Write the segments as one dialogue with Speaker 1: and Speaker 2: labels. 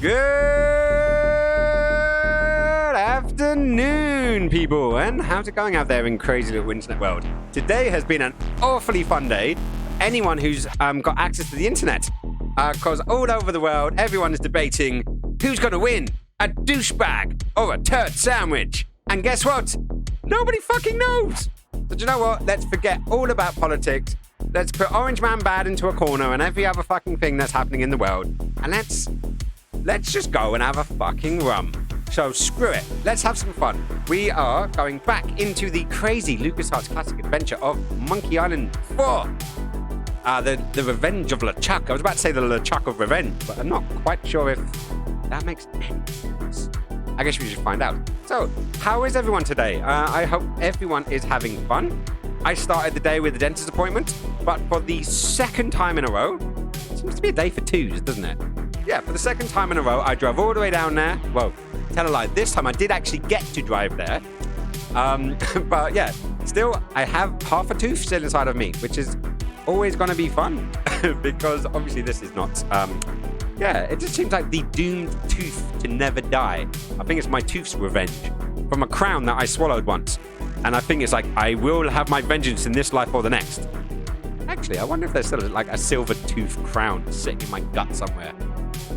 Speaker 1: Good afternoon, people, and how's it going out there in crazy little internet world? Today has been an awfully fun day for anyone who's got access to the internet, because all over the world, everyone is debating who's going to win, a douchebag or a turd sandwich. And guess what? Nobody fucking knows. So do you know what? Let's forget all about politics. Let's put Orange Man Bad into a corner and every other fucking thing that's happening in the world, and let's just go and have a fucking rum. So screw it. Let's have some fun. We are going back into the crazy LucasArts classic adventure of Monkey Island 4. The Revenge of LeChuck. I was about to say the LeChuck of Revenge, but I'm not quite sure if that makes any sense. I guess we should find out. So, how is everyone today? I hope everyone is having fun. I started the day with a dentist appointment, but for the second time in a row, it seems to be a day for twos, doesn't it? Yeah, for the second time in a row, I drove all the way down there. Whoa, tell a lie. This time I did actually get to drive there. But yeah, still, I have half a tooth still inside of me, which is always going to be fun because obviously this is not, yeah, it just seems like the doomed tooth to never die. I think it's my tooth's revenge from a crown that I swallowed once. And I think it's like, I will have my vengeance in this life or the next. Actually, I wonder if there's still like a silver tooth crown sitting in my gut somewhere.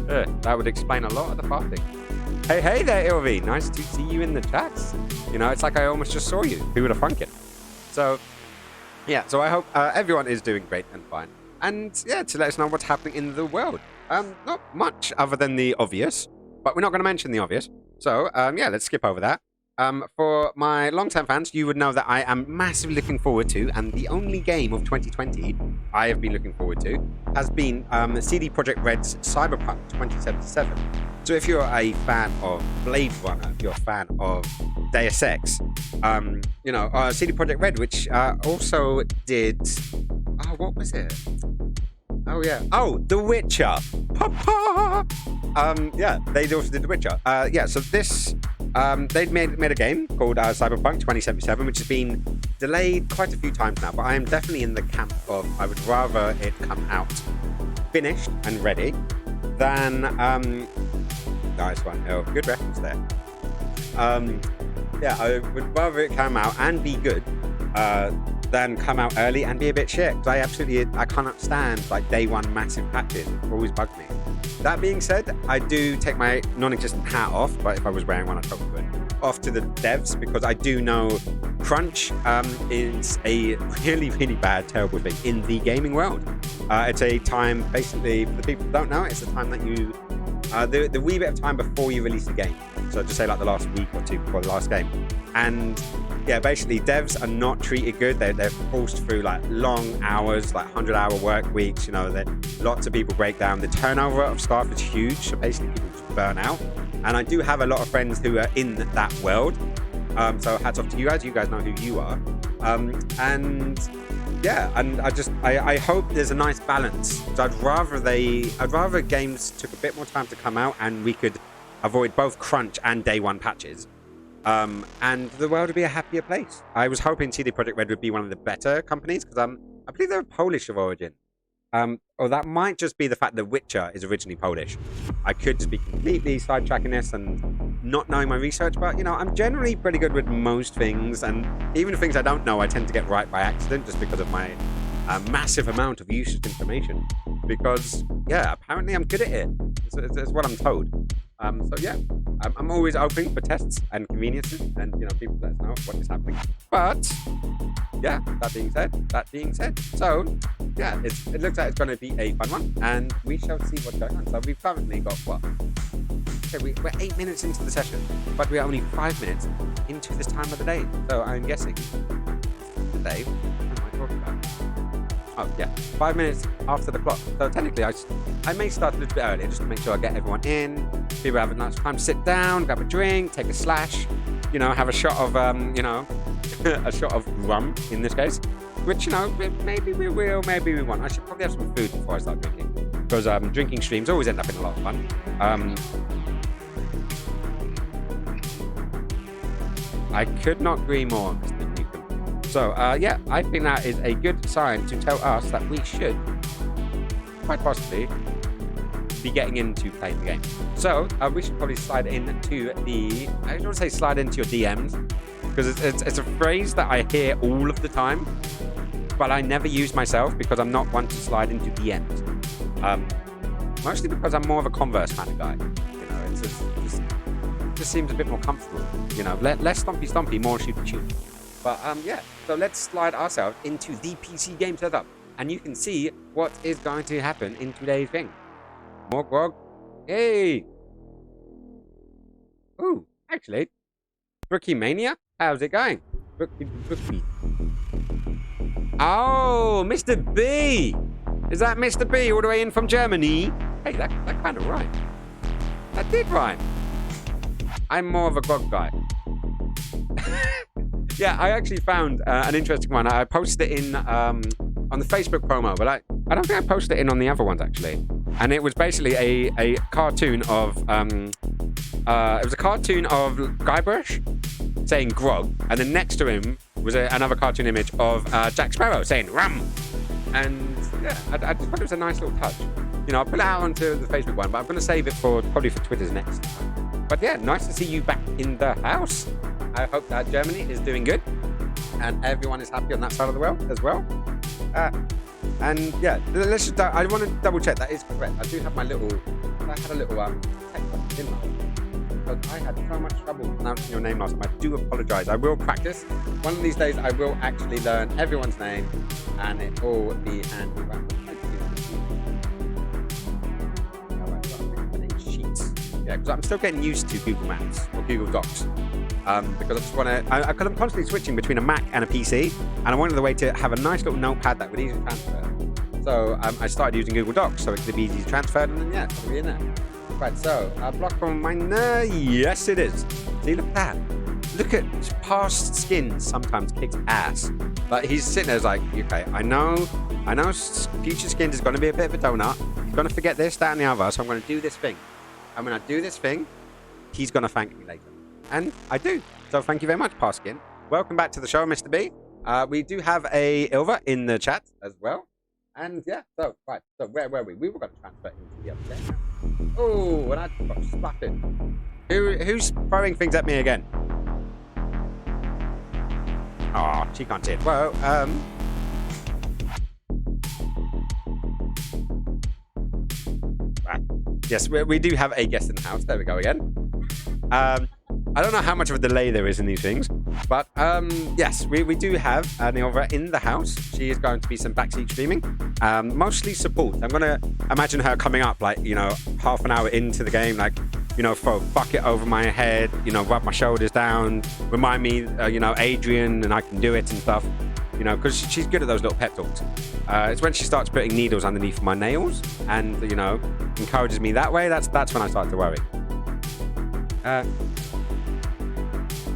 Speaker 1: That would explain a lot of the farting. Hey there, Ilvi. Nice to see you in the chats. You know, it's like I almost just saw you. Who would have thunk it? So, yeah. So I hope everyone is doing great and fine. And yeah, to let us know what's happening in the world. Not much other than the obvious, but we're not going to mention the obvious. So, yeah, let's skip over that. For my long-term fans, you would know that I am massively looking forward to, and the only game of 2020 I have been looking forward to has been CD Projekt Red's Cyberpunk 2077. So if you're a fan of Blade Runner, if you're a fan of Deus Ex, you know, CD Projekt Red, which also did... Oh, what was it? Oh, yeah. Oh, The Witcher. Papa! Yeah, they also did The Witcher. Yeah, so this... they'd made a game called Cyberpunk 2077, which has been delayed quite a few times now, but I am definitely in the camp of I would rather it come out finished and ready than... nice one. Oh, good reference there. Yeah, I would rather it come out and be good than come out early and be a bit shit. I cannot stand like day one massive patches. It always bugs me. That being said, I do take my non-existent hat off, but if I was wearing one, I'd probably put it off to the devs, because I do know crunch is a really, really bad, terrible thing in the gaming world. It's a time, basically, for the people who don't know, it's the time that you, the wee bit of time before you release the game. So just say like the last week or two before the last game. And yeah, basically devs are not treated good. They're forced through like long hours, like 100-hour work weeks. You know, lots of people break down. The turnover of staff is huge, so basically people just burn out. And I do have a lot of friends who are in that world. So hats off to you guys. You guys know who you are. And yeah, and I hope there's a nice balance. So I'd rather games took a bit more time to come out and we could avoid both crunch and day one patches. And the world would be a happier place. I was hoping CD Projekt Red would be one of the better companies, because I believe they're Polish of origin. Or that might just be the fact that Witcher is originally Polish. I could just be completely sidetracking this and not knowing my research, but you know, I'm generally pretty good with most things, and even things I don't know, I tend to get right by accident just because of my massive amount of useless information. Because yeah, apparently I'm good at it. It's what I'm told. So yeah, I'm always open for tests and conveniences, and you know, people let us know what is happening. But yeah, that being said, so yeah, it looks like it's going to be a fun one, and we shall see what's going on. So we've currently got what? Okay, we're 8 minutes into the session, but we're only 5 minutes into this time of the day. So I'm guessing today, what am I talking about? Oh yeah, 5 minutes after the clock. So technically, I may start a little bit earlier just to make sure I get everyone in. People have a nice time to sit down, grab a drink, take a slash, you know, have a shot of you know, a shot of rum in this case. Which, you know, maybe we will, maybe we won't. I should probably have some food before I start drinking, because drinking streams always end up in a lot of fun. I could not agree more, Mr. Newcomb. So, yeah, I think that is a good sign to tell us that we should, quite possibly, be getting into playing the game. So we should probably slide into the, I don't want to say slide into your DMs, because it's a phrase that I hear all of the time, but I never use myself because I'm not one to slide into DMs. Mostly because I'm more of a Converse kind of guy. You know, it just seems a bit more comfortable. You know, less stompy, more shoot. But yeah, so let's slide ourselves into the PC game setup, and you can see what is going to happen in today's thing. More grog. Hey. Ooh, actually, Brookie Mania, how's it going? Brookie. Oh, Mr. B. Is that Mr. B all the way in from Germany? Hey, that kind of rhymed. That did rhyme. I'm more of a grog guy. Yeah, I actually found an interesting one. I posted it in on the Facebook promo, but I don't think I posted it in on the other ones actually. And it was basically a cartoon of it was a cartoon of Guybrush saying grog, and then next to him was another cartoon image of Jack Sparrow saying rum. And yeah, I just thought it was a nice little touch. You know, I'll put it out onto the Facebook one, but I'm going to save it probably for Twitter's next time. But yeah, nice to see you back in the house. I hope that Germany is doing good and everyone is happy on that side of the world as well. And yeah, let's just, I want to double check that is correct. I do have my little, I had a little tech button, didn't I? Because I had so much trouble pronouncing your name last time. I do apologize. I will practice. One of these days I will actually learn everyone's name and it will be handy. Yeah, because I'm still getting used to Google Maps or Google Docs. Because I just want to, because I'm constantly switching between a Mac and a PC, and I wanted a way to have a nice little notepad that would easily transfer. So I started using Google Docs so it could be easy to transfer, and then yeah, it's going to be in there. Right, so block from miner, yes it is. See, look at that. Look at past skin sometimes kicks ass. But he's sitting there like, okay, I know future skins is going to be a bit of a donut. He's going to forget this, that, and the other, so I'm going to do this thing. And when I do this thing, he's going to thank me later. And I do. So thank you very much, Parskin. Welcome back to the show, Mr. B. We do have a Ilva in the chat as well. And yeah, so, right. So where were we? We were going to transfer into the other game. Oh, and I got splattered. Who's throwing things at me again? Oh, she can't see it. Well, yes, we do have a guest in the house. There we go again. I don't know how much of a delay there is in these things, but yes, we do have Nilva in the house. She is going to be some backseat streaming, mostly support. I'm going to imagine her coming up like, you know, half an hour into the game, like, you know, throw a bucket over my head, you know, rub my shoulders down, remind me, you know, Adrian and I can do it and stuff, you know, because she's good at those little pep talks. It's when she starts putting needles underneath my nails and, you know, encourages me that way. That's when I start to worry.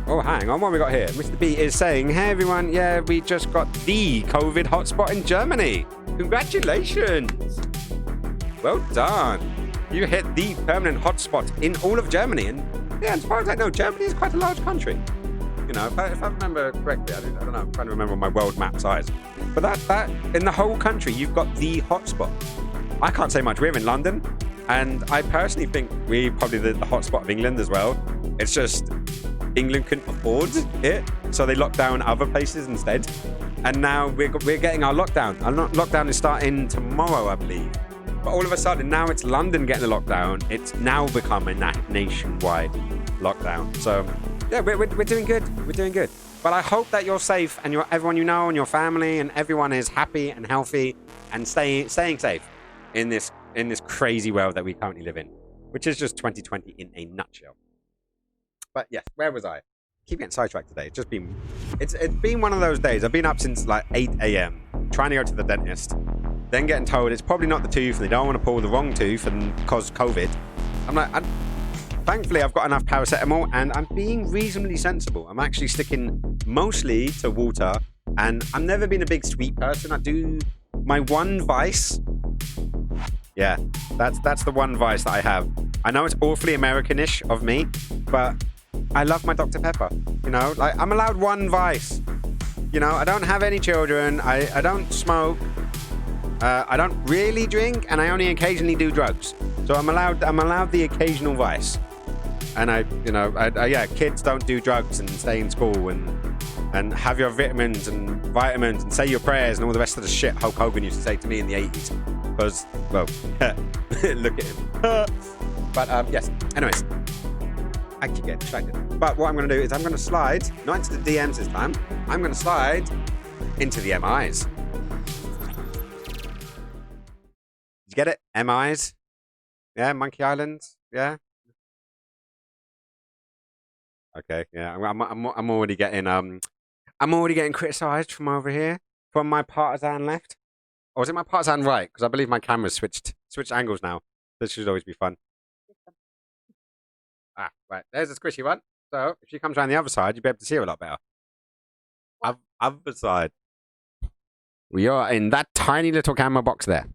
Speaker 1: Oh, hang on, what have we got here? Mr. B is saying, hey everyone, yeah, we just got the COVID hotspot in Germany. Congratulations. Well done. You hit the permanent hotspot in all of Germany. And yeah, as far as I know, Germany is quite a large country. You know, if I remember correctly, I don't know, I'm trying to remember my world map size. But that in the whole country, you've got the hotspot. I can't say much. We're in London. And I personally think we're probably the hotspot of England as well. It's just England couldn't afford it, so they locked down other places instead. And now we're getting our lockdown. Our lockdown is starting tomorrow, I believe. But all of a sudden, now it's London getting the lockdown. It's now become a nationwide lockdown. So yeah, we're doing good. We're doing good. But I hope that you're safe and everyone you know and your family and everyone is happy and healthy and staying safe in this crazy world that we currently live in, which is just 2020 in a nutshell. But yes, where was I? Keep getting sidetracked today. It's been one of those days. I've been up since like 8 a.m. trying to go to the dentist, then getting told it's probably not the tooth and they don't want to pull the wrong tooth and cause COVID. I'm like, thankfully I've got enough paracetamol and I'm being reasonably sensible. I'm actually sticking mostly to water, and I've never been a big sweet person. I do my one vice. Yeah, that's the one vice that I have. I know it's awfully Americanish of me, but I love my Dr. Pepper. You know, like I'm allowed one vice. You know, I don't have any children. I don't smoke. I don't really drink, and I only occasionally do drugs. So I'm allowed the occasional vice. And yeah, kids don't do drugs and stay in school and have your vitamins and say your prayers and all the rest of the shit Hulk Hogan used to say to me in the 80s. Because, well, look at him. But, yes. Anyways, I keep getting distracted. But what I'm going to do is I'm going to slide, not into the DMs this time, I'm going to slide into the MIs. Did you get it? MIs? Yeah, Monkey Island? Yeah? Okay, yeah. I'm already getting criticised from over here, from my partisan left. Or was it my partisan right? Because I believe my camera's switched angles now. This should always be fun. Ah, right. There's a squishy one. So if she comes around the other side, you'll be able to see her a lot better. Other side. We are in that tiny little camera box there.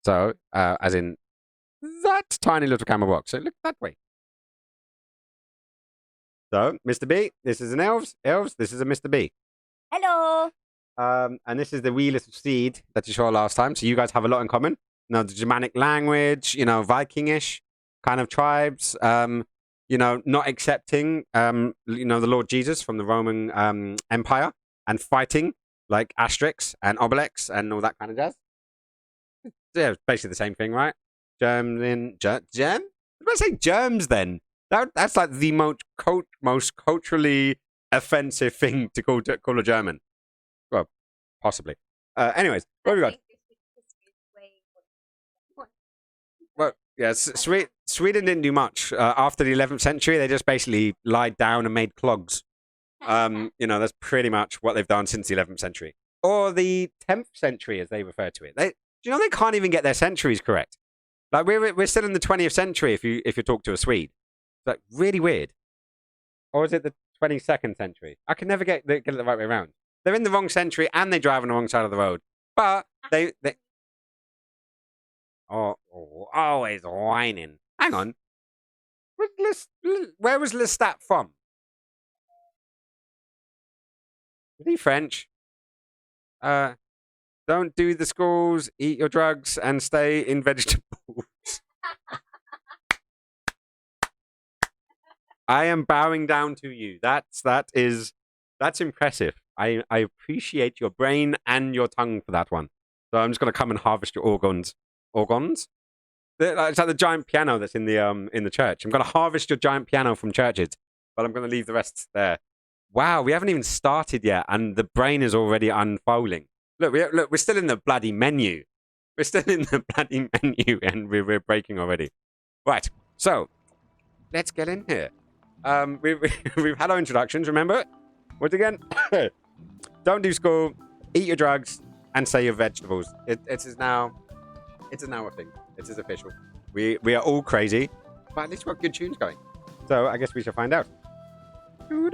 Speaker 1: So, as in that tiny little camera box. So look that way. So, Mr. B, this is an Elves. Elves, this is a Mr. B.
Speaker 2: Hello.
Speaker 1: And this is the wee little seed that you saw last time. So you guys have a lot in common. You know, the Germanic language, you know, Vikingish kind of tribes, you know, not accepting, you know, the Lord Jesus from the Roman Empire and fighting like Asterix and Obelix and all that kind of jazz. Yeah, it's basically the same thing, right? Germ? Did I say germs then? That's like the most culturally offensive thing to call a German. Well, possibly. Anyways, what have we got? Well, yeah, Sweden didn't do much. After the 11th century, they just basically lied down and made clogs. You know, that's pretty much what they've done since the 11th century. Or the 10th century, as they refer to it. Do you know they can't even get their centuries correct? Like, we're still in the 20th century if you talk to a Swede. It's like really weird. Or is it the 22nd century? I can never get it the right way around. They're in the wrong century and they drive on the wrong side of the road. But they always whining. Hang on. Where was Lestat from? Is he French? Don't do the schools, eat your drugs, and stay in vegetables. I am bowing down to you. That's impressive. I appreciate your brain and your tongue for that one. So I'm just going to come and harvest your organs. Organs? It's like the giant piano that's in the church. I'm going to harvest your giant piano from churches, but I'm going to leave the rest there. Wow, we haven't even started yet, and the brain is already unfolding. Look, we're still in the bloody menu. We're still in the bloody menu, and we're breaking already. Right, so let's get in here. We've had our introductions, remember? Once again, don't do school, eat your drugs, and say your vegetables. It is now a thing. It is official. We are all crazy, but at least we've got good tunes going. So I guess we shall find out. You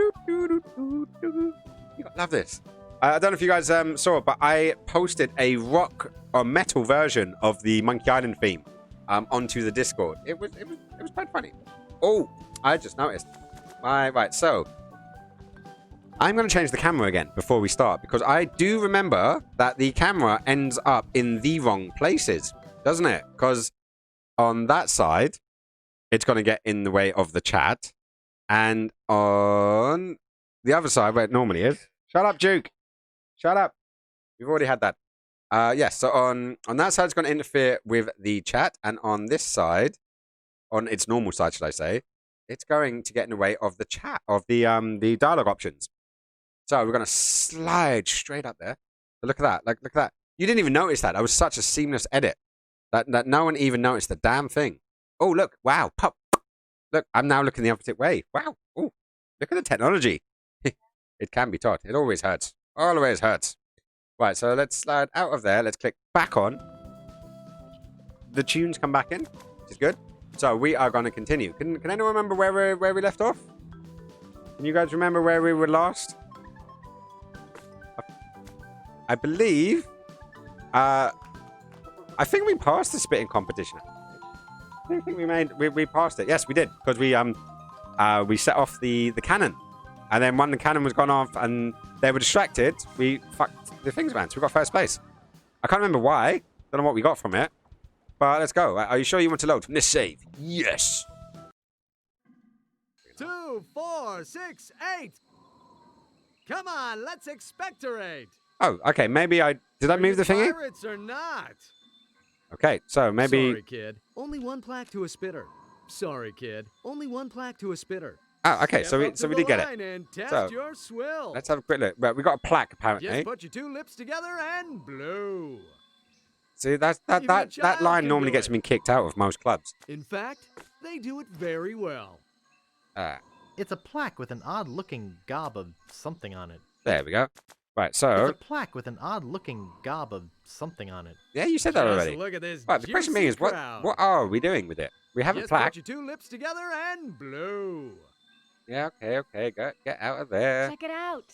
Speaker 1: love this. I don't know if you guys saw it, but I posted a rock or metal version of the Monkey Island theme onto the Discord. It was quite funny. Oh, I just noticed. Right, so I'm going to change the camera again before we start because I do remember that the camera ends up in the wrong places, doesn't it? Because on that side, it's going to get in the way of the chat, and on the other side, where it normally is, shut up, Duke. Shut up. We've already had that. Yes, so on that side, it's going to interfere with the chat, and on this side, on its normal side, should I say, it's going to get in the way of the chat, of the dialogue options. So we're going to slide straight up there. So look at that. Look at that. You didn't even notice that. That was such a seamless edit that no one even noticed the damn thing. Oh, look. Wow. Pop. Look, I'm now looking the opposite way. Wow. Oh, look at the technology. It can be taught. It always hurts. Always hurts. Right, so let's slide out of there. Let's click back on. The tunes come back in, which is good. So we are going to continue. Can anyone remember where we left off? Can you guys remember where we were last? I believe... I think we passed the spitting competition. I think we passed it. Yes, we did. Because we set off the cannon. And then when the cannon was gone off and they were distracted, we fucked the things around. So we got first place. I can't remember why. Don't know what we got from it. But let's go. Are you sure you want to load from this save? Yes.
Speaker 2: 2, 4, 6, 8. Come on, let's expectorate.
Speaker 1: Oh, okay. Maybe did I move the thingy?
Speaker 2: Pirates or not?
Speaker 1: Okay, so maybe.
Speaker 2: Sorry, kid. Only one plaque to a spitter. Sorry, kid. Only one plaque to a spitter.
Speaker 1: Oh, okay. So we did get it.
Speaker 2: And test
Speaker 1: So,
Speaker 2: your swill.
Speaker 1: Let's have a quick look. But we got a plaque apparently.
Speaker 2: Just put your two lips together and blow.
Speaker 1: See, that
Speaker 2: child
Speaker 1: line
Speaker 2: can
Speaker 1: normally
Speaker 2: do
Speaker 1: gets
Speaker 2: it.
Speaker 1: me kicked out of most clubs.
Speaker 2: In fact, they do it very well.
Speaker 3: It's a plaque with an odd-looking gob of something on it.
Speaker 1: There we go. Right,
Speaker 3: It's
Speaker 1: so
Speaker 3: a plaque with an odd-looking gob of something on it.
Speaker 1: yeah, you said that
Speaker 2: Just
Speaker 1: already.
Speaker 2: look at this
Speaker 1: Right, the question
Speaker 2: juicy
Speaker 1: being is what
Speaker 2: crowd.
Speaker 1: are we doing with it? We have a
Speaker 2: Just
Speaker 1: plaque.
Speaker 2: put your two lips together and blow.
Speaker 1: Yeah, okay, get out of there.
Speaker 4: Check it out.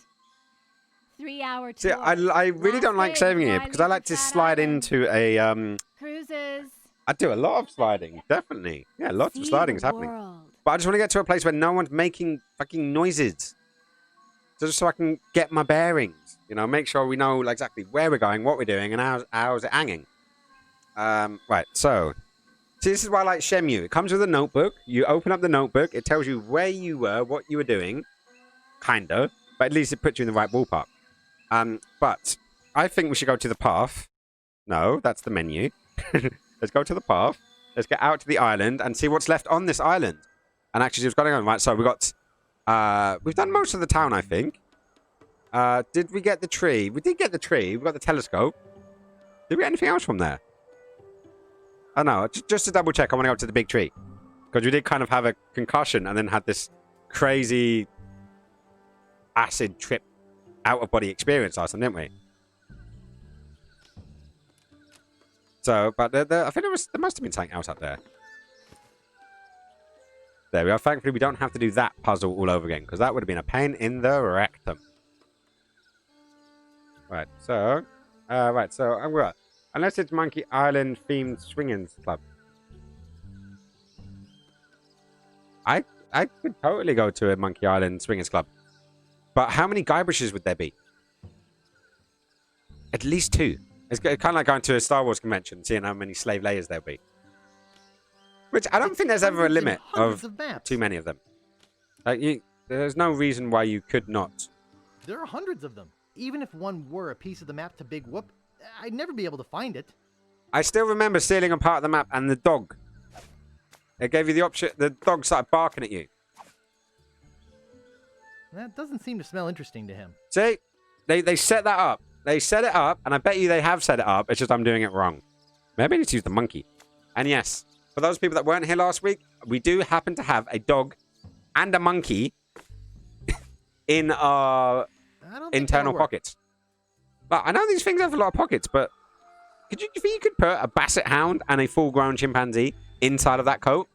Speaker 4: 3-hour tour.
Speaker 1: See, I really don't like
Speaker 4: Last
Speaker 1: saving
Speaker 4: day
Speaker 1: it because I like to slide into a
Speaker 4: Cruises.
Speaker 1: I do a lot of sliding, definitely. Yeah, lots of
Speaker 4: See
Speaker 1: sliding
Speaker 4: the
Speaker 1: is happening.
Speaker 4: world.
Speaker 1: But I just want to get to a place where no one's making fucking noises. Just so I can get my bearings. You know, make sure we know exactly where we're going, what we're doing, and how's it hanging. Right, so. See, this is why I like Shenmue. It comes with a notebook. You open up the notebook. It tells you where you were, what you were doing. Kind of. But at least it puts you in the right ballpark. But I think we should go to the path. No, that's the menu. Let's go to the path. Let's get out to the island and see what's left on this island. And actually see what's going on. Right, so we got... we've done most of the town, I think. Did we get the tree? We did get the tree. We got the telescope. Did we get anything else from there? Oh, no. Just to double check, I want to go to the big tree. Because we did kind of have a concussion and then had this crazy acid trip out-of-body experience last time, didn't we? So, but I think there must have been something else up there. There we are. Thankfully, we don't have to do that puzzle all over again, because that would have been a pain in the rectum. Right, so... I'm right. Unless it's Monkey Island themed swingers club. I could totally go to a Monkey Island swingers club. But how many Guybrushes would there be? At least 2. It's kind of like going to a Star Wars convention, seeing how many slave layers there'll be. Which I don't think there's ever a limit of too many of them. Like there's no reason why you could not.
Speaker 3: There are hundreds of them. Even if one were a piece of the map to Big Whoop, I'd never be able to find it.
Speaker 1: I still remember stealing a part of the map and the dog. It gave you the option. The dog started barking at you.
Speaker 3: That doesn't seem to smell interesting to him.
Speaker 1: See? They set that up. They set it up, and I bet you they have set it up. It's just I'm doing it wrong. Maybe I need to use the monkey. And yes, for those people that weren't here last week, we do happen to have a dog and a monkey in our internal pockets. But I know these things have a lot of pockets, but do you think you could put a basset hound and a full-grown chimpanzee inside of that coat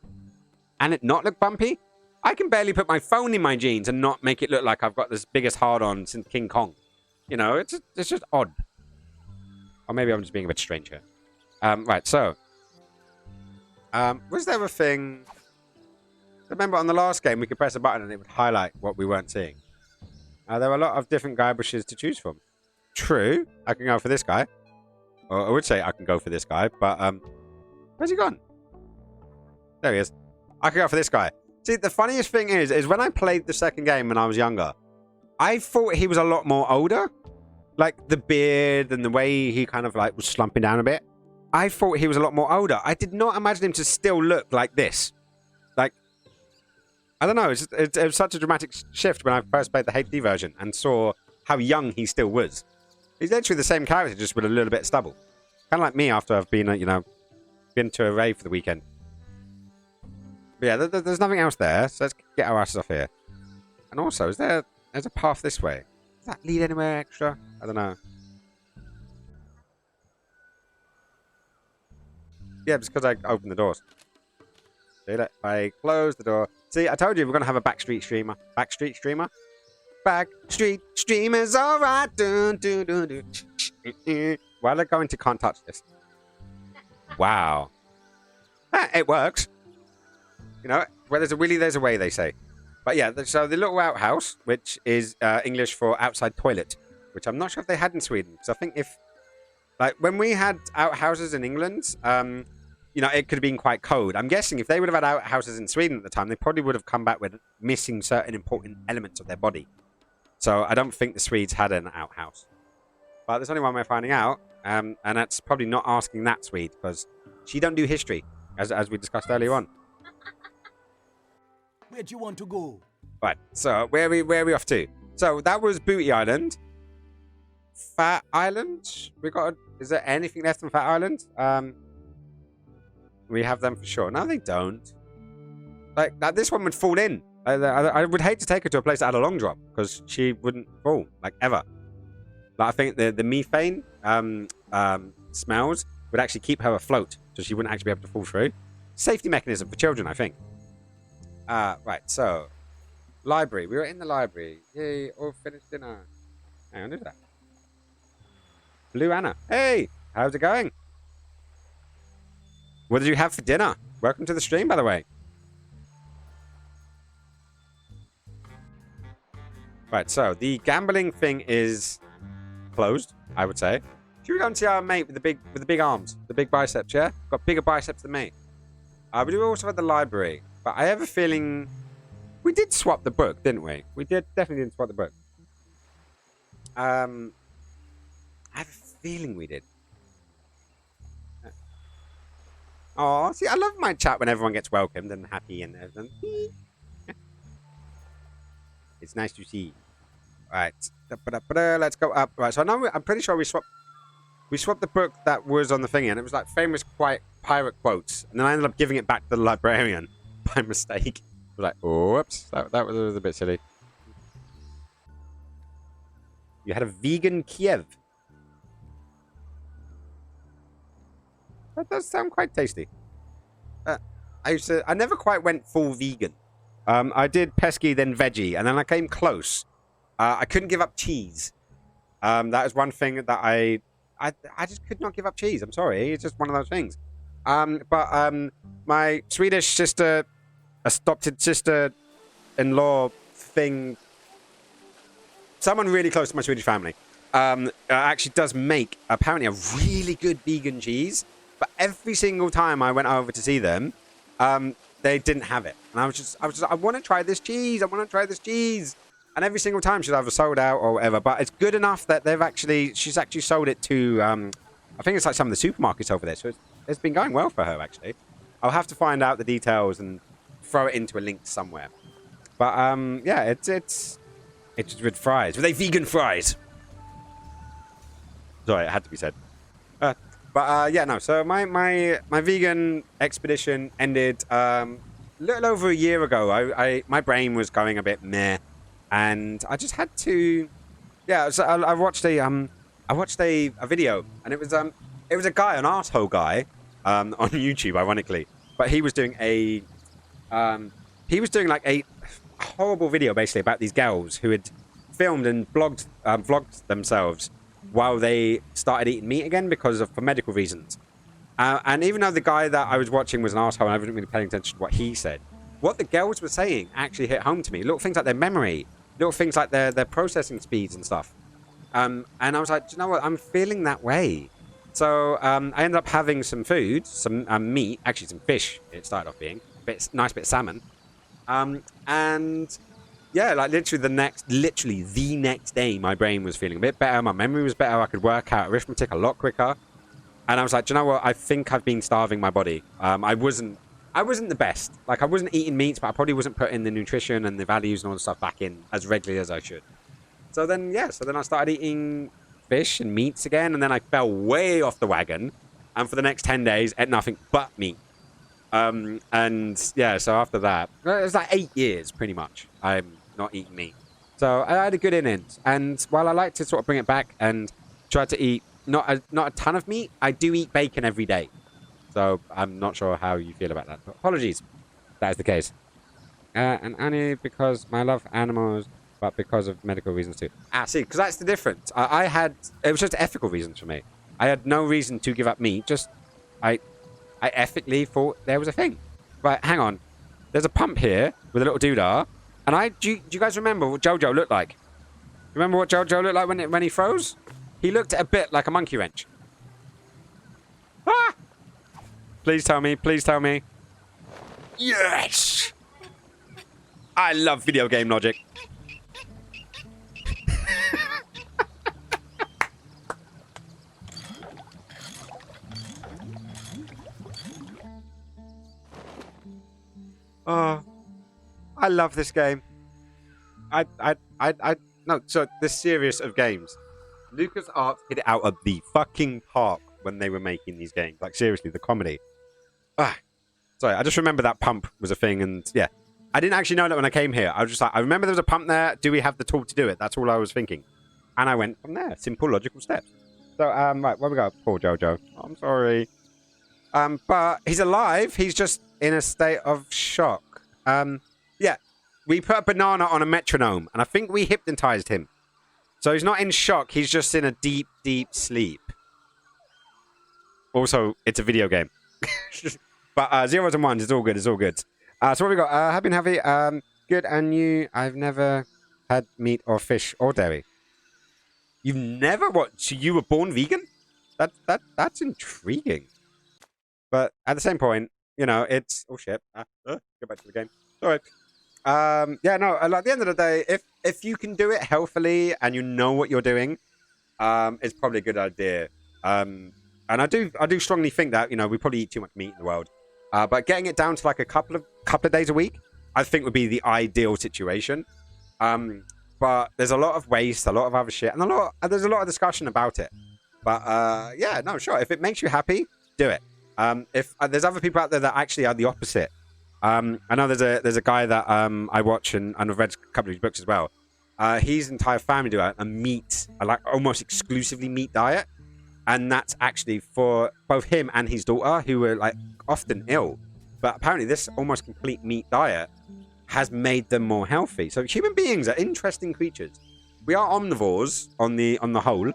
Speaker 1: and it not look bumpy? I can barely put my phone in my jeans and not make it look like I've got this biggest hard-on since King Kong. You know, it's just odd. Or maybe I'm just being a bit strange here. Right, so. Was there a thing... Remember, on the last game, we could press a button and it would highlight what we weren't seeing. There were a lot of different Guybushes to choose from. True, I can go for this guy. Or I would say I can go for this guy, but where's he gone? There he is. I can go for this guy. See, the funniest thing is when I played the second game when I was younger, I thought he was a lot more older. Like the beard and the way he kind of like was slumping down a bit. I thought he was a lot more older. I did not imagine him to still look like this. Like, I don't know. It was such a dramatic shift when I first played the HD version and saw how young he still was. He's literally the same character, just with a little bit of stubble. Kind of like me after I've been, been to a rave for the weekend. But yeah, there's nothing else there, so let's get our asses off here. And also, there's a path this way. Does that lead anywhere extra? I don't know. Yeah, it's because I opened the doors. See that? I closed the door. See, I told you we're going to have a Backstreet streamer. Backstreet streamer? Backstreet streamers, alright. While I go into can't touch this. Wow. It works. You know, where there's a willy, there's a way, they say. But yeah, so the little outhouse, which is English for outside toilet, which I'm not sure if they had in Sweden. Because I think when we had outhouses in England, you know, it could have been quite cold. I'm guessing if they would have had outhouses in Sweden at the time, they probably would have come back with missing certain important elements of their body. So I don't think the Swedes had an outhouse. But there's only one way of finding out, and that's probably not asking that Swede, because she don't do history, as we discussed earlier on.
Speaker 5: Where do you want to go?
Speaker 1: Right, so where are we off to? So that was Booty Island. Fat Island? Is there anything left on Fat Island? We have them for sure. No, they don't. Like this one would fall in. I would hate to take her to a place that had a long drop, because she wouldn't fall, like, ever. But I think the methane smells would actually keep her afloat, so she wouldn't actually be able to fall through. Safety mechanism for children, I think. Right, so library. We were in the library. Yay! All finished dinner. Hang on, who's that? Blue Anna. Hey, how's it going? What did you have for dinner? Welcome to the stream, by the way. Right, so the gambling thing is closed, I would say. Should we go and see our mate with the big arms, the big biceps? Yeah, got bigger biceps than me. We do also have the library, but I have a feeling we did swap the book, didn't we? We definitely didn't swap the book. I have a feeling we did. Oh, see, I love my chat when everyone gets welcomed and happy and everything. It's nice to see. Right, let's go up. Right, so I'm pretty sure we swapped the book that was on the thingy, and it was like famous pirate quotes, and then I ended up giving it back to the librarian by mistake. I was like, whoops, that was a bit silly. You had a vegan Kiev. That does sound quite tasty. I never quite went full vegan. I did pesky, then veggie, and then I came close. I couldn't give up cheese. That is one thing that I just could not give up cheese. I'm sorry, it's just one of those things. But my Swedish sister, adopted sister-in-law thing, someone really close to my Swedish family, actually does make apparently a really good vegan cheese. But every single time I went over to see them, they didn't have it. And I was just, I want to try this cheese. I want to try this cheese. And every single time she's either sold out or whatever. But it's good enough that she's actually sold it to, I think it's like some of the supermarkets over there. So it's been going well for her, actually. I'll have to find out the details and throw it into a link somewhere. But, yeah, it's with fries. With vegan fries. Sorry, it had to be said. But yeah, no. So my vegan expedition ended a little over a year ago. My brain was going a bit meh, and I just had to. Yeah, so I watched a video, and it was a guy, an arsehole guy, on YouTube, ironically. But he was doing like a horrible video basically about these girls who had filmed and vlogged themselves while they started eating meat again for medical reasons. And even though the guy that I was watching was an arsehole and I wasn't really paying attention to what he said, what the girls were saying actually hit home to me. Little things like their memory, little things like their processing speeds and stuff. And I was like, do you know what? I'm feeling that way. So I ended up having some food, some meat, actually some fish, it started off being. Nice bit of salmon. And yeah, like literally the next day, my brain was feeling a bit better. My memory was better. I could work out arithmetic a lot quicker. And I was like, do you know what? I think I've been starving my body. I wasn't the best. Like, I wasn't eating meats, but I probably wasn't putting the nutrition and the values and all the stuff back in as regularly as I should. So then I started eating fish and meats again. And then I fell way off the wagon. And for the next 10 days, ate nothing but meat. And yeah, so after that, it was like 8 years pretty much. I'm not eating meat. So I had a good innings. And while I like to sort of bring it back and try to eat not a ton of meat, I do eat bacon every day. So I'm not sure how you feel about that. But apologies. That is the case. And Annie, because I love animals, but because of medical reasons too. See, because that's the difference. It was just ethical reasons for me. I had no reason to give up meat. Just, I ethically thought there was a thing. Right, hang on. There's a pump here with a little doodah. And do you guys remember what Jojo looked like? Remember what Jojo looked like when he froze? He looked a bit like a monkey wrench. Ah! Please tell me. Please tell me. Yes! I love video game logic. Oh, I love this game. No, so this series of games. LucasArts hit it out of the fucking park when they were making these games. Like, seriously, the comedy. Sorry, I just remember that pump was a thing, and yeah. I didn't actually know that when I came here. I was just like, I remember there was a pump there. Do we have the tool to do it? That's all I was thinking. And I went from there. Simple, logical steps. So, right, where we go? Poor Jojo. Oh, I'm sorry. But he's alive. He's just in a state of shock. Yeah. We put a banana on a metronome, and I think we hypnotized him. So he's not in shock. He's just in a deep, deep sleep. Also, it's a video game. But zeros and ones, it's all good. It's all good. So what we got? Happy and heavy. Good and new. I've never had meat or fish or dairy. You've never what? So you were born vegan? That's intriguing. But at the same point, you know, it's oh shit. Go back to the game. Sorry. Yeah, no. At the end of the day, if you can do it healthily and you know what you're doing, it's probably a good idea. And I do strongly think that, you know, we probably eat too much meat in the world. But getting it down to like a couple of days a week, I think would be the ideal situation. But there's a lot of waste, a lot of other shit, and there's a lot of discussion about it. But yeah, no, sure. If it makes you happy, do it. If there's other people out there that actually are the opposite. I know there's a guy that I watch and I've read a couple of his books as well. His entire family do a meat, like almost exclusively meat diet. And that's actually for both him and his daughter, who were like often ill. But apparently this almost complete meat diet has made them more healthy. So human beings are interesting creatures. We are omnivores on the whole,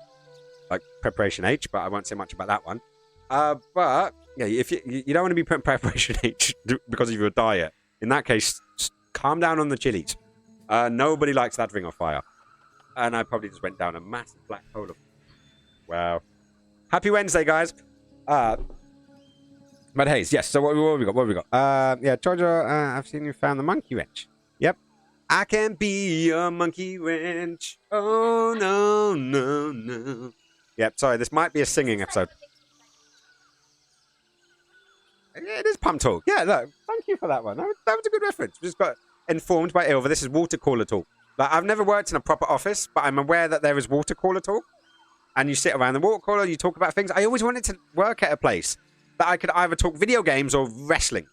Speaker 1: like Preparation H, but I won't say much about that one. But yeah, if you don't want to be putting Preparation H because of your diet, in that case, calm down on the chilies. Nobody likes that ring of fire. And I probably just went down a massive black hole of... Wow. Happy Wednesday, guys. But hey, yes, so what have we got? What have we got? Yeah, Jojo, I've seen you found the monkey wrench. Yep. I can be a monkey wrench. Oh, no, no, no. Yep, sorry, this might be a singing episode. It is Pump Talk. Yeah, look, thank you for that one. That was a good reference. We just got informed by Ilva. This is water cooler talk. Like, I've never worked in a proper office, but I'm aware that there is water cooler talk. And you sit around the water cooler, you talk about things. I always wanted to work at a place that I could either talk video games or wrestling.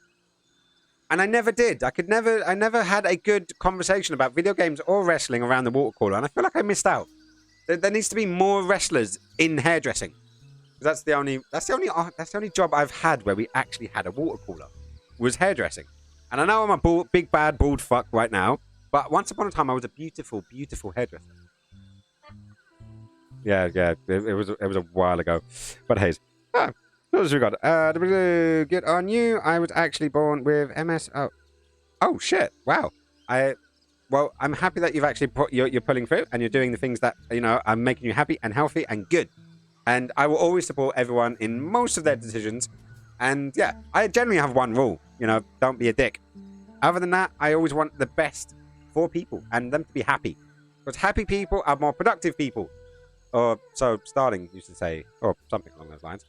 Speaker 1: And I never did. I never had a good conversation about video games or wrestling around the water cooler. And I feel like I missed out. There needs to be more wrestlers in hairdressing. That's the only job I've had where we actually had a water cooler, was hairdressing. And I know I'm a big bad bald fuck right now, but once upon a time I was a beautiful, beautiful hairdresser. Yeah, it was a while ago. But hey, what else we got? Good on you. I was actually born with MS. Oh shit! Wow. Well, I'm happy that you've actually you're pulling through and you're doing the things that, you know, are making you happy and healthy and good. And I will always support everyone in most of their decisions. And yeah, I generally have one rule, you know, don't be a dick. Other than that, I always want the best for people and them to be happy. Because happy people are more productive people. Or so Starling used to say, or something along those lines.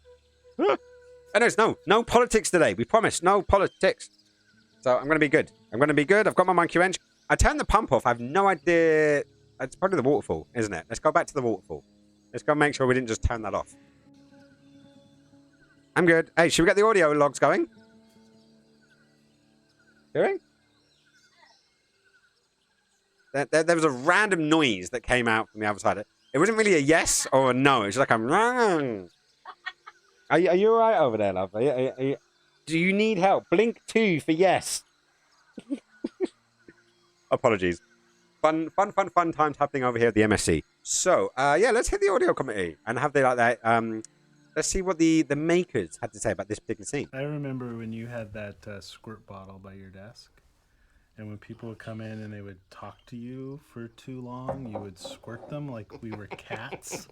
Speaker 1: Anyways, no politics today. We promise, no politics. So I'm going to be good. I've got my monkey wrench. I turned the pump off. I have no idea. It's probably the waterfall, isn't it? Let's go back to the waterfall. Let's go make sure we didn't just turn that off. I'm good. Hey, should we get the audio logs going? Doing? There was a random noise that came out from the other side. It wasn't really a yes or a no. It's like I'm wrong. Are you all right over there, love? Do you need help? Blink 2 for yes. Apologies. Fun times happening over here at the MSC. So, yeah, let's hit the audio committee and have they like that. Let's see what the makers had to say about this particular scene.
Speaker 5: I remember when you had that squirt bottle by your desk. And when people would come in and they would talk to you for too long, you would squirt them like we were cats.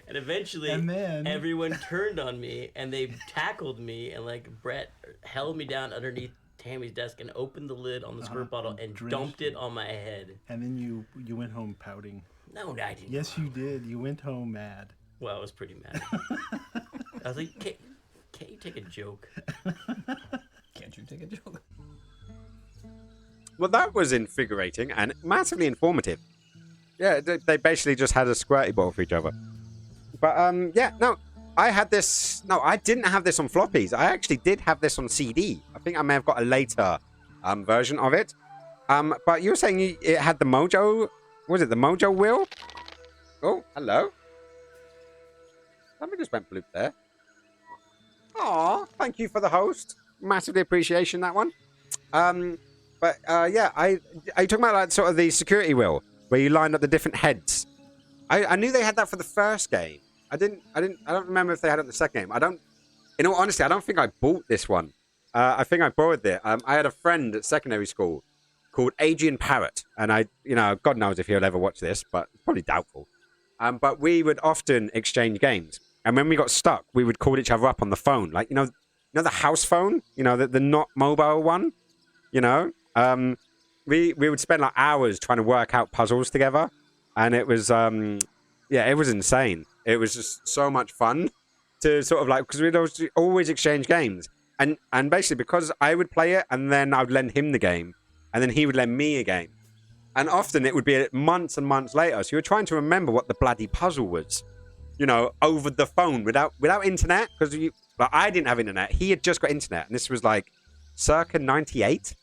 Speaker 6: And eventually,
Speaker 5: And then-
Speaker 6: everyone turned on me and they tackled me, and like Brett held me down underneath Tammy's desk and opened the lid on the squirt bottle and
Speaker 5: drenched
Speaker 6: dumped it
Speaker 5: you.
Speaker 6: on my head.
Speaker 5: And then you went home pouting.
Speaker 6: No, I didn't.
Speaker 5: Yes, you did. You went home mad.
Speaker 6: Well, I was pretty mad. I was like, can't you take a joke?
Speaker 7: Can't you take a joke?
Speaker 1: Well, that was invigorating and massively informative. Yeah, they basically just had a squirty bottle for each other. But yeah, no, I had this. No, I didn't have this on floppies. I actually did have this on CD. I think I may have got a later version of it. But you were saying it had the Mojo. Was it the Mojo wheel? Oh, hello. Somebody just went bloop there. Aw, thank you for the host. Massively appreciation that one. But yeah, are you talking about like sort of the security wheel where you lined up the different heads? I knew they had that for the first game. I don't remember if they had it in the second game. In all honesty, I don't think I bought this one. I think I borrowed it. I had a friend at secondary school called Adrian Parrott, and God knows if he'll ever watch this, but it's probably doubtful. But we would often exchange games, and when we got stuck, we would call each other up on the phone, like the house phone, the not mobile one, we would spend like hours trying to work out puzzles together, and it was it was insane. It was just so much fun to sort of like, because we'd always exchange games, and basically because I would play it and then I would lend him the game, and then he would lend me a game, and often it would be months and months later. So you were trying to remember what the bloody puzzle was, over the phone without internet, because I didn't have internet. He had just got internet, and this was like circa 98.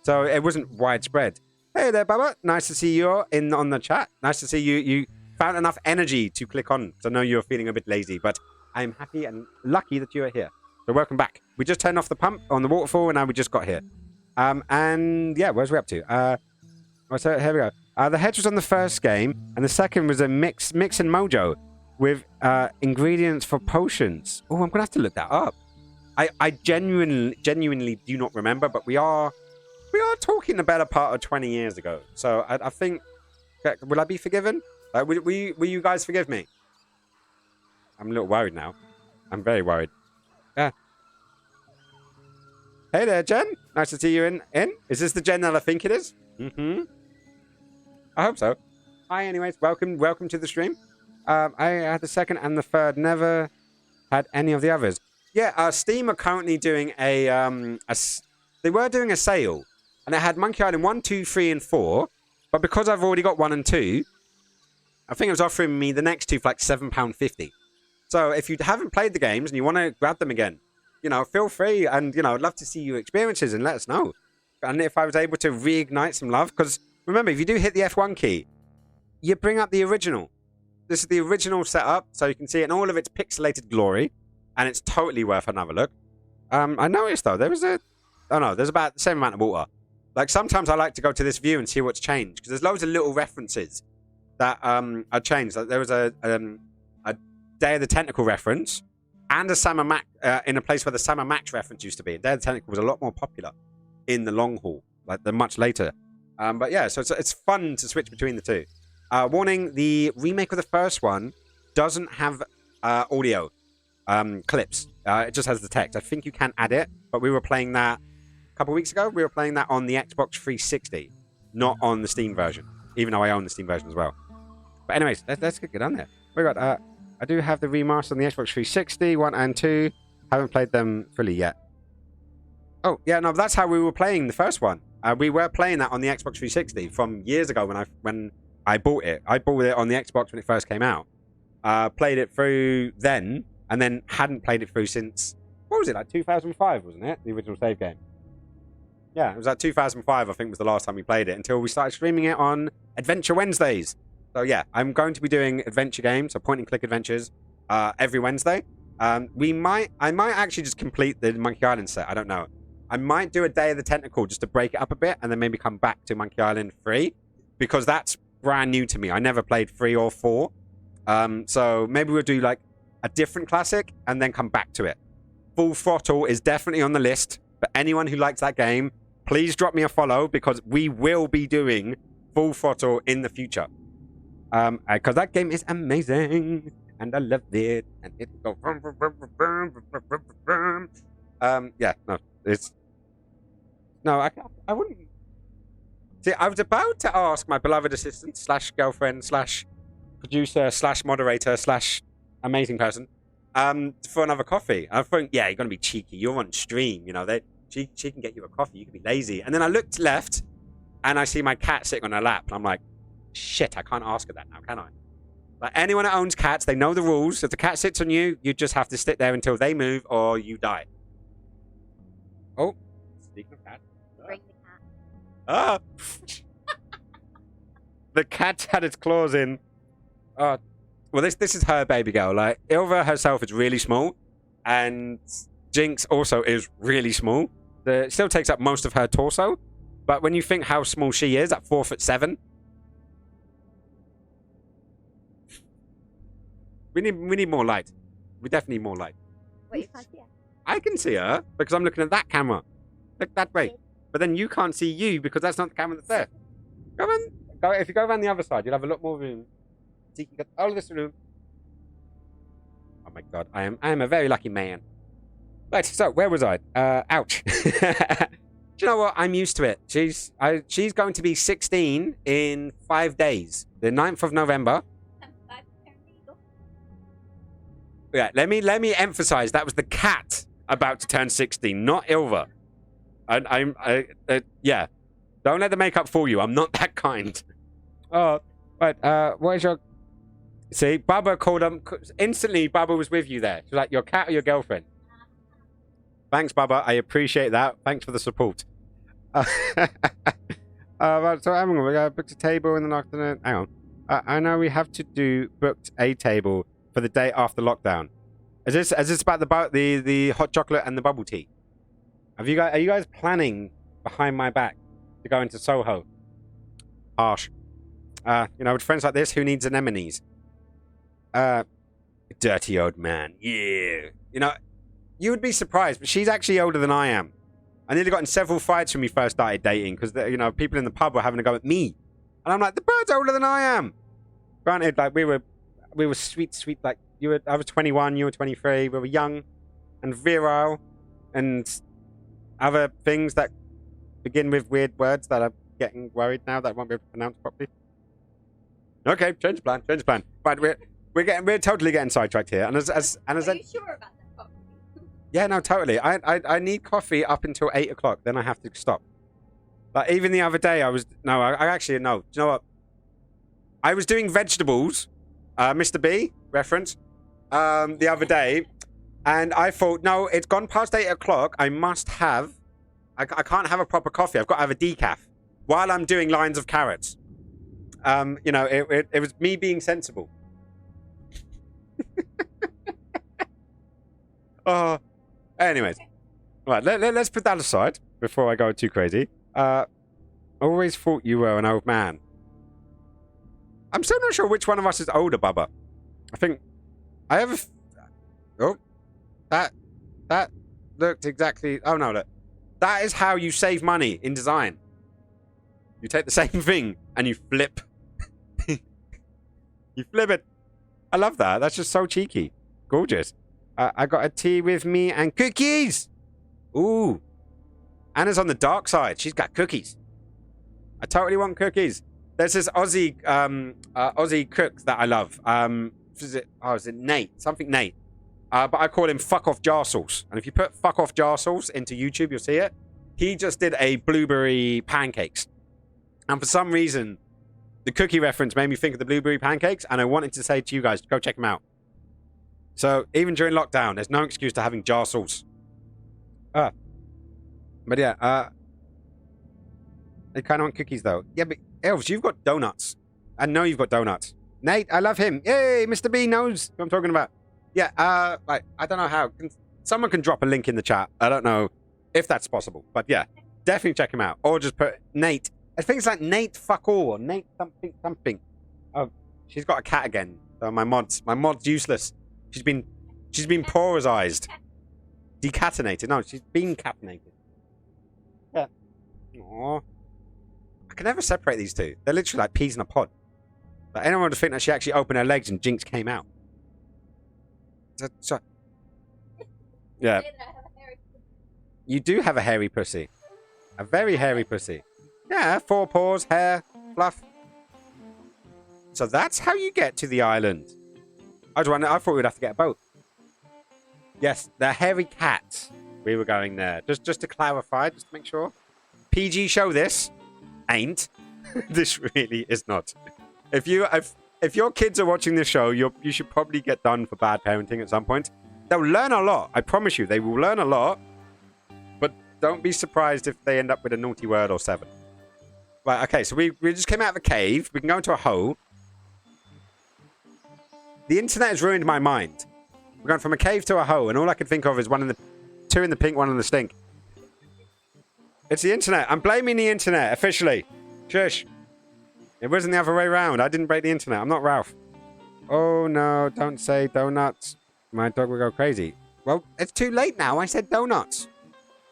Speaker 1: So it wasn't widespread. Hey there, Bubba. Nice to see you on the chat. Nice to see you. You found enough energy to click on. So I know you're feeling a bit lazy, but I'm happy and lucky that you are here. So welcome back. We just turned off the pump on the waterfall, and now we just got here. And yeah, where's we up to? So here we go. The hedge was on the first game, and the second was a mix and mojo with ingredients for potions. Oh, I'm gonna have to look that up. I genuinely do not remember, but we are talking the better part of 20 years ago. So I think, will I be forgiven? Will you guys forgive me? I'm a little worried now. I'm very worried. Yeah. Hey there, Jen. Nice to see you in. Is this the Jen that I think it is? Mm-hmm. I hope so. Hi, anyways. Welcome to the stream. I had the second and the third. Never had any of the others. Yeah, Steam are currently doing they were doing a sale, and it had Monkey Island 1, 2, 3, and 4. But because I've already got 1 and 2, I think it was offering me the next two for like £7.50. So if you haven't played the games and you want to grab them again, feel free. And, I'd love to see your experiences and let us know. And if I was able to reignite some love, because remember, if you do hit the F1 key, you bring up the original. This is the original setup, so you can see it in all of its pixelated glory, and it's totally worth another look. I noticed, though, there's about the same amount of water. Like, sometimes I like to go to this view and see what's changed, because there's loads of little references that are changed. Like, there was a Day of the Tentacle reference, and a Sam and Max, in a place where the Sam and Max reference used to be. Day of the Tentacle was a lot more popular in the long haul, like the much later. But yeah, so it's fun to switch between the two. Warning, the remake of the first one doesn't have audio clips. It just has the text. I think you can add it, but we were playing that a couple of weeks ago. We were playing that on the Xbox 360, not on the Steam version, even though I own the Steam version as well. But anyways, let's get on there. We got, I do have the remaster on the Xbox 360, 1 and 2. Haven't played them fully yet. Oh, yeah, no, that's how we were playing the first one. We were playing that on the Xbox 360 from years ago when I bought it. I bought it on the Xbox when it first came out. Played it through then, and then hadn't played it through since, what was it, like 2005, wasn't it? The original save game. Yeah, it was like 2005, I think, was the last time we played it, until we started streaming it on Adventure Wednesdays. So yeah, I'm going to be doing adventure games, so point-and-click adventures, every Wednesday. I might actually just complete the Monkey Island set, I don't know. I might do a Day of the Tentacle just to break it up a bit, and then maybe come back to Monkey Island 3, because that's brand new to me. I never played 3 or 4. So maybe we'll do like a different classic, and then come back to it. Full Throttle is definitely on the list. For anyone who likes that game, please drop me a follow because we will be doing Full Throttle in the future. Because that game is amazing and I love it. And it go. Yeah, no, it's no, I wouldn't. See, I was about to ask my beloved assistant / girlfriend / producer / moderator / amazing person for another coffee. I think, yeah, you're gonna be cheeky. You're on stream, you know. She can get you a coffee. You can be lazy. And then I looked left, and I see my cat sitting on her lap, and I'm like, shit, I can't ask her that now, can I? Like anyone that owns cats, they know the rules. If the cat sits on you, you just have to sit there until they move or you die. Oh, speaking of cats.
Speaker 4: Bring the cat.
Speaker 1: Ah! The cat had its claws in. Well, this is her baby girl. Like, Ilva herself is really small, and Jinx also is really small. It still takes up most of her torso, but when you think how small she is at 4'7", we need more light. We definitely need more light.
Speaker 4: Wait, you can't see her.
Speaker 1: I can see her because I'm looking at that camera. Look that way. But then you can't see you because that's not the camera that's there. If you go around the other side, you'll have a lot more room. So you can get all of this room. Oh my god, I am a very lucky man. Right, so where was I? Ouch. Do you know what? I'm used to it. She's going to be 16 in 5 days. The 9th of November. Yeah, let me emphasize that was the cat about to turn 16, not Ilva. Yeah. Don't let the makeup fool you. I'm not that kind. Oh, but what is your? See, Bubba called him instantly. Bubba was with you there. She was like, your cat or your girlfriend? Thanks, Bubba. I appreciate that. Thanks for the support. Right, so I'm gonna book a table in the afternoon. Hang on. I know we have to do booked a table for the day after lockdown. Is this about the hot chocolate and the bubble tea? Are you guys planning behind my back to go into Soho? Harsh. With friends like this, who needs anemones? Dirty old man. Yeah. You would be surprised, but she's actually older than I am. I nearly got in several fights when we first started dating because people in the pub were having a go at me, and I'm like, the bird's older than I am. Granted, like we were sweet, like I was 21, you were 23. We were young and virile and other things that begin with weird words that I'm getting worried now that I won't be able to pronounce properly. Okay, change plan. But we're totally getting sidetracked here. And as
Speaker 4: Are you sure about that?
Speaker 1: yeah, no, totally. I need coffee up until 8 o'clock. Then I have to stop. Like even the other day, I actually no. Do you know what? I was doing vegetables, Mr. B reference, the other day, and I thought, no, it's gone past 8 o'clock. I must have. I can't have a proper coffee. I've got to have a decaf while I'm doing lines of carrots. It was me being sensible. Oh. Anyways, right, let's put that aside before I go too crazy. Always thought you were an old man. I'm still not sure which one of us is older, Bubba. I think I have that looked exactly. Oh no, look. That is how you save money in design. You take the same thing and you flip. You flip it. I love that. That's just so cheeky. Gorgeous. I got a tea with me and cookies. Ooh. Anna's on the dark side. She's got cookies. I totally want cookies. There's this Aussie cook that I love. Is it Nate? Something Nate. But I call him Fuck Off Jar Sauce. And if you put Fuck Off Jar Sauce into YouTube, you'll see it. He just did a blueberry pancakes. And for some reason, the cookie reference made me think of the blueberry pancakes. And I wanted to say to you guys, go check them out. So even during lockdown, there's no excuse to having jar sauce. But yeah, I kind of want cookies though. Yeah, but Elves, you've got donuts. I know you've got donuts. Nate, I love him. Yay, Mr. B knows who I'm talking about. Yeah, I don't know how. Someone can drop a link in the chat. I don't know if that's possible, but yeah, definitely check him out. Or just put Nate. I think it's like Nate fuck all or Nate something. Oh, she's got a cat again. So my mod's useless. She's been polarized. Decatenated. No, she's been catenated. Aww. I can never separate these two. They're literally like peas in a pod. Like anyone would think that she actually opened her legs and Jinx came out. Yeah. You do have a hairy pussy. A very hairy pussy. Yeah, 4 paws, hair, fluff. So that's how you get to the island. I thought we'd have to get a boat. Yes, the hairy cats. We were going there. Just to clarify, just to make sure. PG show this. Ain't. This really is not. If your kids are watching this show, you should probably get done for bad parenting at some point. They'll learn a lot. I promise you, they will learn a lot. But don't be surprised if they end up with a naughty word or 7. Right, okay, so we just came out of a cave. We can go into a hole. The internet has ruined my mind. We're going from a cave to a hole, and all I could think of is 2 in the pink, 1 in the stink. It's the internet. I'm blaming the internet, officially. Shush. It wasn't the other way around. I didn't break the internet. I'm not Ralph. Oh, no, don't say donuts. My dog will go crazy. Well, it's too late now. I said donuts.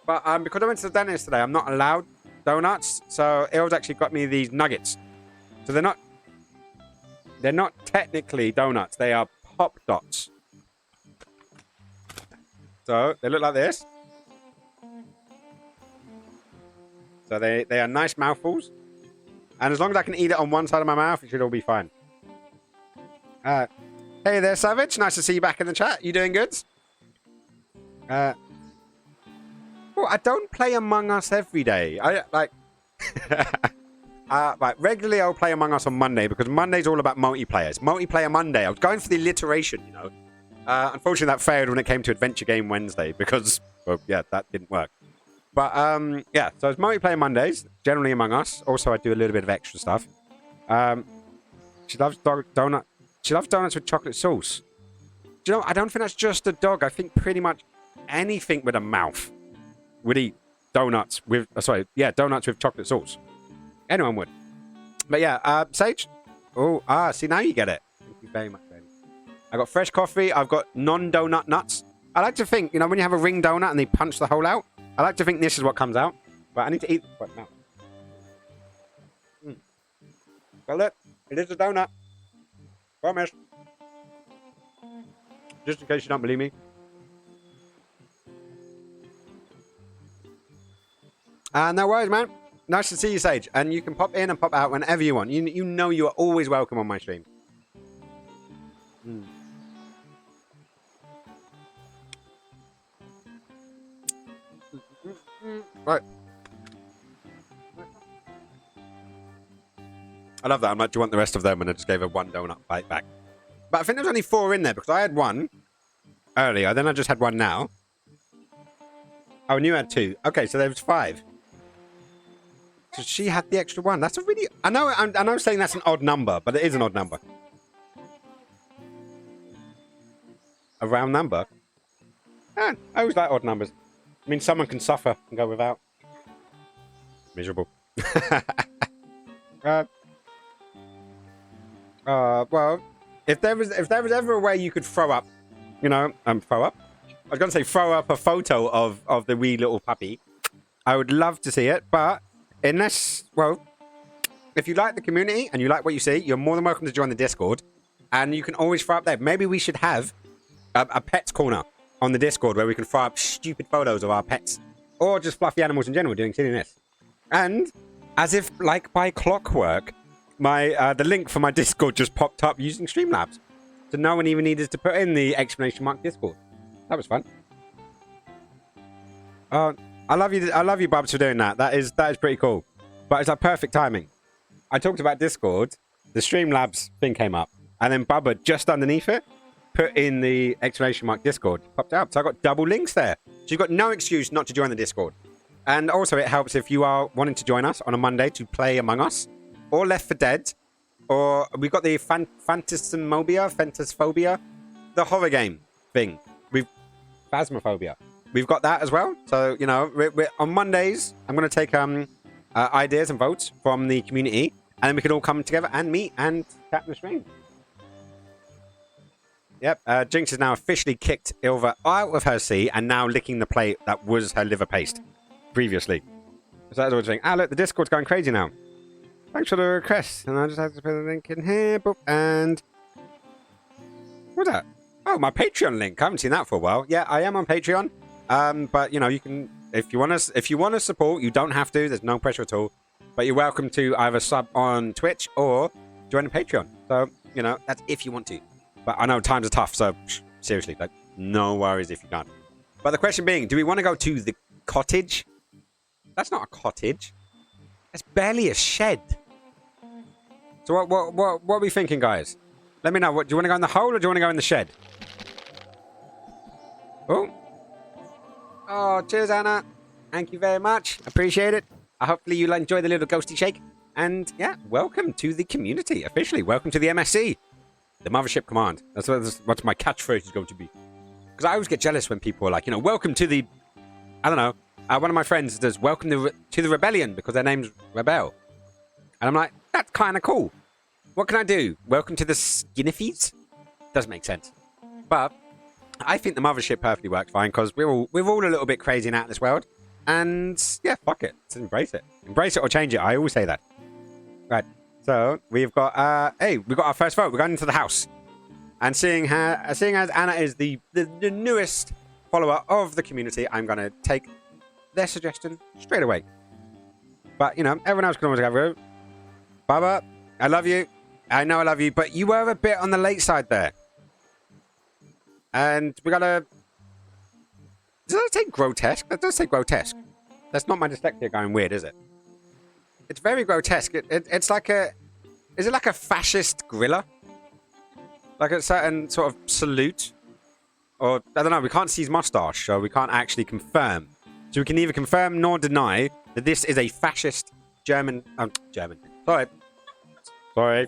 Speaker 1: But because I went to the dentist today, I'm not allowed donuts. So Il's actually got me these nuggets. So they're not technically donuts. They are Pop Dots. So they look like this. So they are nice mouthfuls. And as long as I can eat it on one side of my mouth, it should all be fine. Hey there, Savage. Nice to see you back in the chat. You doing good? Well, I don't play Among Us every day. Right, regularly I'll play Among Us on Monday because Monday's all about multiplayer. Multiplayer Monday. I was going for the alliteration, you know. Unfortunately, that failed when it came to Adventure Game Wednesday because, well, yeah, that didn't work. But, yeah, so it's multiplayer Mondays, generally Among Us. Also, I do a little bit of extra stuff. She loves donut. She loves donuts with chocolate sauce. Do you know, I don't think that's just a dog. I think pretty much anything with a mouth would eat donuts with, donuts with chocolate sauce. Anyone would. But yeah, Sage. Oh, see, now you get it. Thank you very much, baby. I got fresh coffee. I've got non-donut nuts. I like to think, you know, when you have a ring donut and they punch the hole out, I like to think this is what comes out. But I need to eat this right now. But look, it is a donut. Promise. Just in case you don't believe me. No worries, man. Nice to see you, Sage. And you can pop in and pop out whenever you want. You know you are always welcome on my stream. Right. I love that. I'm like, do you want the rest of them? And I just gave her 1 donut bite back. But I think there's only 4 in there because I had 1 earlier. Then I just had 1 now. Oh, and you had 2. Okay, so there was 5. So she had the extra 1. That's a really... I know I'm saying that's an odd number, but it is an odd number. A round number? I always like odd numbers. I mean, someone can suffer and go without. Miserable. Well, if there was ever a way you could throw up, you know, throw up? I was going to say throw up a photo of the wee little puppy. I would love to see it, but unless, well, if you like the community and you like what you see, you're more than welcome to join the Discord, and you can always throw up there. Maybe we should have a pets corner on the Discord where we can throw up stupid photos of our pets or just fluffy animals in general doing silliness. And as if like by clockwork, the link for my Discord just popped up using Streamlabs. So no one even needed to put in the exclamation mark Discord. That was fun. I love you, Bubs, for doing that. That is pretty cool. But it's like perfect timing. I talked about Discord, the Streamlabs thing came up, and then Bubba just underneath it put in the exclamation mark Discord. Popped out. So I got double links there. So you've got no excuse not to join the Discord. And also it helps if you are wanting to join us on a Monday to play Among Us, or Left 4 Dead, or we've got the Phantasphobia, the horror game thing. Phasmophobia. We've got that as well. So, you know, we're on Mondays, I'm going to take ideas and votes from the community, and then we can all come together and meet and chat in the stream. Yep, Jinx has now officially kicked Ilva out of her seat and now licking the plate that was her liver paste previously. So that's what I'm saying. Ah, look, the Discord's going crazy now. Thanks for the request. And I just have to put the link in here. Boop, and what's that? Oh, my Patreon link. I haven't seen that for a while. Yeah, I am on Patreon. But you know, you can if you want to support, you don't have to. There's no pressure at all. But you're welcome to either sub on Twitch or join the Patreon. So you know, that's if you want to. But I know times are tough, so seriously, like, no worries if you can't. But the question being, do we want to go to the cottage? That's not a cottage. That's barely a shed. So what are we thinking, guys? Let me know. Do you want to go in the hole or do you want to go in the shed? Oh, cheers, Anna. Thank you very much. Appreciate it. Hopefully you'll enjoy the little ghosty shake. And yeah, welcome to the community. Officially, welcome to the MSC. The Mothership Command. That's what my catchphrase is going to be. Because I always get jealous when people are like, you know, welcome to the... I don't know. One of my friends does welcome to the rebellion because their name's Rebel. And I'm like, that's kind of cool. What can I do? Welcome to the Skinnifies? Doesn't make sense. But I think the Mothership perfectly works fine because we're all a little bit crazy and out of this world. And yeah, fuck it. Let's embrace it. Embrace it or change it. I always say that. Right. So we've got we've got our first vote. We're going into the house. And seeing as Anna is the newest follower of the community, I'm gonna take their suggestion straight away. But you know, everyone else can always have a vote. Baba, I love you. I know I love you, but you were a bit on the late side there. And we gotta... Does that say grotesque? That does say grotesque. That's not my dyslexia going weird, is it? It's very grotesque. It's like a... Is it like a fascist gorilla? Like a certain sort of salute? Or, I don't know, we can't see his mustache, so we can't actually confirm. So we can neither confirm nor deny that this is a fascist German... German. Sorry.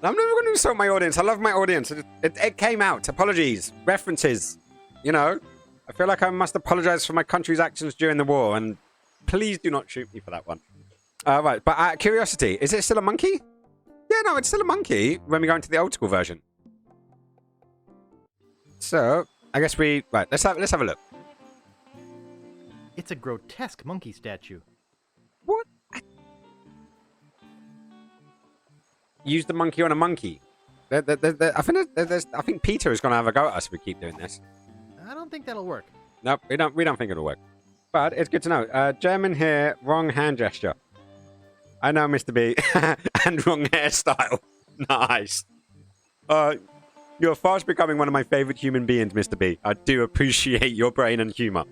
Speaker 1: I'm never going to insult my audience. I love my audience. It came out. Apologies. References. You know? I feel like I must apologize for my country's actions during the war, and please do not shoot me for that one. Right, but out of curiosity, is it still a monkey? Yeah, no, it's still a monkey when we go into the old school version. So, I guess we... Right, let's have a look.
Speaker 3: It's a grotesque monkey statue.
Speaker 1: What? Use the monkey on a monkey. I think Peter is going to have a go at us if we keep doing this.
Speaker 3: I don't think that'll work.
Speaker 1: Nope, we don't think it'll work. But it's good to know. German here, wrong hand gesture. I know, Mr. B. And wrong hairstyle. Nice. You're fast becoming one of my favorite human beings, Mr. B. I do appreciate your brain and humor.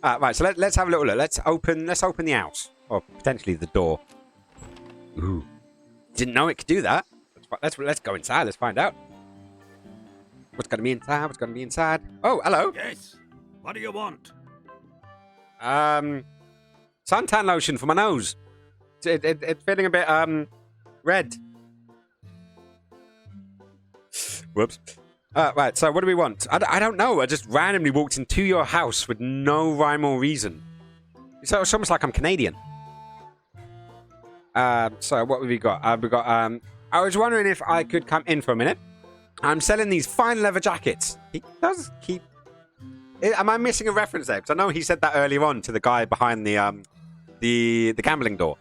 Speaker 1: Right, so let's have a little look. Let's open the house. Or potentially the door. Ooh. Didn't know it could do that. Let's go inside. Let's find out. What's going to be inside? What's going to be inside? Oh, hello.
Speaker 2: Yes. What do you want?
Speaker 1: Suntan lotion for my nose. It's feeling a bit red. Whoops. Right. So what do we want? I don't know. I just randomly walked into your house with no rhyme or reason. It's almost like I'm Canadian. So what have we got? I was wondering if I could come in for a minute. I'm selling these fine leather jackets. He does keep... Am I missing a reference there? Because I know he said that earlier on to the guy behind the gambling door.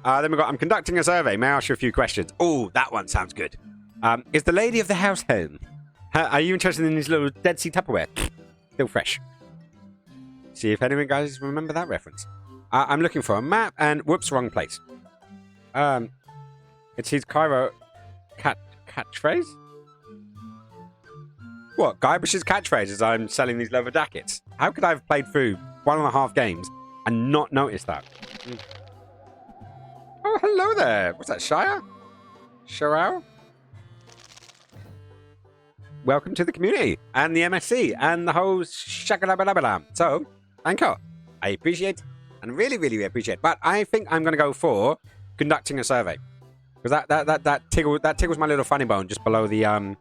Speaker 1: Then we got, I'm conducting a survey. May I ask you a few questions? Oh, that one sounds good. Is the lady of the house home? Are you interested in these little Dead Sea Tupperware? Still fresh. See if anyone guys remember that reference. I'm looking for a map and... Whoops, wrong place. It's his Cairo catchphrase? What? Guybrush's catchphrase is I'm selling these leather jackets. How could I have played through 1.5 games and not notice that? Oh, hello there. What's that, Shire? Shirao? Welcome to the community and the MSC and the whole shakalabalabalam. So, thank you. I appreciate and really, really appreciate. But I think I'm going to go for conducting a survey. Because that tickles my little funny bone just below the...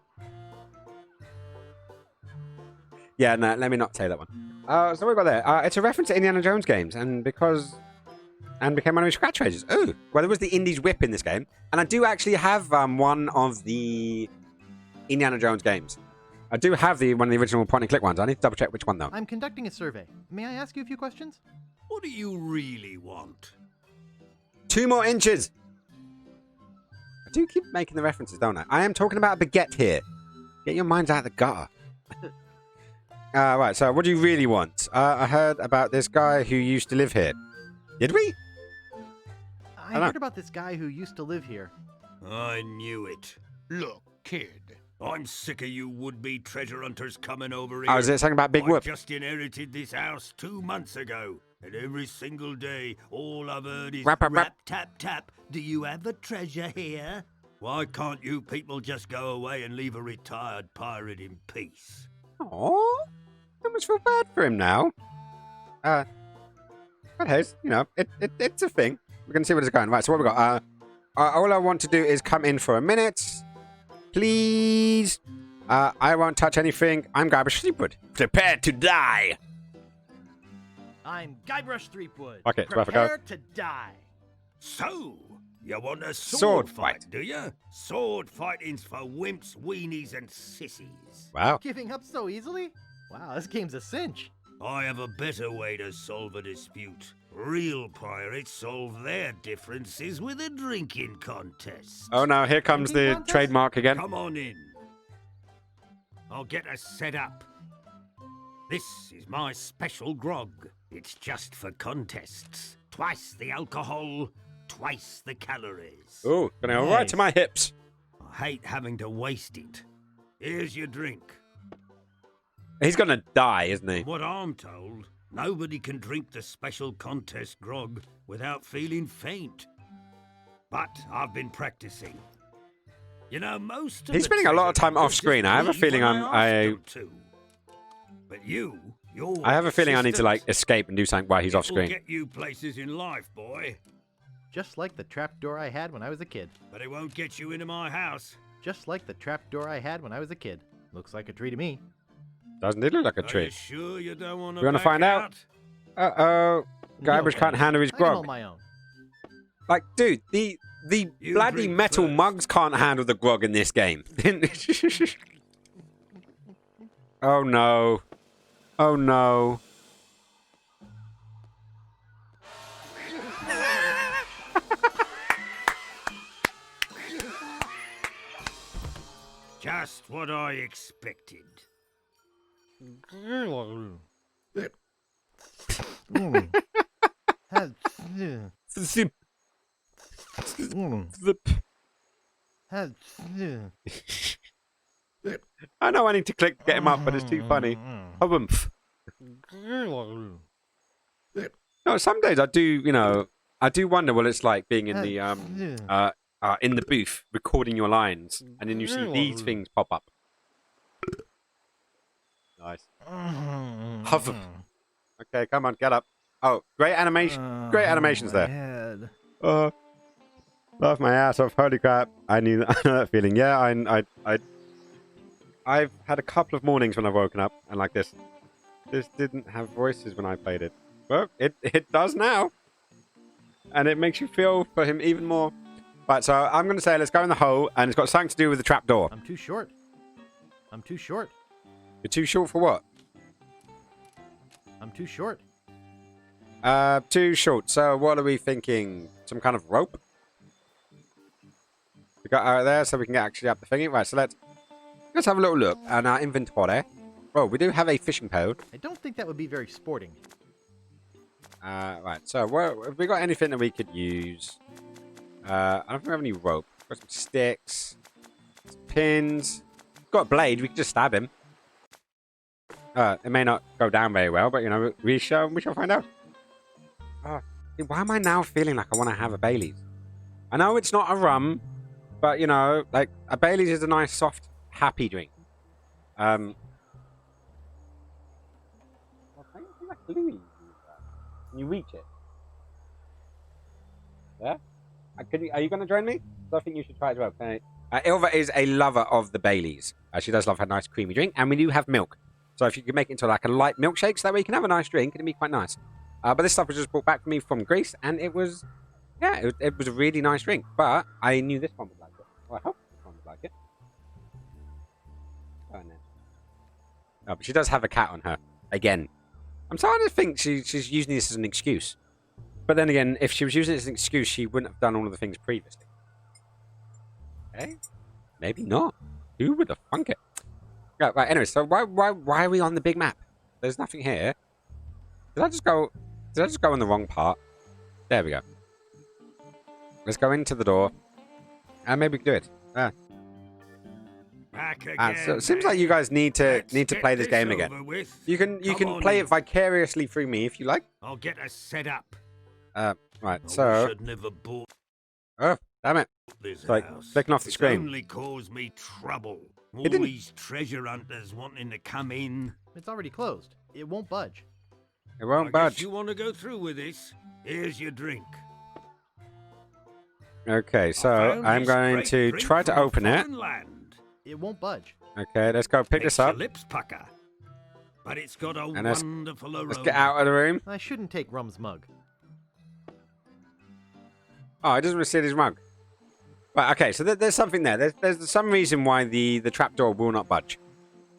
Speaker 1: Yeah, no, let me not say that one. So what we got there? It's a reference to Indiana Jones games, and became one of his catchphrases. Oh, well, there was the Indy's whip in this game, and I do actually have one of the Indiana Jones games. I do have one of the original point-and-click ones. I need to double-check which one, though.
Speaker 3: I'm conducting a survey. May I ask you a few questions?
Speaker 2: What do you really want?
Speaker 1: 2 more inches. I do keep making the references, don't I? I am talking about a baguette here. Get your minds out of the gutter. Right, so what do you really want? I heard about this guy who used to live here. Did we?
Speaker 3: I
Speaker 1: know.
Speaker 3: heard about this guy who used to live here.
Speaker 2: I knew it. Look, kid. I'm sick of you would-be treasure hunters coming over here.
Speaker 1: Oh, is it something about Big
Speaker 2: I
Speaker 1: Whoop?
Speaker 2: just inherited this house 2 months ago, and every single day, all I've heard is
Speaker 1: Rap, rap, rap.
Speaker 2: tap, tap. Do you have a treasure here? Why can't you people just go away and leave a retired pirate in peace?
Speaker 1: Oh, I almost feel bad for him now. But hey, you know, it's a thing. We're going to see what it's going. Right, so what we got? All I want to do is come in for a minute. Please. I won't touch anything. I'm Guybrush Threepwood. Prepare to die.
Speaker 3: I'm Guybrush Threepwood.
Speaker 1: Okay, it's worth a go.
Speaker 3: Prepare to die.
Speaker 2: So, you want a
Speaker 1: Sword
Speaker 2: sword
Speaker 1: fight.
Speaker 2: fight, do you? Sword fighting's for wimps, weenies, and sissies.
Speaker 1: Wow.
Speaker 3: Giving up so easily? Wow, this game's a cinch.
Speaker 2: I have a better way to solve a dispute. Real pirates solve their differences with a drinking contest.
Speaker 1: Oh no, here comes
Speaker 3: Drinking
Speaker 1: the
Speaker 3: contest?
Speaker 1: trademark again.
Speaker 2: Come on in. I'll get us set up. This is my special grog. It's just for contests. Twice the alcohol, twice the calories.
Speaker 1: Oh, gonna go right to my hips.
Speaker 2: I hate having to waste it. Here's your drink.
Speaker 1: He's gonna die, isn't he?
Speaker 2: From what I'm told, nobody can drink the special contest grog without feeling faint. But I've been practicing. You know, most of
Speaker 1: He's
Speaker 2: the
Speaker 1: spending a lot of
Speaker 2: treasure
Speaker 1: time off
Speaker 2: hunters
Speaker 1: screen.
Speaker 2: just
Speaker 1: I have a
Speaker 2: leave
Speaker 1: feeling
Speaker 2: when I ask them to. But you're
Speaker 1: I have a feeling I need to like
Speaker 2: persistent.
Speaker 1: escape and do something while he's off
Speaker 2: It'll
Speaker 1: screen.
Speaker 2: get you places in life, boy.
Speaker 3: Just like the trapdoor I had when I was a kid.
Speaker 2: But it won't get you into my house.
Speaker 3: Just like the trapdoor I had when I was a kid. Looks like a tree to me.
Speaker 1: Doesn't it look like a
Speaker 2: Are you
Speaker 1: tree?
Speaker 2: sure you don't want to
Speaker 1: You wanna find out? Uh-oh. Guybrush
Speaker 3: No,
Speaker 1: can't handle his
Speaker 3: I can hold
Speaker 1: grog.
Speaker 3: my own.
Speaker 1: Like, dude, the
Speaker 2: You
Speaker 1: bloody
Speaker 2: drink
Speaker 1: metal
Speaker 2: first.
Speaker 1: mugs can't handle the grog in this game. Oh no. Oh no.
Speaker 2: Just what I expected.
Speaker 1: Zip, zip. I know I need to click get him up, but it's too funny. Humph. No, some days I do, you know, I do wonder what it's like being in the booth recording your lines, and then you see these things pop up. Nice. Huff. Okay, come on, get up. Oh, great animation! Great animations there.
Speaker 3: Head.
Speaker 1: Laugh my ass off. Holy crap! I knew I know that feeling. Yeah, I've had a couple of mornings when I've woken up and like this. This didn't have voices when I played it. Well, it does now, and it makes you feel for him even more. Right, so I'm going to say let's go in the hole, and it's got something to do with the trapdoor.
Speaker 3: I'm too short. I'm too short.
Speaker 1: You're too short for what?
Speaker 3: I'm too short.
Speaker 1: Too short. So what are we thinking? Some kind of rope? We got out there so we can get actually up the thingy. Right, so let's have a little look at our inventory. Oh, we do have a fishing pole.
Speaker 3: I don't think that would be very sporting.
Speaker 1: Right, so have we got anything that we could use? I don't think we have any rope. Got some sticks, some pins. Got a blade. We could just stab him. It may not go down very well, but you know we shall find out. Why am I now feeling like I want to have a Baileys? I know it's not a rum, but you know, like a Baileys is a nice, soft, happy drink. Can you reach it? Yeah? Are you going to join me? I think you should try it as well. Okay. Ilva is a lover of the Baileys. She does love her nice creamy drink, and we do have milk. So if you could make it into like a light milkshake, so that way you can have a nice drink, it'd be quite nice. But this stuff was just brought back for me from Greece, and it was, yeah, it was a really nice drink. But I knew this one would like it. Well, I hope this one would like it. Oh, no. Oh, but she does have a cat on her. Again. I'm starting to think she's using this as an excuse. But then again, if she was using it as an excuse, she wouldn't have done all of the things previously. Okay? Maybe not. Who would have thunk it? Yeah, right, anyway, so why are we on the big map? There's nothing here. Did I just go on the wrong part? There we go. Let's go into the door. And maybe we can do it.
Speaker 2: Back again,
Speaker 1: So it seems like you guys need to
Speaker 2: Let's
Speaker 1: play
Speaker 2: get
Speaker 1: this game again.
Speaker 2: over with.
Speaker 1: You can
Speaker 2: Come on
Speaker 1: play
Speaker 2: in.
Speaker 1: it vicariously through me if you like.
Speaker 2: I'll get us set up.
Speaker 1: Right,
Speaker 2: I
Speaker 1: so
Speaker 2: wish I'd never bought
Speaker 1: oh damn it.
Speaker 2: this
Speaker 1: Like,
Speaker 2: house.
Speaker 1: flicking off the
Speaker 2: It's
Speaker 1: screen.
Speaker 2: only caused me trouble. All
Speaker 1: didn't-
Speaker 2: these treasure hunters wanting to come in.
Speaker 3: It's already closed. It won't budge.
Speaker 1: It won't
Speaker 2: I
Speaker 1: budge.
Speaker 2: guess you want to go through with this. Here's your drink.
Speaker 1: Okay, so
Speaker 2: I found
Speaker 1: I'm
Speaker 2: this
Speaker 1: going
Speaker 2: great
Speaker 1: to
Speaker 2: drink
Speaker 1: try to
Speaker 2: from a
Speaker 1: open it.
Speaker 2: foreign land.
Speaker 3: It won't budge.
Speaker 1: Okay, let's go pick
Speaker 2: Makes
Speaker 1: this up.
Speaker 2: your lips pucker. But it's got a
Speaker 1: And let's-
Speaker 2: wonderful aroma.
Speaker 1: Let's get out of the room.
Speaker 3: I shouldn't take Rum's mug.
Speaker 1: Oh, he doesn't want to steal his mug. Right, okay, so there's something there. There's some reason why the trapdoor will not budge.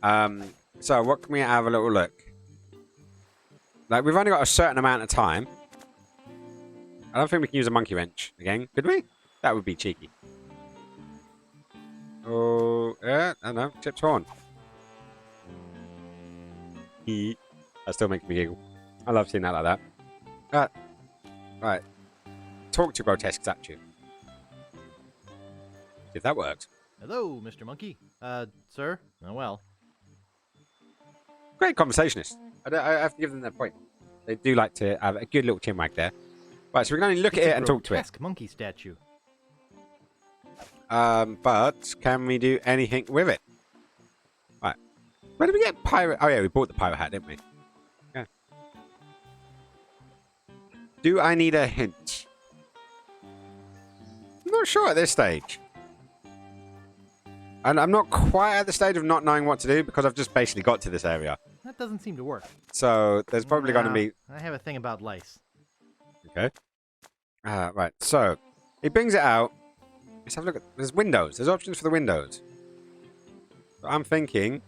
Speaker 1: So what can we have a little look? Like, we've only got a certain amount of time. I don't think we can use a monkey wrench again, could we? That would be cheeky. Oh, yeah, I don't know. Chip's horn. That still makes me giggle. I love seeing that like that. Right. Talk to grotesque statue. See if that works.
Speaker 3: Hello, Mr. Monkey. Sir? Oh, well.
Speaker 1: Great conversationist. I have to give them that point. They do like to have a good little chinwag there. Right, so we're going to look at it and talk to it.
Speaker 3: Grotesque monkey statue.
Speaker 1: But can we do anything with it? Right. Where did we get pirate? Oh yeah, we bought the pirate hat, didn't we? Yeah. Do I need a hint? I'm not sure at this stage. And I'm not quite at the stage of not knowing what to do because I've just basically got to this area.
Speaker 3: That doesn't seem to work.
Speaker 1: So there's probably going to be...
Speaker 3: I have a thing about lice.
Speaker 1: Okay. Right, so he brings it out. Let's have a look at... There's windows. There's options for the windows. So I'm thinking...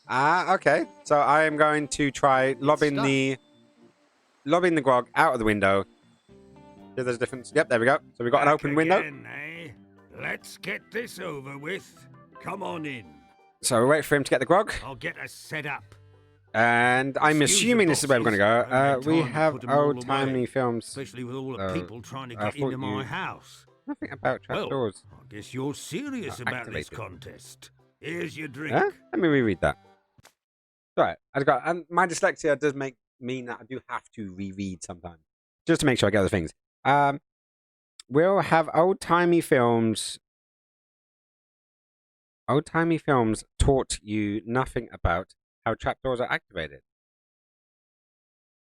Speaker 1: okay. So I am going to try lobbing the grog out of the window. See, there's a difference. Yep, there we go. So we've got an
Speaker 2: Back
Speaker 1: open window.
Speaker 2: again, eh? Let's get this over with. Come on in.
Speaker 1: So we wait for him to get the grog.
Speaker 2: I'll get us set up.
Speaker 1: And I'm
Speaker 2: Excuse the
Speaker 1: assuming this is where we're going to
Speaker 2: boxes. I
Speaker 1: go.
Speaker 2: haven't
Speaker 1: We
Speaker 2: had time to
Speaker 1: have
Speaker 2: put 'em all
Speaker 1: old-timey
Speaker 2: away,
Speaker 1: films.
Speaker 2: Especially with all the
Speaker 1: Oh,
Speaker 2: people trying to
Speaker 1: I
Speaker 2: get
Speaker 1: thought
Speaker 2: into my
Speaker 1: you-
Speaker 2: house.
Speaker 1: Nothing about
Speaker 2: Well,
Speaker 1: trapdoors.
Speaker 2: I guess you're serious
Speaker 1: Oh,
Speaker 2: about this
Speaker 1: activated.
Speaker 2: contest. Here's your drink.
Speaker 1: Huh? Let me reread that. Right, I've got, and my dyslexia does mean that I do have to reread sometimes, just to make sure I get other things. We'll have old-timey films. Old-timey films taught you nothing about how trapdoors are activated.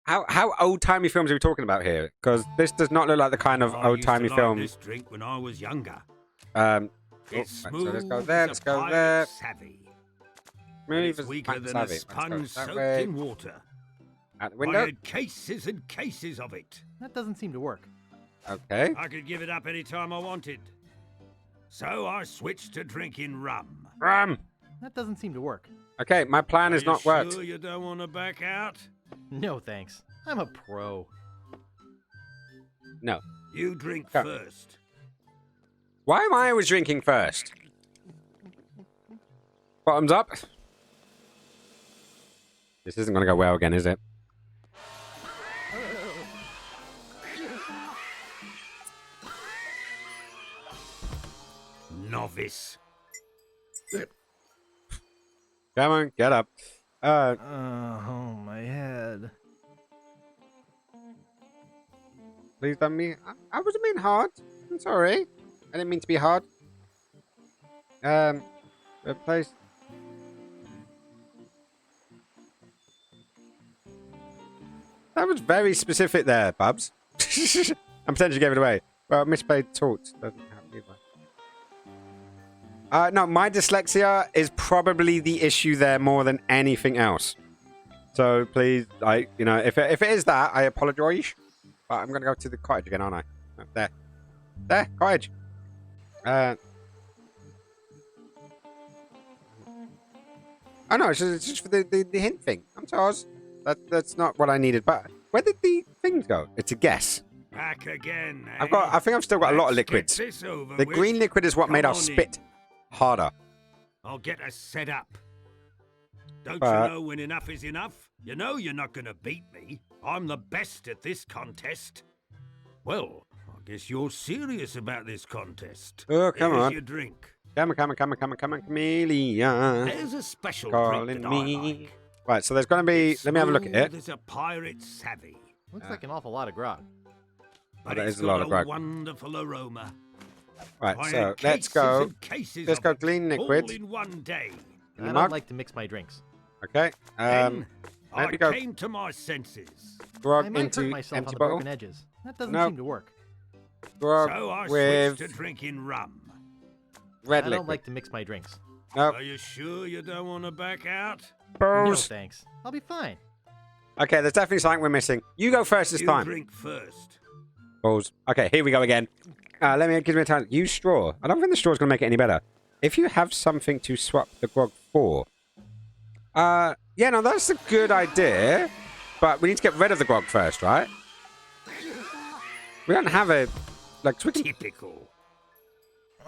Speaker 1: How old-timey films are we talking about here? Because this does not look like the kind of
Speaker 2: I
Speaker 1: old-timey
Speaker 2: used to
Speaker 1: film.
Speaker 2: like this drink when I was younger.
Speaker 1: Right,
Speaker 2: It's
Speaker 1: so
Speaker 2: smooth
Speaker 1: let's go there.
Speaker 2: as
Speaker 1: Let's
Speaker 2: a
Speaker 1: go
Speaker 2: pirate
Speaker 1: there.
Speaker 2: savvy.
Speaker 1: Move
Speaker 2: It's
Speaker 1: as
Speaker 2: weaker
Speaker 1: fast
Speaker 2: than
Speaker 1: as
Speaker 2: a
Speaker 1: it. Let's go
Speaker 2: sponge
Speaker 1: that
Speaker 2: soaked
Speaker 1: way.
Speaker 2: in water.
Speaker 1: Out the
Speaker 2: I
Speaker 1: window.
Speaker 2: had cases and cases of it.
Speaker 3: That doesn't seem to work.
Speaker 1: Okay.
Speaker 2: I could give it up any time I wanted. So I switched to drinking rum.
Speaker 1: Rum.
Speaker 3: That doesn't seem to work.
Speaker 1: Okay, my plan
Speaker 2: Are
Speaker 1: has
Speaker 2: you
Speaker 1: not worked.
Speaker 2: Sure you don't want to back out?
Speaker 3: No, thanks. I'm a pro.
Speaker 1: No.
Speaker 2: You drink
Speaker 1: Go.
Speaker 2: first.
Speaker 1: Why am I always drinking first? Bottoms up. This isn't going to go well again, is it?
Speaker 2: Novice.
Speaker 1: Come on, get up.
Speaker 3: Oh, my head.
Speaker 1: Please don't mean... I wasn't mean hard. I'm sorry. I didn't mean to be hard. Replace... That was very specific there, Bubs. I potentially gave it away. Well, misplayed taught. Doesn't have either. No, my dyslexia is probably the issue there more than anything else. So please, if it is that, I apologise. But I'm going to go to the cottage again, aren't I? Oh, there, cottage. Oh no, it's just for the hint thing. I'm sorry. That's not what I needed. But where did the things go? It's a guess.
Speaker 2: Back again.
Speaker 1: I think I've still got a lot of
Speaker 2: Let's get
Speaker 1: liquids.
Speaker 2: this over
Speaker 1: The
Speaker 2: with.
Speaker 1: green liquid is what
Speaker 2: Come
Speaker 1: made our
Speaker 2: on in.
Speaker 1: spit harder.
Speaker 2: I'll get us set up. Don't
Speaker 1: But-
Speaker 2: you know when enough is enough? You know you're not going to beat me. I'm the best at this contest. Well, I guess you're serious about this contest.
Speaker 1: Oh, come
Speaker 2: Here's
Speaker 1: on.
Speaker 2: your drink.
Speaker 1: Come on, chameleon.
Speaker 2: There's a special
Speaker 1: Calling
Speaker 2: drink that
Speaker 1: me.
Speaker 2: I like.
Speaker 1: Right, so there's going to be. Let me have a look at it.
Speaker 2: There's a pirate savvy.
Speaker 3: Looks like an awful lot of grog.
Speaker 2: But
Speaker 1: that
Speaker 2: it's
Speaker 1: is a lot
Speaker 2: got
Speaker 1: of grog.
Speaker 2: wonderful aroma.
Speaker 1: Right,
Speaker 2: I
Speaker 1: so
Speaker 2: had
Speaker 1: let's
Speaker 2: cases
Speaker 1: go.
Speaker 2: and cases
Speaker 1: Let's
Speaker 2: of
Speaker 1: go
Speaker 2: it,
Speaker 1: clean liquid.
Speaker 2: all in one day.
Speaker 1: In
Speaker 3: I
Speaker 1: the
Speaker 3: don't
Speaker 1: mug.
Speaker 3: like to mix my drinks.
Speaker 1: Okay.
Speaker 2: Then I
Speaker 1: maybe go
Speaker 2: came to my senses.
Speaker 1: grog
Speaker 3: I might
Speaker 1: into
Speaker 3: hurt myself on
Speaker 1: empty
Speaker 3: the
Speaker 1: bottle.
Speaker 3: broken edges. That doesn't
Speaker 1: Nope.
Speaker 3: seem to work.
Speaker 1: Grog
Speaker 2: So I
Speaker 1: with
Speaker 2: switched to drinking rum.
Speaker 1: red
Speaker 3: I
Speaker 1: liquid.
Speaker 3: don't like to mix my drinks.
Speaker 1: Nope.
Speaker 2: Are you sure you don't want to back out?
Speaker 3: No,
Speaker 1: Balls.
Speaker 3: thanks. I'll be fine.
Speaker 1: Okay, there's definitely something we're missing. You go first this
Speaker 2: You
Speaker 1: time.
Speaker 2: drink first.
Speaker 1: Balls. Okay, here we go again. Give me a time. Use straw. I don't think the straw's going to make it any better. If you have something to swap the grog for. Yeah, no, that's a good idea. But we need to get rid of the grog first, right? We don't have a... Like, so we can...
Speaker 2: Typical.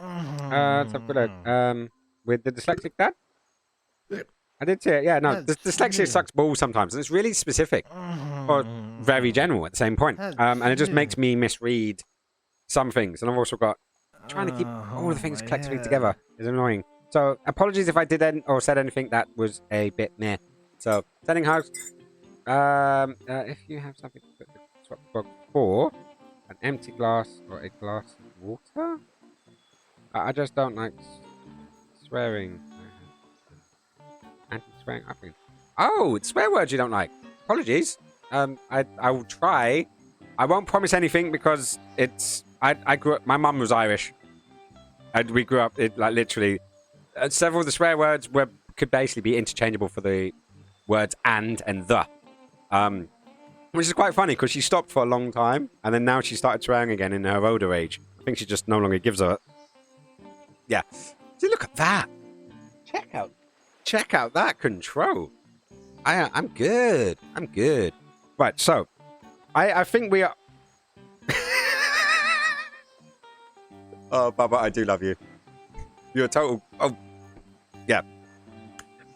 Speaker 1: Let's have a good look. With the dyslexic dad? I did see it. Yeah, no, the dyslexia sucks balls sometimes. And it's really specific. Or very general at the same point. And it just makes me misread some things. And I've also got... Trying to keep all the things collectively together is annoying. So, apologies if I did or said anything that was a bit meh. So, sending hugs. If you have something to swap the grog for, an empty glass or a glass of water? I just don't like swearing. Anti-swearing. Oh, it's swear words you don't like. Apologies. I will try. I won't promise anything because it's. I grew up. My mum was Irish. We grew up. Like literally, several of the swear words could basically be interchangeable for the words and the. Which is quite funny because she stopped for a long time and then now she started swearing again in her older age. I think she just no longer gives a. Yeah. See, look at that. Check out that control. I'm good. I'm good. Right, so I think we are. Oh, Bubba, I do love you. You're a total. Oh, yeah.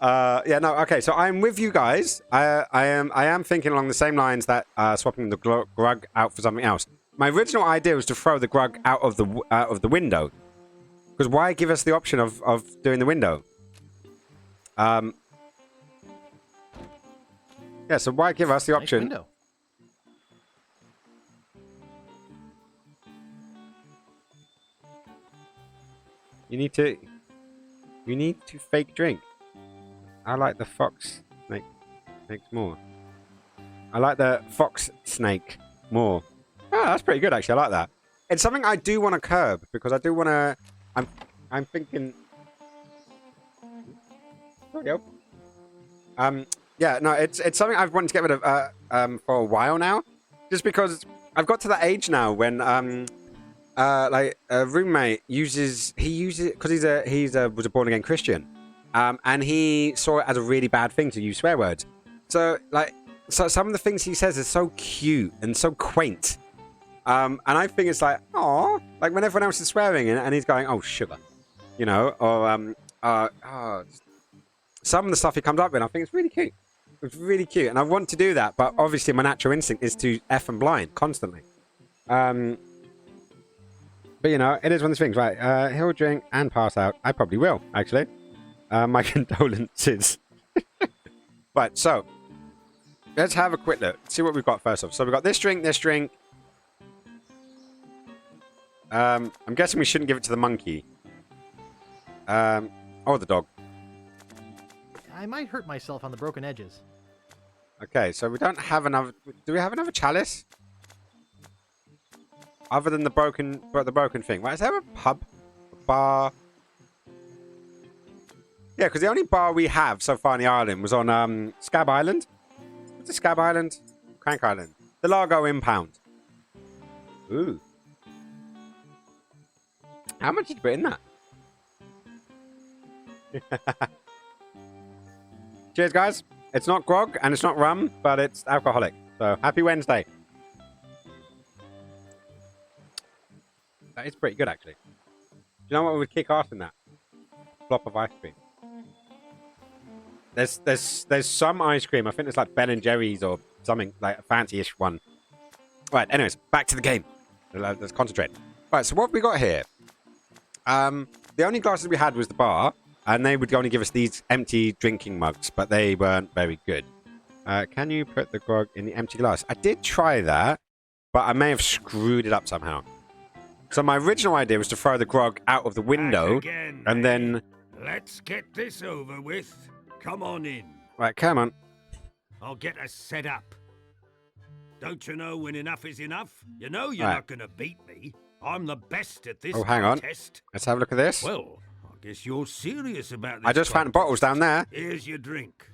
Speaker 1: Yeah, no, okay, so I'm with you guys. I am thinking along the same lines that swapping the grug out for something else. My original idea was to throw the grug out of the window. Because why give us the option of doing the window? Yeah, so why give us the
Speaker 3: Nice
Speaker 1: option?
Speaker 3: window.
Speaker 1: You need to fake drink. I like the fox snake more. I like the fox snake more. Oh, that's pretty good actually. I like that. It's something I do want to curb because I do want to. I'm thinking. Sorry, yeah, no, it's something I've wanted to get rid of for a while now, just because I've got to that age now when like a roommate uses because was a born again Christian, and he saw it as a really bad thing to use swear words. So some of the things he says are so cute and so quaint, and I think it's like, oh, like when everyone else is swearing and he's going, oh sugar, you know, or some of the stuff he comes up with, I think it's really cute. It's really cute, and I want to do that, but obviously my natural instinct is to F and blind constantly. But you know, it is one of those things, right? He'll drink and pass out. I probably will, actually. My condolences. Right, so let's have a quick look. See what we've got first off. So we've got this drink, this drink. I'm guessing we shouldn't give it to the monkey. Or the dog.
Speaker 3: I might hurt myself on the broken edges.
Speaker 1: Okay, so we don't have another. Do we have another chalice? Other than the broken thing. Right, is there a pub? A bar? Yeah, because the only bar we have so far on the island was on Scab Island. What's the Scab Island? Crank Island. The Largo Impound. Ooh. How much did you put in that? Cheers, guys. It's not grog and it's not rum, but it's alcoholic. So happy Wednesday. That is pretty good, actually. Do you know what would kick off in that? Flop of ice cream. There's some ice cream. I think it's like Ben and Jerry's or something like a fancy-ish one. Right. Anyways, back to the game. Let's concentrate. Right. So what have we got here? The only glasses we had was the bar, and they would only give us these empty drinking mugs, but they weren't very good. Can you put the grog in the empty glass? I did try that, but I may have screwed it up somehow. So my original idea was to throw the grog out of the window,
Speaker 2: Again,
Speaker 1: and then...
Speaker 2: Let's get this over with. Come on in.
Speaker 1: Right, come on.
Speaker 2: I'll get us set up. Don't you know when enough is enough? You know you're
Speaker 1: Right.
Speaker 2: not going to beat me. I'm the best at this
Speaker 1: Oh, hang on.
Speaker 2: contest.
Speaker 1: Let's have a look at this.
Speaker 2: Well, I guess you're serious about this.
Speaker 1: I just found
Speaker 2: contest.
Speaker 1: bottles down there.
Speaker 2: Here's your drink.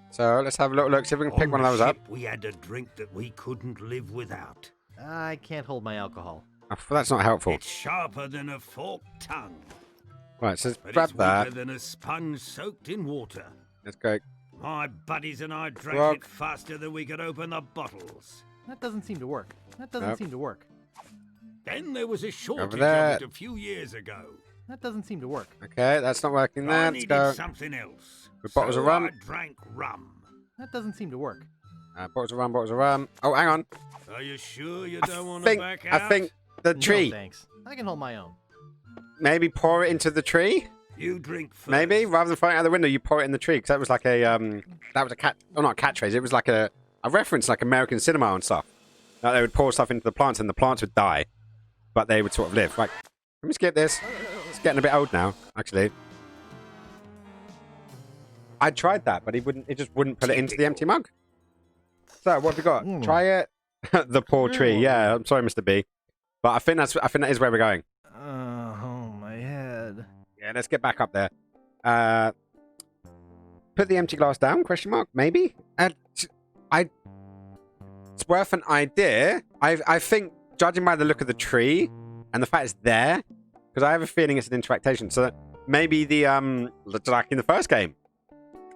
Speaker 1: So let's have a little look, see if we can pick
Speaker 2: On
Speaker 1: one
Speaker 2: the
Speaker 1: of those up.
Speaker 2: ship, we had a drink that we couldn't live without.
Speaker 3: I can't hold my alcohol.
Speaker 1: Oh, well, that's not helpful.
Speaker 2: It's sharper than a forked tongue,
Speaker 1: Right, so let's
Speaker 2: but
Speaker 1: grab
Speaker 2: it's
Speaker 1: that.
Speaker 2: weaker than a sponge soaked in water.
Speaker 1: Let's go.
Speaker 2: My buddies and I drank
Speaker 1: Grog.
Speaker 2: it faster than we could open the bottles.
Speaker 3: That doesn't seem to work. That doesn't
Speaker 1: Nope.
Speaker 3: seem to work.
Speaker 2: Then there was a shortage of
Speaker 1: there.
Speaker 2: it a few years ago.
Speaker 3: That doesn't seem to work.
Speaker 1: Okay, that's not working
Speaker 2: I
Speaker 1: there. Let's
Speaker 2: needed
Speaker 1: go.
Speaker 2: something else.
Speaker 1: With bottles of
Speaker 2: So
Speaker 1: rum?
Speaker 2: I drank rum.
Speaker 3: That doesn't seem to work.
Speaker 1: Bottles of rum, bottles of rum. Oh, hang on.
Speaker 2: Are you sure you
Speaker 1: I
Speaker 2: don't want to back out?
Speaker 1: think the tree.
Speaker 3: No, thanks. I can hold my own.
Speaker 1: Maybe pour it into the tree?
Speaker 2: You drink first.
Speaker 1: Maybe? Rather than throwing it out the window, you pour it in the tree. Because that was like a, that was a cat, oh, not a catchphrase. It was like a reference, like American cinema and stuff. Like they would pour stuff into the plants and the plants would die. But they would sort of live. Right, let me skip this. It's getting a bit old now, actually. I tried that, but it just wouldn't put it into the empty mug. So, what have we got? Try it. The poor tree. Yeah, I'm sorry, Mr. B. But I think that is where we're going.
Speaker 3: Oh, my head.
Speaker 1: Yeah, let's get back up there. Put the empty glass down? Question mark? Maybe. It's worth an idea. I think, judging by the look of the tree and the fact it's there, because I have a feeling it's an interactation. So maybe the like in the first game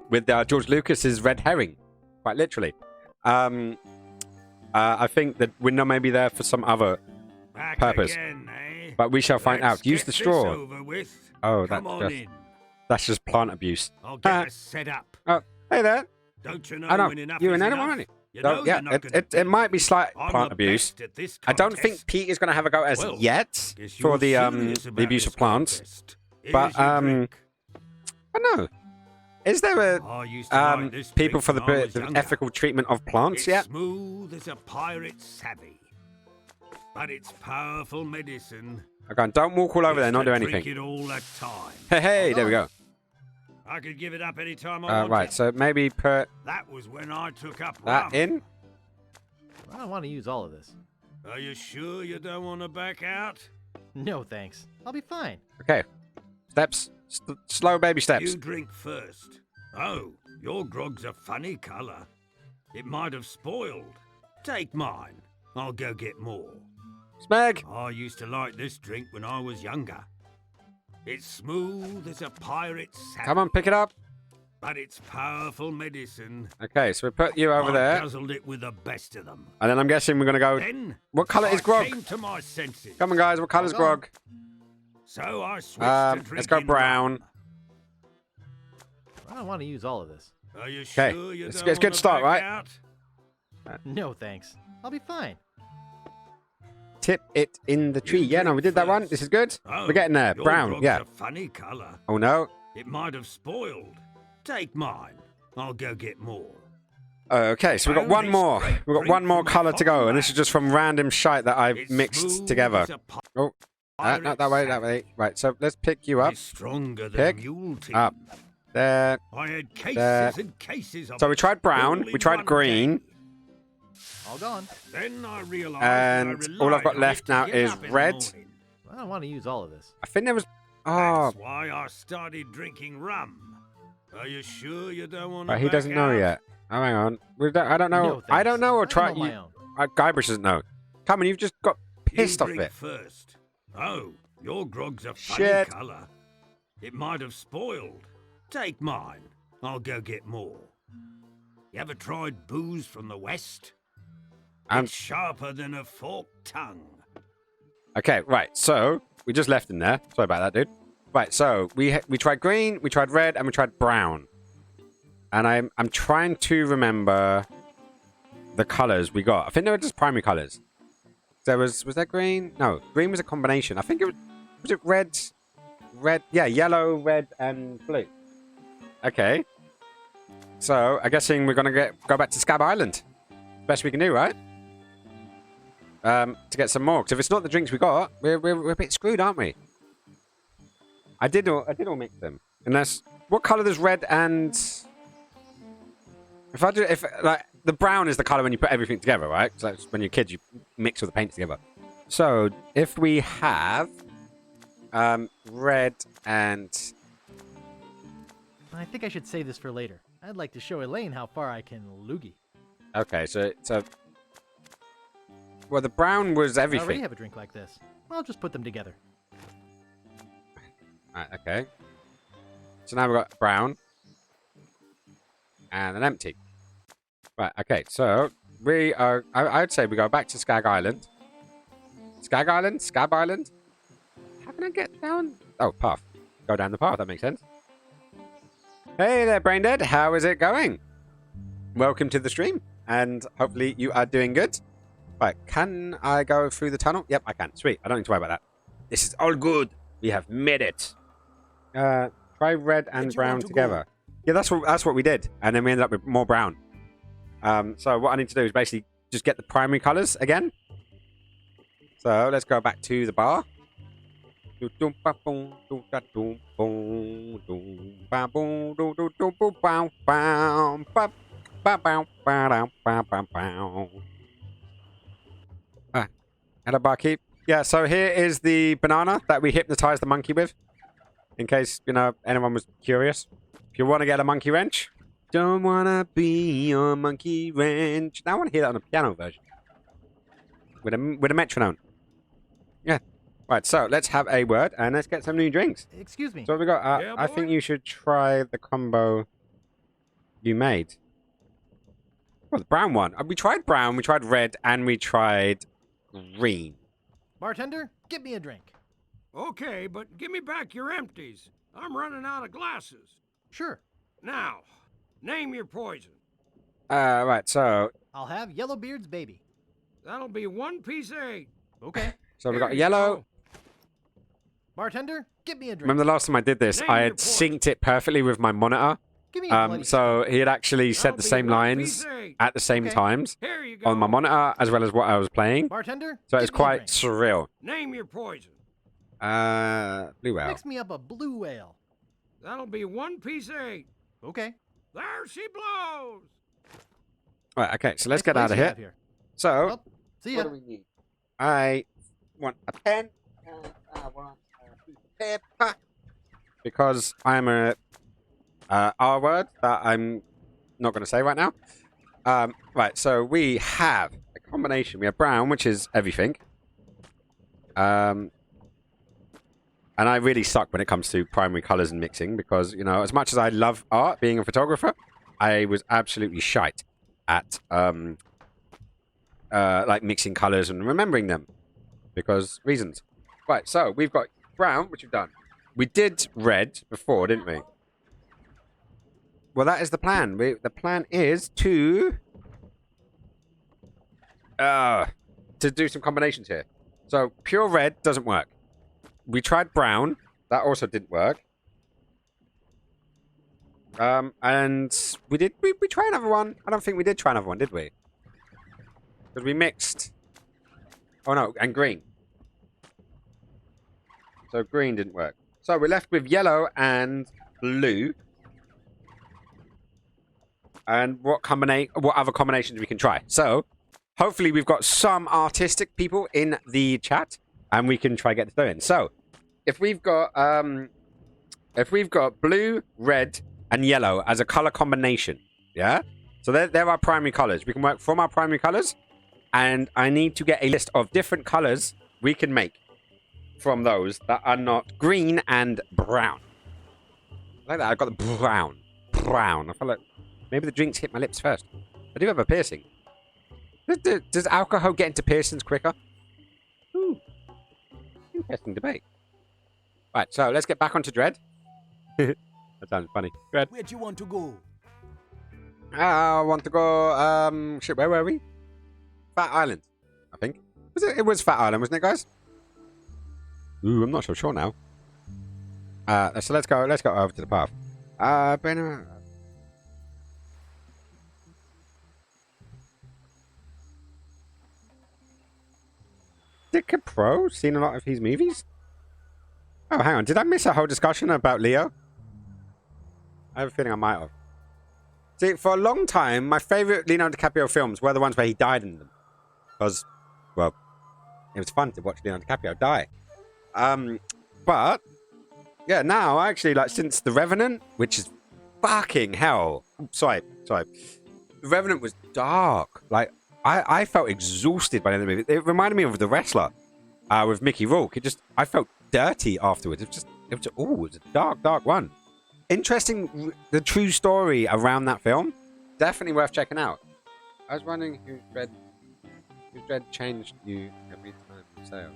Speaker 1: with George Lucas's red herring, quite literally. I think that window may be there for some other
Speaker 2: Back
Speaker 1: purpose.
Speaker 2: again, eh?
Speaker 1: But we shall find
Speaker 2: Let's
Speaker 1: out. Use
Speaker 2: get
Speaker 1: the
Speaker 2: this
Speaker 1: straw.
Speaker 2: over with.
Speaker 1: Oh,
Speaker 2: Come on in.
Speaker 1: that's just plant abuse.
Speaker 2: I'll get us set up.
Speaker 1: Oh, hey there.
Speaker 2: Don't you know
Speaker 1: I know.
Speaker 2: when enough
Speaker 1: You
Speaker 2: is
Speaker 1: and Adam,
Speaker 2: enough?
Speaker 1: aren't you?
Speaker 2: You
Speaker 1: So,
Speaker 2: know
Speaker 1: yeah,
Speaker 2: you're not gonna
Speaker 1: it
Speaker 2: beat
Speaker 1: might be
Speaker 2: me.
Speaker 1: slight
Speaker 2: I'm
Speaker 1: plant
Speaker 2: the
Speaker 1: abuse.
Speaker 2: best at this
Speaker 1: I don't think
Speaker 2: contest.
Speaker 1: Pete is going to have a go as
Speaker 2: Well,
Speaker 1: yet
Speaker 2: guess
Speaker 1: for
Speaker 2: you're
Speaker 1: the
Speaker 2: serious about
Speaker 1: abuse
Speaker 2: this
Speaker 1: of plants.
Speaker 2: contest.
Speaker 1: But,
Speaker 2: Here's your drink.
Speaker 1: I don't know. Is there
Speaker 2: I used to like this
Speaker 1: people
Speaker 2: drink
Speaker 1: for the
Speaker 2: when I was younger.
Speaker 1: ethical treatment of plants
Speaker 2: It's
Speaker 1: yet?
Speaker 2: smooth as a pirate's savvy, but it's powerful medicine.
Speaker 1: Okay, don't walk all over there,
Speaker 2: Used
Speaker 1: not
Speaker 2: to
Speaker 1: do
Speaker 2: drink
Speaker 1: anything.
Speaker 2: it all the time.
Speaker 1: Hey, there we go.
Speaker 2: I could give it up any time I wanted.
Speaker 1: Right, so maybe put
Speaker 2: That was when I took up
Speaker 1: that
Speaker 2: rum.
Speaker 1: in.
Speaker 3: I don't want to use all of this.
Speaker 2: Are you sure you don't want to back out?
Speaker 3: No, thanks. I'll be fine.
Speaker 1: Okay, steps, slow baby steps.
Speaker 2: You drink first. Oh, your grog's a funny colour. It might have spoiled. Take mine. I'll go get more.
Speaker 1: Smeg.
Speaker 2: I used to like this drink when I was younger. It's smooth as a pirate's savvy,
Speaker 1: Come on, pick it up.
Speaker 2: but it's powerful medicine.
Speaker 1: Okay, so we put you over
Speaker 2: I
Speaker 1: there,
Speaker 2: guzzled it with the best of them.
Speaker 1: and then I'm guessing we're gonna go.
Speaker 2: Then
Speaker 1: What colour is
Speaker 2: I
Speaker 1: grog?
Speaker 2: came to my senses.
Speaker 1: Come on, guys. What colour's
Speaker 3: Hold on.
Speaker 1: grog?
Speaker 2: So I switched to drinking
Speaker 1: Let's go brown.
Speaker 2: rum.
Speaker 3: I don't want to use all of this.
Speaker 2: Are you
Speaker 1: 'Kay,
Speaker 2: sure you
Speaker 1: it's
Speaker 2: don't
Speaker 1: a good
Speaker 2: wanna
Speaker 1: start,
Speaker 2: back
Speaker 1: right?
Speaker 2: out?
Speaker 3: No, thanks. I'll be fine.
Speaker 1: Tip it in the tree. Yeah, no, we did that one. This is good.
Speaker 2: Oh,
Speaker 1: We're getting there.
Speaker 2: your
Speaker 1: Brown.
Speaker 2: grog's
Speaker 1: Yeah.
Speaker 2: a funny colour.
Speaker 1: Oh no.
Speaker 2: It might have spoiled. Take mine. I'll go get more.
Speaker 1: Okay, so we've got one
Speaker 2: Only
Speaker 1: more.
Speaker 2: straight
Speaker 1: We've got
Speaker 2: drink
Speaker 1: one more
Speaker 2: from a
Speaker 1: colour to go, and this is
Speaker 2: farmland.
Speaker 1: just from random shite that I've
Speaker 2: It's
Speaker 1: mixed
Speaker 2: smooth
Speaker 1: together.
Speaker 2: as a
Speaker 1: Oh, not that way, that way. Right, so let's pick you up.
Speaker 2: It's stronger than
Speaker 1: Pick
Speaker 2: mule team.
Speaker 1: up. There.
Speaker 2: I had cases
Speaker 1: There.
Speaker 2: and cases of
Speaker 1: So we
Speaker 2: it
Speaker 1: tried brown,
Speaker 2: all
Speaker 1: we
Speaker 2: in
Speaker 1: tried
Speaker 2: one
Speaker 1: green.
Speaker 2: day.
Speaker 3: All gone.
Speaker 2: Then I realised
Speaker 1: And
Speaker 2: that I
Speaker 1: all I've got
Speaker 2: relied on
Speaker 1: left
Speaker 2: it to
Speaker 1: now
Speaker 2: get
Speaker 1: is
Speaker 2: up in the
Speaker 1: red.
Speaker 2: morning.
Speaker 3: I don't want to use all of this.
Speaker 1: I think there was. Oh,
Speaker 2: That's why I started drinking rum. Are you sure you don't want to
Speaker 1: but he doesn't know yet. Oh, hang on. I don't know.
Speaker 3: No,
Speaker 1: I don't
Speaker 3: thanks.
Speaker 1: know. Or
Speaker 3: I can
Speaker 1: try.
Speaker 3: hold my own.
Speaker 1: Guybrush doesn't know. Come on, you've just got pissed
Speaker 2: you
Speaker 1: off
Speaker 2: drink
Speaker 1: it.
Speaker 2: first. Oh, your grog's a funny
Speaker 1: Shit.
Speaker 2: colour. It might have spoiled. Take mine. I'll go get more. You ever tried booze from the West?
Speaker 1: Um,
Speaker 2: It's sharper than a forked tongue.
Speaker 1: Okay, right. So we just left in there. Sorry about that, dude. Right. So we tried green, we tried red, and we tried brown. And I'm trying to remember the colors we got. I think they were just primary colors. There was that green? No, green was a combination. I think it was it red, yeah, yellow, red, and blue. Okay. So I'm guessing we're gonna go back to Scab Island. Best we can do, right? To get some more. Because if it's not the drinks we got, we're a bit screwed, aren't we? I did all mix them. Unless what color does red and if like the brown is the color when you put everything together, right? So when you're kids, you mix all the paints together. So if we have red and
Speaker 3: I think I should save this for later. I'd like to show Elaine how far I can loogie.
Speaker 1: okay, so well, the brown was
Speaker 3: I already
Speaker 1: everything.
Speaker 3: have a drink like this. I'll just put them together.
Speaker 1: Right, okay. So now we've got brown and an empty. Right, okay, so we are. I'd say we go back to Skag Island. Skag Island? Scab Island? How can I get down? Oh, path. Go down the path, that makes sense. Hey there, Braindead. How is it going? Welcome to the stream, and hopefully you are doing good. Right, can I go through the tunnel? Yep, I can. Sweet. I don't need to worry about that. This is all good. We have made it. Try red and brown together. Yeah, that's what we did, and then we ended up with more brown. So what I need to do is basically just get the primary colors again. So let's go back to the bar. Hello, barkeep. Yeah, so here is the banana that we hypnotized the monkey with. In case, anyone was curious. If you want to get a monkey wrench. Don't want to be your monkey wrench. Now I want to hear that on a piano version. With a metronome. Yeah. Right, so let's have a word and let's get some new drinks.
Speaker 3: Excuse me.
Speaker 1: So what we got?
Speaker 2: Yeah,
Speaker 1: I
Speaker 2: boy?
Speaker 1: think you should try the combo you made. Well, the brown one. We tried brown, we tried red, and we tried green.
Speaker 3: Bartender, get me a drink.
Speaker 8: Okay, but give me back your empties. I'm running out of glasses.
Speaker 3: Sure.
Speaker 8: Now, name your poison.
Speaker 1: Right, so
Speaker 3: I'll have Yellowbeard's baby.
Speaker 8: That'll be 1 piece of 8.
Speaker 3: Okay.
Speaker 1: we
Speaker 8: Here
Speaker 1: got
Speaker 8: you
Speaker 1: yellow.
Speaker 8: go.
Speaker 3: Bartender, get me a drink.
Speaker 1: Remember the last time I did this?
Speaker 8: Name
Speaker 1: I
Speaker 8: your
Speaker 1: had
Speaker 8: poison.
Speaker 1: synced it perfectly with my monitor.
Speaker 3: Give me a bloody...
Speaker 1: So he had actually said
Speaker 8: That'll
Speaker 1: the
Speaker 8: be
Speaker 1: same
Speaker 8: 1
Speaker 1: lines
Speaker 8: piece of 8.
Speaker 1: at the same
Speaker 3: Okay.
Speaker 1: times
Speaker 8: Here you go.
Speaker 1: on my monitor as well as what I was playing.
Speaker 3: Bartender,
Speaker 1: So
Speaker 3: get
Speaker 1: it's
Speaker 3: me a
Speaker 1: quite
Speaker 3: drink.
Speaker 1: surreal.
Speaker 8: Name your poison.
Speaker 1: Blue whale.
Speaker 3: Mix me up a blue whale.
Speaker 8: That'll be 1 piece of 8.
Speaker 3: Okay.
Speaker 8: There she blows.
Speaker 1: Right, okay, so let's
Speaker 3: Nice
Speaker 1: get out
Speaker 3: place
Speaker 1: of
Speaker 3: you
Speaker 1: here.
Speaker 3: have here.
Speaker 1: So,
Speaker 3: Well, see ya.
Speaker 1: what do we need? I want a pen and I want a piece of paper. Because I'm a R word that I'm not going to say right now. Right, so we have a combination. We have brown, which is everything. And I really suck when it comes to primary colors and mixing because, as much as I love art, being a photographer, I was absolutely shite at like mixing colors and remembering them because reasons. Right, so we've got brown, which we've done. We did red before, didn't we? Well, that is the plan. The plan is to do some combinations here. So pure red doesn't work. We tried brown. That also didn't work. And we try another one. I don't think we did try another one, did we? Because we mixed. Oh no, and green. So green didn't work. So we're left with yellow and blue. And what other combinations we can try. So hopefully we've got some artistic people in the chat and we can try to get this going. So if we've got blue, red, and yellow as a color combination, yeah? So they're our primary colors. We can work from our primary colors, and I need to get a list of different colors we can make from those that are not green and brown. Like that, I've got the brown. brown. I feel like maybe the drinks hit my lips first. I do have a piercing. Does alcohol get into piercings quicker? Ooh. Interesting debate. Right, so let's get back onto Dread. That sounds funny. Dread.
Speaker 9: Where do you want to go?
Speaker 1: I want to go, shit, where were we? Fat Island, I think. It was Fat Island, wasn't it, guys? Ooh, I'm not so sure now. So let's go over to the path. Dick Pro? Seen a lot of his movies? Oh, hang on. Did I miss a whole discussion about Leo? I have a feeling I might have. See, for a long time, my favorite Leonardo DiCaprio films were the ones where he died in them. Because, well, it was fun to watch Leonardo DiCaprio die. But, yeah, now, actually, like, since The Revenant, which is fucking hell. Sorry. The Revenant was dark. Like, I felt exhausted by the end of the movie. It reminded me of The Wrestler with Mickey Rourke. I felt dirty afterwards. It was a dark one. Interesting, the true story around that film. Definitely worth checking out. I was wondering who Dread changed you every time you sail.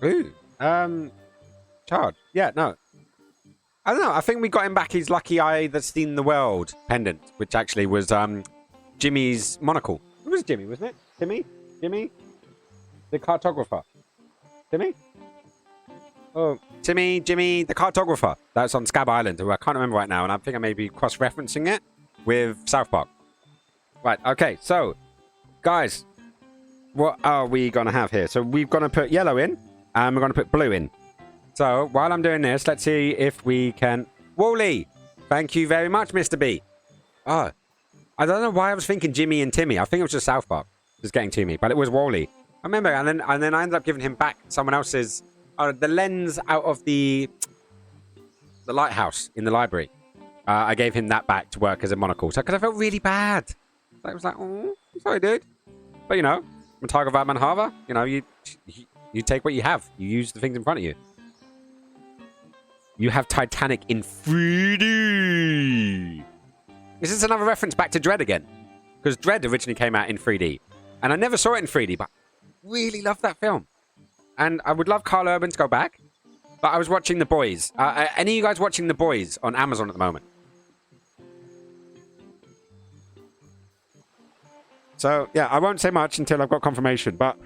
Speaker 1: Ooh. Charge. Yeah, no. I don't know. I think we got him back his Lucky Eye That's Seen the World pendant, which actually was Jimmy's monocle. It was Jimmy, wasn't it? Jimmy? The cartographer. Timmy? Oh, Jimmy, the cartographer. That's on Scab Island, who I can't remember right now, and I think I may be cross-referencing it with South Park. Right, okay, so, guys, what are we going to have here? So we're going to put yellow in, and we're going to put blue in. So, while I'm doing this, let's see if we can... Wally! Thank you very much, Mr. B. Oh, I don't know why I was thinking Jimmy and Timmy. I think it was just South Park. Just getting to me, but it was Wally. I remember, and then I ended up giving him back someone else's... the lens out of the lighthouse in the library. I gave him that back to work as a monocle. So, because I felt really bad. I was like, oh, I'm sorry, dude. But, you know, Mataga Manhava, you know, you take what you have. You use the things in front of you. You have Titanic in 3D. Is this another reference back to Dread again? Because Dread originally came out in 3D. And I never saw it in 3D, but I really loved that film. And I would love Carl Urban to go back. But I was watching The Boys. Any of you guys watching The Boys on Amazon at the moment? So, yeah, I won't say much until I've got confirmation. But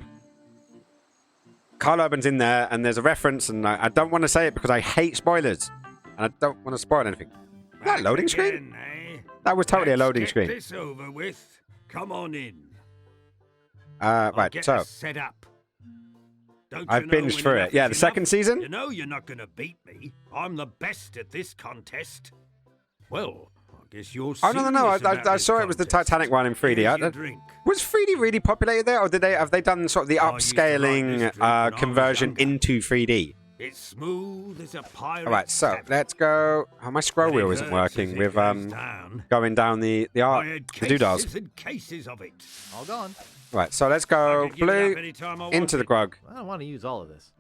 Speaker 1: Carl Urban's in there, and there's a reference, and I don't want to say it because I hate spoilers. And I don't want to spoil anything. Is that a loading screen? That was totally a loading screen.
Speaker 8: Get this over with. Come on in.
Speaker 1: Right, so...
Speaker 8: set up.
Speaker 1: I've binged through it. Yeah, the second season?
Speaker 8: You know you're not going to beat me. I'm the best at this contest. Well, I guess you're
Speaker 1: Oh, no. I saw it was the Titanic one in 3D. Was 3D really populated there, or have they done sort of the upscaling conversion into 3D?
Speaker 8: It's smooth as a pirate.
Speaker 1: All right, so let's go. Oh, my scroll wheel isn't working with going down the art, the doodles.
Speaker 8: Cases of it.
Speaker 3: All gone.
Speaker 1: Right, so let's go blue into the grog.
Speaker 3: I don't want to use all of this.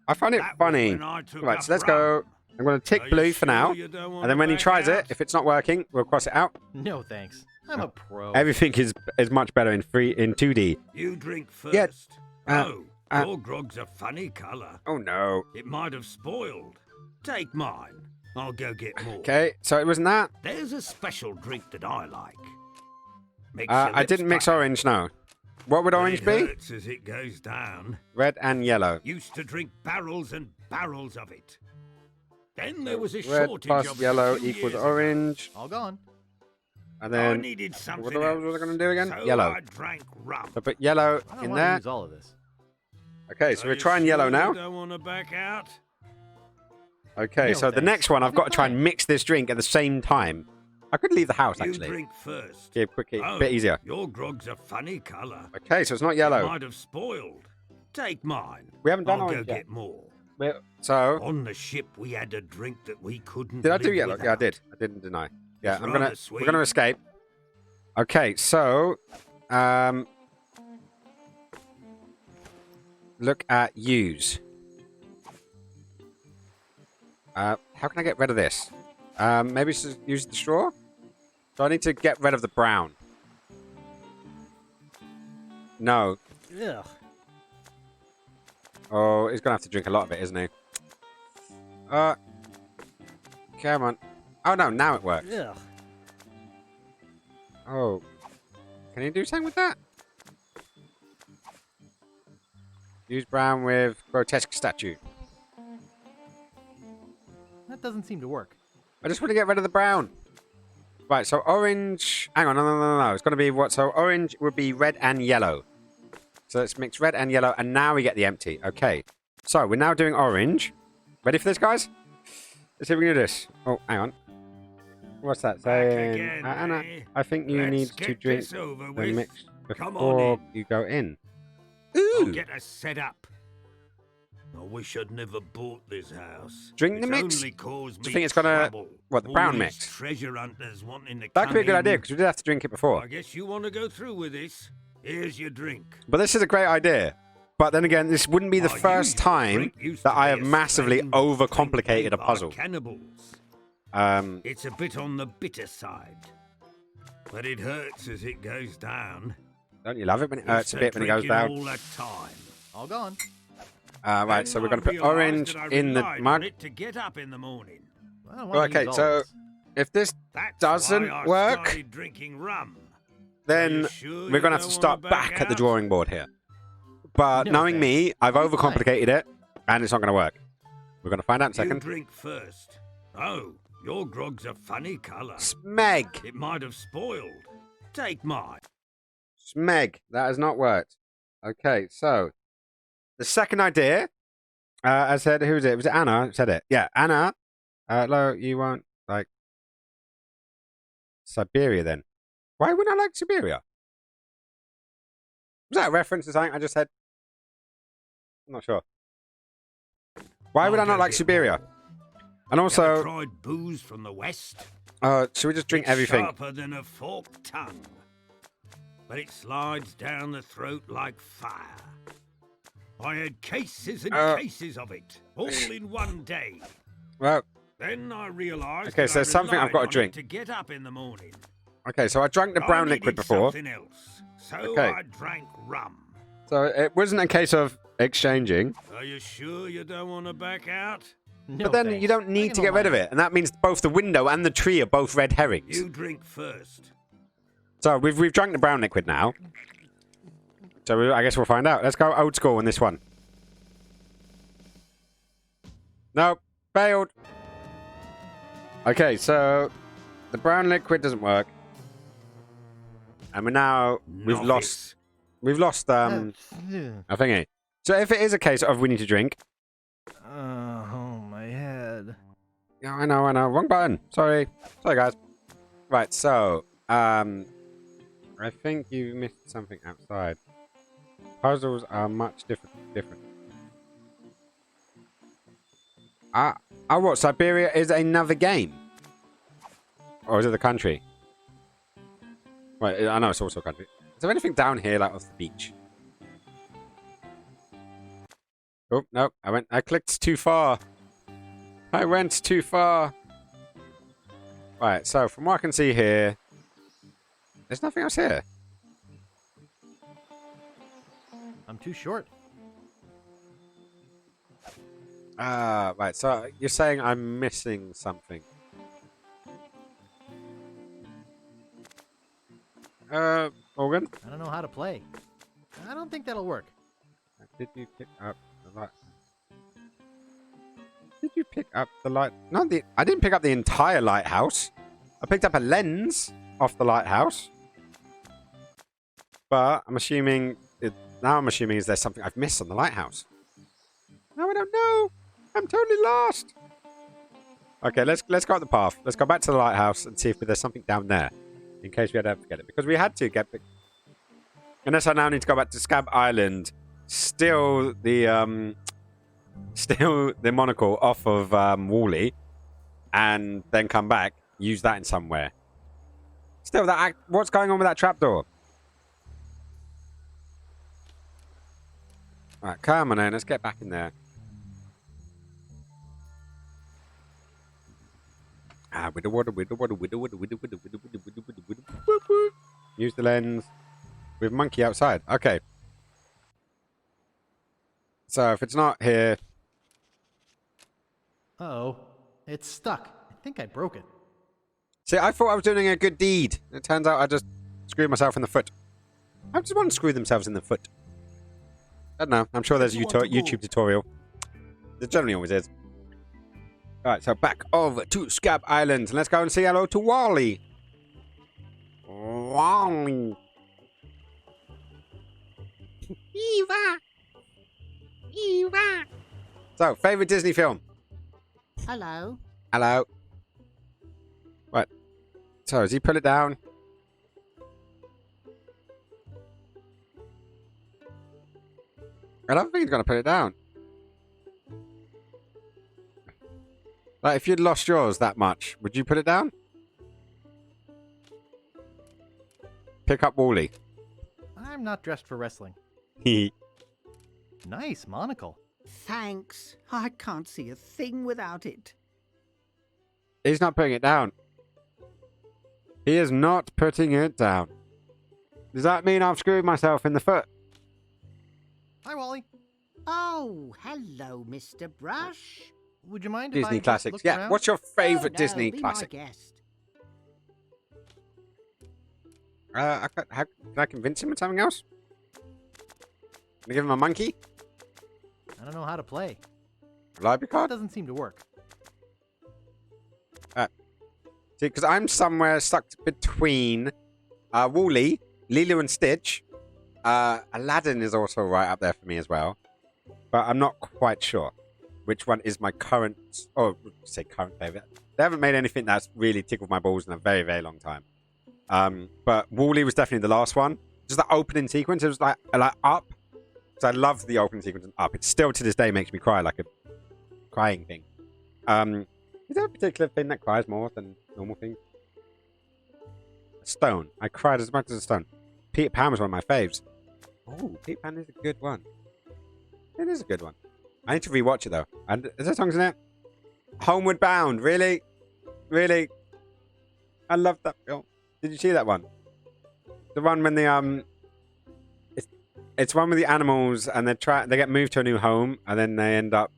Speaker 1: I find it funny. Right, so let's go. I'm going to tick blue for now, and then when he tries it, if it's not working, we'll cross it out.
Speaker 3: No thanks. I'm a pro.
Speaker 1: Everything is much better in 2D.
Speaker 8: You drink first.
Speaker 1: Yeah.
Speaker 8: Your grog's a funny colour.
Speaker 1: Oh no.
Speaker 8: It might have spoiled. Take mine. I'll go get more.
Speaker 1: Okay, so it wasn't that.
Speaker 8: There's a special drink that I like.
Speaker 1: I didn't mix orange, no. What would orange be?
Speaker 8: It hurts as it goes down.
Speaker 1: Red and yellow.
Speaker 8: Used to drink barrels and barrels of it. Then there was a
Speaker 1: red
Speaker 8: shortage
Speaker 1: plus
Speaker 8: of
Speaker 1: yellow equals orange.
Speaker 3: All gone.
Speaker 1: And then
Speaker 8: I needed something
Speaker 1: what else was I going to do again?
Speaker 8: so
Speaker 1: Yellow.
Speaker 8: I drank rum.
Speaker 1: So put yellow
Speaker 3: I don't
Speaker 1: in
Speaker 3: want
Speaker 1: there.
Speaker 3: to use all of this.
Speaker 1: Okay, so
Speaker 8: Are
Speaker 1: we're
Speaker 8: you
Speaker 1: trying
Speaker 8: sure
Speaker 1: yellow
Speaker 8: you
Speaker 1: now.
Speaker 8: Don't want to back out?
Speaker 1: Okay,
Speaker 3: No,
Speaker 1: so the
Speaker 3: thanks.
Speaker 1: next one I've got to try and mix this drink at the same time. I could leave the house
Speaker 8: You
Speaker 1: actually.
Speaker 8: drink first.
Speaker 1: Yeah, quickly,
Speaker 8: Oh,
Speaker 1: bit easier.
Speaker 8: Your grog's a funny colour.
Speaker 1: Okay, so it's not
Speaker 8: It
Speaker 1: yellow.
Speaker 8: might have spoiled. Take mine.
Speaker 1: We haven't done
Speaker 8: I'll
Speaker 1: orange
Speaker 8: go
Speaker 1: yet.
Speaker 8: get more.
Speaker 1: So
Speaker 8: On the ship, we had a drink that we couldn't.
Speaker 1: did I do
Speaker 8: live
Speaker 1: yellow? Yeah, I
Speaker 8: without.
Speaker 1: did. I didn't deny. Yeah,
Speaker 8: It's
Speaker 1: we're
Speaker 8: rather
Speaker 1: gonna
Speaker 8: sweet.
Speaker 1: escape. Okay, so look at use. How can I get rid of this? Maybe use the straw? So I need to get rid of the brown. No.
Speaker 3: Ugh.
Speaker 1: Oh, he's going to have to drink a lot of it, isn't he? Come on. Oh, no, now it works.
Speaker 3: Ugh.
Speaker 1: Oh. Can you do something with that? Use brown with grotesque statue.
Speaker 3: That doesn't seem to work.
Speaker 1: I just want to get rid of the brown. Right, so orange... Hang on, no. It's going to be what? So orange would be red and yellow. So let's mix red and yellow, and now we get the empty. Okay. So we're now doing orange. Ready for this, guys? Let's see if we can do this. Oh, hang on. What's that saying?
Speaker 8: again,
Speaker 1: Anna,
Speaker 8: eh?
Speaker 1: I think you
Speaker 8: Let's
Speaker 1: need to
Speaker 8: get
Speaker 1: drink
Speaker 8: this over
Speaker 1: the
Speaker 8: with.
Speaker 1: mix
Speaker 8: Come
Speaker 1: before
Speaker 8: on
Speaker 1: you go in.
Speaker 8: I'll
Speaker 1: Ooh!
Speaker 8: get us set up. I wish I'd never bought this house.
Speaker 1: Drink the
Speaker 8: It's
Speaker 1: mix?
Speaker 8: only caused
Speaker 1: Do you
Speaker 8: me
Speaker 1: think it's gonna-
Speaker 8: trouble.
Speaker 1: what, the brown
Speaker 8: All these
Speaker 1: mix?
Speaker 8: Treasure hunters wanting to
Speaker 1: That could be a
Speaker 8: come
Speaker 1: good
Speaker 8: in.
Speaker 1: idea, because we did have to drink it before.
Speaker 8: I guess you want to go through with this. Here's your drink.
Speaker 1: But this is a great idea. But then again, this wouldn't be the
Speaker 8: Oh,
Speaker 1: first
Speaker 8: usual
Speaker 1: time
Speaker 8: drink used
Speaker 1: that
Speaker 8: to
Speaker 1: I
Speaker 8: be
Speaker 1: have
Speaker 8: a
Speaker 1: massively
Speaker 8: strange drink
Speaker 1: overcomplicated
Speaker 8: made
Speaker 1: a
Speaker 8: by
Speaker 1: puzzle.
Speaker 8: Cannibals.
Speaker 1: Um,
Speaker 8: It's a bit on the bitter side, but it hurts as it goes down.
Speaker 1: don't you love it when it hurts
Speaker 8: Used
Speaker 1: a
Speaker 8: to
Speaker 1: bit when it goes
Speaker 8: drink
Speaker 1: down?
Speaker 8: all the time.
Speaker 3: All gone.
Speaker 1: Right, so we're going to
Speaker 8: Then
Speaker 1: put
Speaker 8: I
Speaker 1: orange
Speaker 8: realised that I
Speaker 1: in the
Speaker 8: relied on
Speaker 1: mug.
Speaker 8: it to get up in the morning.
Speaker 3: I don't want to
Speaker 1: Okay,
Speaker 3: use all
Speaker 1: so
Speaker 3: this.
Speaker 1: if this
Speaker 8: That's
Speaker 1: doesn't
Speaker 8: why I
Speaker 1: work,
Speaker 8: started drinking rum.
Speaker 1: then
Speaker 8: you sure
Speaker 1: we're
Speaker 8: you
Speaker 1: going to have to
Speaker 8: don't
Speaker 1: start
Speaker 8: wanna
Speaker 1: back
Speaker 8: back
Speaker 1: at the
Speaker 8: out?
Speaker 1: drawing board here. But
Speaker 3: No,
Speaker 1: knowing
Speaker 3: thanks.
Speaker 1: me, I've
Speaker 3: I'll be fine.
Speaker 1: overcomplicated it, and it's not going to work. We're going to find out in a
Speaker 8: You
Speaker 1: second.
Speaker 8: drink first. Oh, your grog's a funny colour.
Speaker 1: Smeg!
Speaker 8: It might have spoiled. Take mine.
Speaker 1: Smeg! That has not worked. Okay, so the second idea, I said, who was it? Was it Anna? Said it. Yeah, Anna. Hello, you want like Siberia then? Why wouldn't I like Siberia? Was that a reference to something I just said? I'm not sure. Why would I
Speaker 8: I'll
Speaker 1: not
Speaker 8: go
Speaker 1: like
Speaker 8: get
Speaker 1: Siberia? And
Speaker 8: Ever
Speaker 1: also,
Speaker 8: tried booze from the west?
Speaker 1: should we just drink
Speaker 8: It's
Speaker 1: everything?
Speaker 8: sharper than a forked tongue, but it slides down the throat like fire. I had cases and cases of it, all in one day.
Speaker 1: Well,
Speaker 8: Then I realised
Speaker 1: Okay,
Speaker 8: that
Speaker 1: so
Speaker 8: I
Speaker 1: there's something I've
Speaker 8: relied
Speaker 1: got to
Speaker 8: on it
Speaker 1: drink.
Speaker 8: to get up in the morning.
Speaker 1: okay, so I drank the brown
Speaker 8: I
Speaker 1: liquid
Speaker 8: needed
Speaker 1: before.
Speaker 8: Something else, so
Speaker 1: Okay.
Speaker 8: I drank rum.
Speaker 1: So it wasn't a case of exchanging.
Speaker 8: Are you sure you don't want to back out?
Speaker 3: No,
Speaker 1: But then
Speaker 3: thanks.
Speaker 1: you don't
Speaker 3: I
Speaker 1: need
Speaker 3: can
Speaker 1: to get
Speaker 3: hold
Speaker 1: rid of
Speaker 3: mine.
Speaker 1: it. And that means both the window and the tree are both red herrings.
Speaker 8: You drink first.
Speaker 1: So we've drank the brown liquid now. So I guess we'll find out. Let's go old school on this one. Nope. Failed. Okay, so the brown liquid doesn't work. And we've lost
Speaker 3: Yeah.
Speaker 1: a thingy. So if it is a case of we need to drink.
Speaker 3: Oh, my head.
Speaker 1: Yeah, I know. Wrong button. Sorry, guys. Right, so, I think you missed something outside. Puzzles are much different. What? Siberia is another game? Or is it the country? Wait, I know it's also a country. Is there anything down here, like off the beach? Oh, no, I clicked too far. I went too far. Right, so from what I can see here, there's nothing else here.
Speaker 3: I'm too short.
Speaker 1: Right, so you're saying I'm missing something. Morgan?
Speaker 3: I don't know how to play. I don't think that'll work.
Speaker 1: Did you pick up the light? Did you pick up the light? I didn't pick up the entire lighthouse. I picked up a lens off the lighthouse. But I'm assuming is there something I've missed on the lighthouse? No, I don't know. I'm totally lost. Okay, let's go up the path. Let's go back to the lighthouse and see if there's something down there, in case we had to forget it, because we had to get. Unless I now need to go back to Scab Island, steal the monocle off of Wally, and then come back, use that in somewhere. Still, what's going on with that trapdoor? Alright, come on then, let's get back in there. With the water. Use the lens with monkey outside. Okay. So if it's not here,
Speaker 3: Uh-oh. It's stuck. I think I broke it.
Speaker 1: see, I thought I was doing a good deed. It turns out I just screwed myself in the foot. How does one screw themselves in the foot? I don't know. I'm sure there's a YouTube tutorial. There generally always is. Alright, so back over to Scab Island. Let's go and say hello to Wally. Wally. Eva. Eva. So, favorite Disney film?
Speaker 9: Hello.
Speaker 1: Hello. What? So, has he put it down? I don't think he's going to put it down. Like, if you'd lost yours that much, would you put it down? Pick up Wally.
Speaker 3: I'm not dressed for wrestling.
Speaker 1: He's
Speaker 3: Nice monocle.
Speaker 9: Thanks. I can't see a thing without it.
Speaker 1: not putting it down. He is not putting it down. Does that mean I've screwed myself in the foot?
Speaker 3: Hi, Wally.
Speaker 9: Oh, hello, Mr. Brush.
Speaker 3: Would you mind if I
Speaker 1: Disney
Speaker 3: just
Speaker 1: classics.
Speaker 3: looked
Speaker 1: Yeah.
Speaker 3: around?
Speaker 1: What's your favorite
Speaker 9: Oh, no,
Speaker 1: Disney
Speaker 9: be
Speaker 1: classic?
Speaker 9: My guest.
Speaker 1: Can I convince him of something else? Can I give him a monkey?
Speaker 3: I don't know how to play.
Speaker 1: Library
Speaker 3: That
Speaker 1: card?
Speaker 3: doesn't seem to work.
Speaker 1: See, because I'm somewhere stuck between Wally, Lilo and Stitch. Aladdin is also right up there for me as well. But I'm not quite sure which one is my current, or say current favorite. They haven't made anything that's really tickled my balls in a very, very long time. But Wally was definitely the last one. Just the opening sequence, it was like Up. Because I loved the opening sequence in Up. It still to this day makes me cry like a crying thing. Is there a particular thing that cries more than normal things? A stone. I cried as much as a stone. Peter Pan was one of my faves. Oh, Peter Pan is a good one. It is a good one. I need to rewatch it though. And is there songs in it? Homeward Bound. Really? Really? I love that film. Did you see that one? The one when the it's one with the animals and they get moved to a new home and then they end up,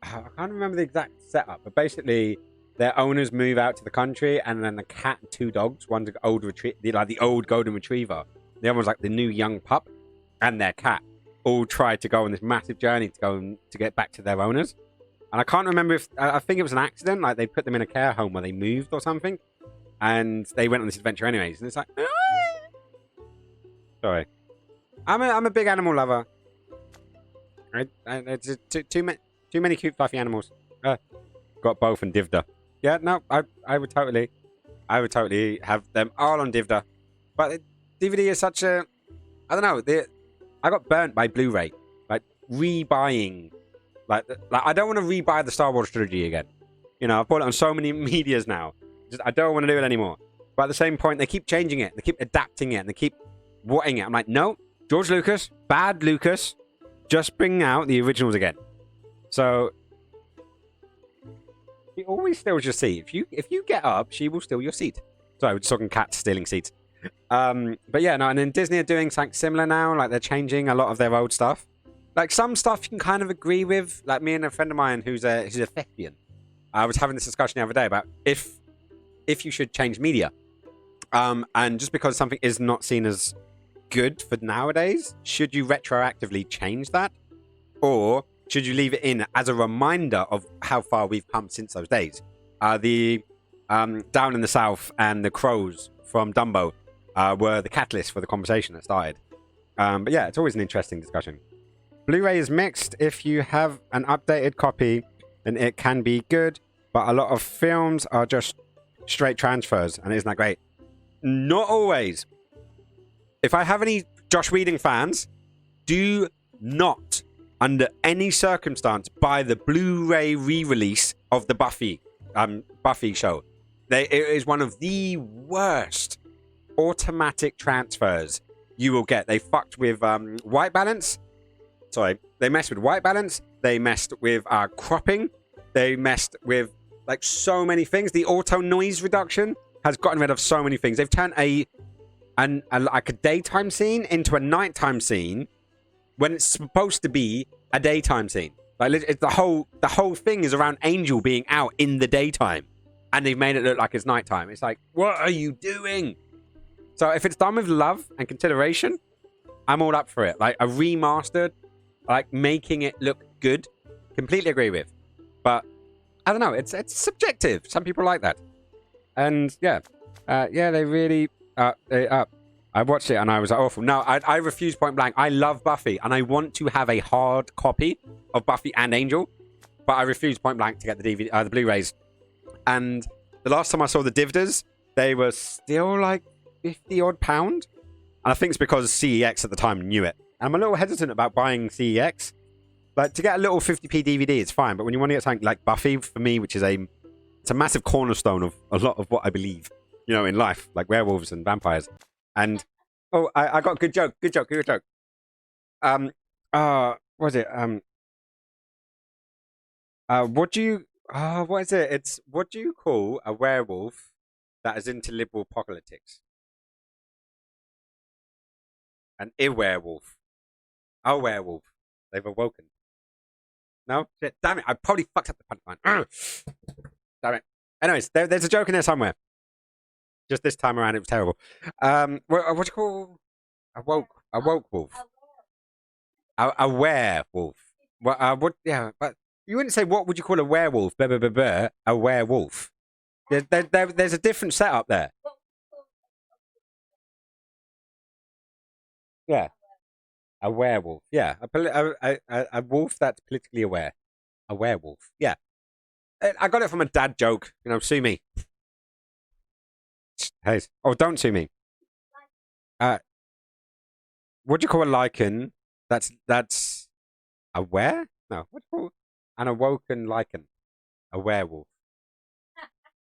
Speaker 1: I can't remember the exact setup, but basically their owners move out to the country and then the cat and two dogs, one's an old the old golden retriever, the other one's like the new young pup, and their cat all try to go on this massive journey to get back to their owners. And I can't remember if, I think it was an accident, like they put them in a care home where they moved or something, and they went on this adventure anyways, and it's like, sorry. I'm a big animal lover. It's too many cute fluffy animals. Got both and Divda. Yeah, no, I would totally have them all on Divda. But DVD is such a, I don't know. I got burnt by Blu-ray, like rebuying, like I don't want to rebuy the Star Wars trilogy again. You know, I've bought it on so many medias now. I don't want to do it anymore. But at the same point, they keep changing it, they keep adapting it, and they keep whatting it. I'm like, no, George Lucas, bad Lucas, just bring out the originals again. So he always steals your seat. If you get up, she will steal your seat. Sorry, we're just talking cats stealing seats. But yeah, no, and then Disney are doing something similar now. Like they're changing a lot of their old stuff. Like some stuff you can kind of agree with. Like me and a friend of mine who's a thespian. I was having this discussion the other day about if you should change media. And just because something is not seen as good for nowadays, should you retroactively change that? Or should you leave it in as a reminder of how far we've come since those days? The Down in the South and the crows from Dumbo were the catalyst for the conversation that started. But yeah, it's always an interesting discussion. Blu-ray is mixed. If you have an updated copy, then it can be good. But a lot of films are just straight transfers, and isn't that great? Not always. If I have any Josh Whedon fans, do not, under any circumstance, buy the Blu-ray re-release of the Buffy show. It is one of the worst automatic transfers you will get. They fucked with white balance. Sorry, they messed with white balance. They messed with cropping. They messed with like so many things. The auto noise reduction has gotten rid of so many things. They've turned like a daytime scene into a nighttime scene when it's supposed to be a daytime scene. Like it's the whole thing is around Angel being out in the daytime, and they've made it look like it's nighttime. It's like, what are you doing? So if it's done with love and consideration, I'm all up for it. Like a remastered, like making it look good, completely agree with. But I don't know, it's subjective. Some people like that, and yeah, they really I watched it and I was like, awful. No, I refuse point blank. I love Buffy and I want to have a hard copy of Buffy and Angel, but I refuse point blank to get the DVD, the Blu-rays. And the last time I saw the DVDs, they were still like £50 odd. And I think it's because CEX at the time knew it. And I'm a little hesitant about buying CEX. Like to get a little 50p DVD, it's fine. But when you want to get something like Buffy, for me, which is it's a massive cornerstone of a lot of what I believe, in life, like werewolves and vampires. And I got a good joke. Good joke. What was it? What is it? It's what do you call a werewolf that is into liberal politics? An werewolf. A werewolf. They've awoken. No? Shit, damn it. I probably fucked up the punchline. Damn it. Anyways, there's a joke in there somewhere. Just this time around, it was terrible. What do you call a woke wolf? A werewolf. What? Yeah, but you wouldn't say what would you call a werewolf? A werewolf. There's a different setup there. Yeah, a werewolf. Yeah, a wolf that's politically aware. A werewolf. Yeah, I got it from a dad joke. Sue me. Hey, don't sue me. What do you call a lichen? That's a were? No, what do you call an awoken lichen? A werewolf.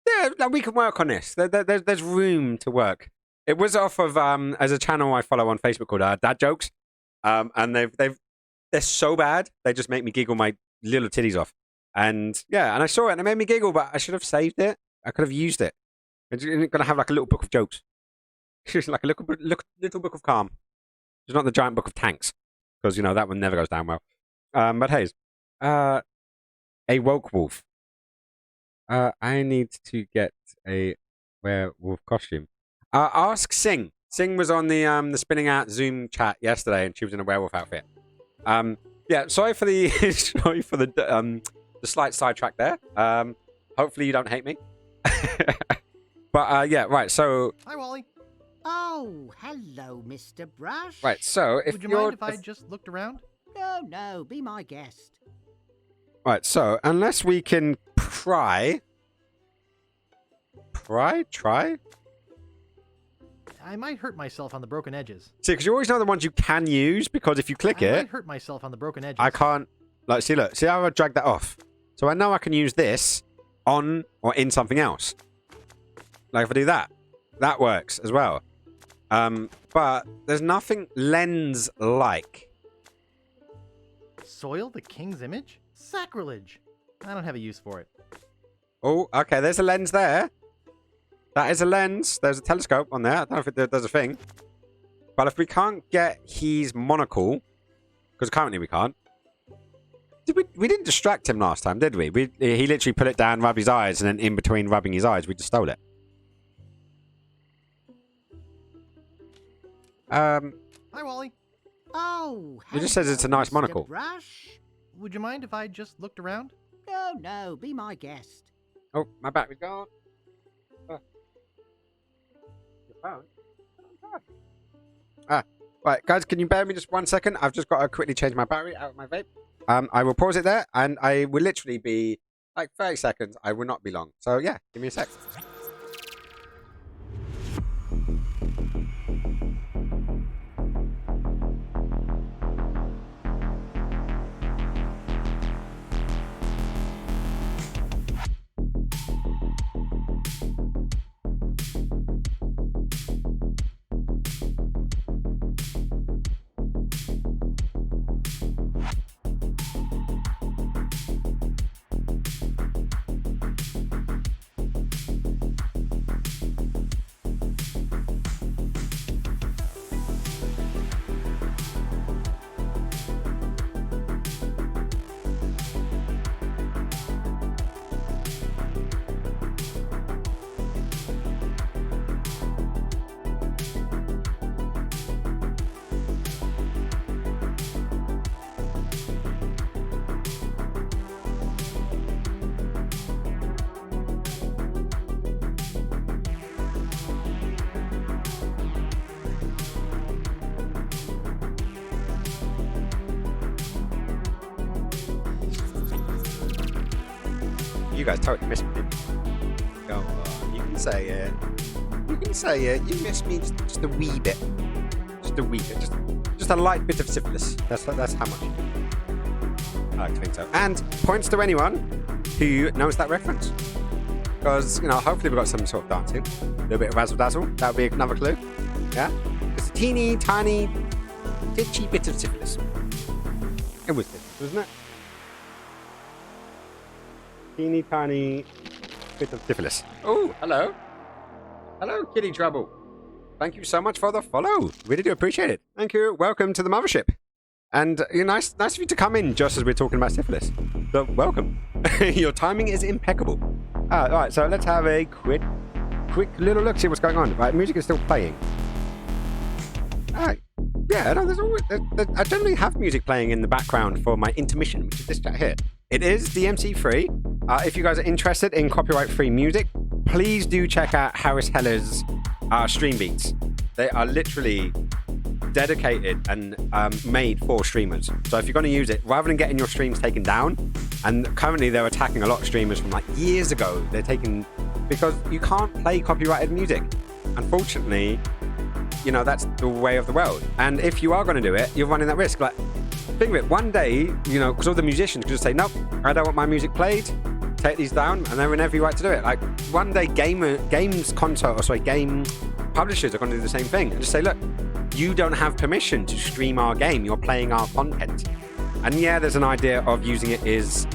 Speaker 1: Yeah, we can work on this. There's room to work. It was off of as a channel I follow on Facebook called Dad Jokes, and they're so bad they just make me giggle my little titties off. And yeah, and I saw it and it made me giggle, but I should have saved it. I could have used it. It's going to have like a little book of jokes. It's like a little book of calm. It's not the giant book of tanks, because that one never goes down well. But hey, a woke wolf. I need to get a werewolf costume. Ask Sing. Sing was on the Spinning Out Zoom chat yesterday, and she was in a werewolf outfit. Yeah, sorry for the the slight sidetrack there. Hopefully you don't hate me. But yeah, right. So
Speaker 3: hi, Wally.
Speaker 9: Oh, hello, Mr. Brush.
Speaker 1: Right. So if
Speaker 3: would you mind if I just looked around?
Speaker 9: No, be my guest.
Speaker 1: Right. So unless we can try.
Speaker 3: I might hurt myself on the broken edges.
Speaker 1: See, because you always know the ones you can use, because if you click
Speaker 3: I
Speaker 1: it,
Speaker 3: might hurt myself on the broken edges.
Speaker 1: I can't. Like, see how I drag that off. So I know I can use this on or in something else. Like if I do that, that works as well. But there's nothing lens-like.
Speaker 3: Soil the king's image? Sacrilege. I don't have a use for it.
Speaker 1: Oh, okay. There's a lens there. That is a lens. There's a telescope on there. I don't know if it does a thing. But if we can't get his monocle, because currently we can't. We didn't distract him last time, did we? He literally put it down, rubbed his eyes, and then in between rubbing his eyes, we just stole it.
Speaker 3: Hi, Wally.
Speaker 9: Oh,
Speaker 1: it just says it's a nice
Speaker 9: Mr.
Speaker 1: monocle.
Speaker 9: Brush.
Speaker 3: Would you mind if I just looked around?
Speaker 9: No, be my guest.
Speaker 1: Oh, my battery's gone. Oh. Your phone? Oh, right, guys, can you bear with me just 1 second? I've just got to quickly change my battery out of my vape. I will pause it there, and I will literally be like 30 seconds. I will not be long. So yeah, give me a sec. You guys totally missed me. Didn't you? Go on. You can say it. You can say it. You missed me just a wee bit. Just a wee bit. Just a light bit of syphilis. That's how much. I like to think so. And points to anyone who knows that reference. Because, you know, hopefully we've got some sort of dancing. A little bit of razzle dazzle. That would be another clue. Yeah? It's a teeny tiny, itchy bit of syphilis. It was syphilis, wasn't it? Teeny tiny bit of syphilis. Oh, hello. Hello, Kitty Trouble. Thank you so much for the follow. Really do appreciate it. Thank you. Welcome to the mothership. And nice of you to come in just as we're talking about syphilis. So welcome. Your timing is impeccable. All right, so let's have a quick little look, see what's going on. Right, music is still playing. Yeah, no, I generally have music playing in the background for my intermission, which is this chat here. It is DMC free. If you guys are interested in copyright-free music, please do check out Harris Heller's stream beats. They are literally dedicated and made for streamers. So if you're going to use it, rather than getting your streams taken down, and currently they're attacking a lot of streamers from like years ago, they're taking, because you can't play copyrighted music. Unfortunately, you know, that's the way of the world. And if you are going to do it, you're running that risk. Like, think of it, one day, you know, because all the musicians could just say, nope, I don't want my music played, take these down, and they're in every right to do it. Like, one day game publishers are going to do the same thing and just say, look, you don't have permission to stream our game, you're playing our content. And yeah, there's an idea of using it as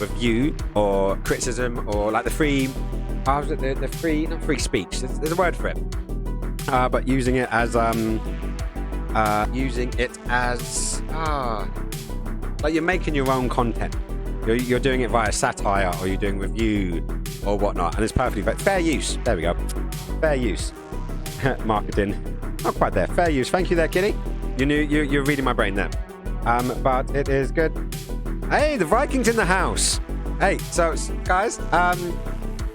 Speaker 1: review or criticism or like the free, not free speech, there's a word for it. But using it as like you're making your own content. You're doing it via satire, or you're doing review or whatnot, and it's perfectly fair use. There we go, fair use. Marketing, not quite there. Fair use. Thank you there, Kitty. You're reading my brain there. But it is good. Hey, the Vikings in the house. Hey, so guys,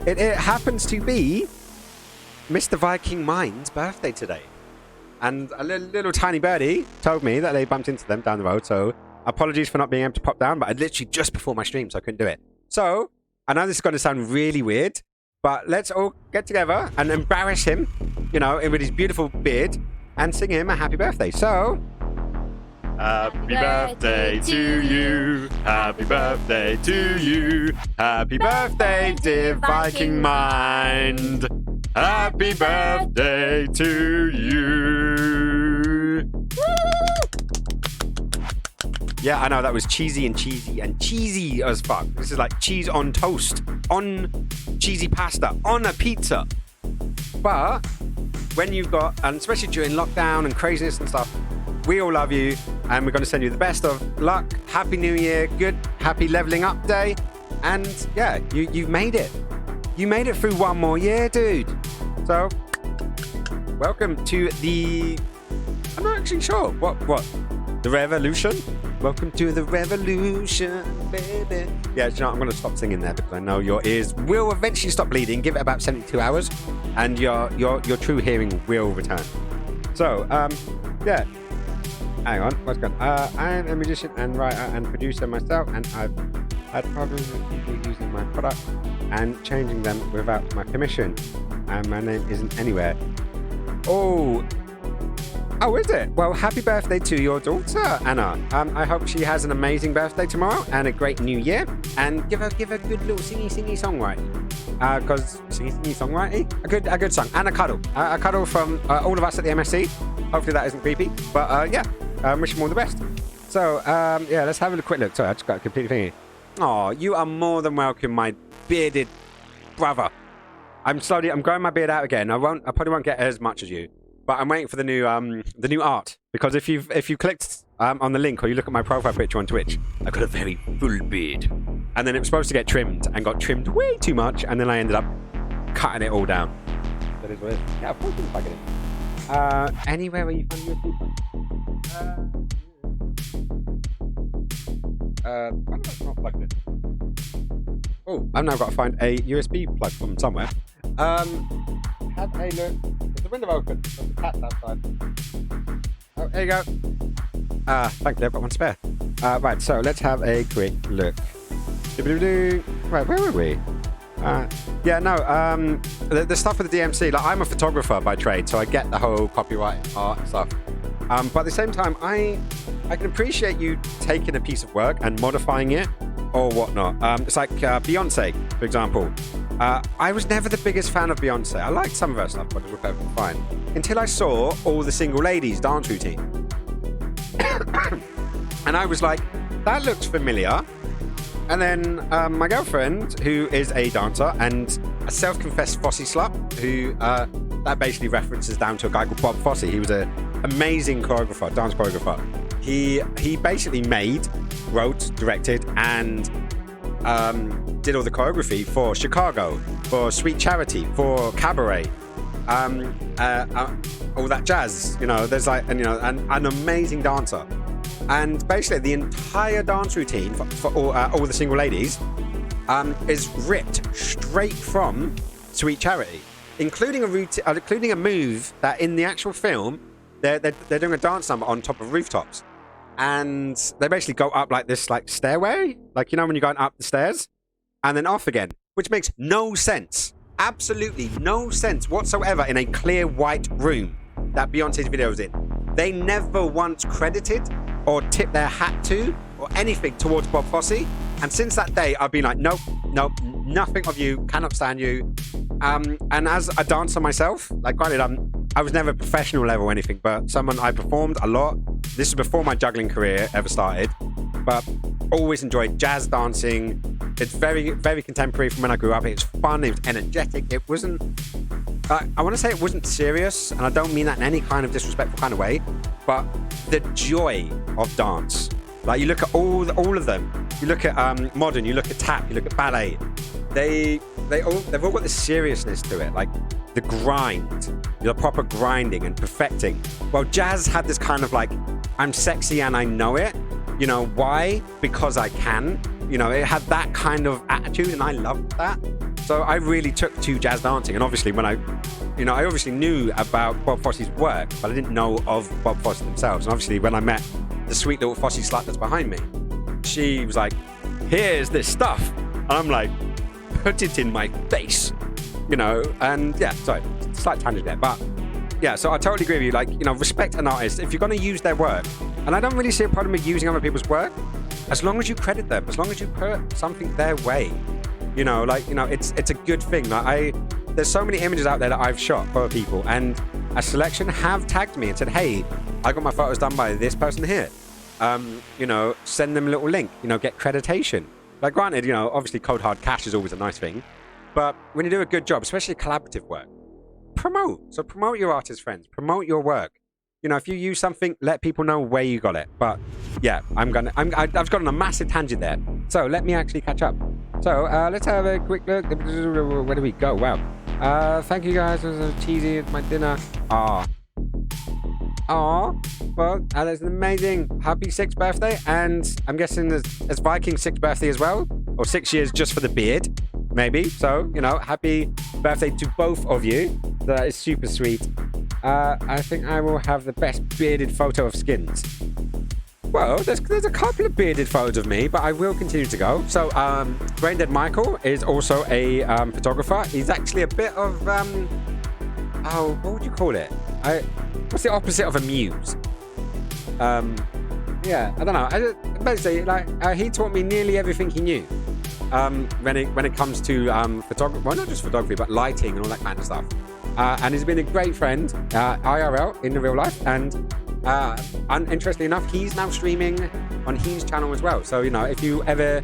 Speaker 1: it happens to be Mr. Viking Mind's birthday today. And a little tiny birdie told me that they bumped into them down the road. So apologies for not being able to pop down, but I literally just before my stream, so I couldn't do it. So I know this is going to sound really weird, but let's all get together and embarrass him, you know, with his beautiful beard, and sing him a happy birthday. So, happy birthday to you. Happy birthday to you. Happy birthday, dear Viking Mind. Happy birthday to you. Yeah, I know that was cheesy as fuck. This is like cheese on toast, on cheesy pasta, on a pizza. But when you've got, and especially during lockdown and craziness and stuff, we all love you, and we're going to send you the best of luck. Happy New Year, good, happy leveling up day, and yeah, you've made it. You made it through one more year, dude. So, welcome to the, I'm not actually sure, what? The revolution? Welcome to the revolution, baby. Yeah, you know, I'm going to stop singing there because I know your ears will eventually stop bleeding. Give it about 72 hours and your true hearing will return. So, yeah. Hang on, what's going on? I'm a musician and writer and producer myself, and I've had problems with people using my product and changing them without my permission. And my name isn't anywhere. Oh, is it? Well, happy birthday to your daughter, Anna. I hope she has an amazing birthday tomorrow and a great new year. And give her a good little singy songwriting. Because singy songwriting? A good song. And a cuddle. A cuddle from all of us at the MSC. Hopefully that isn't creepy. But yeah, wish them all the best. So, yeah, let's have a quick look. Sorry, I just got a complete thing here. Oh, you are more than welcome, my bearded brother. I'm growing my beard out again. I probably won't get as much as you. But I'm waiting for the new art, because if you clicked on the link or you look at my profile picture on Twitch, I've got a very full beard, and then it was supposed to get trimmed and got trimmed way too much, and then I ended up cutting it all down. That is what it is. Yeah, of course you can plug it in. Anywhere where you find USB plug. Why not not plugged in? Oh, I've now got to find a USB plug from somewhere. Have a look. Is the window open? There's the cat's outside. Oh, there you go. Thankfully I've got one spare. Right, so let's have a quick look. Come Wait, where were we? Yeah, no. The stuff with the DMC. Like, I'm a photographer by trade, so I get the whole copyright art stuff. But at the same time, I can appreciate you taking a piece of work and modifying it or whatnot. It's like Beyonce, for example. I was never the biggest fan of Beyonce. I liked some of her stuff, but it was perfectly fine. Until I saw All the Single Ladies dance routine. And I was like, that looks familiar. And then my girlfriend, who is a dancer and a self-confessed Fosse slut, who that basically references down to a guy called Bob Fosse. He was an amazing choreographer, dance choreographer. He basically made, wrote, directed, and did all the choreography for Chicago, for Sweet Charity, for Cabaret, all that jazz. You know, there's like, and you know, an amazing dancer. And basically, the entire dance routine for all the single ladies is ripped straight from Sweet Charity, including a move that in the actual film they're doing a dance number on top of rooftops, and they basically go up like this like stairway, like you know when you're going up the stairs, and then off again, which makes no sense, absolutely no sense whatsoever in a clear white room that Beyonce's video is in. They never once credited or tipped their hat to or anything towards Bob Fosse. And since that day, I've been like, nope, nothing of you, cannot stand you. And as a dancer myself, like granted, I was never professional level or anything, but someone I performed a lot. This was before my juggling career ever started, but always enjoyed jazz dancing. It's very, very contemporary from when I grew up. It was fun, it was energetic. It wasn't, I want to say it wasn't serious, and I don't mean that in any kind of disrespectful kind of way, but the joy of dance. Like you look at all of them. You look at modern, you look at tap, you look at ballet. They've all got this seriousness to it, like the grind, the proper grinding and perfecting. Well, jazz had this kind of like, I'm sexy and I know it. You know why? Because I can. You know, it had that kind of attitude, and I loved that. So I really took to jazz dancing, and obviously when I obviously knew about Bob Fosse's work, but I didn't know of Bob Fosse themselves. And obviously when I met the sweet little Fosse slut that's behind me, she was like, here's this stuff. And I'm like, put it in my face, you know? And yeah, sorry, slight tangent there. But yeah, so I totally agree with you. Like, you know, respect an artist. If you're going to use their work, and I don't really see a problem with using other people's work, as long as you credit them, as long as you put something their way, you know, like, you know, it's a good thing. Like there's so many images out there that I've shot for people, and a selection have tagged me and said, hey, I got my photos done by this person here. You know, send them a little link, you know, get creditation. Like granted, you know, obviously cold hard cash is always a nice thing, but when you do a good job, especially collaborative work, promote. So promote your artist friends, promote your work. You know, if you use something, let people know where you got it. But yeah, I've gone on a massive tangent there. So let me actually catch up. So let's have a quick look. Where do we go? Wow. Thank you guys. It was cheesy. It's my dinner. Well, that's an amazing happy 6th birthday. And I'm guessing it's Viking's 6th birthday as well. Or 6 years just for the beard, maybe. So, you know, happy birthday to both of you. That is super sweet. I think I will have the best bearded photo of Skins. Well, there's a couple of bearded photos of me, but I will continue to go. So, Braindead Michael is also a photographer. He's actually a bit of, what would you call it? What's the opposite of a muse? Yeah, I don't know. Basically, like, he taught me nearly everything he knew. When it comes to photography, well, not just photography, but lighting and all that kind of stuff. And he's been a great friend, IRL, in the real life. And interestingly enough, he's now streaming on his channel as well. So, you know, if you ever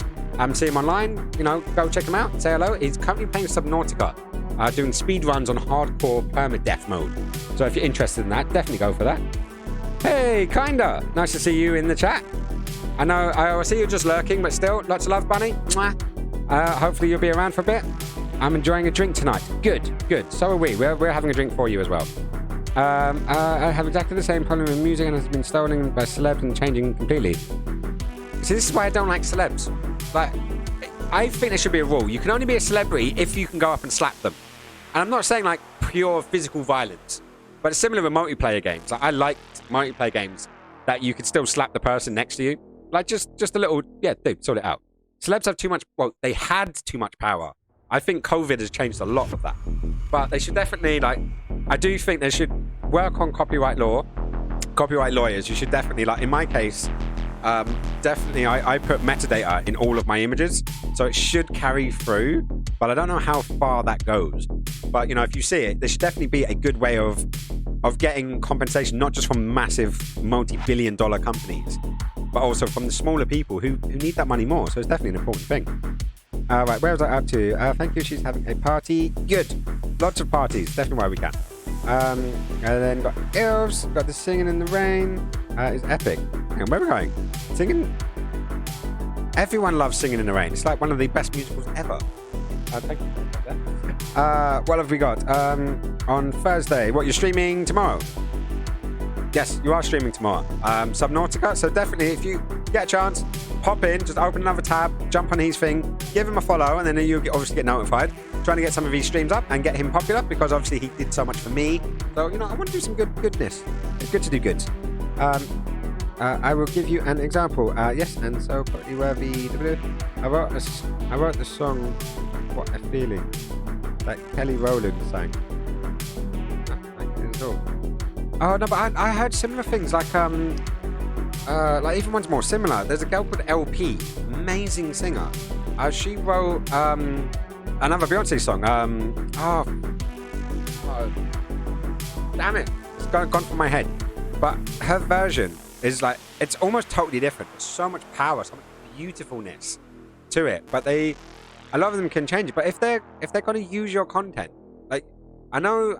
Speaker 1: see him online, you know, go check him out, say hello. He's currently playing Subnautica, doing speed runs on hardcore permadeath mode. So if you're interested in that, definitely go for that. Hey, kinda. Nice to see you in the chat. I know, I see you just lurking, but still, lots of love, Bunny. Mwah. Hopefully you'll be around for a bit. I'm enjoying a drink tonight. Good. So are we. We're having a drink for you as well. I have exactly the same problem with music, and it's been stolen by celebs and changing completely. See, this is why I don't like celebs. Like, I think there should be a rule. You can only be a celebrity if you can go up and slap them. And I'm not saying like pure physical violence, but it's similar with multiplayer games. Like, I liked multiplayer games that you could still slap the person next to you. Like just a little, yeah, dude, sort it out. celebs have too much. Well, they had too much power. I think COVID has changed a lot of that. But they should definitely I do think they should work on copyright law. Copyright lawyers. You should definitely in my case. Definitely, I put metadata in all of my images, so it should carry through, but I don't know how far that goes. But, if you see it, there should definitely be a good way of getting compensation, not just from massive multi-billion-dollar companies, but also from the smaller people who need that money more. So it's definitely an important thing. Right, where was I up to? Thank you, she's having a party. Good. Lots of parties, definitely why we can. And then got elves, got the singing in the rain. It's epic. Hang on, where are we going? Singing. Everyone loves Singing in the Rain. It's like one of the best musicals ever. Thank you. What have we got? On Thursday. What, you're streaming tomorrow? Yes, you are streaming tomorrow. Subnautica. So definitely, if you get a chance, pop in, just open another tab, jump on his thing, give him a follow, and then you'll obviously get notified. Trying to get some of his streams up and get him popular because obviously he did so much for me. So, I want to do some goodness. It's good to do good. I will give you an example. Yes, and so pretty worthy. I wrote the song "What a Feeling" that Kelly Rowland sang. Oh no, but I heard similar things like even one's more similar. There's a girl called LP, amazing singer. She wrote another Beyonce song. Damn it, it's gone from my head. But her version is it's almost totally different. There's so much power, so much beautifulness to it. But a lot of them can change it. But if they're going to use your content, I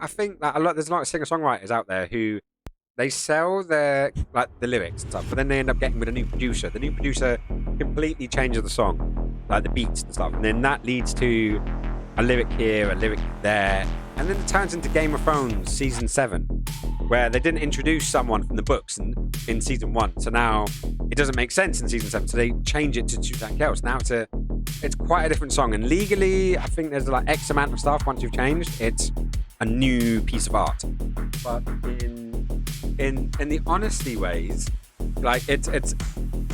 Speaker 1: think that there's a lot of singer-songwriters out there who they sell their the lyrics and stuff, but then they end up getting with a new producer. The new producer completely changes the song, the beats and stuff, and then that leads to a lyric here, a lyric there, and then it turns into Game of Thrones season 7, where they didn't introduce someone from the books in season 1, so now it doesn't make sense in season 7, so they change it to something else. Now it's quite a different song, and legally I think there's X amount of stuff. Once you've changed, it's a new piece of art. But in the honesty ways, it's I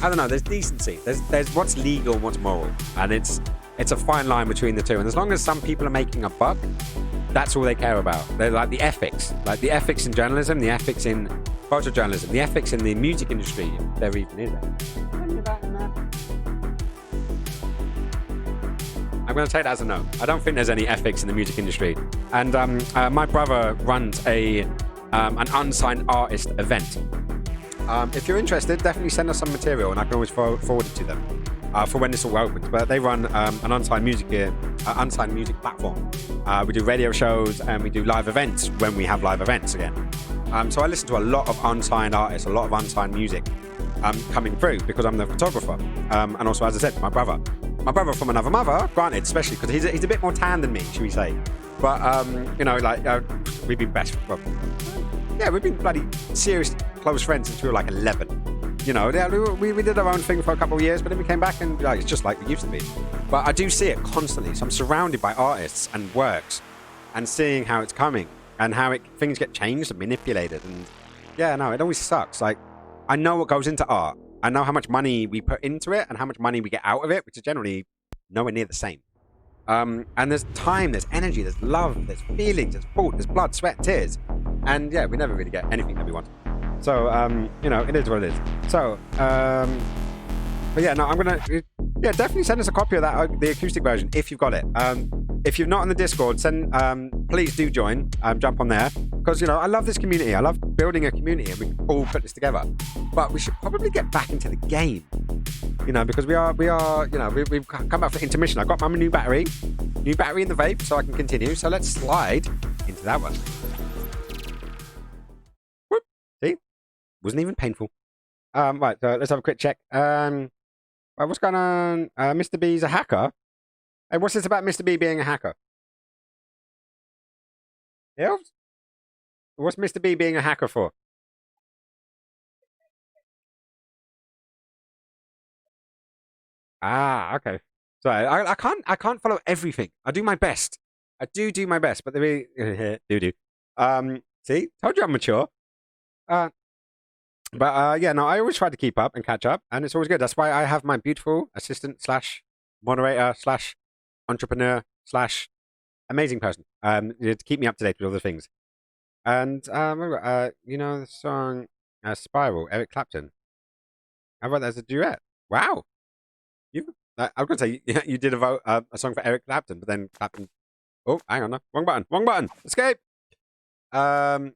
Speaker 1: don't know, there's decency, there's what's legal and what's moral, and it's a fine line between the two. And as long as some people are making a buck, that's all they care about. They're the ethics, the ethics in journalism, the ethics in photojournalism, the ethics in the music industry, if there even is any. I'm going to take that as a no. I don't think there's any ethics in the music industry. And my brother runs an unsigned artist event. If you're interested, definitely send us some material, and I can always forward it to them for when this all opens. But they run an unsigned music platform. We do radio shows and we do live events when we have live events again. So I listen to a lot of unsigned artists, a lot of unsigned music coming through because I'm the photographer. And also, as I said, my brother from another mother, granted, especially because he's a bit more tan than me, should we say. But, we've been we've been bloody serious close friends since we were 11. We did our own thing for a couple of years, but then we came back and it's just like we used to be. But I do see it constantly. So I'm surrounded by artists and works and seeing how it's coming and how things get changed and manipulated. And it always sucks. I know what goes into art. I know how much money we put into it and how much money we get out of it, which is generally nowhere near the same. And there's time, there's energy, there's love, there's feelings, there's thought, there's blood, sweat, tears. And we never really get anything that we want. So, it is what it is. So, I'm going to, definitely send us a copy of that, the acoustic version, if you've got it. If you're not on the Discord, please do join, jump on there. Because, I love this community. I love building a community and we all put this together. But we should probably get back into the game, because we've come back for intermission. I've got my new battery in the vape so I can continue. So let's slide into that one. Whoop. See? Wasn't even painful. Right, so let's have a quick check. What's going on? Mr. B's a hacker. Hey, what's this about Mr. B being a hacker? Elves? What's Mr. B being a hacker for? Okay. So I can't follow everything. I do my best. I do my best, but see, told you I'm mature. I always try to keep up and catch up, and it's always good. That's why I have my beautiful assistant moderator slash entrepreneur slash amazing person. To keep me up to date with all the things. And you know the song "Spiral," Eric Clapton. How about that as a duet? Wow, I was gonna say you did a song for Eric Clapton, but then Clapton. Oh, hang on, no, wrong button. Escape. A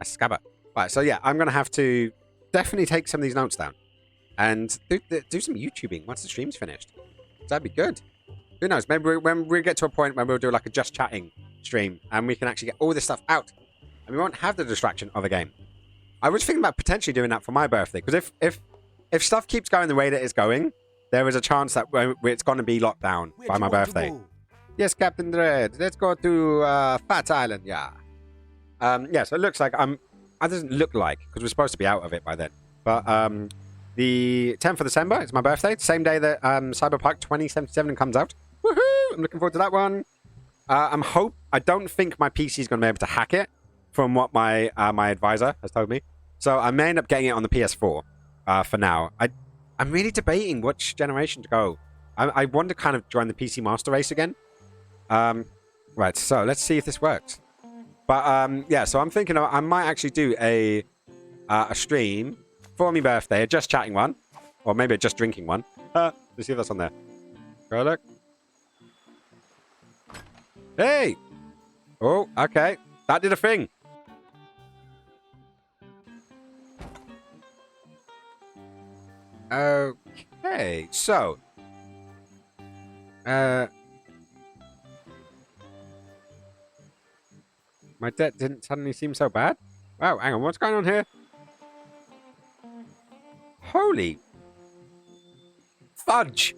Speaker 1: scabber. Right, so yeah, I'm gonna have to definitely take some of these notes down and do some YouTubing once the stream's finished. That'd be good. Who knows? Maybe when we get to a point where we'll do like a just chatting stream and we can actually get all this stuff out, and we won't have the distraction of a game. I was thinking about potentially doing that for my birthday, because if stuff keeps going the way that it's going, there is a chance that it's going to be locked down by my birthday. Yes, Captain Dread. Let's go to Fat Island. Yeah. Yeah. So it looks like it doesn't look like, because we're supposed to be out of it by then. But the 10th of December, it's my birthday. Same day that Cyberpunk 2077 comes out. Woohoo! I'm looking forward to that one. I don't think my PC is going to be able to hack it, from what my advisor has told me. So I may end up getting it on the PS4 for now. I'm really debating which generation to go. I want to kind of join the PC Master Race again. Right, so let's see if this works. But yeah, so I'm thinking I might actually do a stream for my birthday, a just chatting one, or maybe a just drinking one. Let's see if that's on there. Go look. Hey! Oh, okay. That did a thing. Okay, so my debt didn't suddenly seem so bad. Wow, hang on, what's going on here? Holy fudge!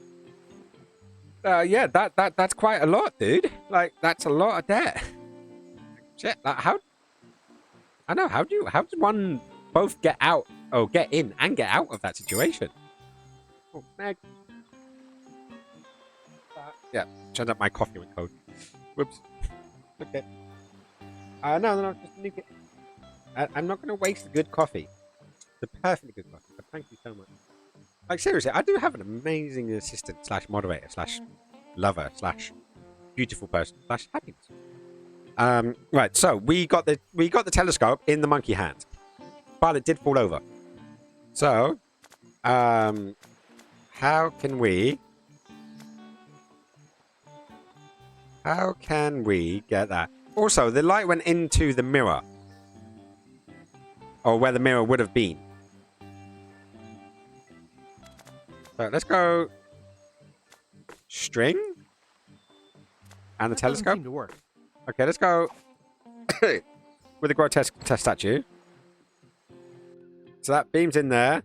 Speaker 1: Yeah, that's quite a lot, dude. Like, that's a lot of debt. Shit, like, how does one both get out, or get in and get out of that situation? Oh, Meg. Yeah, turned up my coffee went cold. Whoops. Okay. No, just nuke it. I'm not going to waste a good coffee. It's a perfectly good coffee, but thank you so much. Like, seriously, I do have an amazing assistant slash moderator slash lover slash beautiful person slash happiness. Right, so we got the telescope in the monkey hand, but it did fall over. So, how can we get that? Also, the light went into the mirror, or where the mirror would have been. So let's go string and the telescope.
Speaker 3: Doesn't seem to work.
Speaker 1: Okay, let's go with the grotesque test statue. So that beams in there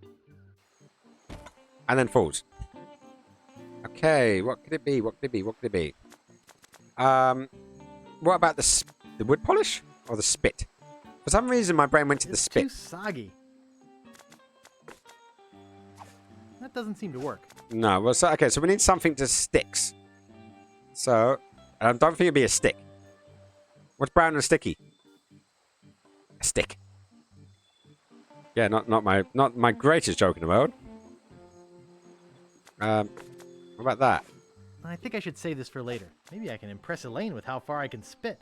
Speaker 1: and then falls. Okay, what could it be? What could it be? What about the wood polish or the spit? For some reason, my brain went to the spit.
Speaker 3: It's too soggy. That doesn't seem to work.
Speaker 1: No, well, so we need something to sticks. So, I don't think it'd be a stick. What's brown and sticky? A stick. Yeah, not my greatest joke in the world. What about that?
Speaker 3: I think I should save this for later. Maybe I can impress Elaine with how far I can spit.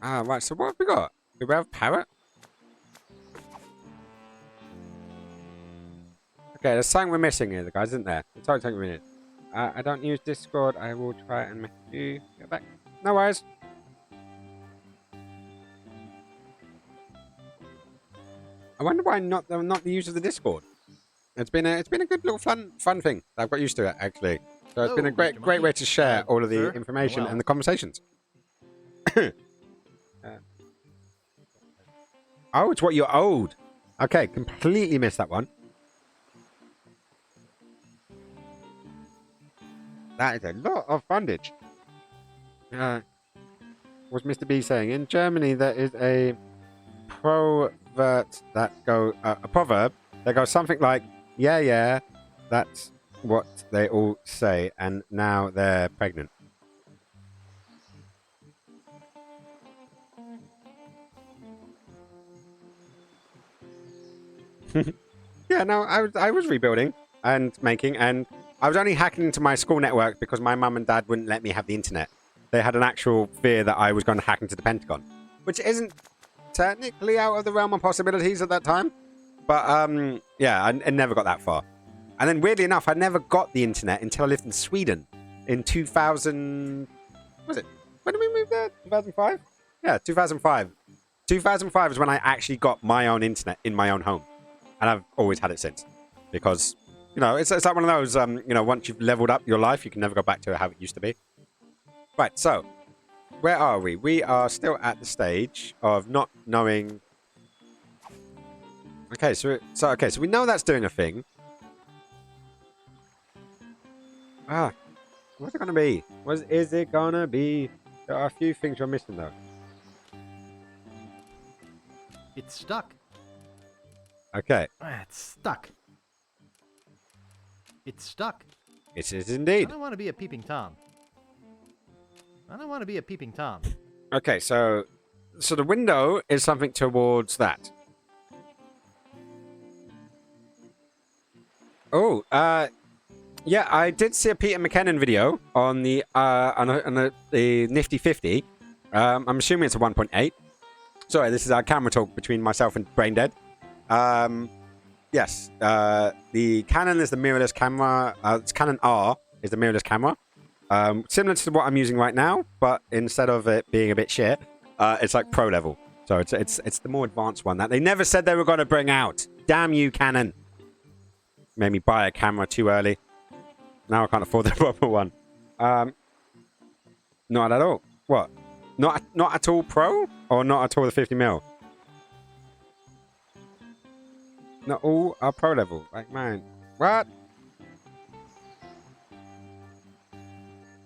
Speaker 1: Ah, right. So what have we got? Do we have parrot? Okay, there's something we're missing here, guys, isn't there? It's only taking a minute. I don't use Discord. I will try and message you. Get back. No worries. I wonder why not the use of the Discord. It's been a good little fun thing. I've got used to it, actually. So it's been a great way to share all of the information and the conversations. Oh, it's what you're owed. Okay, completely missed that one. That is a lot of fundage. What's Mr. B saying? In Germany, there is a proverb that goes something like, yeah, that's what they all say, and now they're pregnant. Yeah, no, I was rebuilding. and making, and I was only hacking into my school network because my mum and dad wouldn't let me have the internet. They had an actual fear that I was going to hack into the Pentagon, which isn't technically out of the realm of possibilities at that time. But yeah, I never got that far. And then weirdly enough, I never got the internet until I lived in Sweden in 2000. Was it? When did we move there? 2005? Yeah, 2005. 2005 is when I actually got my own internet in my own home, and I've always had it since. Because you know, it's like one of those. You know, once you've leveled up your life, you can never go back to how it used to be. Right. So, where are we? We are still at the stage of not knowing. Okay, so we know that's doing a thing. Ah, what's it gonna be? What is it gonna be? There are a few things you're missing though.
Speaker 3: It's stuck.
Speaker 1: Okay,
Speaker 3: It's stuck. It's stuck.
Speaker 1: it is
Speaker 3: I
Speaker 1: indeed.
Speaker 3: don't want to be a peeping Tom. I don't want to be a peeping Tom.
Speaker 1: Okay, so the window is something towards that. Oh, yeah, I did see a Peter McKinnon video on the the Nifty 50. I'm assuming it's a 1.8. Sorry, this is our camera talk between myself and Braindead. Yes, the Canon is the mirrorless camera. It's Canon R is the mirrorless camera. Similar to what I'm using right now, but instead of it being a bit shit, it's like pro level. So it's the more advanced one that they never said they were going to bring out. Damn you, Canon! Made me buy a camera too early. Now I can't afford the proper one. Not at all. What? Not at all pro, or not at all the 50mm? Not all are pro level. Like mine. What?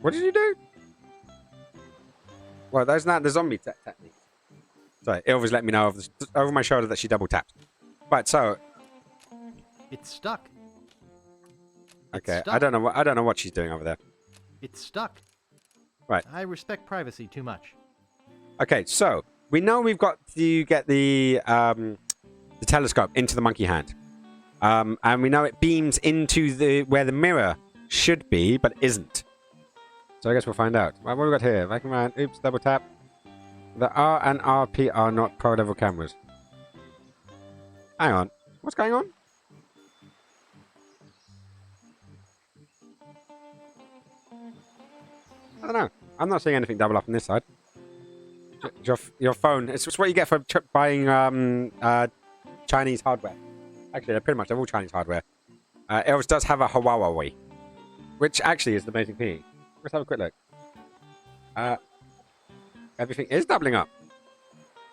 Speaker 1: What did you do? Well, that's not the zombie technique. Sorry, it always let me know over my shoulder that she double tapped. Right, so
Speaker 3: It's stuck.
Speaker 1: okay,
Speaker 3: stuck.
Speaker 1: I don't know what she's doing over there.
Speaker 3: It's stuck.
Speaker 1: Right.
Speaker 3: I respect privacy too much.
Speaker 1: Okay, so we know we've got to get the telescope into the monkey hand, and we know it beams into where the mirror should be, but isn't. So I guess we'll find out. Right, what have we got here? Vacuum man. Oops, double tap. The R and RP are not pro level cameras. Hang on, what's going on? I don't know. I'm not seeing anything double up on this side. Your phone. It's what you get for buying Chinese hardware. Actually, they're pretty much all Chinese hardware. It always does have a Huawei, which actually is the amazing thing. Let's have a quick look. Everything is doubling up.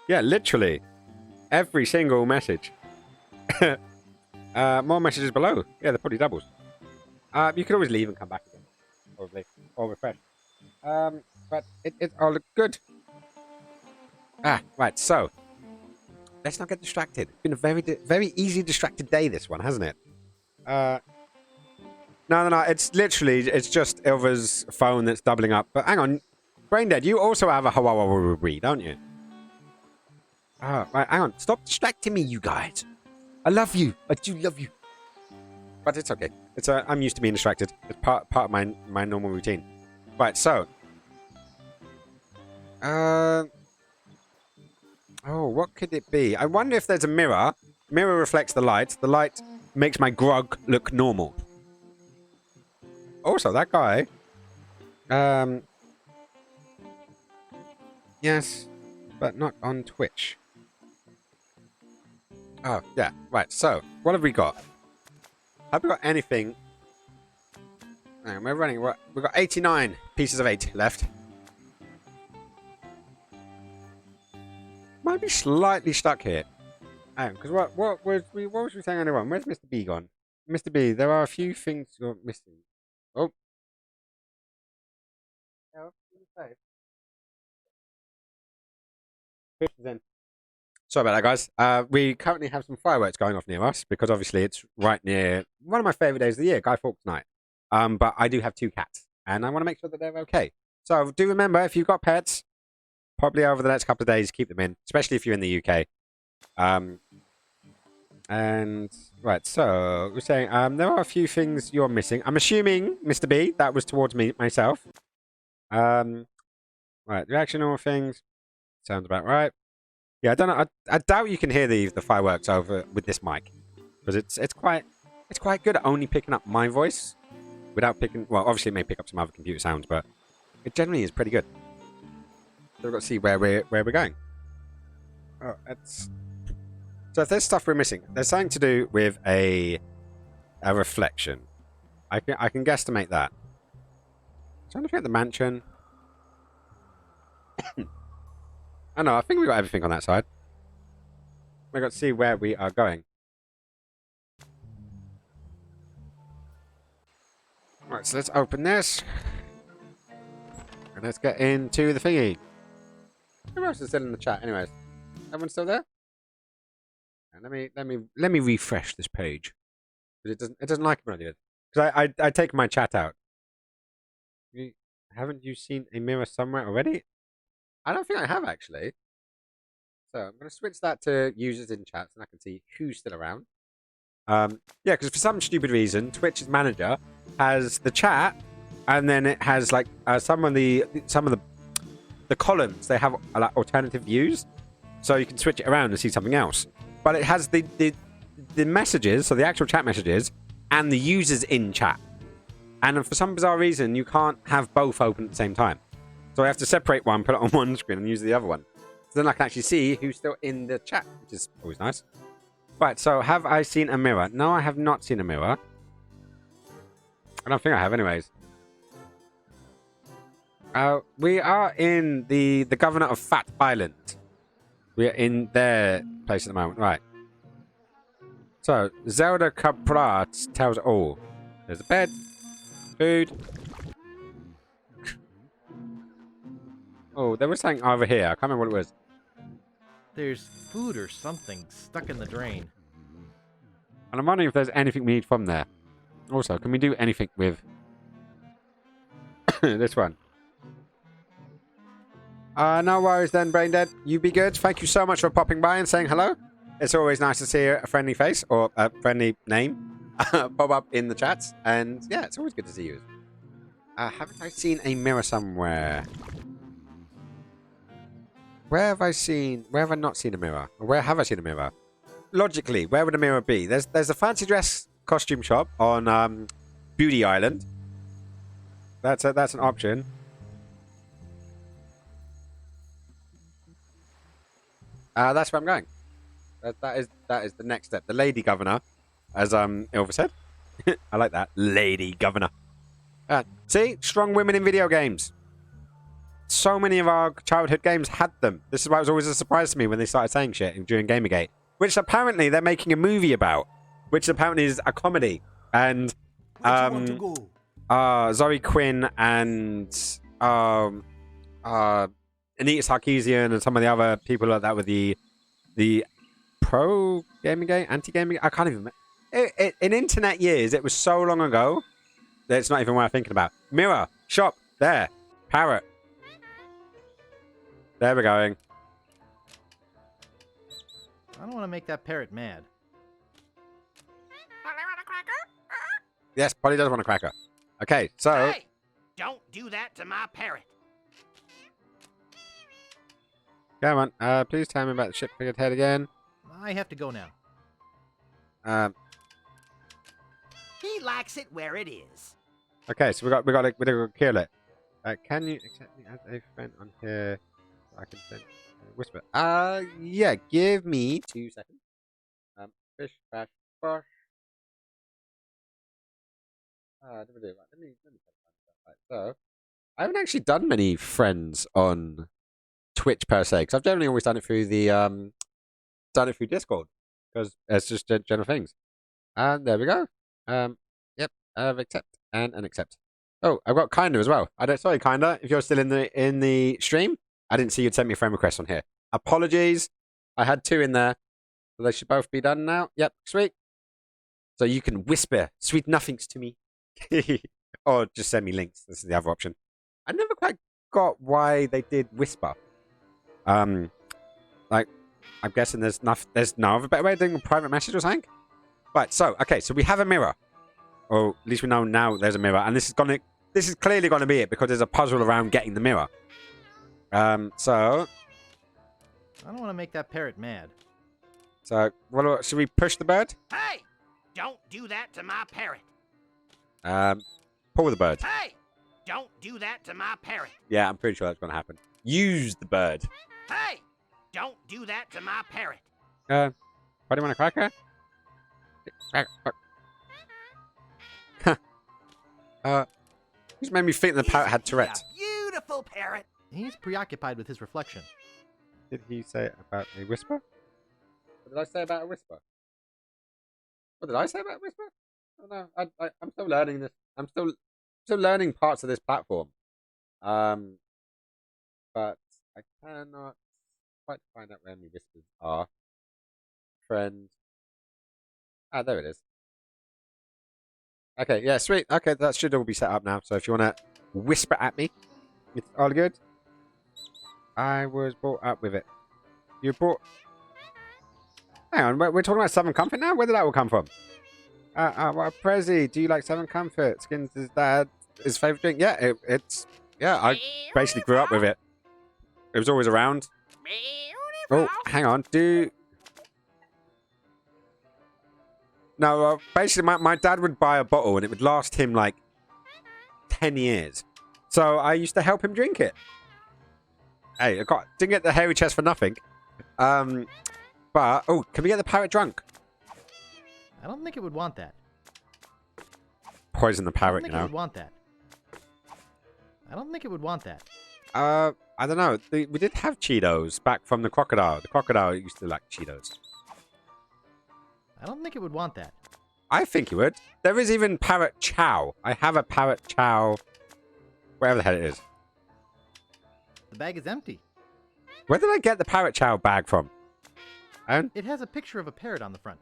Speaker 1: Yeah, literally. Every single message. More messages below. Yeah, they're probably doubles. You could always leave and come back again. Probably. Or refresh. But it all look good. Right, so. Let's not get distracted. It's been a very easy distracted day, this one, hasn't it? No. It's just Ilva's phone that's doubling up. But hang on. Braindead, you also have a Huawei, don't you? Right, hang on. Stop distracting me, you guys. I love you. I do love you. But it's okay. I'm used to being distracted. It's part of my normal routine. Right, so. Oh, what could it be? I wonder if there's a mirror. Mirror reflects the light. The light makes my grog look normal. Also, that guy. Yes, but not on Twitch. Oh, yeah. Right, so, what have we got? Have we got anything? Hang on, we're running. We've got 89 pieces of 8 left. Might be slightly stuck here. Because what was we saying earlier on? Where's Mr. B gone? Mr. B, there are a few things you're missing. Oh. Yeah, what did you say? Then. Sorry about that, guys. We currently have some fireworks going off near us because obviously it's right near one of my favorite days of the year, Guy Fawkes Night. But I do have 2 cats, and I want to make sure that they're okay. So do remember, if you've got pets, probably over the next couple of days, keep them in, especially if you're in the UK. And right, so we're saying there are a few things you're missing. I'm assuming, Mr. B, that was towards me myself. Right, reactional things sounds about right. Yeah, I don't know. I doubt you can hear the fireworks over with this mic because it's quite good at only picking up my voice without picking. Well, obviously it may pick up some other computer sounds, but it generally is pretty good. So we've got to see where we're going. Oh, so if there's stuff we're missing, there's something to do with a reflection. I can guesstimate that. Trying to get the mansion. I know. I think we got everything on that side. We got to see where we are going. Right, so let's open this, and let's get into the thingy. Who else is still in the chat? Anyways, everyone still there? And let me refresh this page because it doesn't like it when I do it. Because I take my chat out. Haven't you seen a mirror somewhere already? I don't think I have actually. So I'm going to switch that to users in chats, and I can see who's still around. Yeah, because for some stupid reason, Twitch's manager has the chat, and then it has like some of the columns. They have like alternative views, so you can switch it around and see something else. But it has the messages, so the actual chat messages, and the users in chat. And for some bizarre reason, you can't have both open at the same time. So I have to separate one, put it on one screen, and use the other one. So then I can actually see who's still in the chat, which is always nice. Right, so have I seen a mirror? No, I have not seen a mirror. I don't think I have, anyways. We are in the governor of Fat Island. We are in their place at the moment. Right. So, Zelda Caprat tells all. There's a bed. Food. Oh, there was something over here. I can't remember what it was.
Speaker 3: There's food or something stuck in the drain.
Speaker 1: And I'm wondering if there's anything we need from there. Also, can we do anything with this one? No worries then, Braindead. You be good. Thank you so much for popping by and saying hello. It's always nice to see a friendly face or a friendly name pop up in the chats. And yeah, it's always good to see you. Haven't I seen a mirror somewhere? Where have I not seen a mirror? Or where have I seen a mirror? Logically, where would a mirror be? There's a fancy dress costume shop on Beauty Island. That's an option. That's where I'm going. That is the next step. The lady governor, as Ilva said. I like that. Lady governor. See? Strong women in video games. So many of our childhood games had them. This is why it was always a surprise to me when they started saying shit during Gamergate. Which apparently they're making a movie about. Which apparently is a comedy. And Zoe Quinn and Anita Sarkeesian and some of the other people like that with the pro Gamergate, anti-Gamergate. I can't even... in internet years, it was so long ago that it's not even worth thinking about. Mirror. Shop. There. Parrot. There we're going.
Speaker 3: I don't want to make that parrot mad.
Speaker 1: Yes, Polly does want a cracker. Okay, so...
Speaker 2: Hey! Don't do that to my parrot.
Speaker 1: Come on, please tell me about the ship figurehead again.
Speaker 3: I have to go now.
Speaker 2: He likes it where it is.
Speaker 1: Okay, so we got to kill it. Can you accept me as a friend on here? I can send whisper. Yeah, give me 2 seconds. Fish, bash, bosh. Never do it. Let me right, so I haven't actually done many friends on Twitch per se, because I've generally always done it through the Discord, because it's just general things. And there we go. Yep, accept and accept. Oh, I've got Kinda as well. Sorry, Kinda, if you're still in the stream, I didn't see you'd sent me a friend request on here. Apologies, I had 2 in there, so they should both be done now. Yep, sweet. So you can whisper sweet nothings to me, or just send me links. This is the other option. I never quite got why they did whisper. Like I'm guessing there's no other better way of doing a private message or something. Right, so, okay, so we have a mirror. Or at least we know now there's a mirror. And this is clearly going to be it because there's a puzzle around getting the mirror. So...
Speaker 3: I don't want to make that parrot mad.
Speaker 1: So, should we push the bird?
Speaker 2: Hey! Don't do that to my parrot.
Speaker 1: Pull the bird.
Speaker 2: Hey! Don't do that to my parrot.
Speaker 1: Yeah, I'm pretty sure that's going to happen. Use the bird.
Speaker 2: Hey! Don't do that to my parrot.
Speaker 1: Why do you want a cracker? Just made me think the parrot had Tourette's.
Speaker 2: Beautiful parrot.
Speaker 3: He's preoccupied with his reflection.
Speaker 1: Did he say about a whisper? What did I say about a whisper? What did I say about a whisper? I don't know. I'm still learning this. I'm still learning parts of this platform. But I cannot quite find out where any whispers are. Friend. Ah, there it is. Okay, yeah, sweet. Okay, that should all be set up now. So if you want to whisper at me, it's all good. I was brought up with it. You brought... Hang on, we're talking about Southern Comfort now? Where did that all come from? What Prezi, do you like Southern Comfort? Skins' dad, his favourite drink? Yeah, it's... Yeah, I basically grew up with it. It was always around. Oh, hang on. No, basically, my dad would buy a bottle and it would last him like 10 years. So I used to help him drink it. Hey, didn't get the hairy chest for nothing. But, oh, can we get the parrot drunk?
Speaker 3: I don't think it would want that.
Speaker 1: Poison the parrot,
Speaker 3: I don't think it would want that. I don't think it would want that.
Speaker 1: I don't know. We did have Cheetos back from the crocodile. The crocodile used to like Cheetos.
Speaker 3: I don't think it would want that.
Speaker 1: I think it would. There is even parrot chow. I have a parrot chow. Wherever the hell it is.
Speaker 3: The bag is empty.
Speaker 1: Where did I get the parrot chow bag from?
Speaker 3: It has a picture of a parrot on the front.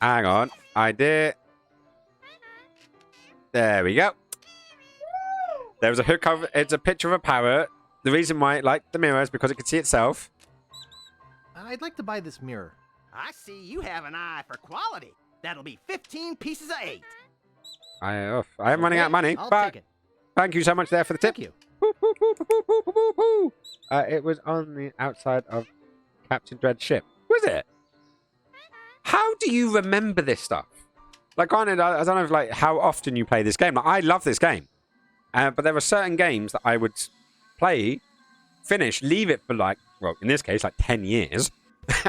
Speaker 1: Hang on. I did. There we go. There was a hook over. It's a picture of a parrot. The reason why it liked the mirror is because it could see itself.
Speaker 3: I'd like to buy this mirror.
Speaker 2: I see you have an eye for quality. That'll be 15 pieces of 8.
Speaker 1: I am running out of money,
Speaker 3: I'll
Speaker 1: but
Speaker 3: take it.
Speaker 1: thank you so much there for the tip.
Speaker 3: Thank you.
Speaker 1: It was on the outside of Captain Dread's ship. Was it? How do you remember this stuff? Like, granted, I don't know if, like, how often you play this game. Like, I love this game. But there are certain games that I would play, finish, leave it for, like, well, in this case, like 10 years,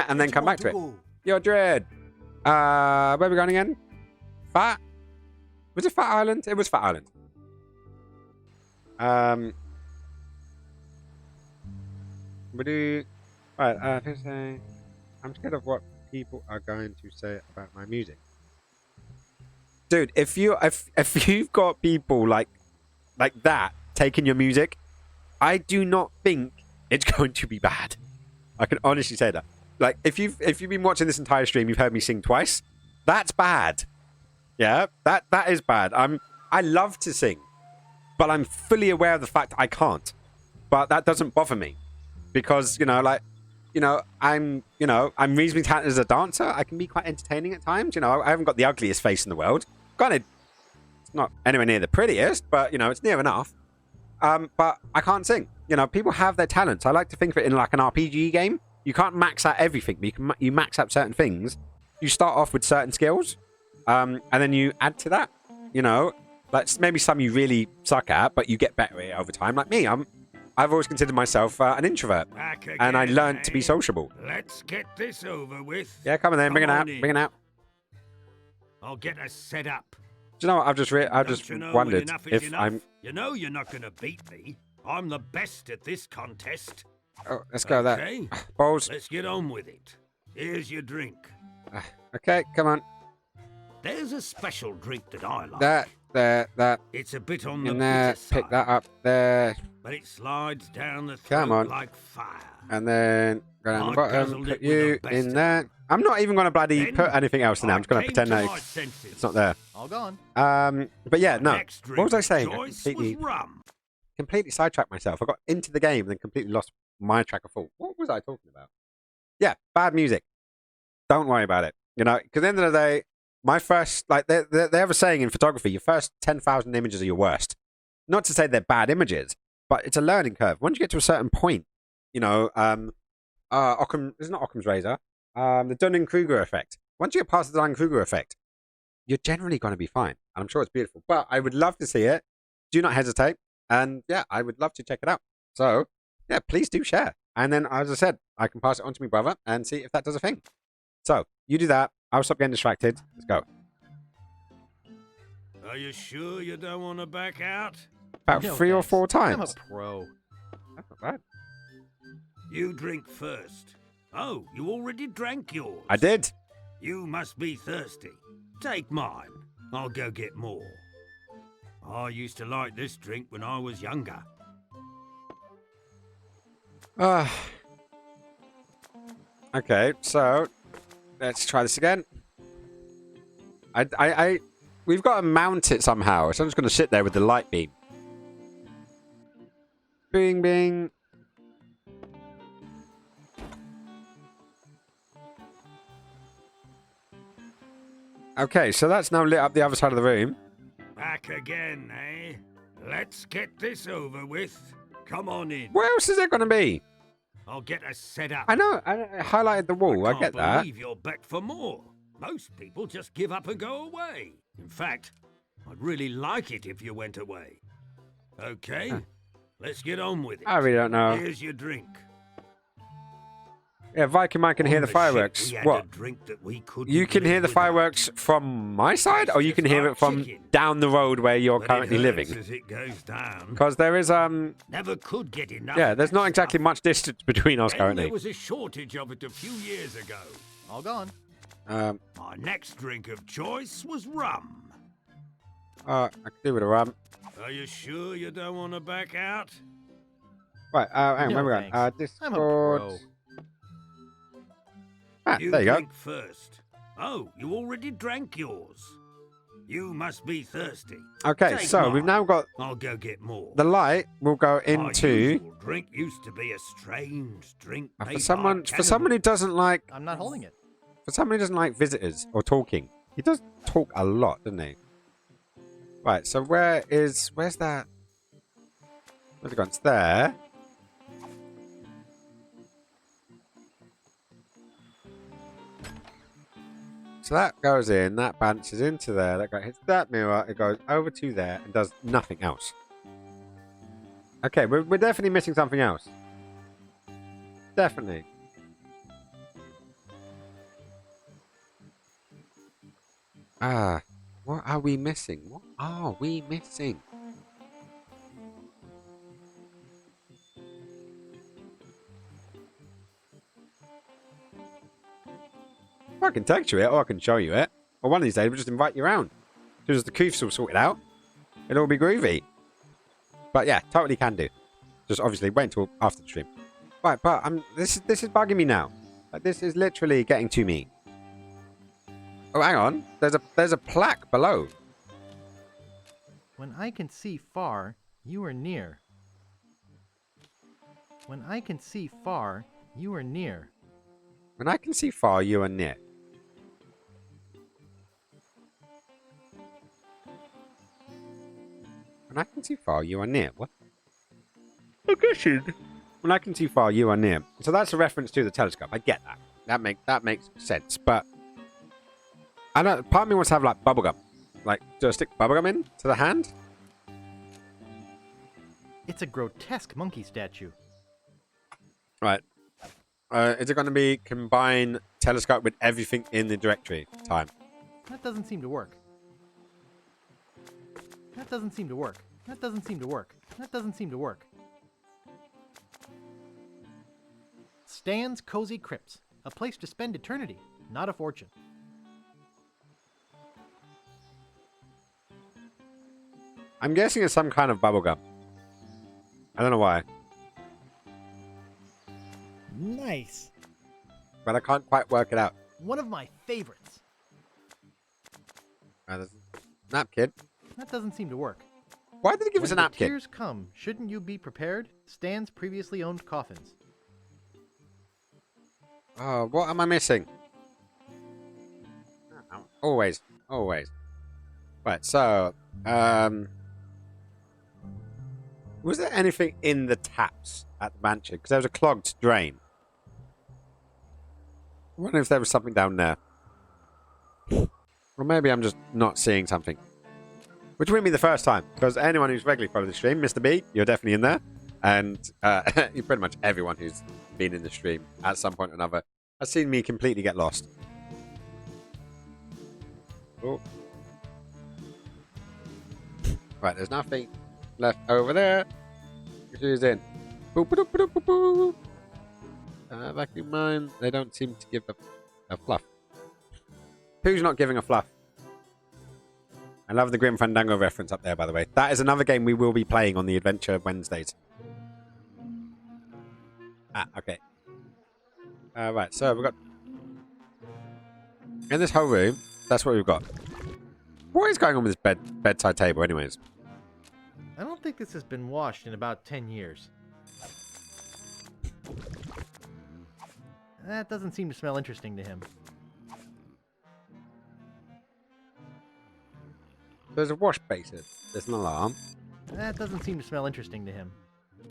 Speaker 1: and then come back to it. Yo, Dread. Where are we going again? Fat? Was it Fat Island? It was Fat Island. Right, I'm scared of what people are going to say about my music. Dude, if you've got people like that taking your music, I do not think it's going to be bad. I can honestly say that. Like, if you've been watching this entire stream, you've heard me sing twice. That's bad. Yeah, that is bad. I love to sing, but I'm fully aware of the fact I can't. But that doesn't bother me, because I'm reasonably talented as a dancer. I can be quite entertaining at times. I haven't got the ugliest face in the world. Granted, it's not anywhere near the prettiest, but it's near enough. But I can't sing. People have their talents. I like to think of it in like an RPG game. You can't max out everything, but you max out certain things. You start off with certain skills, and then you add to that. Like maybe some you really suck at, but you get better at it over time. Like me, I've always considered myself an introvert, and I learned to be sociable.
Speaker 8: Let's get this over with.
Speaker 1: Yeah, come on then, bring it out, bring it out.
Speaker 8: I'll get us set up.
Speaker 1: Do you know what? I've just wondered if I'm.
Speaker 8: You know you're not going to beat me. I'm the best at this contest.
Speaker 1: Oh, let's go
Speaker 8: okay.
Speaker 1: that. Balls.
Speaker 8: Let's get on with it. Here's your drink.
Speaker 1: Okay, come on.
Speaker 8: There's a special drink that I like.
Speaker 1: That.
Speaker 8: It's a bit on the
Speaker 1: In there,
Speaker 8: bitter side,
Speaker 1: pick that up there.
Speaker 8: but it slides down the
Speaker 1: Come
Speaker 8: throat
Speaker 1: on.
Speaker 8: like fire.
Speaker 1: And then go down the
Speaker 8: I
Speaker 1: bottom,
Speaker 8: guzzled
Speaker 1: put
Speaker 8: it with
Speaker 1: you
Speaker 8: the best
Speaker 1: in
Speaker 8: of
Speaker 1: there. I'm not even going to bloody
Speaker 8: Then
Speaker 1: put anything else in there. I'm just going to
Speaker 8: came
Speaker 1: pretend
Speaker 8: to
Speaker 1: that
Speaker 8: my senses.
Speaker 1: it's not there.
Speaker 3: All gone.
Speaker 1: But yeah, no.
Speaker 8: Next drink
Speaker 1: What was I
Speaker 8: of
Speaker 1: saying? I
Speaker 8: choice was rum.
Speaker 1: completely sidetracked myself. I got into the game and then completely lost my track of thought. What was I talking about? Yeah, bad music. Don't worry about it. You know, because at the end of the day, my first, like, they have a saying in photography, your first 10,000 images are your worst. Not to say they're bad images, but it's a learning curve. Once you get to a certain point, you know, Occam, it's not Occam's razor, the Dunning-Kruger effect. Once you get past the Dunning-Kruger effect, you're generally going to be fine. And I'm sure it's beautiful. But I would love to see it. Do not hesitate. And yeah, I would love to check it out. So yeah, please do share. And then, as I said, I can pass it on to my brother and see if that does a thing. So you do that. I'll stop getting distracted. Let's go.
Speaker 8: Are you sure you don't want to back out?
Speaker 1: About
Speaker 3: No,
Speaker 1: 3 or
Speaker 3: thanks.
Speaker 1: 4
Speaker 3: I'm
Speaker 1: times.
Speaker 3: a pro.
Speaker 1: That's not bad.
Speaker 8: You drink first. Oh, you already drank yours.
Speaker 1: I did.
Speaker 8: You must be thirsty. Take mine. I'll go get more. I used to like this drink when I was younger.
Speaker 1: Okay, so let's try this again. We've got to mount it somehow. So I'm just going to sit there with the light beam. Bing, bing. Okay, so that's now lit up the other side of the room.
Speaker 8: Back again, eh? Let's get this over with. Come on in.
Speaker 1: Where else is it going to be?
Speaker 8: I'll get us set up.
Speaker 1: I know, I highlighted the wall. I get
Speaker 8: can't
Speaker 1: that.
Speaker 8: believe you're back for more. Most people just give up and go away. In fact, I'd really like it if you went away. Okay, let's get on with it.
Speaker 1: I really don't know.
Speaker 8: Here's your drink.
Speaker 1: Yeah, Viking Man can hear
Speaker 8: On
Speaker 1: the
Speaker 8: ship,
Speaker 1: fireworks.
Speaker 8: we had
Speaker 1: What?
Speaker 8: a drink that we couldn't
Speaker 1: You can hear
Speaker 8: live
Speaker 1: the
Speaker 8: without.
Speaker 1: fireworks from my side, or you can hear it from
Speaker 8: Chicken.
Speaker 1: down the road where you're
Speaker 8: But it
Speaker 1: currently
Speaker 8: hurts
Speaker 1: living?
Speaker 8: as it goes down.
Speaker 1: Because there is
Speaker 8: Never could get enough.
Speaker 1: yeah,
Speaker 8: of
Speaker 1: there's
Speaker 8: that
Speaker 1: not exactly
Speaker 8: stuff.
Speaker 1: much distance between us
Speaker 8: Then
Speaker 1: currently.
Speaker 8: There was a shortage of it a few years ago.
Speaker 3: All gone.
Speaker 8: My next drink of choice was rum.
Speaker 1: I could do with a rum.
Speaker 8: Are you sure you don't want to back out?
Speaker 1: Right, hang on,
Speaker 3: No,
Speaker 1: where we going?
Speaker 3: thanks. I'm a
Speaker 1: Discord.
Speaker 3: pro.
Speaker 1: Ah,
Speaker 8: You
Speaker 1: there you go.
Speaker 8: drink first. Oh, you already drank yours. You must be thirsty.
Speaker 1: Okay,
Speaker 8: Take
Speaker 1: so we've
Speaker 8: mine.
Speaker 1: now got
Speaker 8: I'll go get more.
Speaker 1: the light will go
Speaker 8: My
Speaker 1: into
Speaker 8: usual drink used to be a strange drink made
Speaker 1: for someone
Speaker 8: by
Speaker 1: who doesn't like
Speaker 3: I'm not holding it.
Speaker 1: for someone who doesn't like visitors or talking. He does talk a lot, doesn't he? Right, so where's that? Where's it gone? It's there. So that goes in, that bounces into there, that guy hits that mirror, it goes over to there and does nothing else. Okay, we're definitely missing something else. Definitely. What are we missing? What are we missing? I can text you it, or I can show you it. Or one of these days, we'll just invite you around. As soon as the Koof's all sorted out, it'll all be groovy. But yeah, totally can do. Just obviously wait until after the stream. Right, but this is bugging me now. Like, this is literally getting to me. Oh, hang on. There's a plaque below.
Speaker 3: When I can see far, you are near. When I can see far, you are near.
Speaker 1: When I can see far, you are near. When I can see far, you are near. What? Location. When I can see far, you are near. So that's a reference to the telescope. I get that. That makes sense. But I don't. Part of me wants to have like bubblegum. Like, do I stick bubblegum in to the hand?
Speaker 3: It's a grotesque monkey statue.
Speaker 1: Right. Is it going to be combine telescope with everything in the directory time?
Speaker 3: That doesn't seem to work. That doesn't seem to work. That doesn't seem to work. That doesn't seem to work. Stan's Cozy Crypts. A place to spend eternity, not a fortune.
Speaker 1: I'm guessing it's some kind of bubblegum. I don't know why.
Speaker 3: Nice.
Speaker 1: But I can't quite work it out.
Speaker 3: One of my favorites.
Speaker 1: There's a napkin.
Speaker 3: That doesn't seem to work.
Speaker 1: Why did he give us a
Speaker 3: When the
Speaker 1: napkin?
Speaker 3: tears come, shouldn't you be prepared? Stan's previously owned coffins.
Speaker 1: Oh, what am I missing? Always. Right, so, was there anything in the taps at the mansion? Because there was a clogged drain. I wonder if there was something down there. Or maybe I'm just not seeing something. Which wouldn't be the first time, because anyone who's regularly followed the stream, Mr. B, you're definitely in there. And you pretty much everyone who's been in the stream at some point or another has seen me completely get lost. Oh. Right, there's nothing left over there. Who's in? Boop, boop, boop, boop, boop. Vacuum mine. They don't seem to give a fluff. Who's not giving a fluff? I love the Grim Fandango reference up there, by the way. That is another game we will be playing on the Adventure Wednesdays. Ah, okay. Right, so we've got... In this whole room, that's what we've got. What is going on with this bedside table, anyways?
Speaker 3: I don't think this has been washed in about 10 years. That doesn't seem to smell interesting to him.
Speaker 1: There's a wash basin. There's an alarm.
Speaker 3: That doesn't seem to smell interesting to him.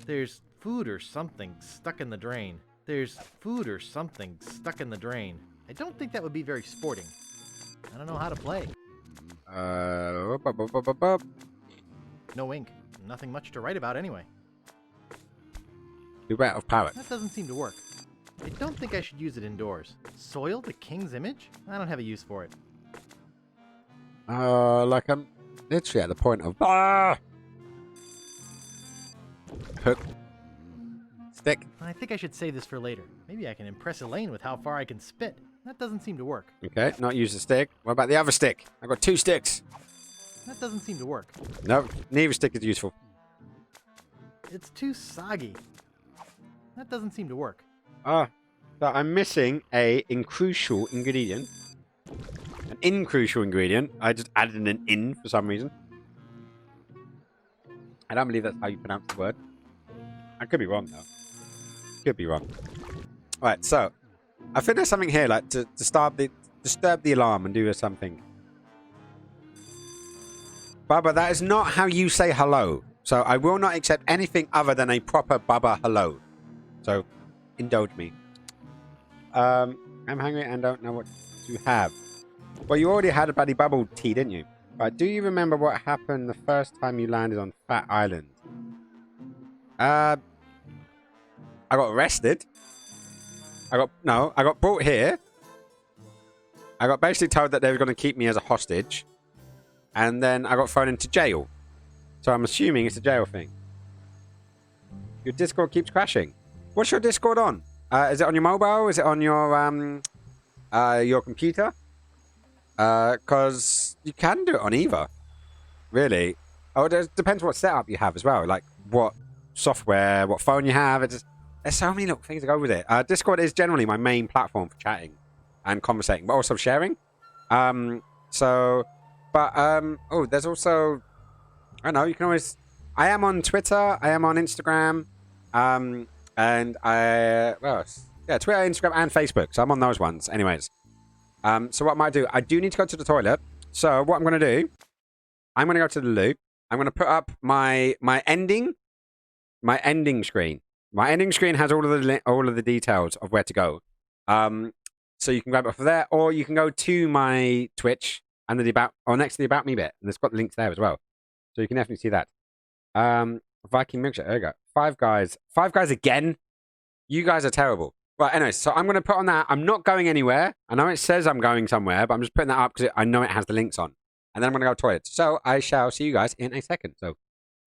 Speaker 3: There's food or something stuck in the drain. There's food or something stuck in the drain. I don't think that would be very sporting. I don't know how to play. No ink. Nothing much to write about anyway.
Speaker 1: Duet of Parrot.
Speaker 3: That doesn't seem to work. I don't think I should use it indoors. Soil the king's image? I don't have a use for it.
Speaker 1: Like I'm literally at the point of... Ah! Hook. Stick.
Speaker 3: I think I should save this for later. Maybe I can impress Elaine with how far I can spit. That doesn't seem to work.
Speaker 1: Okay, not use the stick. What about the other stick? I've got 2 sticks.
Speaker 3: That doesn't seem to work.
Speaker 1: No, neither stick is useful.
Speaker 3: It's too soggy. That doesn't seem to work.
Speaker 1: Ah, so I'm missing a crucial ingredient. An incrucial ingredient. I just added an in for some reason. I don't believe that's how you pronounce the word. I could be wrong though. Could be wrong. Right, so I think there's something here like to disturb the alarm and do something. Bubba, that is not how you say hello. So I will not accept anything other than a proper Bubba hello. So indulge me. I'm hungry and don't know what to have. Well, you already had a bloody bubble tea, didn't you? Right, do you remember what happened the first time you landed on Fat Island? I got arrested. I got brought here. I got basically told that they were going to keep me as a hostage. And then I got thrown into jail. So I'm assuming it's a jail thing. Your Discord keeps crashing. What's your Discord on? Is it on your mobile? Is it on your computer? Because you can do it on either. Really. Oh, it depends what setup you have as well. Like what software, what phone you have. There's so many little things to go with it. Discord is generally my main platform for chatting and conversating, but also sharing. There's also, I don't know, you can always, I am on Twitter, I am on Instagram, Twitter, Instagram, and Facebook. So I'm on those ones anyways. So what I might do, I do need to go to the toilet. So what I'm going to do, I'm going to go to the loo. I'm going to put up my ending screen. My ending screen has all of the details of where to go. So you can grab it from there, or you can go to my Twitch and next to the About Me bit, and it's got the links there as well. So you can definitely see that. Viking Milkshake, there you go. Five Guys again? You guys are terrible. Right, anyway, so I'm going to put on that. I'm not going anywhere. I know it says I'm going somewhere, but I'm just putting that up because I know it has the links on. And then I'm going to go to the toilet. So I shall see you guys in a second. So,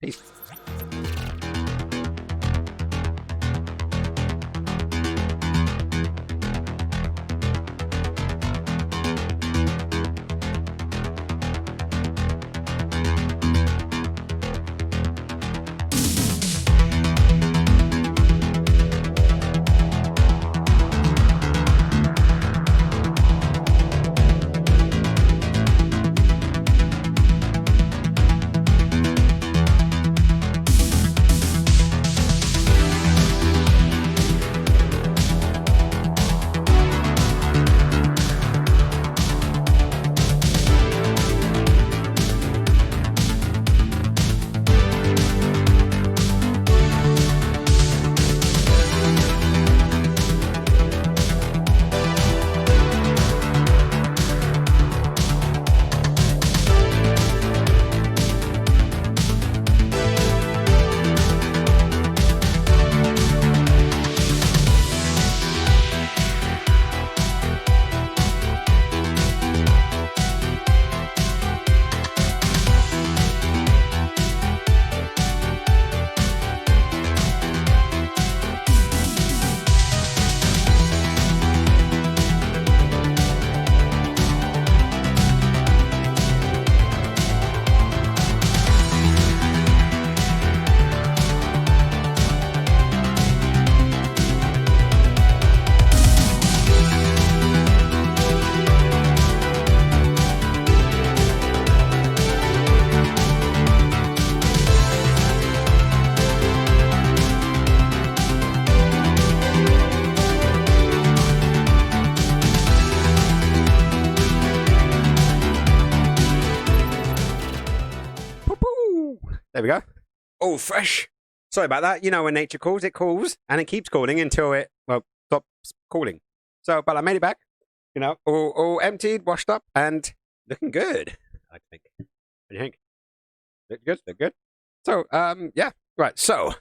Speaker 1: peace. There we go. All fresh. Sorry about that. You know, when nature calls, and it keeps calling until it, well, stops calling. So, but I made it back. You know, all emptied, washed up, and looking good. I think. What do you think? Look good. Look good. So, yeah. Right. So,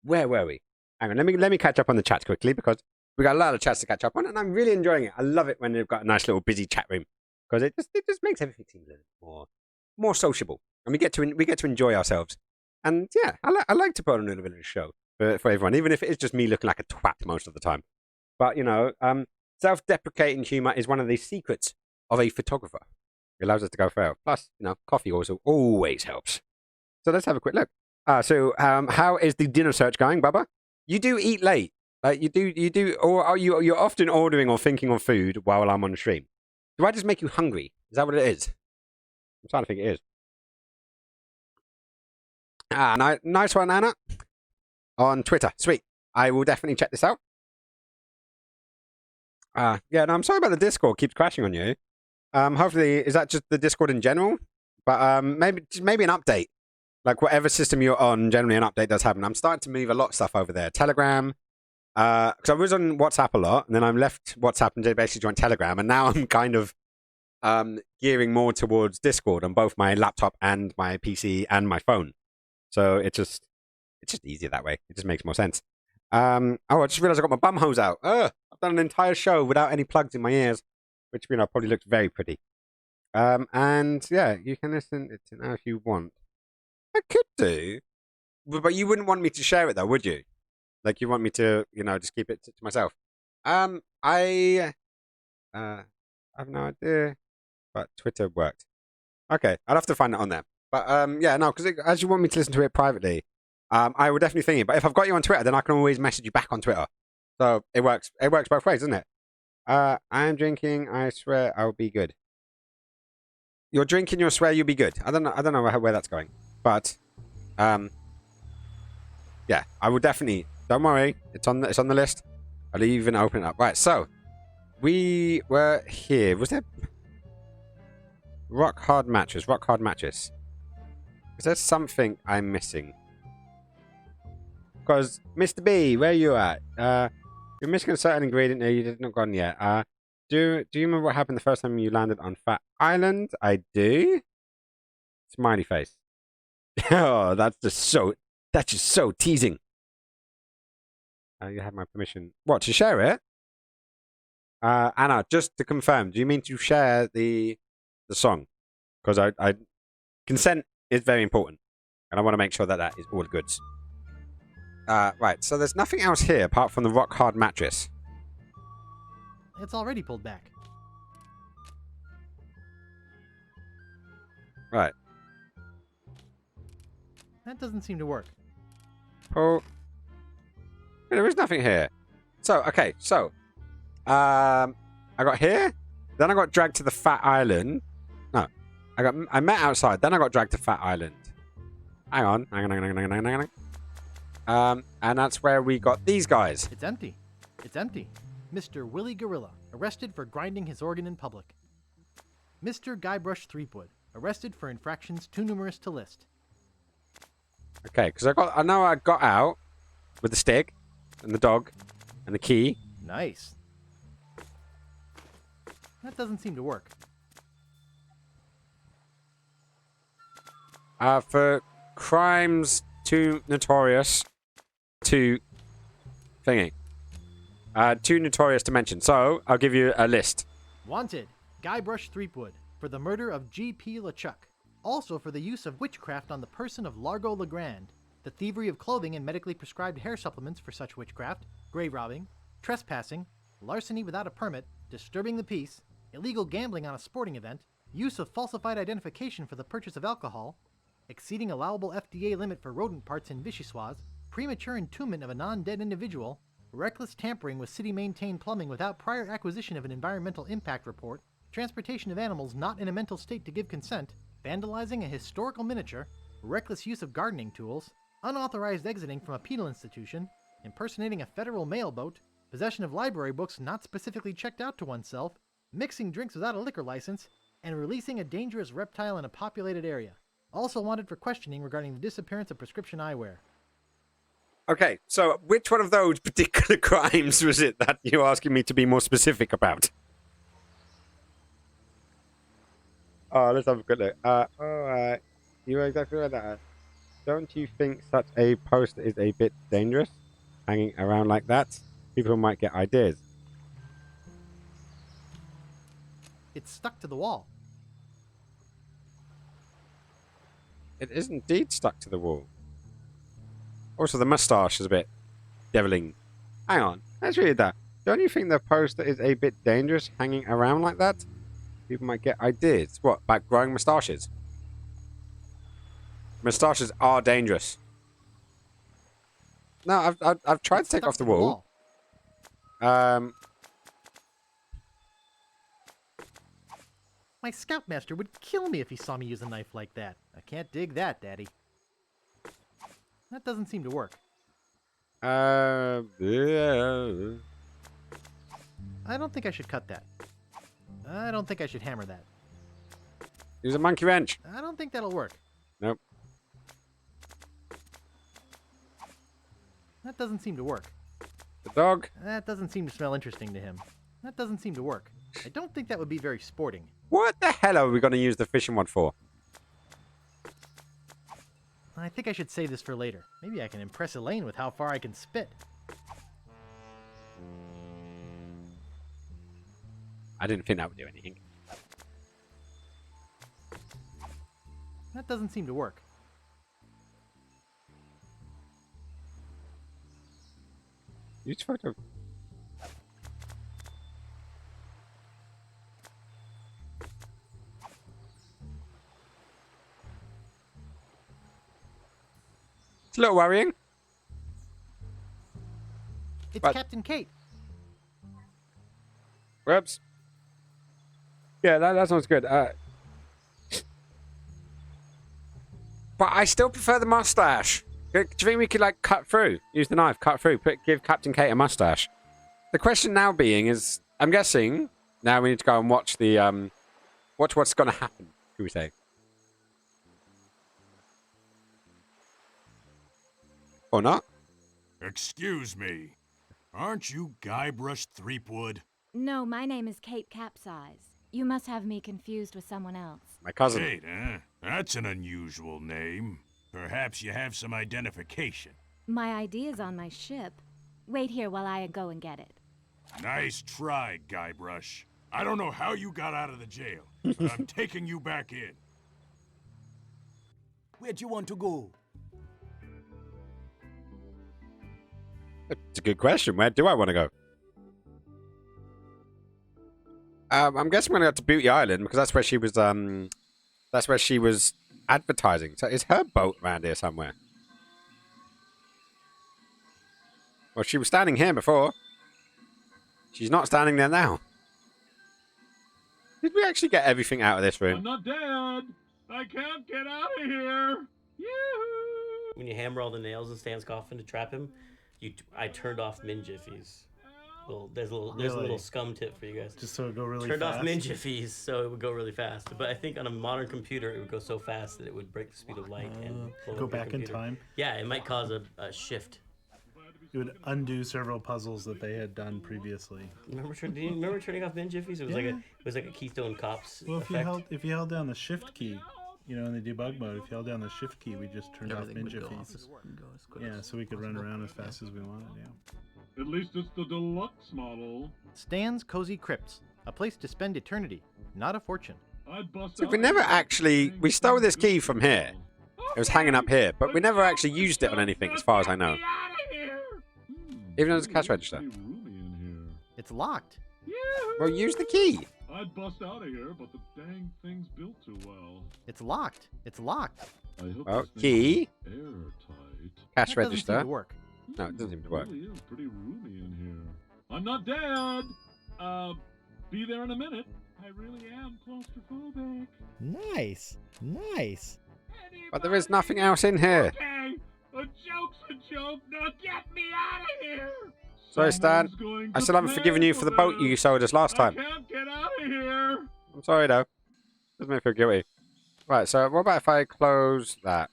Speaker 1: where were we? Hang on. Let me catch up on the chat quickly because we got a lot of chats to catch up on, and I'm really enjoying it. I love it when they've got a nice little busy chat room because it just makes everything seem a little more sociable, and we get to enjoy ourselves. And yeah, I like to put on a little bit of a show for everyone, even if it is just me looking like a twat most of the time. But you know, self-deprecating humor is one of the secrets of a photographer. It allows us to go further. Plus, you know, coffee also always helps. So let's have a quick look. So how is the dinner search going, Bubba? You do eat late. Like you do, or are you're often ordering or thinking of food while I'm on stream? Do I just make you hungry? Is that what it is? I'm trying to think it is. Nice one, Anna. On Twitter. Sweet. I will definitely check this out. Yeah, no, I'm sorry about the Discord keeps crashing on you. Hopefully, is that just the Discord in general? But maybe an update. Like whatever system you're on, generally an update does happen. I'm starting to move a lot of stuff over there. Telegram. Because I was on WhatsApp a lot, and then I left WhatsApp and basically joined Telegram, and now I'm kind of gearing more towards Discord on both my laptop and my PC and my phone. So it's just easier that way. It just makes more sense. I just realized I got my bum hose out. I've done an entire show without any plugs in my ears, which probably looks very pretty. And yeah, you can listen to it now if you want. I could do, but you wouldn't want me to share it though, would you? Like you want me to, just keep it to myself. I have no idea, but Twitter worked. Okay, I'll have to find it on there. But yeah, no, because as you want me to listen to it privately, I would definitely think it. But if I've got you on Twitter, then I can always message you back on Twitter. So it works. It works both ways, doesn't it? I'm drinking. I swear I'll be good. You're drinking. You swear you'll be good. I don't know where that's going. But yeah, I will definitely. Don't worry. It's on the list. I'll even open it up. Right. So we were here. Was there rock hard matches? Rock hard matches. Is there something I'm missing? Because Mr. B, where are you at? You're missing a certain ingredient there. You did not gone yet. Do you remember what happened the first time you landed on Fat Island? I do. Smiley face. Oh, that's just so teasing. You have my permission. What, to share it? Anna, just to confirm, do you mean to share the song? Because I consent is very important, and I want to make sure that is all goods. Right, so there's nothing else here apart from the rock hard mattress.
Speaker 3: It's already pulled back.
Speaker 1: Right.
Speaker 3: That doesn't seem to work.
Speaker 1: Oh, there is nothing here. So okay, I got here, then I got dragged to the Fat Island. No, I met outside, then I got dragged to Fat Island. Hang on. And that's where we got these guys.
Speaker 3: It's empty. It's empty. Mr. Willie Gorilla, arrested for grinding his organ in public. Mr. Guybrush Threepwood, arrested for infractions too numerous to list.
Speaker 1: Okay, because I know I got out with the stick and the dog and the key.
Speaker 3: Nice. That doesn't seem to work.
Speaker 1: For crimes too notorious to thingy. Too notorious to mention. So I'll give you a list.
Speaker 3: Wanted, Guybrush Threepwood, for the murder of G.P. LeChuck. Also for the use of witchcraft on the person of Largo Legrand, the thievery of clothing and medically prescribed hair supplements for such witchcraft, grave robbing, trespassing, larceny without a permit, disturbing the peace, illegal gambling on a sporting event, use of falsified identification for the purchase of alcohol, exceeding allowable FDA limit for rodent parts in Vichyssoise, premature entombment of a non-dead individual, reckless tampering with city-maintained plumbing without prior acquisition of an environmental impact report, transportation of animals not in a mental state to give consent, vandalizing a historical miniature, reckless use of gardening tools, unauthorized exiting from a penal institution, impersonating a federal mail boat, possession of library books not specifically checked out to oneself, mixing drinks without a liquor license, and releasing a dangerous reptile in a populated area. Also wanted for questioning regarding the disappearance of prescription eyewear.
Speaker 1: Okay, so which one of those particular crimes was it that you're asking me to be more specific about? Oh, let's have a good look. Alright. You were exactly right there. Don't you think such a poster is a bit dangerous? Hanging around like that? People might get ideas.
Speaker 3: It's stuck to the wall.
Speaker 1: It is indeed stuck to the wall. Also, the moustache is a bit deviling. Hang on, let's read that. Don't you think the poster is a bit dangerous hanging around like that? People might get ideas. What, about growing moustaches? Moustaches are dangerous. No, I've tried to take off the wall.
Speaker 3: My scoutmaster would kill me if he saw me use a knife like that. I can't dig that, Daddy. That doesn't seem to work.
Speaker 1: Yeah.
Speaker 3: I don't think I should cut that. I don't think I should hammer that.
Speaker 1: Use a monkey wrench.
Speaker 3: I don't think that'll work.
Speaker 1: Nope.
Speaker 3: That doesn't seem to work.
Speaker 1: The dog.
Speaker 3: That doesn't seem to smell interesting to him. That doesn't seem to work. I don't think that would be very sporting.
Speaker 1: What the hell are we going to use the fishing rod for?
Speaker 3: I think I should save this for later. Maybe I can impress Elaine with how far I can spit.
Speaker 1: I didn't think that would do anything.
Speaker 3: That doesn't seem to work.
Speaker 1: Use photo. It's a little worrying.
Speaker 3: It's
Speaker 1: But-
Speaker 3: Captain Kate.
Speaker 1: Whoops. Yeah, that sounds good. But I still prefer the mustache. Do you think we could, like, cut through? Use the knife, cut through, give Captain Kate a mustache. The question now being is, I'm guessing, now we need to go and watch the, watch what's going to happen, should we say. Or not?
Speaker 8: Excuse me. Aren't you Guybrush Threepwood?
Speaker 10: No, my name is Kate Capsize. You must have me confused with someone else.
Speaker 1: My cousin.
Speaker 8: Kate, eh? That's an unusual name. Perhaps you have some identification.
Speaker 10: My ID is on my ship. Wait here while I go and get it.
Speaker 8: Nice try, Guybrush. I don't know how you got out of the jail, but I'm taking you back in.
Speaker 2: Where'd you want to go?
Speaker 1: It's a good question. Where do I want to go? I'm guessing I'm going to go to Beauty Island because that's where she was advertising. So is her boat around here somewhere? Well, she was standing here before. She's not standing there now. Did we actually get everything out of this room?
Speaker 8: I'm not dead. I can't get out of here. Yoo-hoo!
Speaker 6: When you hammer all the nails in Stan's coffin to trap him, I turned off Min Jiffies. There's a little scum tip for you guys.
Speaker 5: Just so it go really
Speaker 6: Turned
Speaker 5: fast.
Speaker 6: off Min Jiffies so it would go really fast. But I think on a modern computer it would go so fast that it would break the speed of light and blow
Speaker 5: Go
Speaker 6: up your
Speaker 5: back in
Speaker 6: computer.
Speaker 5: time.
Speaker 6: Yeah, it might cause a shift.
Speaker 5: It would undo several puzzles that they had done previously.
Speaker 6: Do you remember turning off Min Jiffies? It was like a Keystone Cops
Speaker 5: Well,
Speaker 6: effect.
Speaker 5: if you held down the shift key, you know, in the debug mode, if you held down the shift key, we just turned off Min Jiffies. Yeah, so we could run around as fast as we wanted. Yeah.
Speaker 8: At least it's the deluxe model.
Speaker 3: Stan's Cozy Crypts. A place to spend eternity, not a fortune.
Speaker 8: I'd bust
Speaker 1: So we never actually... We stole this key from here. It was hanging up here, but we never actually used it on anything as far as I know. Even though there's a cash register.
Speaker 3: It's locked.
Speaker 1: Well, use the key.
Speaker 8: I'd bust out of here, but the dang thing's built too well.
Speaker 3: It's locked. It's locked.
Speaker 8: I hope
Speaker 1: Oh,
Speaker 8: this thing's
Speaker 1: key.
Speaker 8: airtight.
Speaker 1: Cash
Speaker 3: That doesn't seem
Speaker 1: register.
Speaker 3: to work.
Speaker 1: No, it doesn't seem to work.
Speaker 8: It really is pretty roomy in here. I'm not dead. Be there in a minute. I really am claustrophobic.
Speaker 3: Nice. Nice.
Speaker 1: But there is nothing else in here.
Speaker 8: Okay, a joke's a joke. Now get me out of here.
Speaker 1: Sorry, Stan.
Speaker 8: Someone's going
Speaker 1: I
Speaker 8: to
Speaker 1: still haven't
Speaker 8: pay
Speaker 1: forgiven you for the boat you
Speaker 8: this.
Speaker 1: sold us last
Speaker 8: I
Speaker 1: time.
Speaker 8: can't get out of here.
Speaker 1: I'm sorry, though. Doesn't make me feel guilty. Right, so what about if I close that?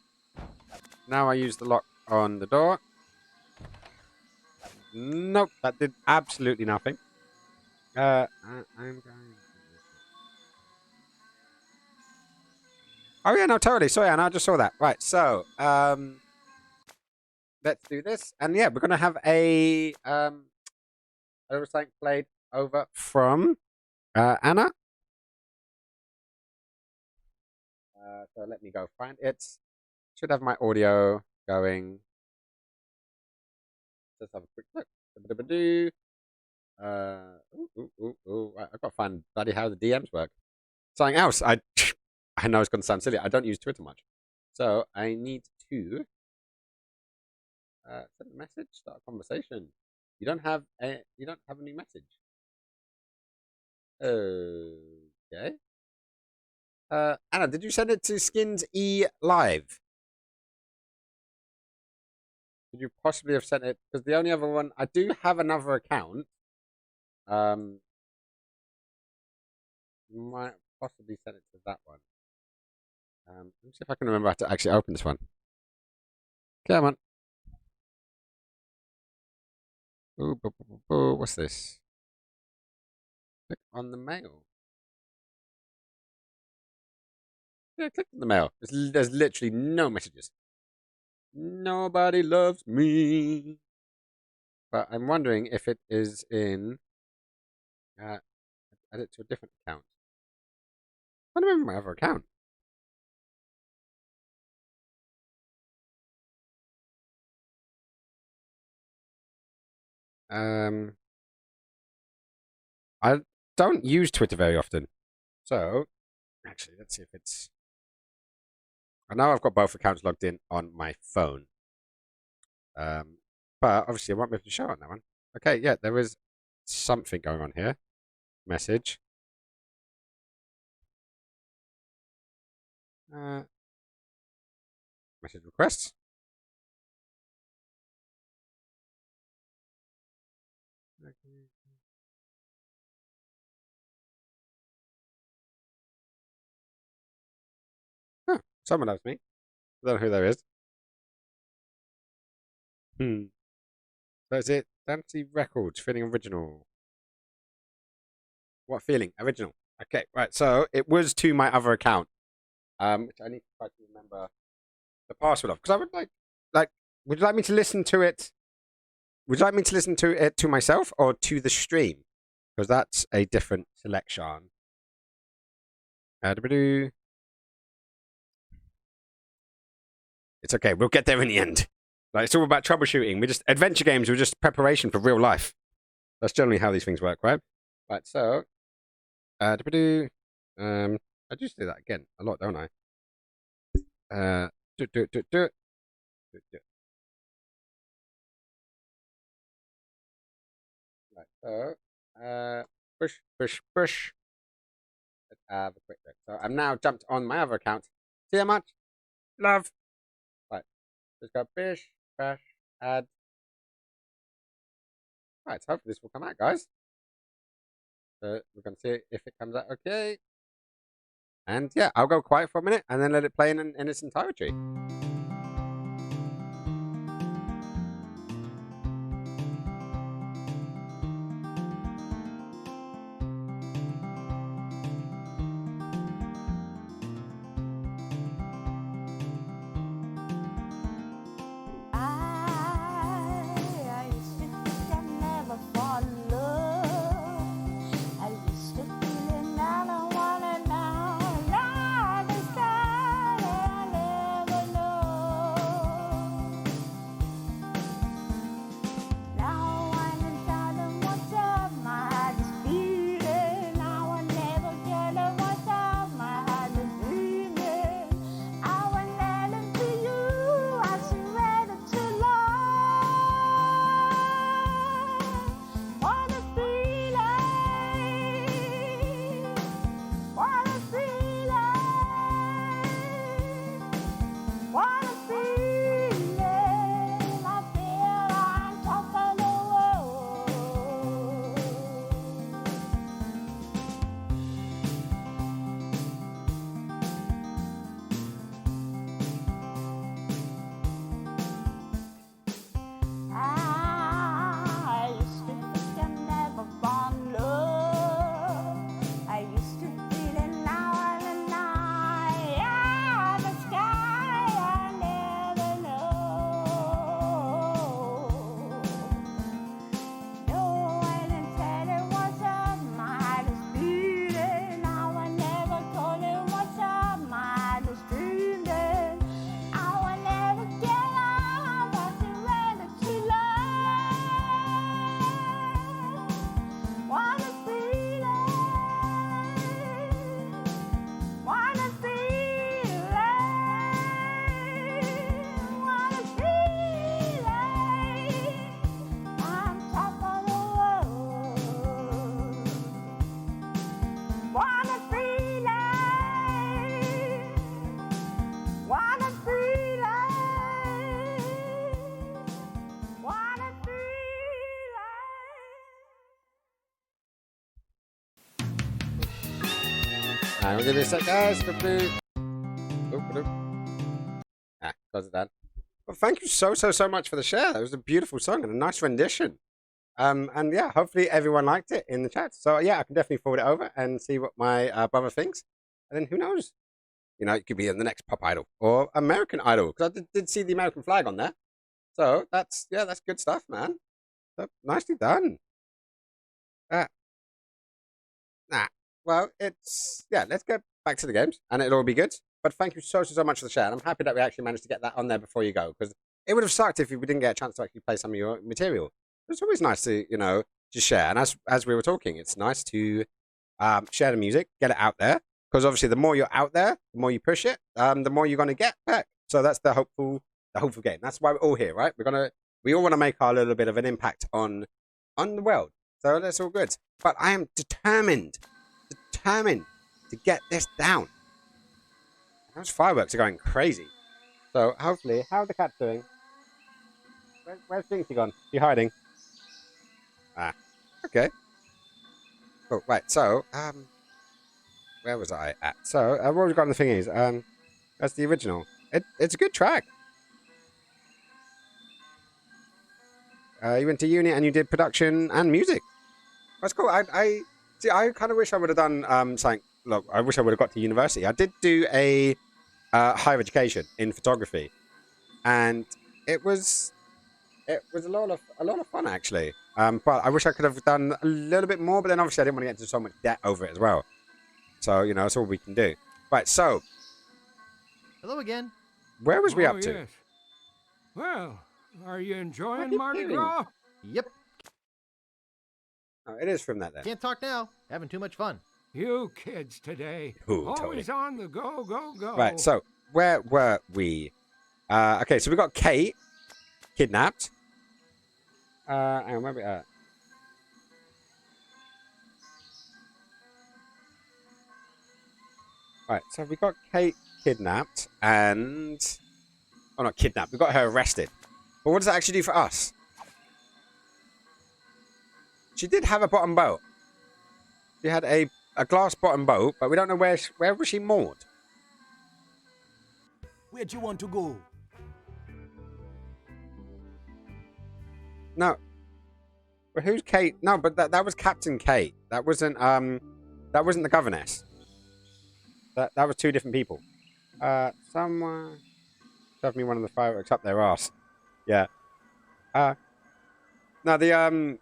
Speaker 1: Now I use the lock on the door. Nope, that did absolutely nothing. I'm going... Oh yeah, no, totally. Sorry, Anna, I just saw that. Right, so, let's do this. And yeah, we're going to have a little something played over from Anna. So let me go find it. Should have my audio going. Let's have a quick look. Right, I've got to find bloody how the DMs work. Something else. I know it's going to sound silly. I don't use Twitter much. So I need to send a message, start a conversation. You don't have a new message. Okay. Anna, did you send it to Skins E Live? Could you possibly have sent it? Because the only other one, I do have another account. Might possibly send it to that one. Let me see if I can remember how to actually open this one. Come on. Ooh, what's this? Click on the mail. Yeah, click on the mail. There's literally no messages. Nobody loves me. But I'm wondering if it is in... add it to a different account. I don't remember my other account. I don't use Twitter very often. So, actually, let's see if it's... I know I've got both accounts logged in on my phone. But obviously I won't be able to show on that one. Okay, yeah, there is something going on here. Message. Message requests. Okay. Huh, someone loves me. I don't know who there is. That's it. Fancy Records, feeling original. What feeling? Original. Okay, right. So it was to my other account, which I need to try to remember the password of. Because I would like, would you like me to listen to it? Would you like me to listen to it to myself or to the stream? Because that's a different selection. It's okay. We'll get there in the end. Like, it's all about troubleshooting. Adventure games are just preparation for real life. That's generally how these things work, right? Right, so I just do that again a lot, don't I? Right, so push. Let's have a quick look. So I'm now jumped on my other account. See how much? Love. Right. Let's go bish, bash, add. Right, so hopefully this will come out, guys. So we're going to see if it comes out okay. And yeah, I'll go quiet for a minute and then let it play in its entirety. We'll give it a sec, guys. Close it down. Well, thank you so much for the share. That was a beautiful song and a nice rendition. And yeah, hopefully everyone liked it in the chat. So yeah, I can definitely forward it over and see what my brother thinks. And then who knows? You know, it could be in the next Pop Idol or American Idol, because I did see the American flag on there. So that's good stuff, man. So, nicely done. Well, let's get back to the games and it'll all be good. But thank you so much for the share. And I'm happy that we actually managed to get that on there before you go, because it would have sucked if we didn't get a chance to actually play some of your material. It's always nice to, you know, just share. And as we were talking, it's nice to share the music, get it out there, because obviously the more you're out there, the more you push it, the more you're going to get back. So that's the hopeful game. That's why we're all here, right? We all want to make our little bit of an impact on the world. So that's all good. But I am determined to get this down. Those fireworks are going crazy. So hopefully, how are the cats doing? Where's Jinxie gone? She's hiding. Okay. Oh, right. So, where was I at? So, what we've got on the thing is, that's the original. It's a good track. You went to uni and you did production and music. That's cool. I kind of wish I would have done something. Look, I wish I would have got to university. I did do a higher education in photography, and it was a lot of fun actually. But I wish I could have done a little bit more. But then obviously I didn't want to get into so much debt over it as well. So you know, that's all we can do. Right. So,
Speaker 3: hello again.
Speaker 1: Where was we up to?
Speaker 8: Yes. Well, are you enjoying Mardi Gras?
Speaker 3: Yep.
Speaker 1: Oh, it is from that then.
Speaker 3: Can't talk now. Having too much fun.
Speaker 8: You kids today.
Speaker 1: Ooh,
Speaker 8: always
Speaker 1: totally.
Speaker 8: on the go.
Speaker 1: Right, so where were we? Okay, so we got Kate kidnapped. Hang on, where we at? Right, so we got Kate kidnapped and... Oh, not kidnapped. We got her arrested. But what does that actually do for us? She did have a bottom boat. She had a glass bottom boat, but we don't know where was she moored.
Speaker 11: Where'd you want to go?
Speaker 1: No. But who's Kate? No, but that was Captain Kate. That wasn't the governess. That was two different people. Someone shoved me one of the fireworks up their arse. Yeah. Now the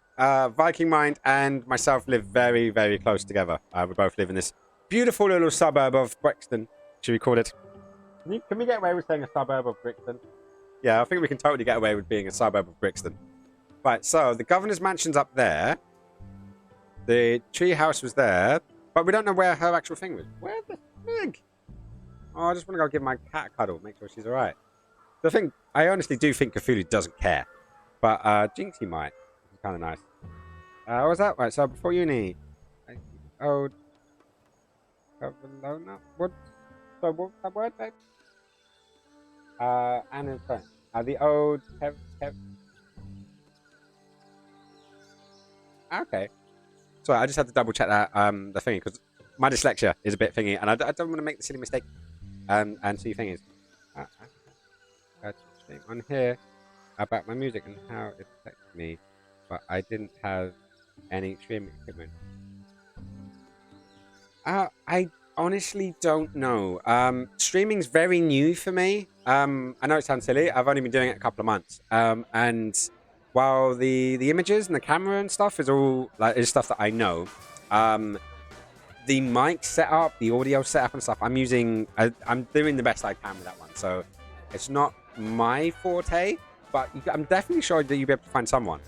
Speaker 1: Viking Mind and myself live very, very close together. We both live in this beautiful little suburb of Brixton, should we call it? Can we get away with saying a suburb of Brixton? Yeah, I think we can totally get away with being a suburb of Brixton. Right, so the governor's mansion's up there. The tree house was there, but we don't know where her actual thing was. Where the frig? Oh, I just want to go give my cat a cuddle, make sure she's all right. The thing, I honestly do think Cthulhu doesn't care, but Jinxie might. It's kind of nice. What was that? Right, so before uni, old Cavalona. What? So what was that word, babe? Anna's friend. The old Okay. Sorry, I just had to double check that the thingy because my dyslexia is a bit thingy, and I don't want to make the silly mistake. And see, thing is, on here about my music and how it affects me, but I didn't have any streaming equipment. I honestly don't know. Streaming's very new for me. I know it sounds silly. I've only been doing it a couple of months. And while the images and the camera and stuff is all is stuff that I know, the mic setup, the audio setup and stuff, I'm doing the best I can with that one. So it's not my forte, but I'm definitely sure that you'll be able to find someone.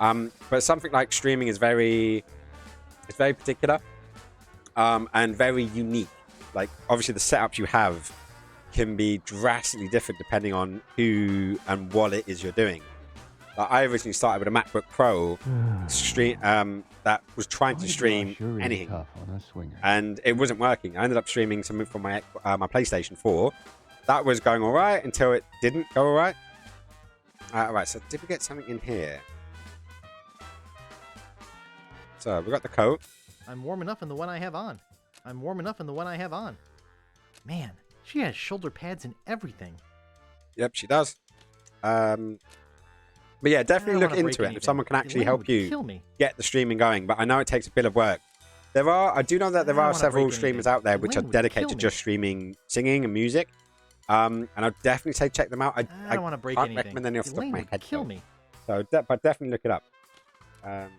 Speaker 1: But something like streaming is very particular. And very unique. Like, obviously the setups you have can be drastically different depending on who and what it is you're doing. Like, I originally started with a MacBook Pro that was trying to stream anything, and it wasn't working. I ended up streaming something from my PlayStation 4. That was going all right until it didn't go all right. All right, so did we get something in here? So we got the coat.
Speaker 3: I'm warm enough in the one I have on. I'm warm enough in the one I have on. Man, she has shoulder pads and everything.
Speaker 1: Yep, she does. But yeah, definitely look
Speaker 3: wanna break
Speaker 1: into it if
Speaker 3: anything.
Speaker 1: someone can actually
Speaker 3: Elaine
Speaker 1: help
Speaker 3: would
Speaker 1: you
Speaker 3: kill me.
Speaker 1: get the streaming going. But I know it takes a bit of work. I do know that there
Speaker 3: I don't
Speaker 1: are
Speaker 3: wanna
Speaker 1: several
Speaker 3: break
Speaker 1: streamers
Speaker 3: anything.
Speaker 1: out there which are
Speaker 3: Elaine would
Speaker 1: dedicated to
Speaker 3: kill me.
Speaker 1: just streaming singing and music. And I'd definitely say check them out.
Speaker 3: I don't want to break
Speaker 1: can't
Speaker 3: anything.
Speaker 1: recommend any off the top of
Speaker 3: Elaine
Speaker 1: my
Speaker 3: would
Speaker 1: head.
Speaker 3: kill
Speaker 1: though.
Speaker 3: me.
Speaker 1: So, but definitely look it up.
Speaker 3: don't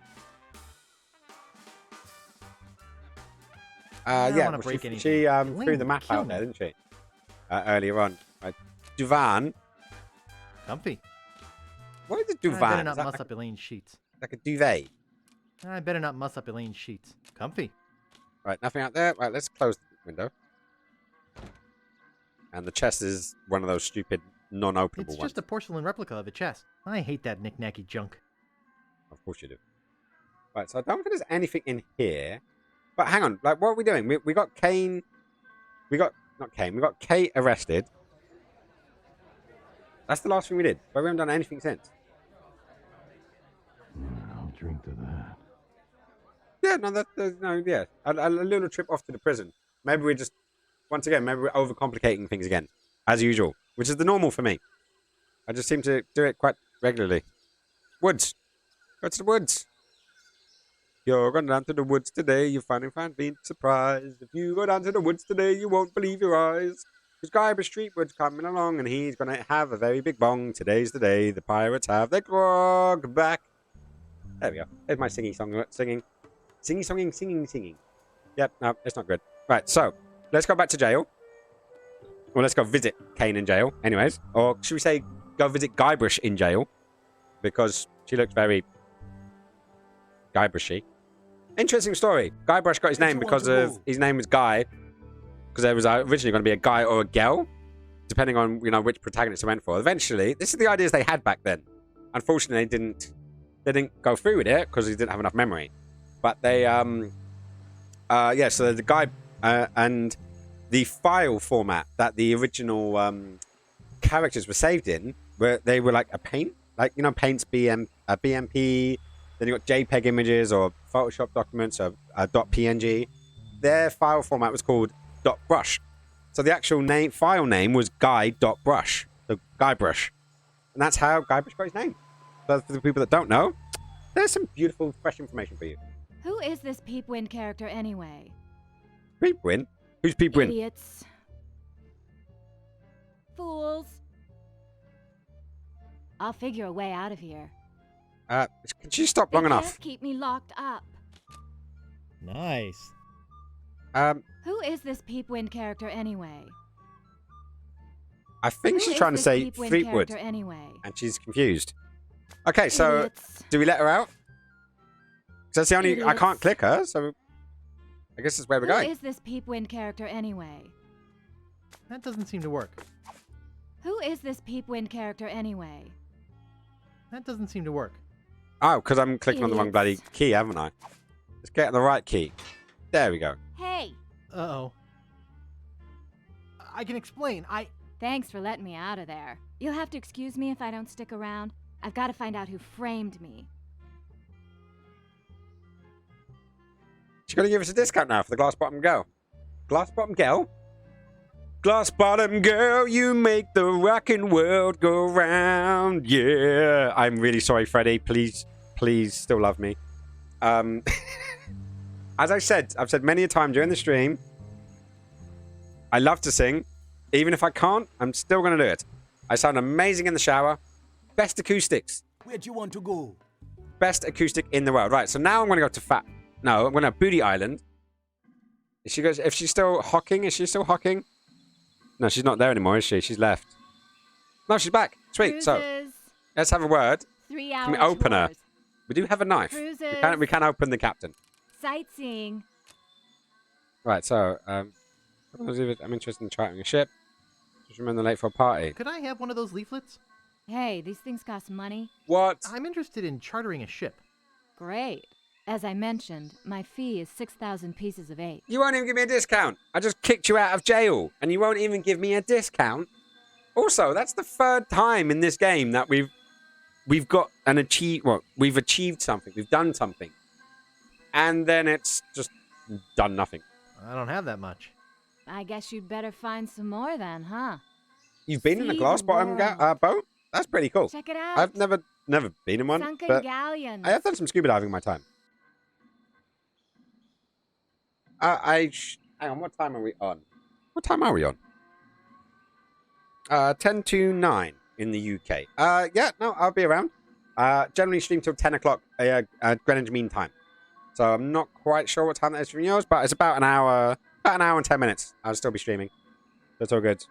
Speaker 1: Yeah,
Speaker 3: wanna
Speaker 1: well,
Speaker 3: break
Speaker 1: she
Speaker 3: anything.
Speaker 1: threw
Speaker 3: Elaine
Speaker 1: the
Speaker 3: would
Speaker 1: map
Speaker 3: kill
Speaker 1: out there,
Speaker 3: me.
Speaker 1: didn't she? Earlier on. Duvan.
Speaker 3: Comfy.
Speaker 1: What is a
Speaker 3: I better
Speaker 1: duvan?
Speaker 3: not
Speaker 1: Is that
Speaker 3: muss
Speaker 1: like,
Speaker 3: up Elaine's sheets.
Speaker 1: like a duvet?
Speaker 3: I better not muss up Elaine's sheets. Comfy.
Speaker 1: Right, nothing out there. Right, let's close the window. And the chest is one of those stupid non-openable
Speaker 3: It's
Speaker 1: ones.
Speaker 3: just a porcelain replica of a chest. I hate that knick-knacky junk.
Speaker 1: Of course you do. Right, so I don't think there's anything in here. But hang on, like, what are we doing? We got Kane. We got Kate arrested. That's the last thing we did. But we haven't done anything since.
Speaker 8: I'll drink to that.
Speaker 1: Yeah, yeah. A little trip off to the prison. Maybe we're just, once again, maybe we're overcomplicating things again. As usual. Which is the normal for me. I just seem to do it quite regularly. Woods. Go to the woods. You're going down to the woods today. You find being surprised. If you go down to the woods today, you won't believe your eyes. There's Guybrush Streetwood's coming along, and he's going to have a very big bong. Today's the day the pirates have their grog back. There we go. There's my singing. Yep, no, it's not good. Right, so, let's go back to jail. Well, let's go visit Kane in jail, anyways. Or should we say, go visit Guybrush in jail? Because she looks very Guybrushy. Interesting story. Guybrush got his name because of his name was Guy. Because there was originally going to be a guy or a girl, depending on which protagonist it went for. Eventually, this is the ideas they had back then. Unfortunately, they didn't go through with it because he didn't have enough memory. But they so the guy and the file format that the original characters were saved in, where they were like a paint, like Paint's BMP. Then you got JPEG images or Photoshop documents or .png. Their file format was called .brush. So the actual file name was Guy.brush. So Guybrush. And that's how Guybrush got his name. So for the people that don't know, there's some beautiful, fresh information for you.
Speaker 10: Who is this Peepwind character anyway?
Speaker 1: Peepwind? Who's Peepwind?
Speaker 10: Idiots. Fools. I'll figure a way out of here.
Speaker 1: Can she stop long
Speaker 10: They
Speaker 1: enough?
Speaker 10: can't keep me locked up.
Speaker 3: Nice.
Speaker 10: Who is this Peepwind character anyway?
Speaker 1: I think
Speaker 10: Who
Speaker 1: she's
Speaker 10: is
Speaker 1: trying to
Speaker 10: this
Speaker 1: say
Speaker 10: Peepwind
Speaker 1: Fleetwood.
Speaker 10: character anyway?
Speaker 1: And she's confused. Okay, so
Speaker 10: Idiots.
Speaker 1: do we let her out? 'Cause that's the only... I can't
Speaker 10: Idiots.
Speaker 1: click her, so... I guess that's where we're
Speaker 10: Who
Speaker 1: going.
Speaker 10: is this Peepwind character anyway?
Speaker 3: That doesn't seem to work.
Speaker 10: Who is this Peepwind character anyway?
Speaker 3: That doesn't seem to work.
Speaker 1: Oh, because I'm clicking on the wrong bloody
Speaker 10: Idiots.
Speaker 1: key, haven't I? Let's get the right key. There we go.
Speaker 10: Hey!
Speaker 3: Uh-oh. I can explain.
Speaker 10: Thanks for letting me out of there. You'll have to excuse me if I don't stick around. I've got to find out who framed me.
Speaker 1: She's going to give us a discount now for the Glass Bottom Girl. Glass Bottom Girl? Glass Bottom Girl, you make the rockin' world go round. Yeah. I'm really sorry, Freddie. Please still love me. As I've said many a time during the stream, I love to sing. Even if I can't, I'm still going to do it. I sound amazing in the shower. Best acoustics.
Speaker 8: Where do you want to go?
Speaker 1: Best acoustic in the world. Right, so now I'm going to go to I'm going to Booty Island. If she's still hocking, is she still hocking? No, she's not there anymore, is she? She's left. No, she's back. Sweet. So,
Speaker 10: Cruises.
Speaker 1: let's have a word.
Speaker 10: 3 hour
Speaker 1: Can we open her?
Speaker 10: tours.
Speaker 1: We do have a knife.
Speaker 10: Cruises.
Speaker 1: We can open the captain.
Speaker 10: Sightseeing.
Speaker 1: Right, so, I'm interested in chartering a ship. Just remember late for a party.
Speaker 3: Could I have one of those leaflets?
Speaker 10: Hey, these things cost money.
Speaker 1: What?
Speaker 3: I'm interested in chartering a ship.
Speaker 10: Great. As I mentioned, my fee is 6,000 pieces of 8.
Speaker 1: You won't even give me a discount. I just kicked you out of jail, and you won't even give me a discount. Also, that's the third time in this game that we've got an we've achieved something. We've done something. And then it's just done nothing.
Speaker 3: I don't have that much.
Speaker 10: I guess you'd better find some more then, huh?
Speaker 1: You've been in a
Speaker 10: See
Speaker 1: glass
Speaker 10: the
Speaker 1: bottom
Speaker 10: world.
Speaker 1: boat? That's pretty cool.
Speaker 10: Check it out.
Speaker 1: I've never been in one,
Speaker 10: Sunken
Speaker 1: but
Speaker 10: galleons.
Speaker 1: I have done some scuba diving in my time. Hang on, what time are we on? What time are we on? 10 to 9 in the UK. Yeah, no, I'll be around. Generally stream till 10 o'clock Greenwich Mean Time. So I'm not quite sure what time that is from yours, but it's about an hour and 10 minutes. I'll still be streaming. That's all good.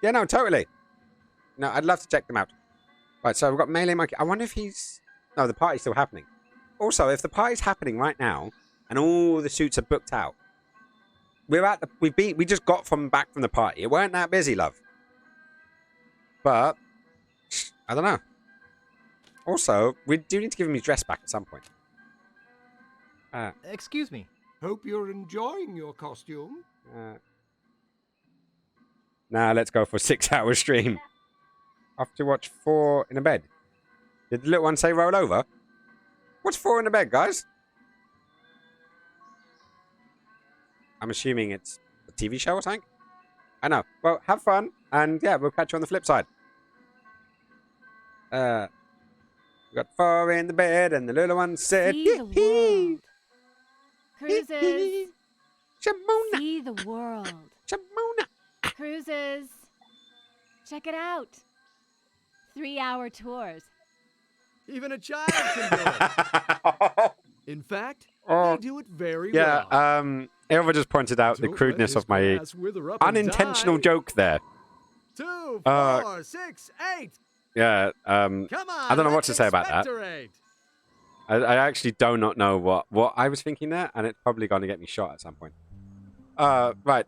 Speaker 1: Yeah, no, totally. No, I'd love to check them out. Right, so we've got Melee Monkey. I wonder if he's... No, the party's still happening. Also, if the party's happening right now and all the suits are booked out, we just got back from the party. It weren't that busy, love. But I don't know. Also, we do need to give him his dress back at some point.
Speaker 3: Excuse me.
Speaker 8: Hope you're enjoying your costume.
Speaker 1: Nah, let's go for a 6-hour stream. I have to watch 4 in a bed. Did the little one say roll over? What's 4 in a bed, guys? I'm assuming it's a TV show or something. I know. Well, have fun, and yeah, we'll catch you on the flip side. We got 4 in the bed, and the little one said,
Speaker 10: See the world. Cruises.
Speaker 1: Shamona.
Speaker 10: See the world.
Speaker 1: Shamona.
Speaker 10: Cruises. Check it out. 3-hour tours.
Speaker 11: Even a child can do it. In fact, they do it very well.
Speaker 1: Yeah, Ilva just pointed out the crudeness of my unintentional joke there.
Speaker 11: 2, 4, 6, 8.
Speaker 1: Yeah,
Speaker 11: Come on,
Speaker 1: I don't know what to say about that. I actually do not know what I was thinking there, and it's probably going to get me shot at some point. Right.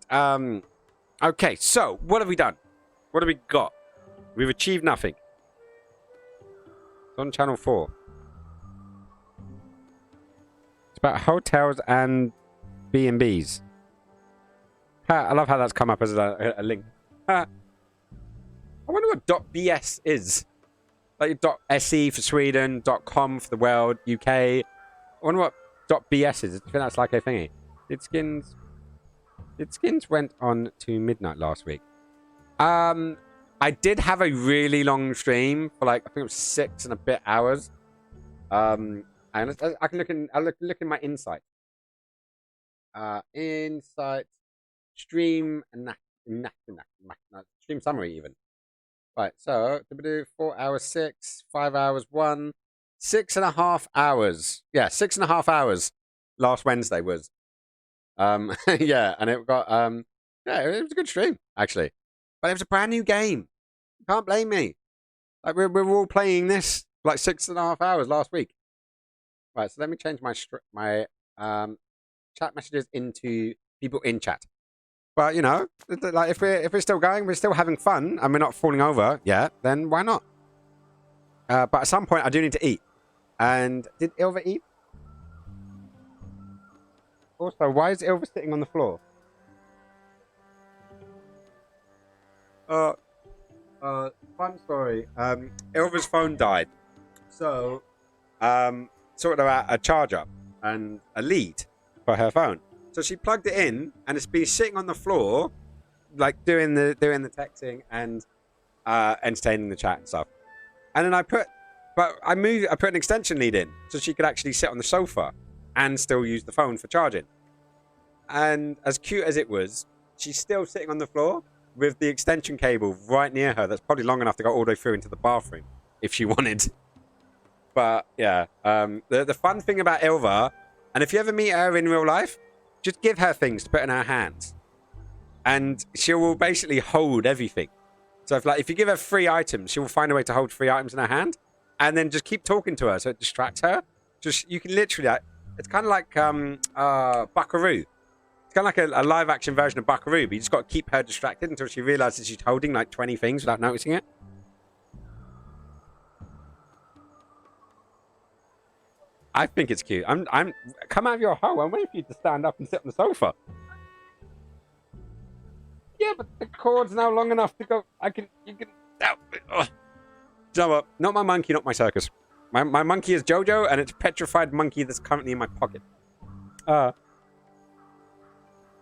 Speaker 1: Okay, so what have we done? What have we got? We've achieved nothing. It's on channel 4. It's about hotels and B&Bs. I love how that's come up as a link. I wonder what .bs is. Like .se for Sweden, .com for the world, UK. I wonder what .bs is. I think that's like a thingy. Did Skins went on to midnight last week. I did have a really long stream for like, I think it was 6 and a bit hours. And I can look in. I'll look in my insight. Insight stream and stream summary even. Right, so 4 hours 6, 5 hours 1, 6.5 hours. Yeah, 6.5 hours. Last Wednesday was. Yeah, and it got yeah, it was a good stream actually, but it was a brand new game. You can't blame me. Like we were all playing this for like 6.5 hours last week. Right, so let me change my chat messages into people in chat. But you know, like if we're still going, we're still having fun, and we're not falling over yet, then why not? But at some point, I do need to eat. And did Ilva eat? Also, why is Ilva sitting on the floor? Fun story. Ilva's phone died, so sorted out a charger and a lead for her phone. So she plugged it in, and it's been sitting on the floor, like doing the texting and entertaining the chat and stuff. And then I put an extension lead in so she could actually sit on the sofa and still use the phone for charging. And as cute as it was, she's still sitting on the floor with the extension cable right near her. That's probably long enough to go all the way through into the bathroom if she wanted. But yeah, the fun thing about Ilva, and if you ever meet her in real life, just give her things to put in her hands, and she will basically hold everything. So if you give her 3 items, she will find a way to hold 3 items in her hand, and then just keep talking to her so it distracts her. You can literally, it's kind of like Buckaroo. It's kind of like a live action version of Buckaroo, but you just got to keep her distracted until she realizes she's holding like 20 things without noticing it. I think it's cute. I'm come out of your hole. I'm waiting for you to stand up and sit on the sofa. Yeah, but the cord's now long enough to go. You can. Oh. You know what? Not my monkey, not my circus. My monkey is Jojo, and it's a petrified monkey that's currently in my pocket.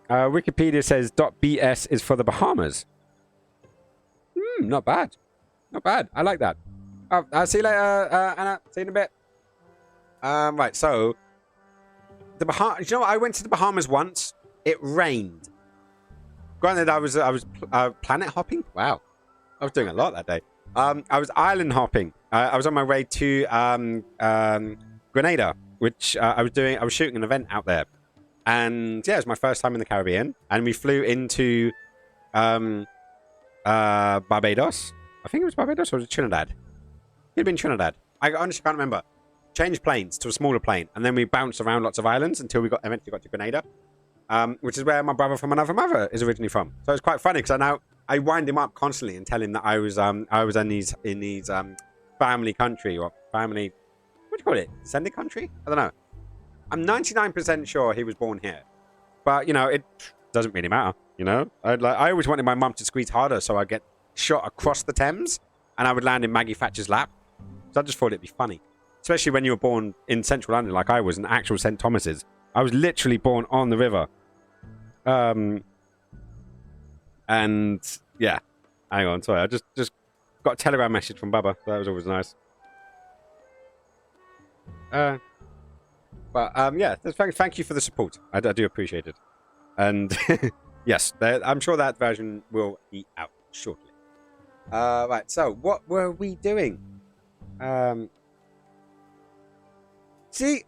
Speaker 1: Wikipedia says .bs is for the Bahamas. Not bad. Not bad. I like that. I'll see you later, Anna. See you in a bit. Right, so the Bahamas. You know what? I went to the Bahamas once. It rained. Granted, I was planet hopping. Wow, I was doing a lot that day. I was island hopping. I was on my way to Grenada, which I was shooting an event out there, and yeah, it was my first time in the Caribbean. And we flew into Barbados. I think it was Barbados or was it Trinidad? It'd been Trinidad. I honestly can't remember. Changed planes to a smaller plane, and then we bounced around lots of islands until we eventually got to Grenada, which is where my brother from another mother is originally from. So it's quite funny because I wind him up constantly and tell him that I was in these family country or family, what do you call it? Descendant country? I don't know. I'm 99% sure he was born here, but you know it doesn't really matter. You know, I always wanted my mum to squeeze harder so I get shot across the Thames and I would land in Maggie Thatcher's lap. So I just thought it'd be funny. Especially when you were born in central London like I was in actual St. Thomas's. I was literally born on the river. And yeah. Hang on, sorry. I just got a telegram message from Bubba. So that was always nice. Yeah. Thank you for the support. I do appreciate it. And yes, I'm sure that version will be out shortly. Right, so what were we doing? See,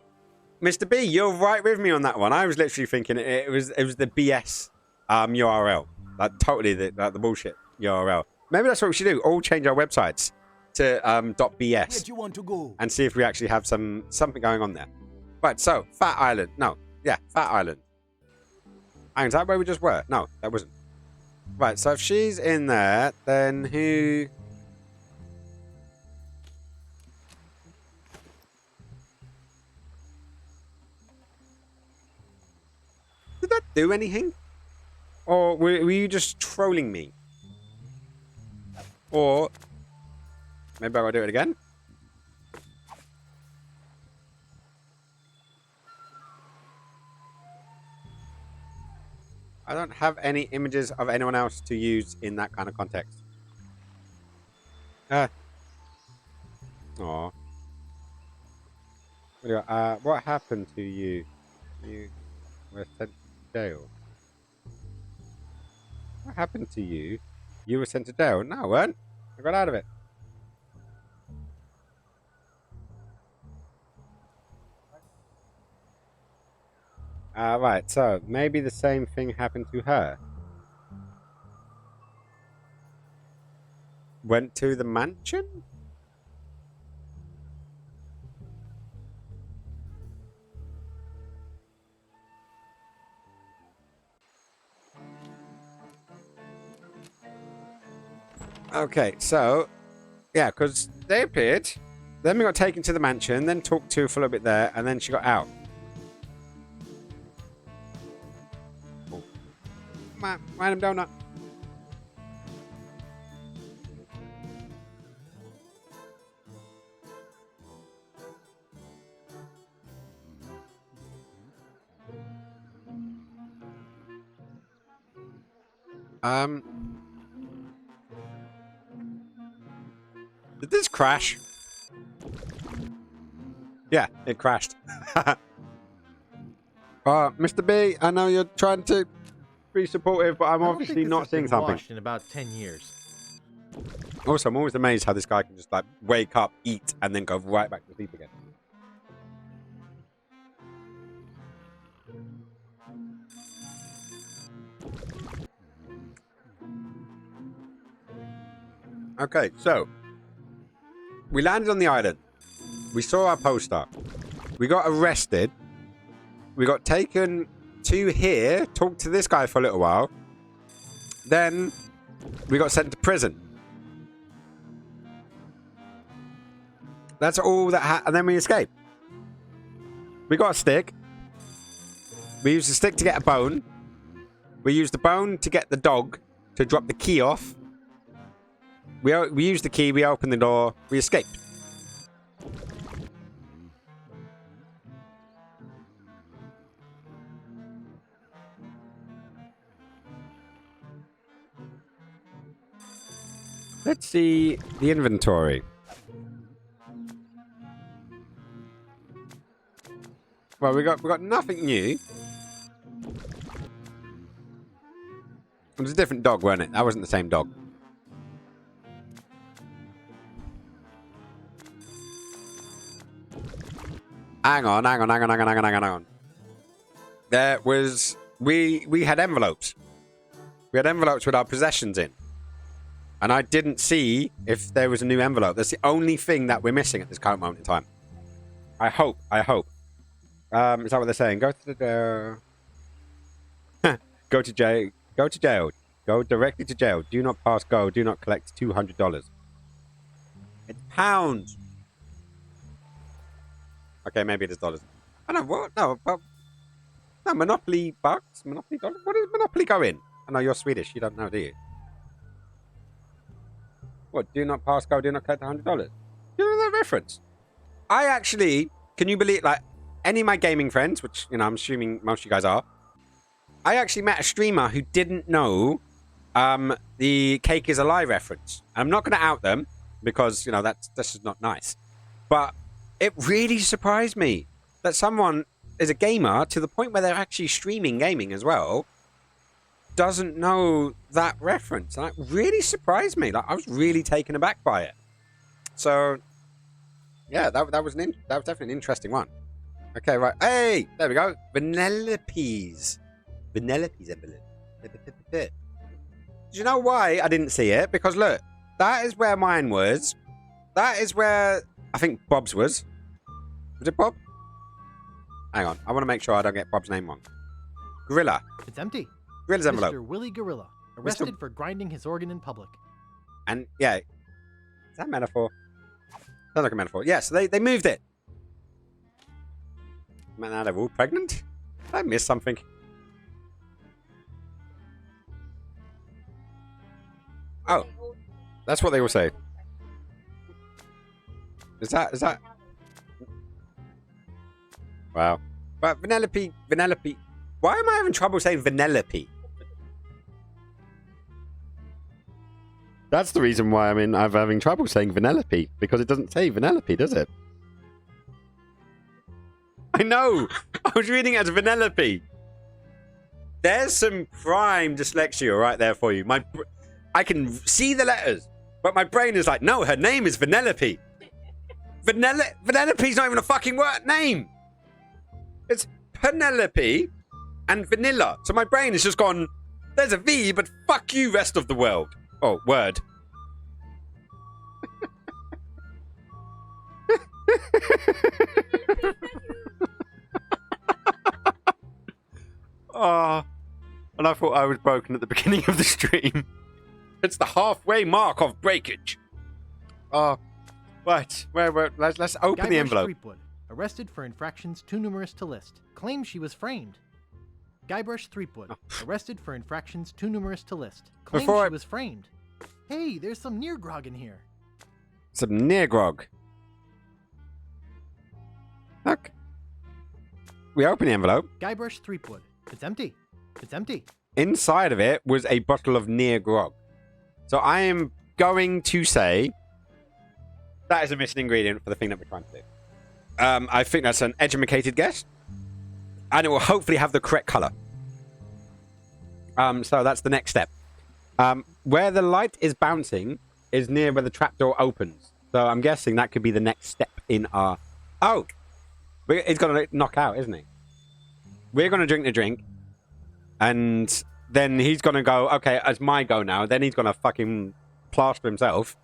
Speaker 1: Mr. B, you're right with me on that one. I was literally thinking it was the BS URL, like totally the bullshit URL. Maybe that's what we should do. All change our websites to .bs
Speaker 11: you want to go?
Speaker 1: and see if we actually have something going on there. Right, so Fat Island. No, yeah, Fat Island. And is that where we just were? No, that wasn't. Right, so if she's in there, then who? Did that do anything? Or were you just trolling me? Or maybe I'll do it again? I don't have any images of anyone else to use in that kind of context. Aw. What happened to you? You were sent to jail. What happened to you? You were sent to jail? No, I weren't. I got out of it. Right, so maybe the same thing happened to her. Went to the mansion? Okay, so yeah, because they appeared, then we got taken to the mansion, then talked to for a little bit there, and then she got out. Random donut. Did this crash? Yeah, it crashed. Mr. B, I know you're trying to be supportive, but I'm obviously not seeing something.
Speaker 3: In about 10 years.
Speaker 1: Also, I'm always amazed how this guy can just like wake up, eat, and then go right back to sleep again. Okay, so we landed on the island. We saw our poster. We got arrested. We got taken to here, talked to this guy for a little while. Then we got sent to prison. That's all that and then we escaped. We got a stick. We used the stick to get a bone. We used the bone to get the dog to drop the key off. We used the key, we opened the door, we escaped. Let's see the inventory. Well, we got nothing new. It was a different dog, wasn't it? That wasn't the same dog. Hang on. There was we had envelopes. We had envelopes with our possessions in. And I didn't see if there was a new envelope. That's the only thing that we're missing at this current moment in time. I hope. Is that what they're saying? Go to the go to jail. Go to jail. Go directly to jail. Do not pass go. Do not collect $200. It's pounds. Okay, maybe it is dollars. I know what? No, Monopoly bucks, Monopoly dollars. What does Monopoly go in? I know you're Swedish. You don't know, do you? What? Do not pass go. Do not collect $100. You know that reference? I actually, can you believe? Like any of my gaming friends, which I'm assuming most of you guys are. I actually met a streamer who didn't know the cake is a lie reference. I'm not going to out them because that's just not nice. But it really surprised me that someone is a gamer to the point where they're actually streaming gaming as well, doesn't know that reference. And it really surprised me. Like I was really taken aback by it. So yeah, that was definitely an interesting one. Okay, right. Hey, there we go. Vanellope's. Vanellope's envelope. Do you know why I didn't see it? Because look, that is where mine was. That is where I think Bob's was. Was it Bob? Hang on. I want to make sure I don't get Bob's name wrong. Gorilla.
Speaker 3: It's empty.
Speaker 1: Gorilla's envelope.
Speaker 3: Mr. Willie Gorilla, arrested for grinding his organ in public.
Speaker 1: And yeah, is that a metaphor? Sounds like a metaphor. Yeah, so they moved it. Man, now they're all pregnant? Did I miss something? Oh, that's what they all say. Is that? Wow. But Vanellope. Why am I having trouble saying Vanellope? That's the reason why I'm having trouble saying Vanellope, because it doesn't say Vanellope, does it? I know! I was reading it as Vanellope. There's some prime dyslexia right there for you. I can see the letters, but my brain is like, no, her name is Vanellope. Vanellope's not even a fucking name. It's Penelope and vanilla. So my brain has just gone, there's a V, but fuck you, rest of the world. Oh, word. Oh, and I thought I was broken at the beginning of the stream. It's the halfway mark of breakage. Oh, right. Let's open the envelope.
Speaker 3: Threepwood, arrested for infractions too numerous to list. Claims she was framed. Guybrush Threepwood, arrested for infractions too numerous to list. Claims she was framed. Hey, there's some Neargrog in here.
Speaker 1: Some Neargrog. Look. We open the envelope.
Speaker 3: Guybrush Threepwood. It's empty. It's empty.
Speaker 1: Inside of it was a bottle of Neargrog. So I am going to say that is a missing ingredient for the thing that we're trying to do. I think that's an educated guess. And it will hopefully have the correct color. So that's the next step. Where the light is bouncing is near where the trapdoor opens. So I'm guessing that could be the next step in our... Oh! He's going to knock out, isn't he? We're going to drink the drink. And then he's going to go, okay, it's my go now. Then he's going to fucking plaster himself.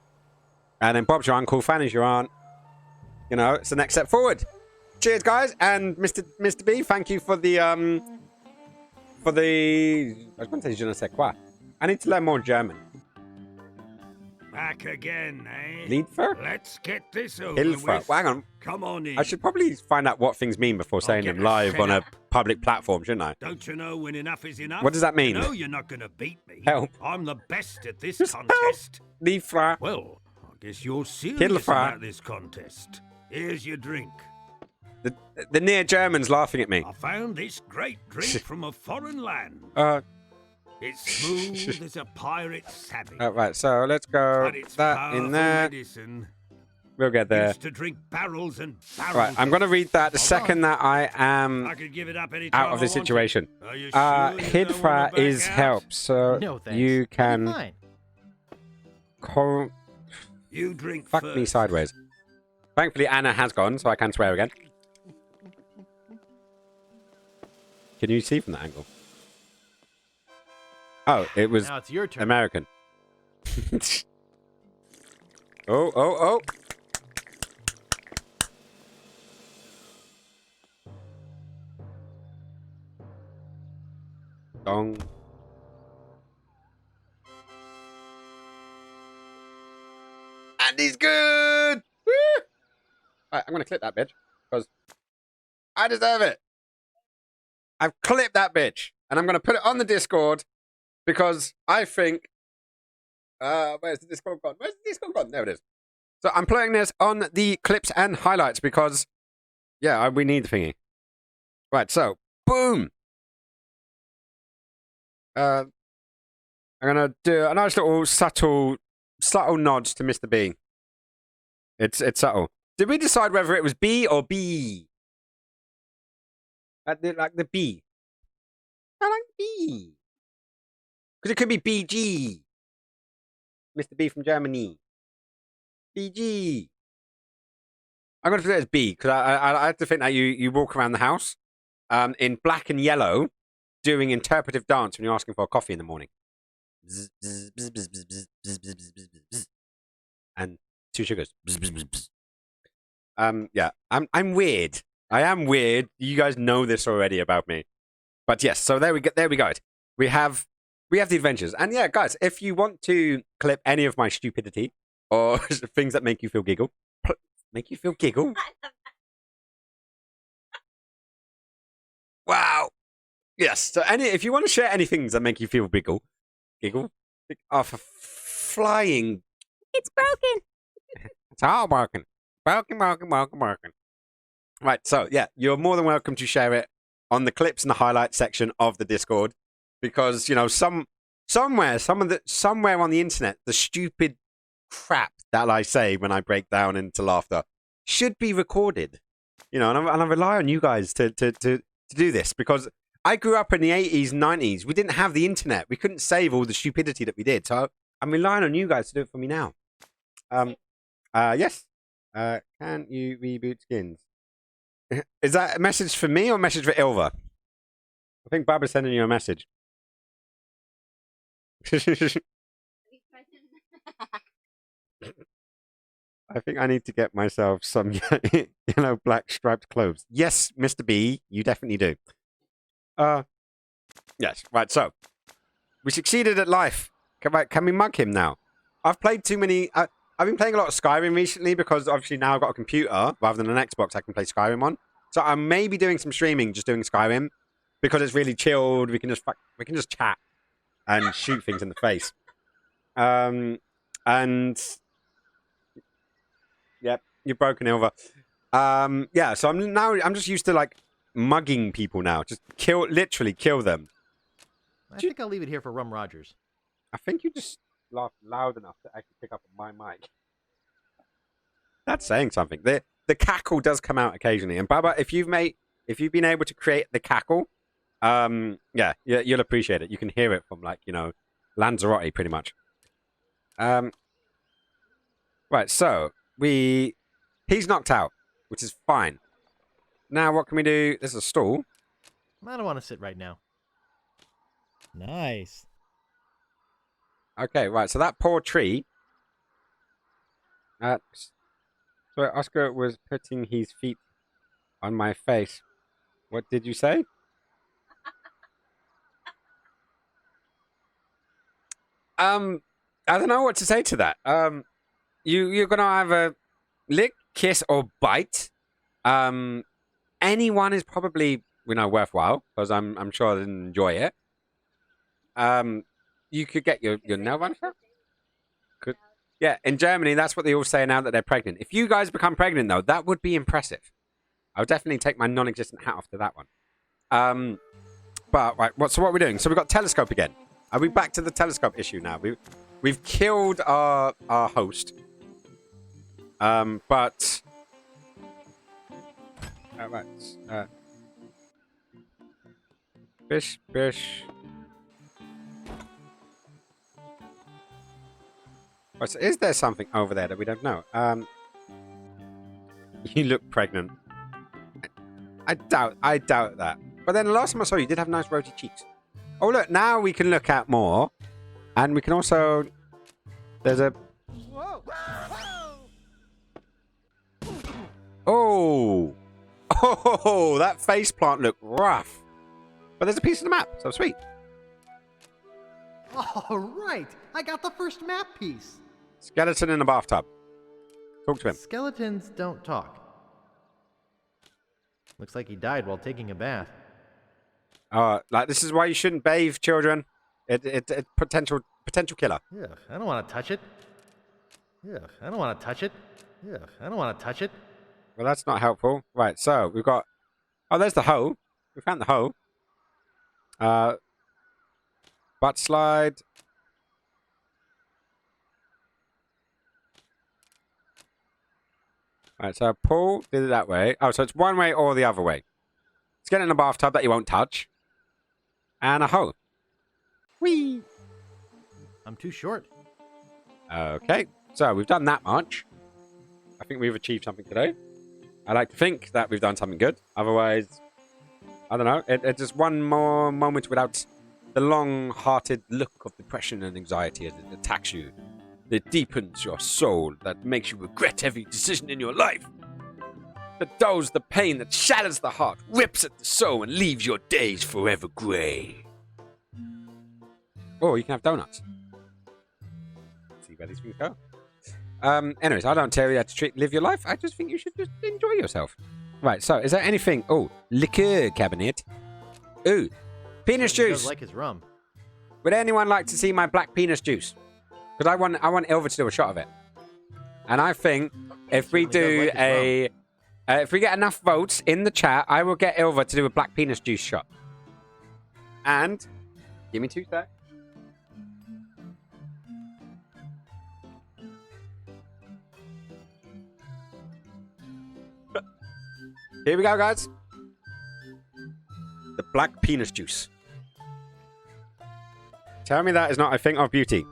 Speaker 1: And then Bob's your uncle, Fanny's your aunt. You know, it's the next step forward. Cheers, guys. And Mr. B, thank you for the... I was going to say je ne sais quoi. I need to learn more German.
Speaker 8: Back again, eh?
Speaker 1: Hilfe?
Speaker 8: Let's get this over
Speaker 1: Hilfe.
Speaker 8: with.
Speaker 1: Well, hang on.
Speaker 8: Come on in.
Speaker 1: I should probably find out what things mean before saying them live on a public platform, shouldn't I?
Speaker 8: Don't you know when enough is enough?
Speaker 1: What does that mean?
Speaker 8: You know you're not going to beat me.
Speaker 1: Help.
Speaker 8: I'm the best at this
Speaker 1: Just
Speaker 8: contest.
Speaker 1: Hilfe.
Speaker 8: Well, I guess you're serious
Speaker 1: Hilfe.
Speaker 8: about this contest. Here's your drink.
Speaker 1: The near German's laughing at me.
Speaker 8: I found this great drink from a foreign land. It's smooth as a pirate's savage.
Speaker 1: Right, so let's go
Speaker 8: But it's
Speaker 1: that in
Speaker 8: powerful
Speaker 1: there.
Speaker 8: medicine.
Speaker 1: We'll get there.
Speaker 8: Used to drink barrels and barrels.
Speaker 1: Right, I'm going to read that the
Speaker 8: Hold
Speaker 1: second
Speaker 8: on.
Speaker 1: that I am
Speaker 8: I could give it up any
Speaker 1: out
Speaker 8: time
Speaker 1: of
Speaker 8: I
Speaker 1: this
Speaker 8: wanted.
Speaker 1: situation.
Speaker 8: Are you sure you
Speaker 1: Hid
Speaker 8: don't
Speaker 1: for
Speaker 8: wanna back
Speaker 1: is
Speaker 8: out?
Speaker 1: help, so
Speaker 3: No, thanks.
Speaker 1: you
Speaker 3: I'll be
Speaker 1: can
Speaker 3: fine.
Speaker 8: You drink
Speaker 1: fuck
Speaker 8: first.
Speaker 1: me sideways. Thankfully, Anna has gone, so I can swear again. Can you see from that angle? Oh, it was
Speaker 3: Now it's your turn.
Speaker 1: American. Oh. Dong. And he's good! Woo! Right, I'm going to clip that bitch, because I deserve it. I've clipped that bitch, and I'm going to put it on the Discord, because I think... where's the Discord gone? Where's the Discord gone? There it is. So I'm playing this on the clips and highlights, because, yeah, we need the thingy. Right, so, boom! I'm going to do a nice little subtle nods to Mr. B. It's subtle. Did we decide whether it was B or B? Like the B. I like B. Because it could be BG. Mr. B from Germany. BG. I'm going to put it as B, because I have to think that you walk around the house in black and yellow doing interpretive dance when you're asking for a coffee in the morning. Bzz, bzz, bzz, bzz, bzz, bzz, bzz, bzz, bzz, bzz. And 2 sugars. Bzz, bzz, bzz, bzz. Yeah, I'm weird. I am weird. You guys know this already about me. But yes, so there we go. We have the adventures. And yeah, guys, if you want to clip any of my stupidity or things that make you feel giggle. Wow. Yes. So if you want to share any things that make you feel giggle, for flying.
Speaker 4: It's broken.
Speaker 1: It's all broken. Broken. Right. So yeah, you're more than welcome to share it on the clips and the highlights section of the Discord, because somewhere on the internet, the stupid crap that I say when I break down into laughter should be recorded. And I rely on you guys to do this, because I grew up in the 80s and 90s. We didn't have the internet. We couldn't save all the stupidity that we did. So I'm relying on you guys to do it for me now. Yes. Can you reboot skins? Is that a message for me or a message for Ilva? I think Barbara's sending you a message. I think I need to get myself some yellow black striped clothes. Yes, Mr. B, you definitely do. Yes, right, so we succeeded at life. Can we mug him now? I've played too many. I've been playing a lot of Skyrim recently, because obviously now I've got a computer rather than an Xbox I can play Skyrim on. So I may be doing some streaming, just doing Skyrim, because it's really chilled. We can just chat and shoot things in the face. And yep, you're broken, Ilva. Yeah, so I'm just used to like mugging people now. Just literally kill them.
Speaker 3: I think I'll leave it here for Rum Rogers.
Speaker 1: I think you just laughed loud enough to actually pick up on my mic. That's saying something. The cackle does come out occasionally. And Baba, if you've been able to create the cackle, yeah, you'll appreciate it. You can hear it from Lanzarote pretty much. Right, so he's knocked out, which is fine. Now what can we do? There's a stool.
Speaker 3: I don't want to sit right now. Nice.
Speaker 1: Okay, right. So that poor tree. So Oscar was putting his feet on my face. What did you say? I don't know what to say to that. You're gonna have a lick, kiss, or bite. Anyone is probably worthwhile, because I'm sure I didn't enjoy it. You could get your nail varnish out. Yeah, in Germany, that's what they all say now that they're pregnant. If you guys become pregnant, though, that would be impressive. I would definitely take my non-existent hat off to that one. But right, so what are we doing? So we've got telescope again. Are we back to the telescope issue now? We've killed our host. But right. Bish. Right, so is there something over there that we don't know? You look pregnant. I doubt that. But then the last time I saw you, you did have nice rosy cheeks. Oh look, now we can look at more, and we can also. There's a. Oh, that face plant looked rough. But there's a piece of the map, so sweet.
Speaker 3: All right, I got the first map piece.
Speaker 1: Skeleton in a bathtub. Talk to him.
Speaker 3: Skeletons don't talk. Looks like he died while taking a bath.
Speaker 1: Like this is why you shouldn't bathe children. It's potential killer.
Speaker 3: Yeah, I don't want to touch it. Yeah, I don't want to touch it. Yeah, I don't want to touch it.
Speaker 1: Well, that's not helpful. Right, so we've got. Oh, there's the hoe. We found the hoe. Butt slide. Right, so Paul did it that way. Oh, so it's one way or the other way. Let's get in a bathtub that you won't touch. And a hoe. Whee!
Speaker 3: I'm too short.
Speaker 1: Okay, so we've done that much. I think we've achieved something today. I like to think that we've done something good. Otherwise, I don't know. It's just one more moment without the long-hearted look of depression and anxiety as it attacks you. That deepens your soul, that makes you regret every decision in your life. That dulls the pain, that shatters the heart, rips at the soul, and leaves your days forever grey. Or you can have donuts. See where these things go. Anyways, I don't tell you how to live your life. I just think you should just enjoy yourself. Right, so is there anything? Oh, liqueur cabinet. Ooh, penis juice.
Speaker 3: He does like his rum.
Speaker 1: Would anyone like to see my black penis juice? Because I want Ilva to do a shot of it. And I think if we do if we get enough votes in the chat, I will get Ilva to do a black penis juice shot. And give me 2 seconds. Here we go, guys. The black penis juice. Tell me that is not a thing of beauty.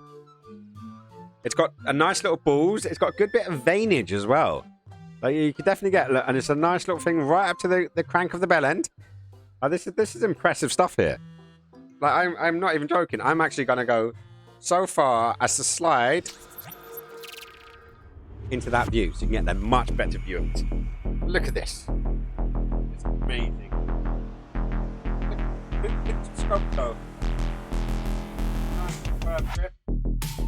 Speaker 1: It's got a nice little balls. It's got a good bit of veinage as well. Like you could definitely get, and it's a nice little thing right up to the crank of the bell end. This is impressive stuff here. Like I'm not even joking. I'm actually gonna go so far as to slide into that view, so you can get a much better view of it. Look at this. It's amazing. It's a scope though. Nice grip.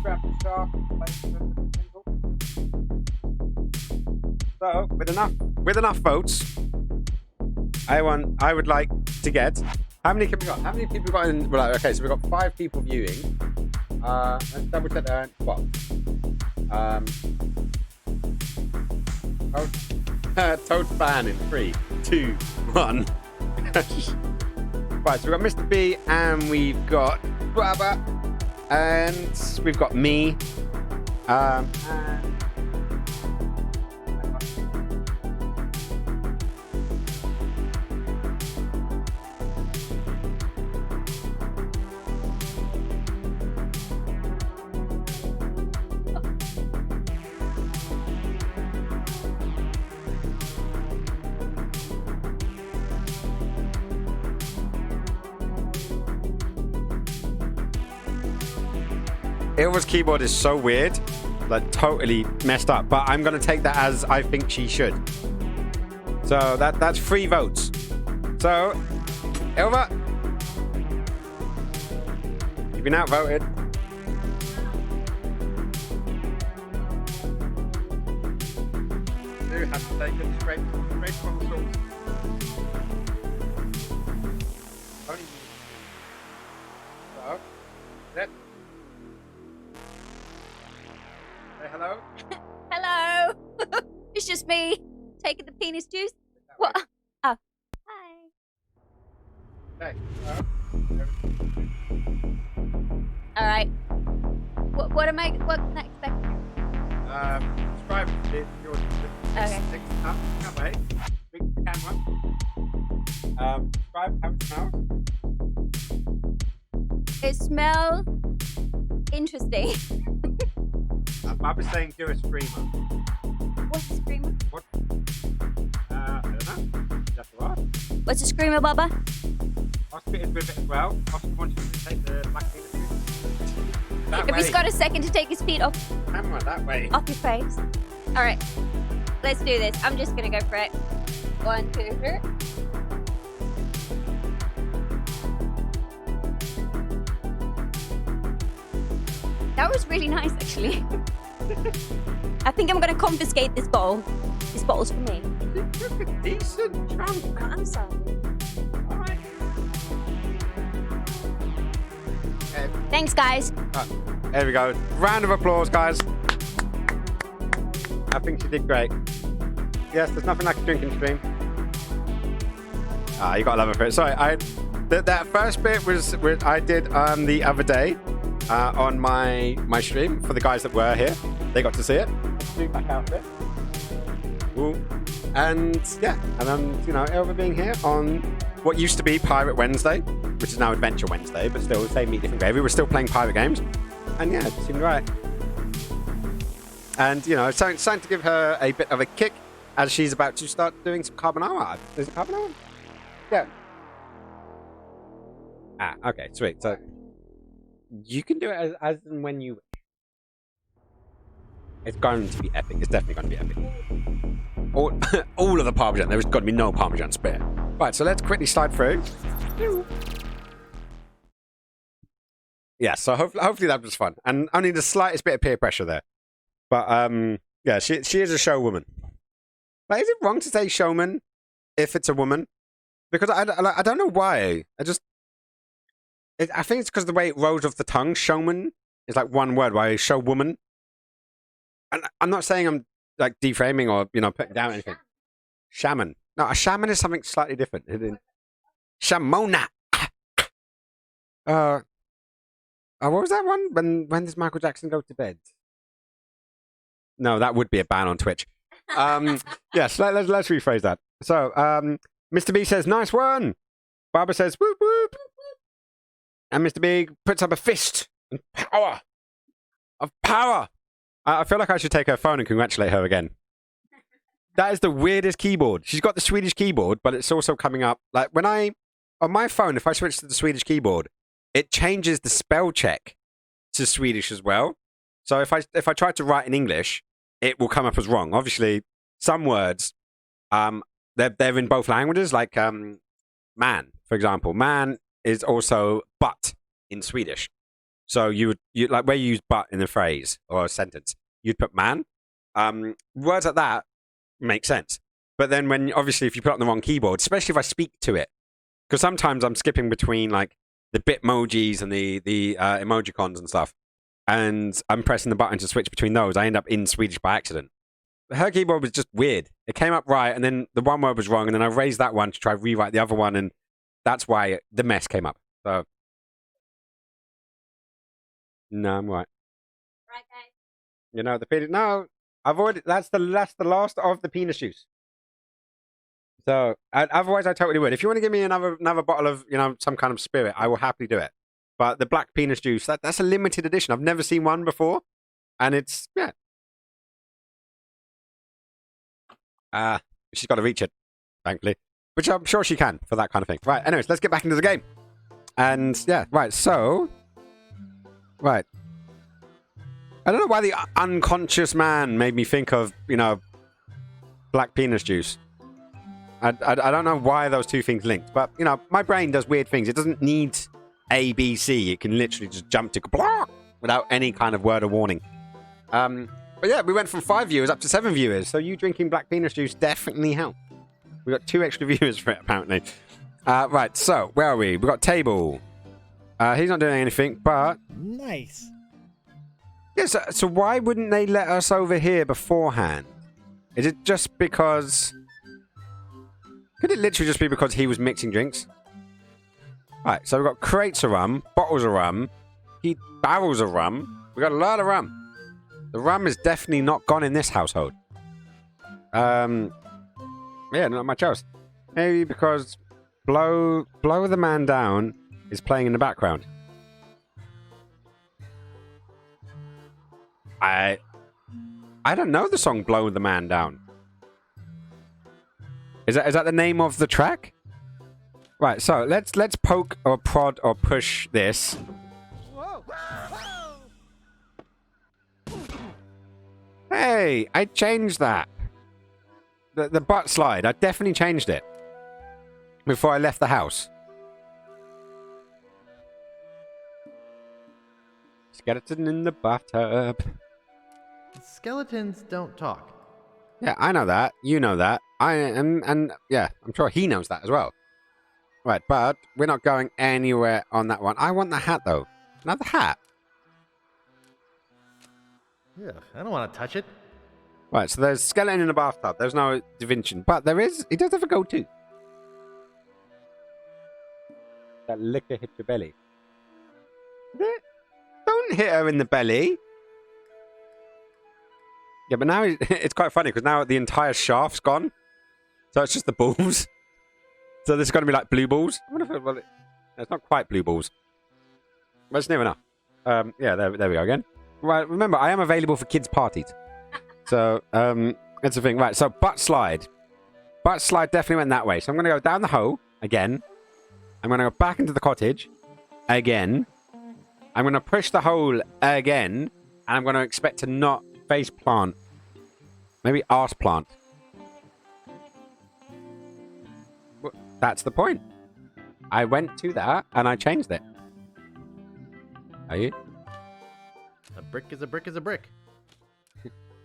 Speaker 1: Grab the shaft. So with enough votes, I would like to get. How many can we got? How many people got in? Well, okay, so we've got 5 people viewing. Let's double check that. What? Toad fan in 3, 2, 1. Right, so we've got Mr. B and we've got Baba and we've got me. And Ilva's keyboard is so weird, like totally messed up, but I'm going to take that as I think she should. So that's 3 votes. So, Ilva, you've been outvoted. You have to take it straight from the source. So, let's say hello.
Speaker 4: Hello. It's just me taking the penis juice. What? Oh. Hi.
Speaker 1: Okay.
Speaker 4: What can I expect?
Speaker 1: Describe yours.
Speaker 4: Okay.
Speaker 1: That way. Speak to the camera. Describe how it smells.
Speaker 4: It smells interesting.
Speaker 1: I was saying do a screamer.
Speaker 4: What's a screamer?
Speaker 1: What? I don't know. That's all right.
Speaker 4: What's a screamer, Bubba?
Speaker 1: Oscar is with it as well. Oscar wants you to take the black penis. That
Speaker 4: If
Speaker 1: way.
Speaker 4: he's got a second to take his feet off
Speaker 1: Camera that way.
Speaker 4: your face. All right, let's do this. I'm just gonna go for it. 1, 2, 3. That was really nice, actually. I think I'm gonna confiscate this bowl. This bowl's for me.
Speaker 1: Took a decent chunk.
Speaker 4: I'm sorry.
Speaker 1: Alright.
Speaker 4: Thanks, guys.
Speaker 1: There we go. Round of applause, guys. I think she did great. Yes, there's nothing like a drinking stream. You gotta love it for it. Sorry, that first bit was I did the other day on my stream for the guys that were here. They got to see it. Zoom back out a bit. Ooh. And yeah, and I'm over being here on what used to be Pirate Wednesday, which is now Adventure Wednesday, but still same meat, different gravy. We're still playing pirate games, and yeah, it seemed right. And it's starting to give her a bit of a kick as she's about to start doing some carbonara. Is it carbonara? Yeah. Okay, sweet. So you can do it as and when you wish. It's going to be epic. It's definitely going to be epic. All of the Parmesan. There's got to be no Parmesan spare. Right, so let's quickly slide through. Yeah, so hopefully that was fun. And only the slightest bit of peer pressure there. But, yeah, she is a showwoman. But is it wrong to say showman if it's a woman? Because I don't know why. I think it's because the way it rolls off the tongue. Showman is like one word, while showwoman. And I'm not saying I'm like deframing or putting down anything. Shaman. No, a shaman is something slightly different. Shamona. What was that one? When does Michael Jackson go to bed? No, that would be a ban on Twitch. Yes, let's rephrase that. So, Mr. B says, nice one. Barbara says, whoop whoop. And Mr. B puts up a fist and power. Of power. I feel like I should take her phone and congratulate her again. That is the weirdest keyboard. She's got the Swedish keyboard, but it's also coming up. Like on my phone, if I switch to the Swedish keyboard, it changes the spell check to Swedish as well. So if I try to write in English, it will come up as wrong. Obviously, some words, they're in both languages. Like man, for example, man is also but in Swedish. So you like where you use but in a phrase or a sentence, you'd put man. Words like that make sense. But then if you put it on the wrong keyboard, especially if I speak to it, because sometimes I'm skipping between like the Bitmojis and the emojicons and stuff, and I'm pressing the button to switch between those, I end up in Swedish by accident. Her keyboard was just weird. It came up right, and then the one word was wrong, and then I raised that one to try to rewrite the other one, and that's why the mess came up. So no, I'm right.
Speaker 4: Right, guys.
Speaker 1: The penis. No, I've already. That's the last of the penis juice. So otherwise, I totally would. If you want to give me another bottle of some kind of spirit, I will happily do it. But the black penis juice, that's a limited edition. I've never seen one before, and it's she's got to reach it, thankfully, which I'm sure she can for that kind of thing. Right. Anyways, let's get back into the game. And yeah, right. So. Right. I don't know why the unconscious man made me think of, black penis juice. I don't know why those two things linked, but, my brain does weird things. It doesn't need A, B, C. It can literally just jump to blah without any kind of word of warning. But yeah, we went from 5 viewers up to 7 viewers, so you drinking black penis juice definitely helped. We got 2 extra viewers for it, apparently. Right, so, where are we? We got table. He's not doing anything, but...
Speaker 3: Nice.
Speaker 1: Yeah, so why wouldn't they let us over here beforehand? Is it just because... Could it literally just be because he was mixing drinks? Right, so we've got crates of rum, bottles of rum, barrels of rum, We got a lot of rum. The rum is definitely not gone in this household. Yeah, not much else. Maybe because Blow the Man Down is playing in the background. I don't know the song Blow the Man Down. Is that the name of the track? Right, so let's poke or prod or push this. Hey, I changed that. The butt slide, I definitely changed it before I left the house. Skeleton in the bathtub.
Speaker 3: Skeletons don't talk.
Speaker 1: Yeah, I know that. You know that. And yeah, I'm sure he knows that as well. Right, but we're not going anywhere on that one. I want the hat, though. Another hat.
Speaker 3: Yeah, I don't want to touch it.
Speaker 1: Right, so there's skeleton in the bathtub. There's no divination. But there is... He does have a go-to. That liquor hit your belly. Don't hit her in the belly. Yeah, but now it's quite funny because now the entire shaft's gone. So it's just the balls. So this is going to be like blue balls. I wonder if it's not quite blue balls. But it's near enough. Yeah, there we go again. Right, remember, I am available for kids' parties. So, that's the thing. Right, so butt slide. Butt slide definitely went that way. So I'm going to go down the hole again. I'm going to go back into the cottage again. I'm going to push the hole again. And I'm going to expect to not face plant. Maybe arse plant. That's the point. I went to that and I changed it. Are you?
Speaker 3: A brick is a brick is a brick.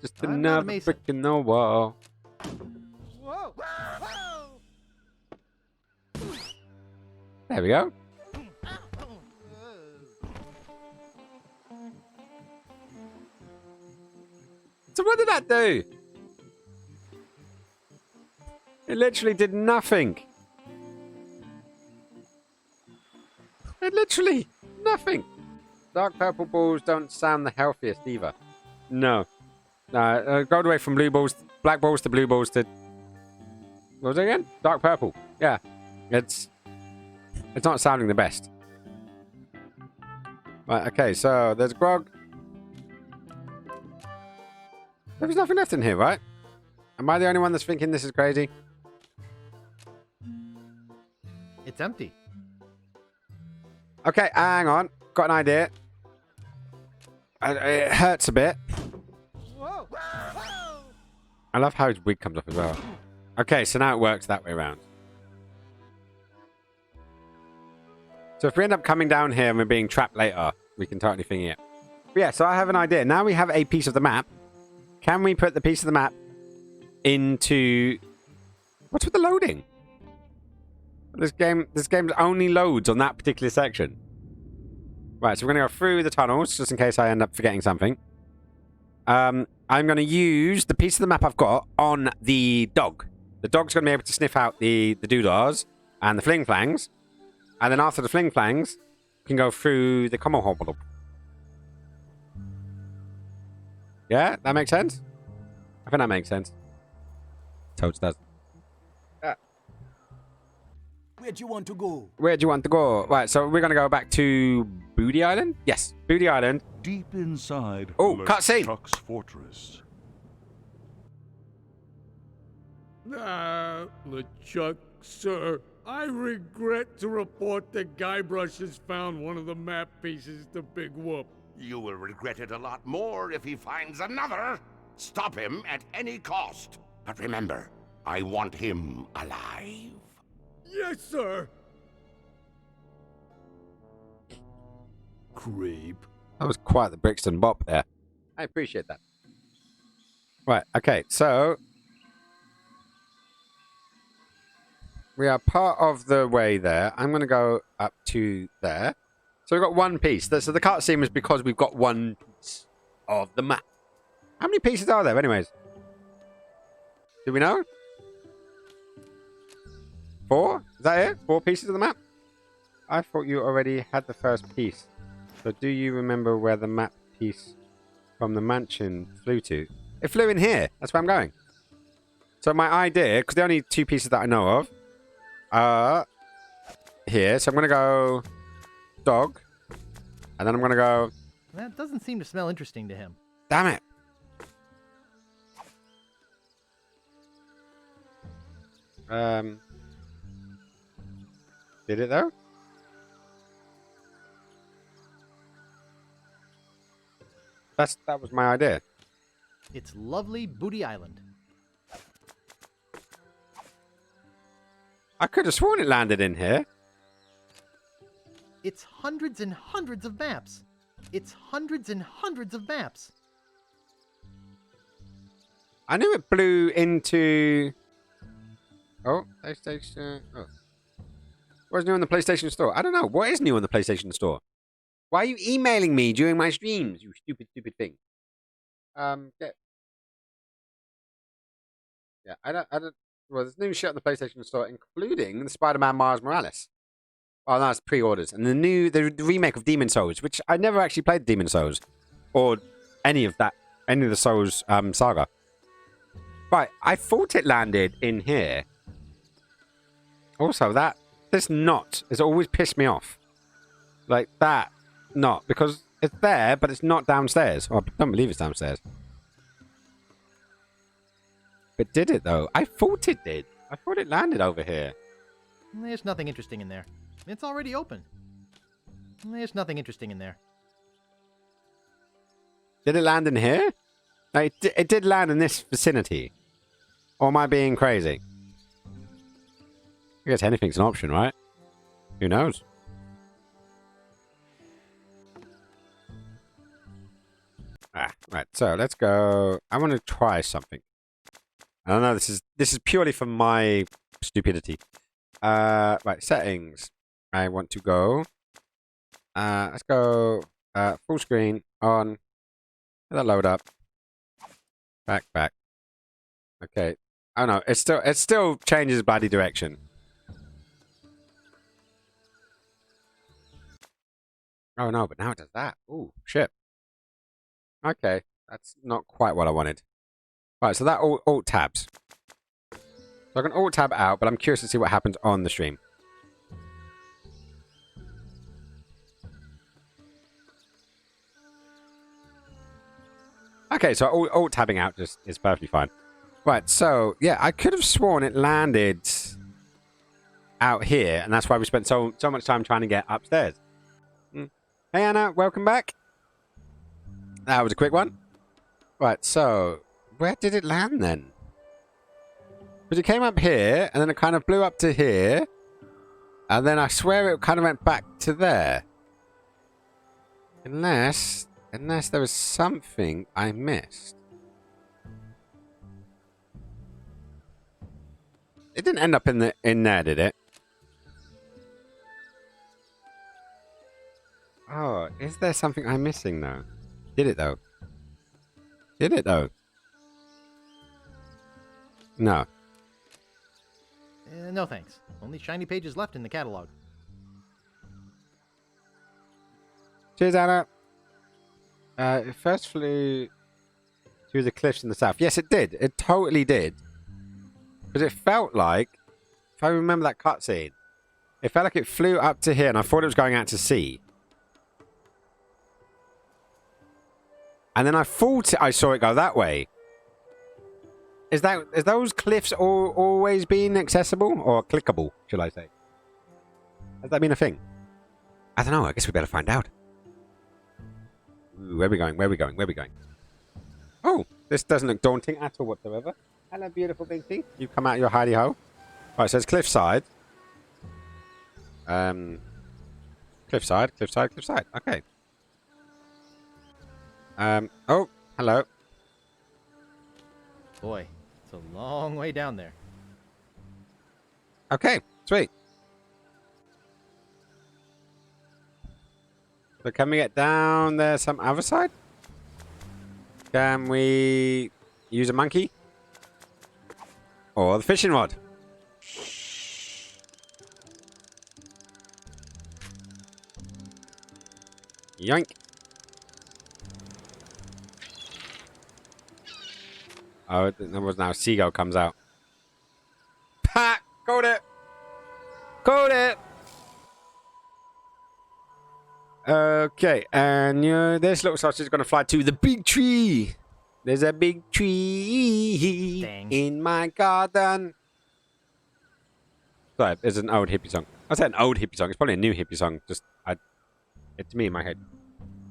Speaker 1: Just another brick in the wall.
Speaker 9: Whoa.
Speaker 1: There we go. So what did that do? It literally did nothing. It literally nothing. Dark purple balls don't sound the healthiest either. No. No, go away from blue balls, black balls to blue balls to... What was it again? Dark purple. Yeah. It's not sounding the best. Right, okay, so there's grog. There's nothing left in here, right? Am I the only one that's thinking this is crazy?
Speaker 3: It's empty.
Speaker 1: Okay, hang on. Got an idea. It hurts a bit. I love how his wig comes off as well. Okay, so now it works that way around. So if we end up coming down here and we're being trapped later, we can totally think it. But yeah, so I have an idea. Now we have a piece of the map. Can we put the piece of the map into... What's with the loading? This game only loads on that particular section. Right, so we're going to go through the tunnels, just in case I end up forgetting something. I'm going to use the piece of the map I've got on the dog. The dog's going to be able to sniff out the doodahs and the fling-flangs. And then after the fling-flangs, we can go through the common hobble. Yeah, that makes sense? I think that makes sense. Toads does. Yeah.
Speaker 11: Where'd you want to go?
Speaker 1: Where do you want to go? Right, so we're going to go back to Booty Island? Yes, Booty Island.
Speaker 12: Deep inside
Speaker 1: cutscene.
Speaker 12: Chuck's fortress.
Speaker 13: LeChuck, sir, I regret to report that Guybrush has found one of the map pieces to Big Whoop.
Speaker 14: You will regret it a lot more if he finds another. Stop him at any cost. But remember, I want him alive.
Speaker 13: Yes, sir. Creep.
Speaker 1: That was quite the Brixton bop there. I appreciate that. Right, okay, so... we are part of the way there. I'm going to go up to there. So we've got one piece. So the cutscene was because we've got one piece of the map. How many pieces are there, anyways? Do we know? 4? Is that it? 4 pieces of the map? I thought you already had the first piece. So do you remember where the map piece from the mansion flew to? It flew in here. That's where I'm going. So my idea, because the only 2 pieces that I know of are here. So I'm going to go dog. And then I'm going to go...
Speaker 3: That doesn't seem to smell interesting to him.
Speaker 1: Damn it. Did it though? That was my idea.
Speaker 3: It's lovely Booty Island.
Speaker 1: I could have sworn it landed in here.
Speaker 3: It's hundreds and hundreds of maps. It's hundreds and hundreds of maps.
Speaker 1: I knew it blew into... Oh, PlayStation... Oh. What's new on the PlayStation Store? I don't know. What is new on the PlayStation Store? Why are you emailing me during my streams, you stupid, stupid thing? Yeah, I don't... Well, there's new shit on the PlayStation Store, including the Spider-Man Miles Morales. Oh, no, it's pre-orders. And the remake of Demon Souls, which I never actually played Demon Souls. Or any of the Souls saga. Right, I thought it landed in here. Also, this knot has always pissed me off. Like, that knot. Because it's there, but it's not downstairs. Oh, I don't believe it's downstairs. But did it, though? I thought it did. I thought it landed over here.
Speaker 3: There's nothing interesting in there. It's already open. There's nothing interesting in there.
Speaker 1: Did it land in here? No, it did land in this vicinity. Or am I being crazy? I guess anything's an option, right? Who knows? Right. So let's go. I want to try something. I don't know. This is purely for my stupidity. Right. Settings. I want to go. Let's go. Full screen on. Let that load up. Back. Okay. Oh no, it still changes bloody direction. Oh no, but now it does that. Ooh, shit. Okay, that's not quite what I wanted. Right, so that alt tabs. So I can alt tab out, but I'm curious to see what happens on the stream. Okay, so alt tabbing out just is perfectly fine. Right, so, yeah, I could have sworn it landed out here, and that's why we spent so much time trying to get upstairs. Hey, Anna, welcome back. That was a quick one. Right, so, where did it land then? Because it came up here, and then it kind of blew up to here, and then I swear it kind of went back to there. Unless there was something I missed. It didn't end up in there, did it? Oh, is there something I'm missing though? Did it though? Did it though? No.
Speaker 3: No thanks. Only shiny pages left in the catalog.
Speaker 1: Cheers, Anna. It first flew through the cliffs in the south. Yes, it did. It totally did. Because it felt like, if I remember that cutscene, it felt like it flew up to here and I thought it was going out to sea. And then I thought I saw it go that way. Is those cliffs always been accessible? Or clickable, should I say? Has that been a thing? I don't know. I guess we better find out. Ooh, where are we going? Where are we going? Where are we going? Oh, this doesn't look daunting at all whatsoever. Hello, beautiful big thing. You come out your hidey-ho. Right, so it's cliffside. Cliffside. Okay. Oh, hello.
Speaker 3: Boy, it's a long way down there.
Speaker 1: Okay, sweet. So can we get down there some other side? Can we use a monkey? Or the fishing rod? Yoink. Oh, that was now. Seagull comes out. Ha! Caught it! Caught it! Okay, and this little sausage is going to fly to the big tree. There's a big tree in my garden. Sorry, it's an old hippie song. I said an old hippie song. It's probably a new hippie song. It's me in my head.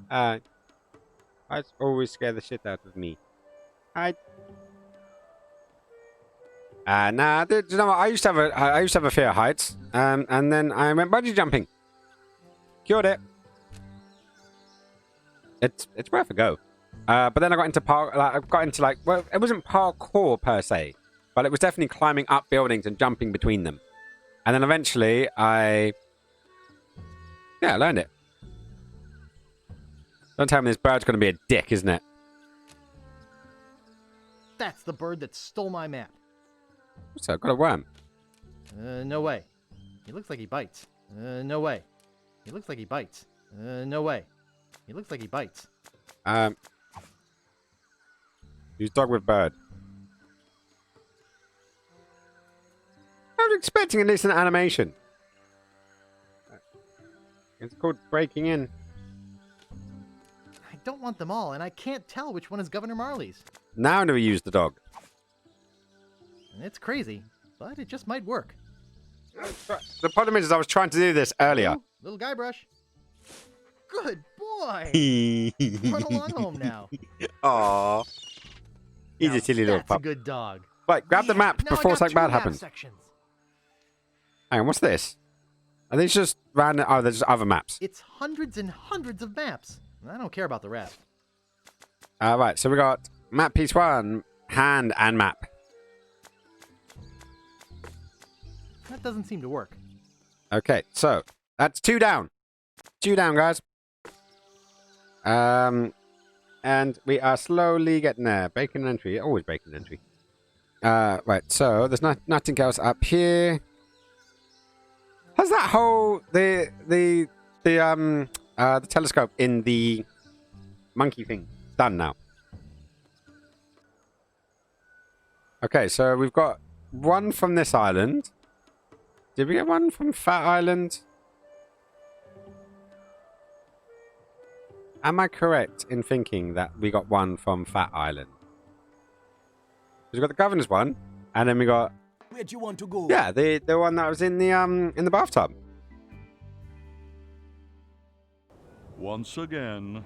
Speaker 1: I always scare the shit out of me. Nah, you know what? I used to have a fear of heights. And then I went bungee jumping. Cured it. It's worth a go. But then I got into well, it wasn't parkour per se, but it was definitely climbing up buildings and jumping between them. And then eventually I learned it. Don't tell me this bird's going to be a dick, isn't it?
Speaker 3: That's the bird that stole my map.
Speaker 1: What's that? Got a worm.
Speaker 3: No way. He looks like he bites. No way. He looks like he bites. No way. He looks like he bites.
Speaker 1: Who's dog with bird? I was expecting at least an animation. It's called breaking in.
Speaker 3: I don't want them all, and I can't tell which one is Governor Marley's.
Speaker 1: Now do we use the dog?
Speaker 3: And it's crazy, but it just might work.
Speaker 1: The problem is I was trying to do this earlier.
Speaker 3: Ooh, little Guybrush. Good boy. Run along home now.
Speaker 1: Aww. He's a silly little pup.
Speaker 3: That's a good dog.
Speaker 1: Right, grab the map
Speaker 3: Now
Speaker 1: before
Speaker 3: I got
Speaker 1: something bad
Speaker 3: 2 map
Speaker 1: happens.
Speaker 3: sections.
Speaker 1: Hang on, what's this? Are these just random? Oh, they're just other maps.
Speaker 3: It's hundreds and hundreds of maps. I don't care about the rest.
Speaker 1: Right, so we got map piece 1, hand and map.
Speaker 3: That doesn't seem to work.
Speaker 1: Okay, so that's 2 down. 2 down, guys. And we are slowly getting there. Bacon entry, always bacon entry. Right, so there's nothing else up here. How's that whole the telescope in the monkey thing done now? Okay, so we've got one from this island. Did we get one from Fat Island? Am I correct in thinking that we got one from Fat Island? We got the governor's one, and then we got.
Speaker 11: Where'd you want to go?
Speaker 1: Yeah, the one that was in the bathtub.
Speaker 12: Once again.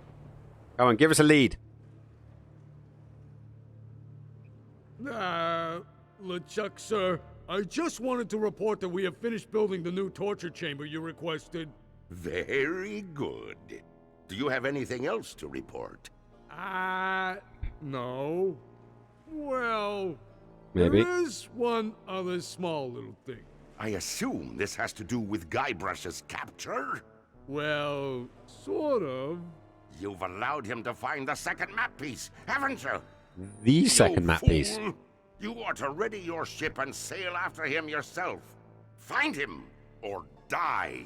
Speaker 1: Come on, give us a lead.
Speaker 13: LeChuck, sir. I just wanted to report that we have finished building the new torture chamber you requested.
Speaker 14: Very good. Do you have anything else to report?
Speaker 13: No. Well,
Speaker 1: maybe.
Speaker 13: There is one other small little thing.
Speaker 14: I assume this has to do with Guybrush's capture?
Speaker 13: Well, sort of.
Speaker 14: You've allowed him to find the second map piece, haven't you?
Speaker 1: The second map piece.
Speaker 14: You ought to ready your ship and sail after him yourself. Find him, or die.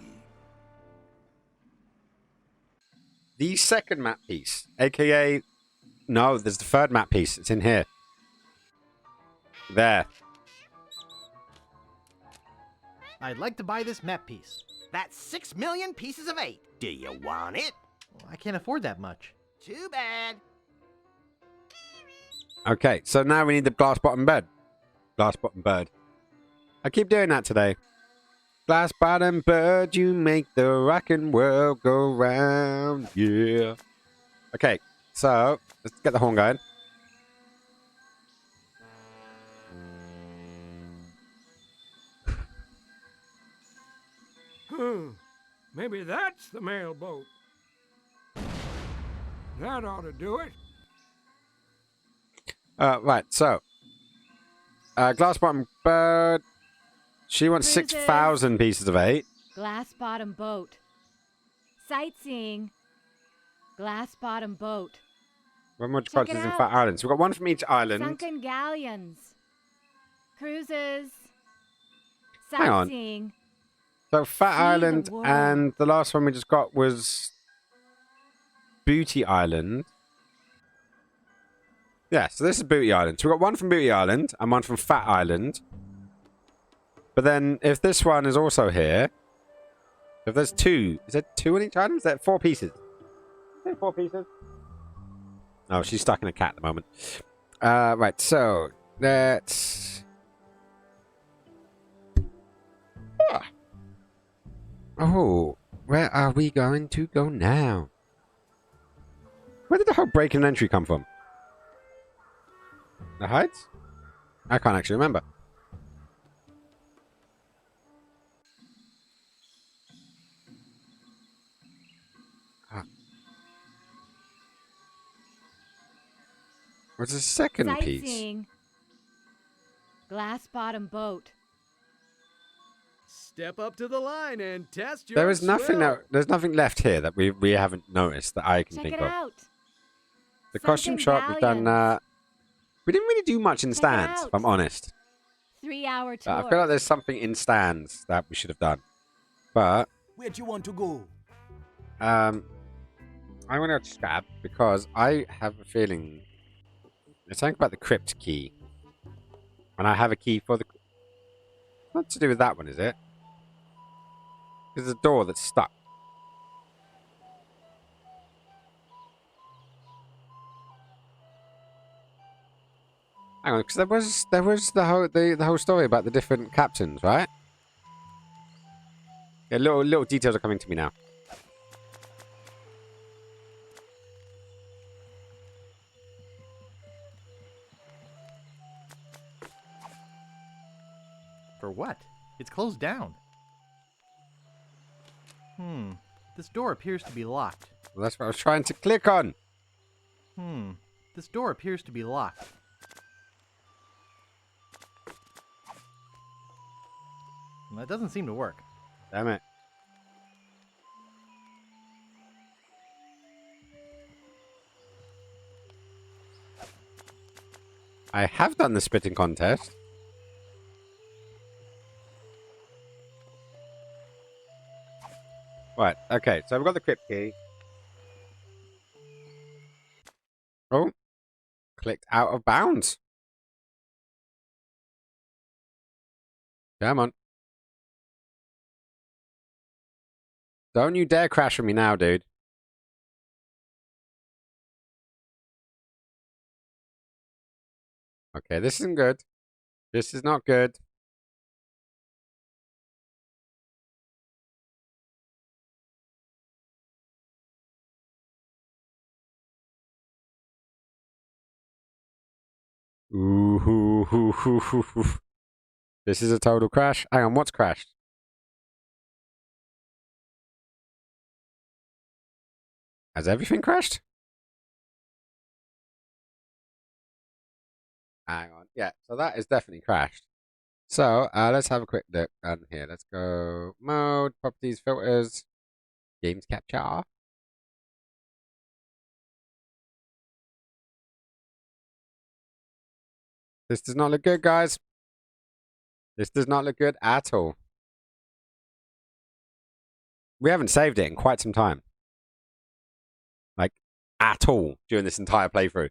Speaker 1: The second map piece, aka... No, there's the third map piece. It's in here. There.
Speaker 3: I'd like to buy this map piece.
Speaker 11: That's 6 million pieces of 8. Do you want it?
Speaker 3: Well, I can't afford that much.
Speaker 11: Too bad.
Speaker 1: Okay, so now we need the glass bottom bed. Glass bottom bird. I keep doing that today. Glass bottom bird, you make the rockin' world go round. Yeah. Okay, so let's get the horn going.
Speaker 13: Maybe that's the mailboat. That ought to do it.
Speaker 1: Right, so. Glass bottom bird. She wants
Speaker 10: Cruises.
Speaker 1: 6,000 pieces of 8.
Speaker 10: Glass bottom boat. Sightseeing. Glass bottom boat.
Speaker 1: One more
Speaker 10: Check
Speaker 1: departures
Speaker 10: it
Speaker 1: in
Speaker 10: out.
Speaker 1: Fat Islands. We've got one from each island.
Speaker 10: Sunken galleons. Cruises.
Speaker 1: Hang on.
Speaker 10: Sightseeing.
Speaker 1: So Fat
Speaker 10: See the
Speaker 1: Island
Speaker 10: world.
Speaker 1: and the last one we just got was Booty Island. Yeah, so this is Booty Island. So we've got one from Booty Island and one from Fat Island. But then if this one is also here, if there's two, is there two on each island? Is that 4 pieces? Is there 4 pieces? Oh, she's stuck in a cat at the moment. Right, so let's... Oh, where are we going to go now? Where did the whole break and entry come from? The heights? I can't actually remember. What's the second piece?
Speaker 10: Sightseeing. Glass bottom boat.
Speaker 11: Step up to the line and test your
Speaker 1: There is nothing
Speaker 11: swill.
Speaker 1: there's nothing left here that we haven't noticed that I can
Speaker 10: Check
Speaker 1: think
Speaker 10: it
Speaker 1: of.
Speaker 10: out.
Speaker 1: The costume
Speaker 10: Sunken
Speaker 1: shop, we've done we didn't really do much in
Speaker 10: Check it
Speaker 1: stands,
Speaker 10: out.
Speaker 1: if I'm honest.
Speaker 10: 3-hour
Speaker 1: I
Speaker 10: tour.
Speaker 1: feel like there's something in stands that we should have done. But
Speaker 11: Where'd you want to go?
Speaker 1: I'm gonna scab because I have a feeling it's something about the crypt key. And I have a key for the... Not to do with that one, is it? There's a door that's stuck. Hang on, because there was the whole story about the different captains, right? Yeah, little details are coming to me now.
Speaker 3: For what? It's closed down. This door appears to be locked.
Speaker 1: Well, that's what I was trying to click on.
Speaker 3: This door appears to be locked. That doesn't seem to work.
Speaker 1: Damn it. I have done the spitting contest. Right, okay, so we've got the crypt key. Oh, clicked out of bounds. Come on. Don't you dare crash on me now, dude. Okay, this isn't good. This is not good. Ooh. This is a total crash. Hang on, what's crashed? Has everything crashed? Hang on. Yeah, so that is definitely crashed. So, let's have a quick look on here. Let's go mode, properties, filters, games capture. This does not look good, guys. This does not look good at all. We haven't saved it in quite some time. Like, at all during this entire playthrough.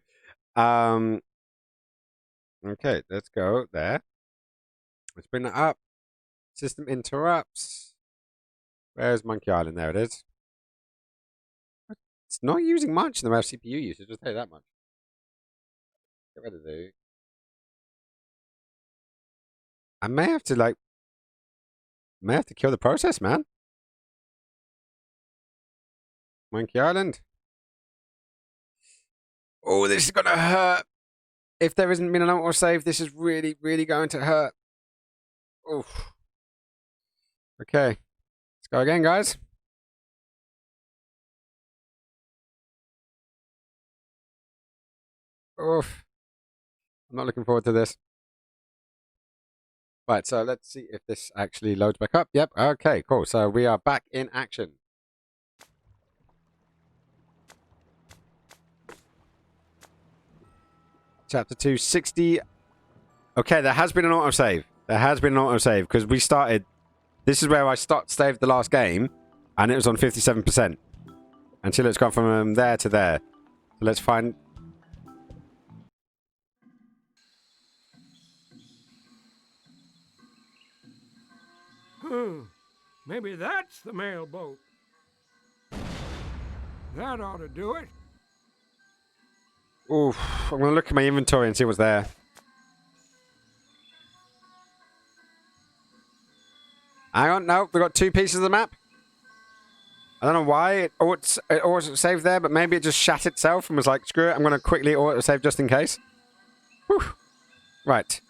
Speaker 1: Okay, let's go there. Let's bring that up. System interrupts. Where's Monkey Island? There it is. It's not using much in the way of CPU usage, I'll tell you that much. Get rid of the... I may have to, like... may have to kill the process, man. Monkey Island. Oh, this is gonna hurt. If there isn't been an autosave, this is really, really going to hurt. Oof. Okay. Let's go again, guys. Oof. I'm not looking forward to this. Right, so let's see if this actually loads back up. Yep, okay, cool. So we are back in action. Chapter 260. Okay, there has been an autosave. There has been an autosave because we started... This is where I saved the last game and it was on 57%. Until it's gone from there to there. So let's find...
Speaker 13: Maybe that's the mail boat. That ought to do it.
Speaker 1: Oof. I'm going to look at my inventory and see what's there. Hang on. No, we got 2 pieces of the map. I don't know why it auto-saved there, but maybe it just shat itself and was like, screw it, I'm going to quickly auto-save just in case. Whew. Right.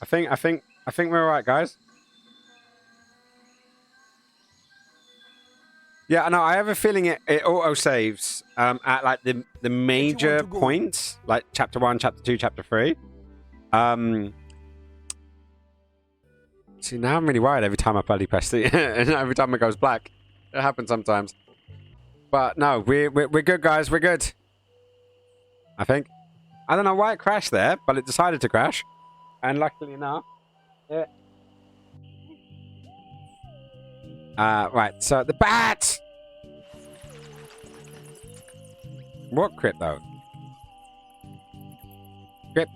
Speaker 1: I think we're alright, guys. Yeah, no, I have a feeling it auto-saves at like the major points, like chapter 1, chapter 2, chapter 3. See, now I'm really worried every time I bloody press the and every time it goes black. It happens sometimes. But no, we're good, guys. We're good. I think. I don't know why it crashed there, but it decided to crash. And luckily enough, it... right, so the bat! What crypt, though? Crypt.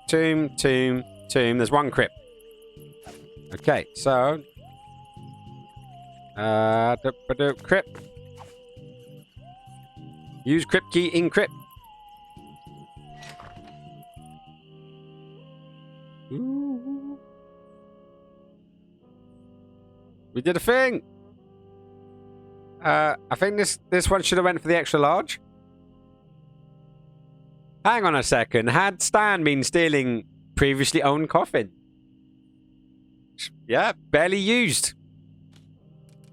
Speaker 1: Tomb. There's 1 crypt. Okay, so... crypt. Use crypt key in crypt. Ooh. We did a thing. I think this one should have went for the extra large. Hang on a second. Had Stan been stealing previously owned coffin? Yeah, barely used.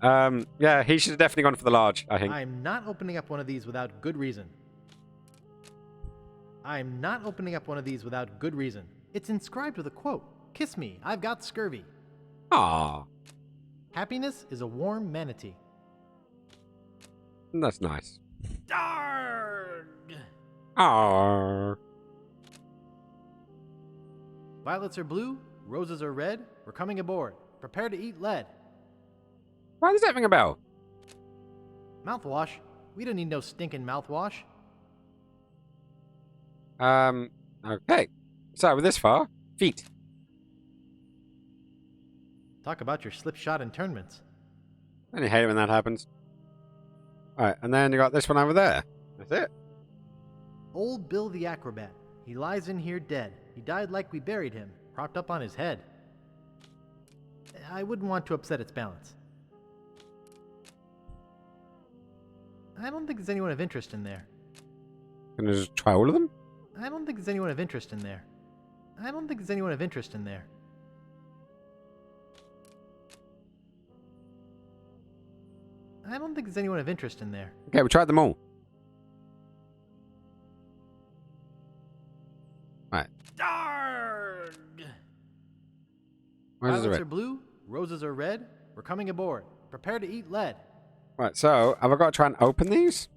Speaker 1: Yeah, he should have definitely gone for the large, I think.
Speaker 3: I'm not opening up one of these without good reason. I'm not opening up one of these without good reason. It's inscribed with a quote. Kiss me, I've got scurvy.
Speaker 1: Aww.
Speaker 3: Happiness is a warm manatee.
Speaker 1: That's nice.
Speaker 3: Darg!
Speaker 1: Aww.
Speaker 3: Violets are blue, roses are red. We're coming aboard. Prepare to eat lead.
Speaker 1: Why does that ring a bell?
Speaker 3: Mouthwash. We don't need no stinking mouthwash.
Speaker 1: Okay. So, we're this far. Feet.
Speaker 3: Talk about your slipshod internments.
Speaker 1: I only hate it when that happens. Alright, and then you got this one over there. That's it.
Speaker 3: Old Bill the Acrobat. He lies in here dead. He died like we buried him, propped up on his head. I wouldn't want to upset its balance. I don't think there's anyone of interest in there.
Speaker 1: Can I just try all of them?
Speaker 3: I don't think there's anyone of interest in there. I don't think there's anyone of interest in there. I don't think there's anyone of interest in there.
Speaker 1: Okay, we tried them all. Right.
Speaker 3: Darg!
Speaker 1: Violets
Speaker 3: are blue, roses are red. We're coming aboard. Prepare to eat lead.
Speaker 1: Right, so have I got to try and open these?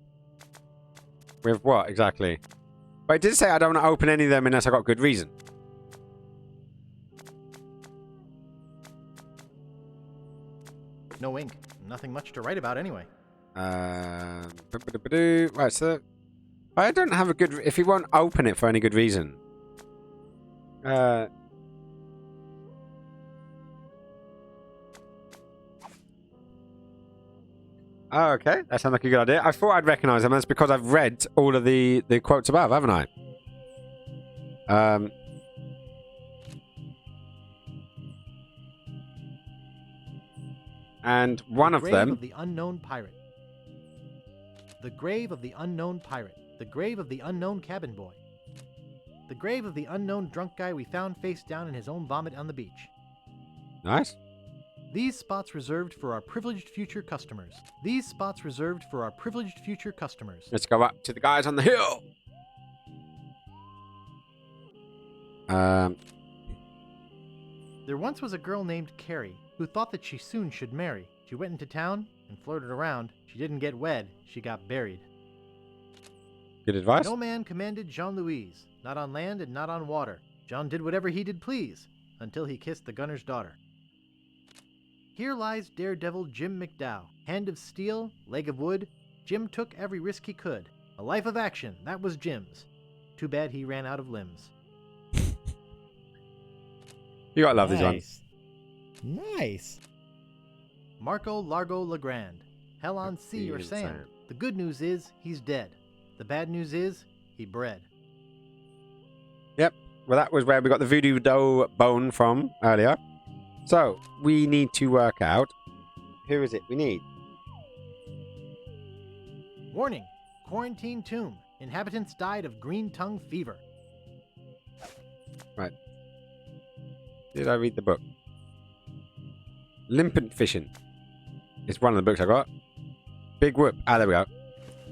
Speaker 1: With what exactly? But it did say I don't want to open any of them unless I got good reason.
Speaker 3: No ink. Nothing much to write about anyway.
Speaker 1: Right, so I don't have a good... If he won't open it for any good reason. Oh, okay. That sounds like a good idea. I thought I'd recognise them. That's because I've read all of the quotes above, haven't I? And one of them...
Speaker 3: The grave of the unknown pirate. The grave of the unknown pirate. The grave of the unknown cabin boy. The grave of the unknown drunk guy we found face down in his own vomit on the beach.
Speaker 1: Nice.
Speaker 3: These spots reserved for our privileged future customers. These spots reserved for our privileged future customers.
Speaker 1: Let's go up to the guys on the hill.
Speaker 3: There once was a girl named Carrie who thought that she soon should marry. She went into town and flirted around. She didn't get wed. She got buried.
Speaker 1: Good advice.
Speaker 3: No man commanded Jean-Louise, not on land and not on water. John did whatever he did please, until he kissed the gunner's daughter. Here lies daredevil Jim McDowell. Hand of steel, leg of wood. Jim took every risk he could. A life of action, that was Jim's. Too bad he ran out of limbs.
Speaker 1: You gotta love these ones.
Speaker 15: Nice.
Speaker 3: Marco Largo Legrand. Hell on sea or sand. The good news is he's dead. The bad news is he bred.
Speaker 1: Yep. Well, that was where we got the voodoo dough bone from earlier. So, we need to work out... Who is it we need?
Speaker 3: Warning. Quarantine tomb. Inhabitants died of green tongue fever.
Speaker 1: Right. Did I read the book? Limpant Fishing. It's one of the books I got. Big Whoop. Ah, there we go.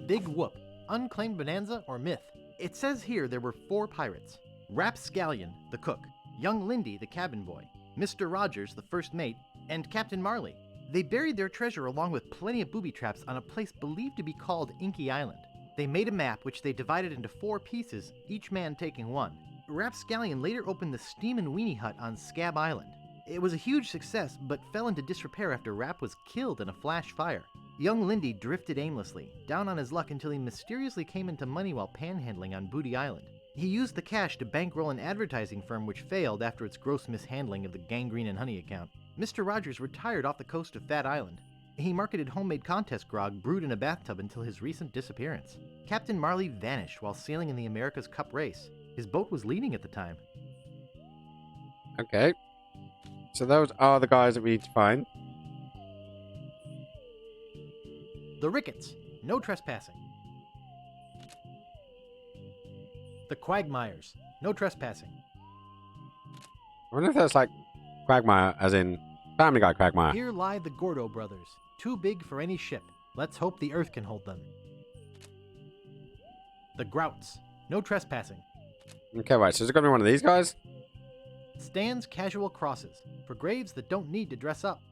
Speaker 3: Big Whoop. Unclaimed bonanza or myth. It says here there were 4 pirates. Rapscallion, the cook. Young Lindy, the cabin boy. Mr. Rogers, the first mate. And Captain Marley. They buried their treasure along with plenty of booby traps on a place believed to be called Inky Island. They made a map which they divided into 4 pieces, each man taking one. Rapscallion later opened the Steam and Weenie Hut on Scab Island. It was a huge success, but fell into disrepair after Rap was killed in a flash fire. Young Lindy drifted aimlessly, down on his luck until he mysteriously came into money while panhandling on Booty Island. He used the cash to bankroll an advertising firm which failed after its gross mishandling of the Gangrene and Honey account. Mr. Rogers retired off the coast of Fat Island. He marketed homemade contest grog brewed in a bathtub until his recent disappearance. Captain Marley vanished while sailing in the America's Cup race. His boat was leading at the time.
Speaker 1: Okay. So those are the guys that we need to find.
Speaker 3: The Ricketts. No trespassing. The Quagmires. No trespassing.
Speaker 1: I wonder if that's like Quagmire, as in Family Guy Quagmire.
Speaker 3: Here lie the Gordo brothers. Too big for any ship. Let's hope the earth can hold them. The Grouts. No trespassing.
Speaker 1: Okay, right. So there's got to be one of these guys.
Speaker 3: Stan's Casual Crosses. For graves that don't need to dress up.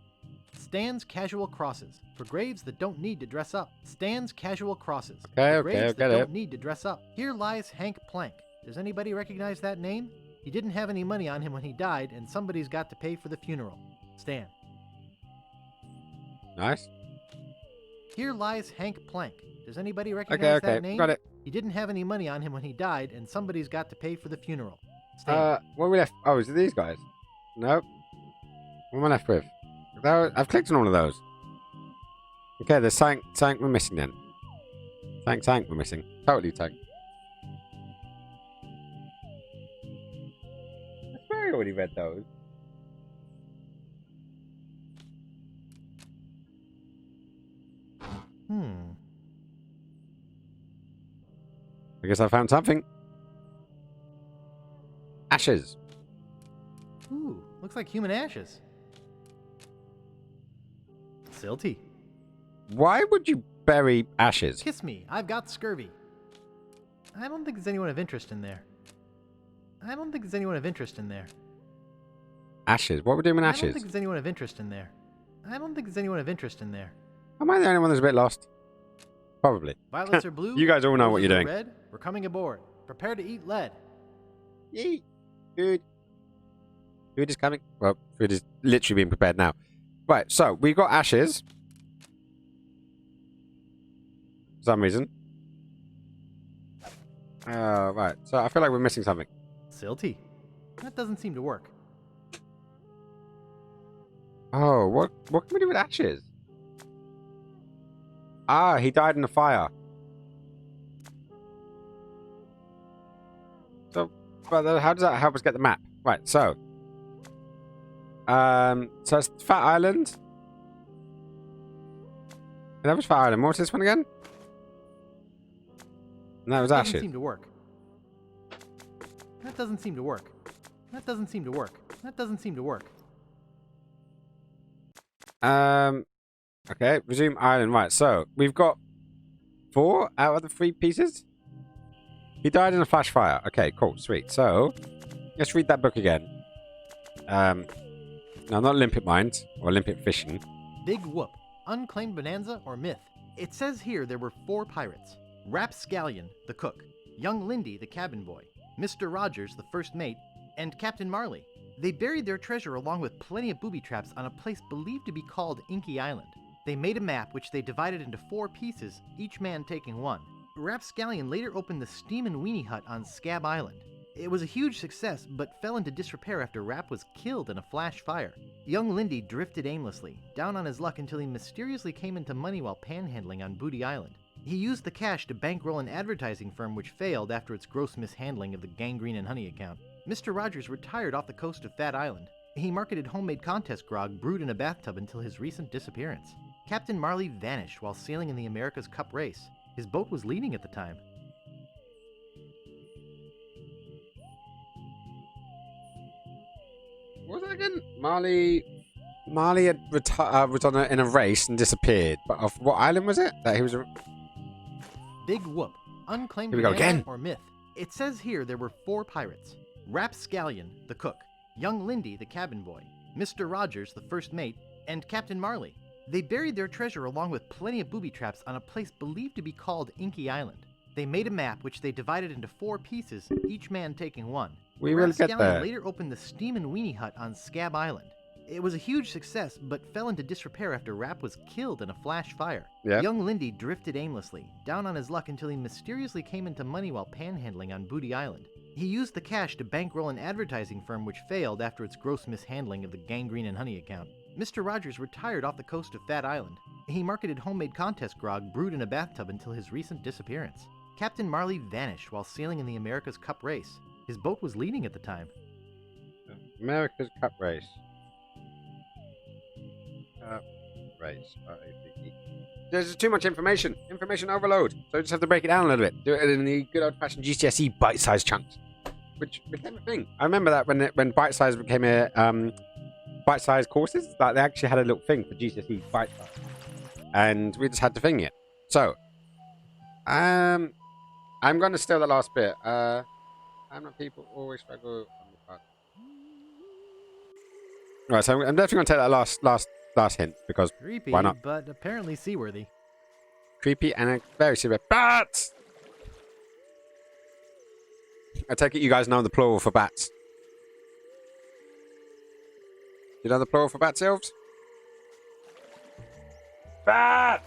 Speaker 3: Stan's Casual Crosses. For graves that don't need to dress up. Stan's Casual Crosses.
Speaker 1: Okay,
Speaker 3: for graves
Speaker 1: I
Speaker 3: that
Speaker 1: get
Speaker 3: don't
Speaker 1: it.
Speaker 3: need to dress up. Here lies Hank Plank. Does anybody recognize that name? He didn't have any money on him when he died, and somebody's got to pay for the funeral. Stan.
Speaker 1: Nice.
Speaker 3: Here lies Hank Plank. Does anybody recognize
Speaker 1: Okay,
Speaker 3: that name?
Speaker 1: got it.
Speaker 3: He didn't have any money on him when he died, and somebody's got to pay for the funeral. Stan.
Speaker 1: What are we left? Oh, is it these guys? Nope. What am I left with? I've clicked on all of those. Okay, there's Sank we're missing then. Sank we're missing. Totally Tank. I swear I already read those. I guess I found something. Ashes.
Speaker 3: Ooh, looks like human ashes. Silty.
Speaker 1: Why would you bury ashes?
Speaker 3: Kiss me, I've got scurvy. I don't think there's anyone of interest in there.
Speaker 1: Ashes? What are we doing with
Speaker 3: I
Speaker 1: ashes?
Speaker 3: don't think there's anyone of interest in there.
Speaker 1: Am I the only one that's a bit lost? Probably.
Speaker 3: Violets are blue.
Speaker 1: You guys all know what
Speaker 3: roses
Speaker 1: you're
Speaker 3: are
Speaker 1: doing.
Speaker 3: Red. We're coming aboard. Prepare to eat lead.
Speaker 1: Yeet. Food. Food is coming. Well, food is literally being prepared now. Right, so we've got ashes. For some reason. Right. So I feel like we're missing something.
Speaker 3: Silty. That doesn't seem to work.
Speaker 1: Oh, what can we do with ashes? Ah, he died in a fire. So, but how does that help us get the map? Right, so. So it's Fat Island. And that was Fat Island. What was this one again? And that was
Speaker 3: Doesn't
Speaker 1: ashes.
Speaker 3: seem to work. That doesn't seem to work.
Speaker 1: Okay, resume island. Right, so we've got 4 out of the 3 pieces. He died in a flash fire. Okay, cool, sweet. So let's read that book again. No, not Limpet Mines or Limpet Fishing.
Speaker 3: Big Whoop. Unclaimed bonanza or myth. It says here there were 4 pirates. Rapscallion, the cook. Young Lindy, the cabin boy. Mr. Rogers, the first mate. And Captain Marley. They buried their treasure along with plenty of booby traps on a place believed to be called Inky Island. They made a map which they divided into 4 pieces, each man taking one. Rapscallion later opened the Steam and Weenie Hut on Scab Island. It was a huge success, but fell into disrepair after Rap was killed in a flash fire. Young Lindy drifted aimlessly, down on his luck until he mysteriously came into money while panhandling on Booty Island. He used the cash to bankroll an advertising firm which failed after its gross mishandling of the Gangrene and Honey account. Mr. Rogers retired off the coast of Fat Island. He marketed homemade contest grog brewed in a bathtub until his recent disappearance. Captain Marley vanished while sailing in the America's Cup race. His boat was leading at the time.
Speaker 1: What was it again? Marley had was on in a race and disappeared. But off what island was it? That he was.
Speaker 3: Big Whoop. Unclaimed
Speaker 1: Here we go
Speaker 3: banana
Speaker 1: again.
Speaker 3: or myth. It says here there were 4 pirates. Rapscallion, the cook, Young Lindy, the cabin boy, Mr. Rogers, the first mate, and Captain Marley. They buried their treasure along with plenty of booby traps on a place believed to be called Inky Island. They made a map which they divided into 4 pieces, each man taking one.
Speaker 1: We will get
Speaker 3: Rapscallion
Speaker 1: there.
Speaker 3: later opened the Steam and Weenie Hut on Scab Island. It was a huge success, but fell into disrepair after Rap was killed in a flash fire.
Speaker 1: Yep.
Speaker 3: Young Lindy drifted aimlessly, down on his luck until he mysteriously came into money while panhandling on Booty Island. He used the cash to bankroll an advertising firm which failed after its gross mishandling of the Gangrene and Honey account. Mr. Rogers retired off the coast of Fat Island. He marketed homemade contest grog brewed in a bathtub until his recent disappearance. Captain Marley vanished while sailing in the America's Cup race. His boat was leading at the time.
Speaker 1: America's Cup race. There's too much information. Information overload. So I just have to break it down a little bit. Do it in the good old-fashioned GCSE bite-sized chunks, which became a thing. I remember that when bite-sized became a bite-sized courses, like they actually had a little thing for GCSE bite-sized, and we just had to thing it. So, I'm going to steal the last bit. I'm not people always struggle on the part. Right, so I'm definitely going to take that last hint because
Speaker 3: Creepy,
Speaker 1: why not?
Speaker 3: but apparently seaworthy.
Speaker 1: Creepy and a very severe bats. I take it you guys know the plural for bats. You know the plural for bats, elves? Bat.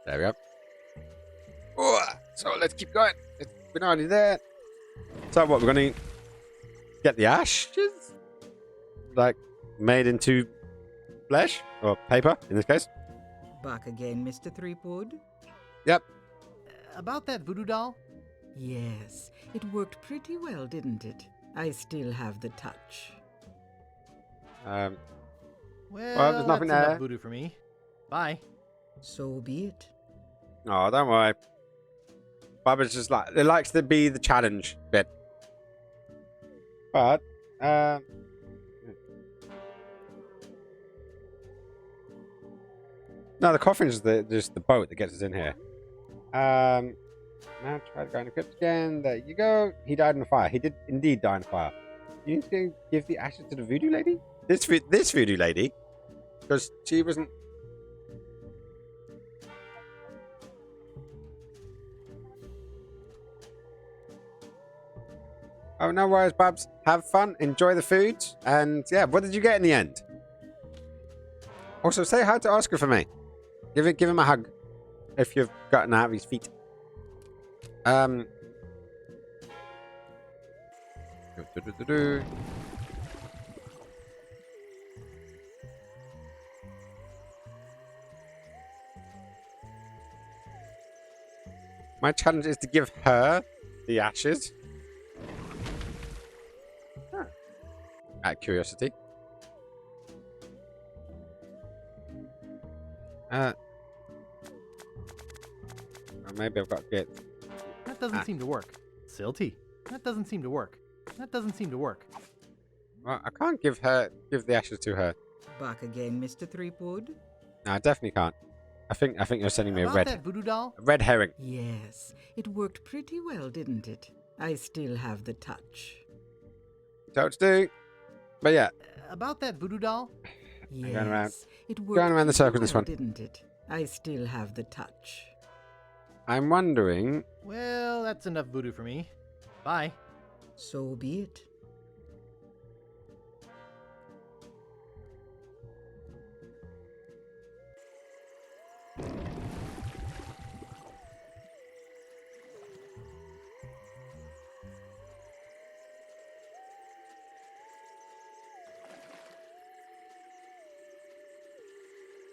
Speaker 1: There we go. Ooh, so let's keep going. We're already there. So what? We're going to get the ashes, like made into flesh or paper in this case.
Speaker 9: Back again, Mr. Threepwood?
Speaker 1: Yep.
Speaker 3: About that voodoo doll?
Speaker 9: Yes, it worked pretty well, didn't it? I still have the touch.
Speaker 3: Well,
Speaker 1: there's nothing
Speaker 3: that's enough
Speaker 1: there.
Speaker 3: voodoo for me. Bye.
Speaker 9: So be it.
Speaker 1: Oh, don't worry. Bubba's just like, it likes to be the challenge bit. But, no, the coffin's just the boat that gets us in here. Now try to go in the crypt again. There you go. He died in the fire. He did indeed die in the fire. You need to go give the ashes to the voodoo lady? This voodoo lady? Because she wasn't... Oh, no worries, Babs. Have fun. Enjoy the food. And yeah, what did you get in the end? Also, say hi to Oscar for me. Give him a hug. If you've gotten out of his feet. My challenge is to give her the ashes. Out of curiosity. Or maybe I've got to get...
Speaker 3: That doesn't seem to work. Silty. That doesn't seem to work. That doesn't seem to work.
Speaker 1: Well, I can't give the ashes to her.
Speaker 9: Back again, Mr. Threepwood?
Speaker 1: No, I definitely can't. I think you're sending me
Speaker 3: About that voodoo doll?
Speaker 1: a red herring.
Speaker 9: Yes, it worked pretty well, didn't it? I still have the touch.
Speaker 1: Totes do. But yeah.
Speaker 3: About that voodoo doll?
Speaker 9: Yes,
Speaker 1: Going around.
Speaker 9: it worked
Speaker 1: Going around the circle
Speaker 9: pretty
Speaker 1: this
Speaker 9: well,
Speaker 1: one.
Speaker 9: didn't it? I still have the touch.
Speaker 1: I'm wondering...
Speaker 3: Well, that's enough voodoo for me. Bye.
Speaker 9: So be it.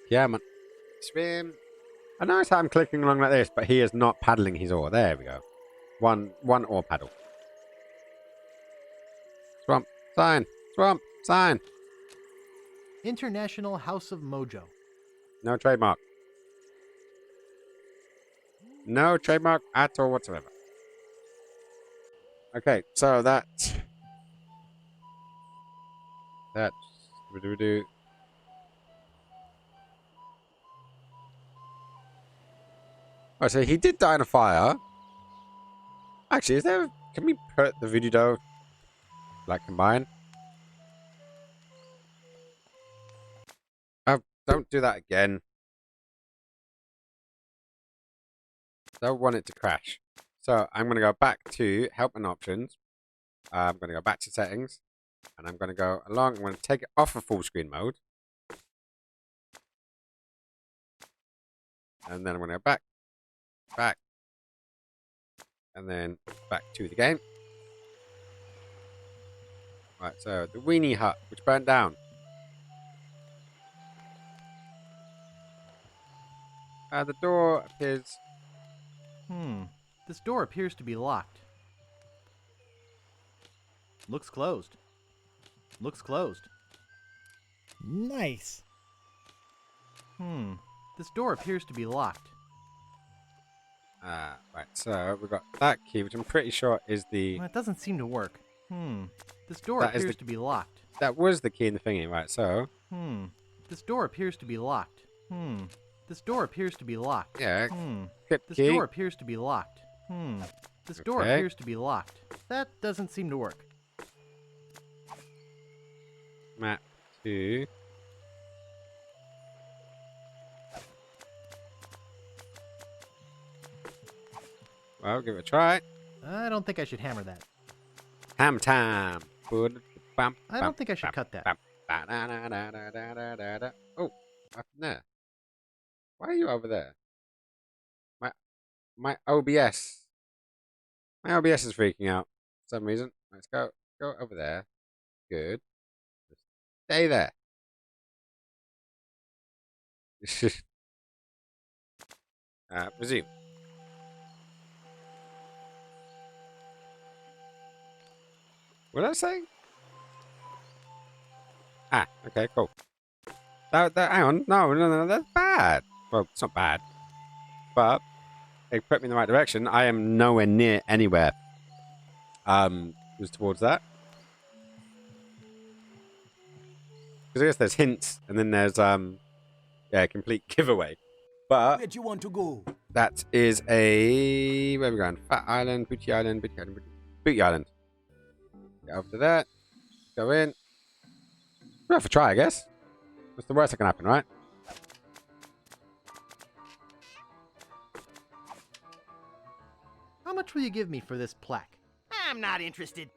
Speaker 1: Yeah, man. Swim. I notice how I'm clicking along like this, but he is not paddling his oar. There we go. One oar paddle. Swamp. Sign. Swamp. Sign.
Speaker 3: International House of Mojo.
Speaker 1: No trademark. No trademark at all whatsoever. Okay, so that's... Oh, so he did die in a fire. Actually, is there... Can we put the voodoo dough, like, combine? Oh, don't do that again. Don't want it to crash. So, I'm going to go back to help and options. I'm going to go back to settings. And I'm going to go along. I'm going to take it off of full screen mode. And then I'm going to go back. Back. And then back to the game. Right, so the weenie hut, which burnt down. The door appears...
Speaker 3: This door appears to be locked. Looks closed. Looks closed.
Speaker 15: Nice.
Speaker 3: This door appears to be locked.
Speaker 1: Right, so we've got that key, which I'm pretty sure is the...
Speaker 3: That doesn't seem to work. This door
Speaker 1: That is
Speaker 3: appears
Speaker 1: the-
Speaker 3: to be locked.
Speaker 1: That was the key in the thingy, right, so...
Speaker 3: This door appears to be locked. This door appears to be locked.
Speaker 1: Yeah. Get the
Speaker 3: This
Speaker 1: key.
Speaker 3: door appears to be locked. This door
Speaker 1: Okay.
Speaker 3: appears to be locked. That doesn't seem to work.
Speaker 1: Map to... Well, give it a try.
Speaker 3: I don't think I should hammer that.
Speaker 1: Ham time.
Speaker 3: I don't think I should cut that.
Speaker 1: Oh, up in there. Why are you over there? My OBS. My OBS is freaking out for some reason. Let's go over there. Good. Stay there. Resume. What did I say? Okay, cool. Hang on. No, that's bad. Well, it's not bad. But it put me in the right direction. I am nowhere near anywhere. Was towards that. Because I guess there's hints, and then there's complete giveaway. But
Speaker 11: Where do you want to go?
Speaker 1: that is a... Where are we going? Fat Island, Booty Island, Booty Island. Get over to that. Go in. Worth a try, I guess. What's the worst that can happen, right?
Speaker 3: How much will you give me for this plaque?
Speaker 11: I'm not interested.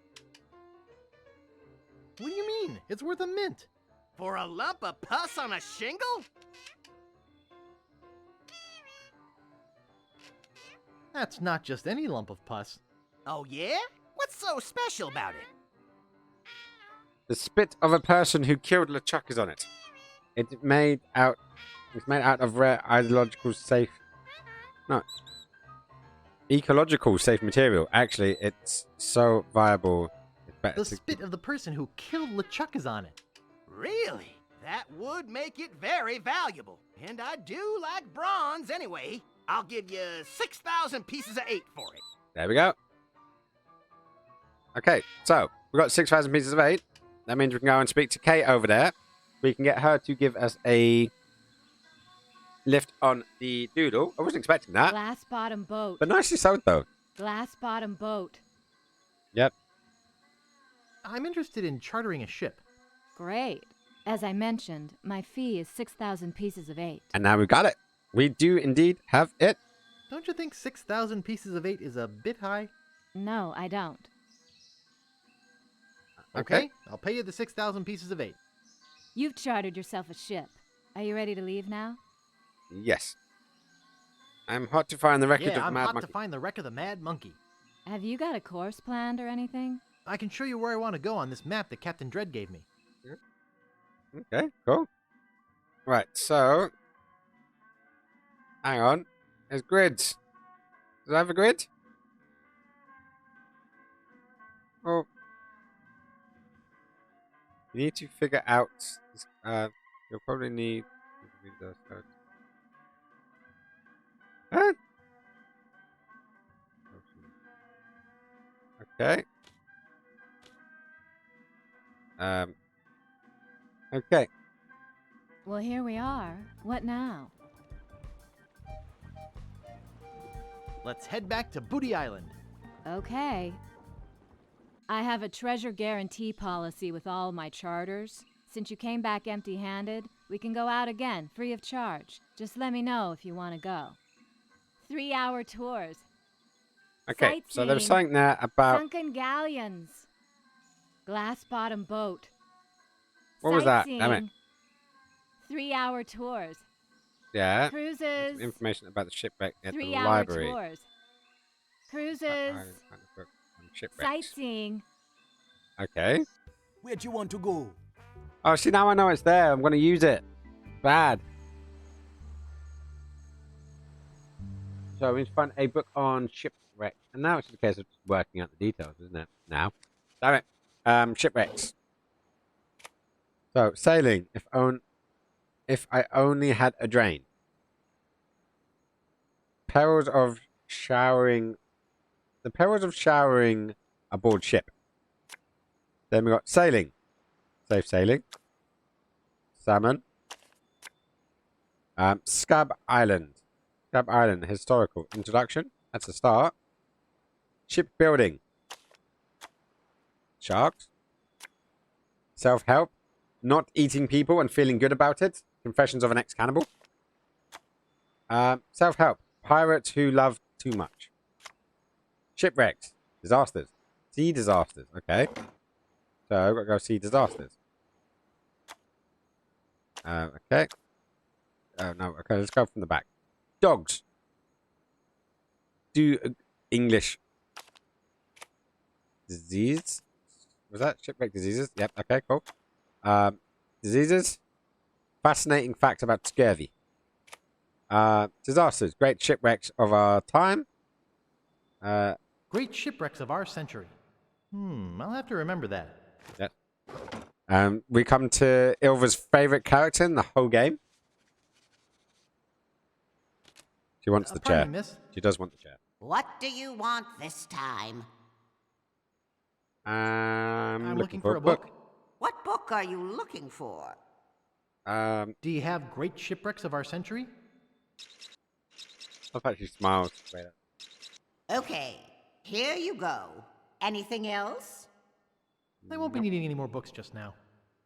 Speaker 3: What do you mean? It's worth a mint.
Speaker 11: For a lump of pus on a shingle?
Speaker 3: That's not just any lump of pus.
Speaker 11: Oh yeah? What's so special about it?
Speaker 1: The spit of a person who killed LeChuck is on it. It's made out of rare ecological safe material. Actually, it's so viable. It's better
Speaker 3: The
Speaker 1: to
Speaker 3: spit of the person who killed LeChuck is on it.
Speaker 11: Really? That would make it very valuable. And I do like bronze anyway. I'll give you 6,000 pieces of 8 for it.
Speaker 1: There we go. Okay, so we've got 6,000 pieces of 8. That means we can go and speak to Kate over there. We can get her to give us a lift on the doodle. I wasn't expecting that.
Speaker 10: Glass bottom boat.
Speaker 1: But nicely sewed, though.
Speaker 10: Glass bottom boat.
Speaker 1: Yep.
Speaker 3: I'm interested in chartering a ship.
Speaker 10: Great. As I mentioned, my fee is 6,000 pieces of 8.
Speaker 1: And now we've got it. We do indeed have it.
Speaker 3: Don't you think 6,000 pieces of 8 is a bit high?
Speaker 10: No, I don't.
Speaker 3: Okay, I'll pay you the 6,000 pieces of 8.
Speaker 10: You've chartered yourself a ship. Are you ready to leave now?
Speaker 1: Yes. I'm hot to find the wreckage of the
Speaker 3: I'm
Speaker 1: Mad
Speaker 3: hot
Speaker 1: Monkey.
Speaker 3: to find the wreck of the Mad Monkey.
Speaker 10: Have you got a course planned or anything?
Speaker 3: I can show you where I want to go on this map that Captain Dread gave me.
Speaker 1: Okay, cool. Right, so Hang on. There's grids. Does it have a grid? Oh. You need to figure out. You'll probably need. Huh? Okay. Okay.
Speaker 10: Well, here we are. What now?
Speaker 3: Let's head back to Booty Island.
Speaker 10: Okay. I have a treasure guarantee policy with all my charters. Since you came back empty-handed, we can go out again, free of charge. Just let me know if you want to go. 3-hour tours.
Speaker 1: Okay, so there's something there about...
Speaker 10: Sunken galleons. Glass-bottom boat.
Speaker 1: What was that? Damn it.
Speaker 10: 3-hour tours.
Speaker 1: Yeah.
Speaker 10: Cruises.
Speaker 1: Information about the shipwreck at the
Speaker 10: 3-hour
Speaker 1: library.
Speaker 10: tours. Cruises. Sightseeing.
Speaker 1: Okay.
Speaker 11: Where'd you want to go?
Speaker 1: Oh, see, now I know it's there. I'm going to use it. Bad. So we need to find a book on shipwreck. And now it's the case of just working out the details, isn't it? Now. Damn it. Shipwrecks. So, sailing. If I only had a drain. Perils of showering. The perils of showering aboard ship. Then we got sailing. Safe sailing. Salmon. Scab Island. Scab Island. Historical. Introduction. That's a start. Shipbuilding. Sharks. Self-help. Not eating people and feeling good about it. Confessions of an ex-cannibal. Self-help. Pirates who love too much. Shipwrecks. Disasters. Sea disasters. Okay. So I've got to go sea disasters. Okay. Oh, no. Okay, let's go from the back. Dogs. Do English. Disease? Was that shipwreck diseases? Yep. Okay, cool. Diseases. Fascinating fact about scurvy. Disasters. Great shipwrecks of our time.
Speaker 3: Great shipwrecks of our century. I'll have to remember that.
Speaker 1: Yep. We come to Ilva's favorite character in the whole game. She wants the chair.
Speaker 3: Miss.
Speaker 1: She does want the chair.
Speaker 15: What do you want this time?
Speaker 1: I'm
Speaker 3: looking for a book.
Speaker 15: What book are you looking for?
Speaker 3: Do you have great shipwrecks of our century?
Speaker 1: I thought she smiles.
Speaker 15: Okay, here you go. Anything else?
Speaker 3: I won't be needing any more books just now.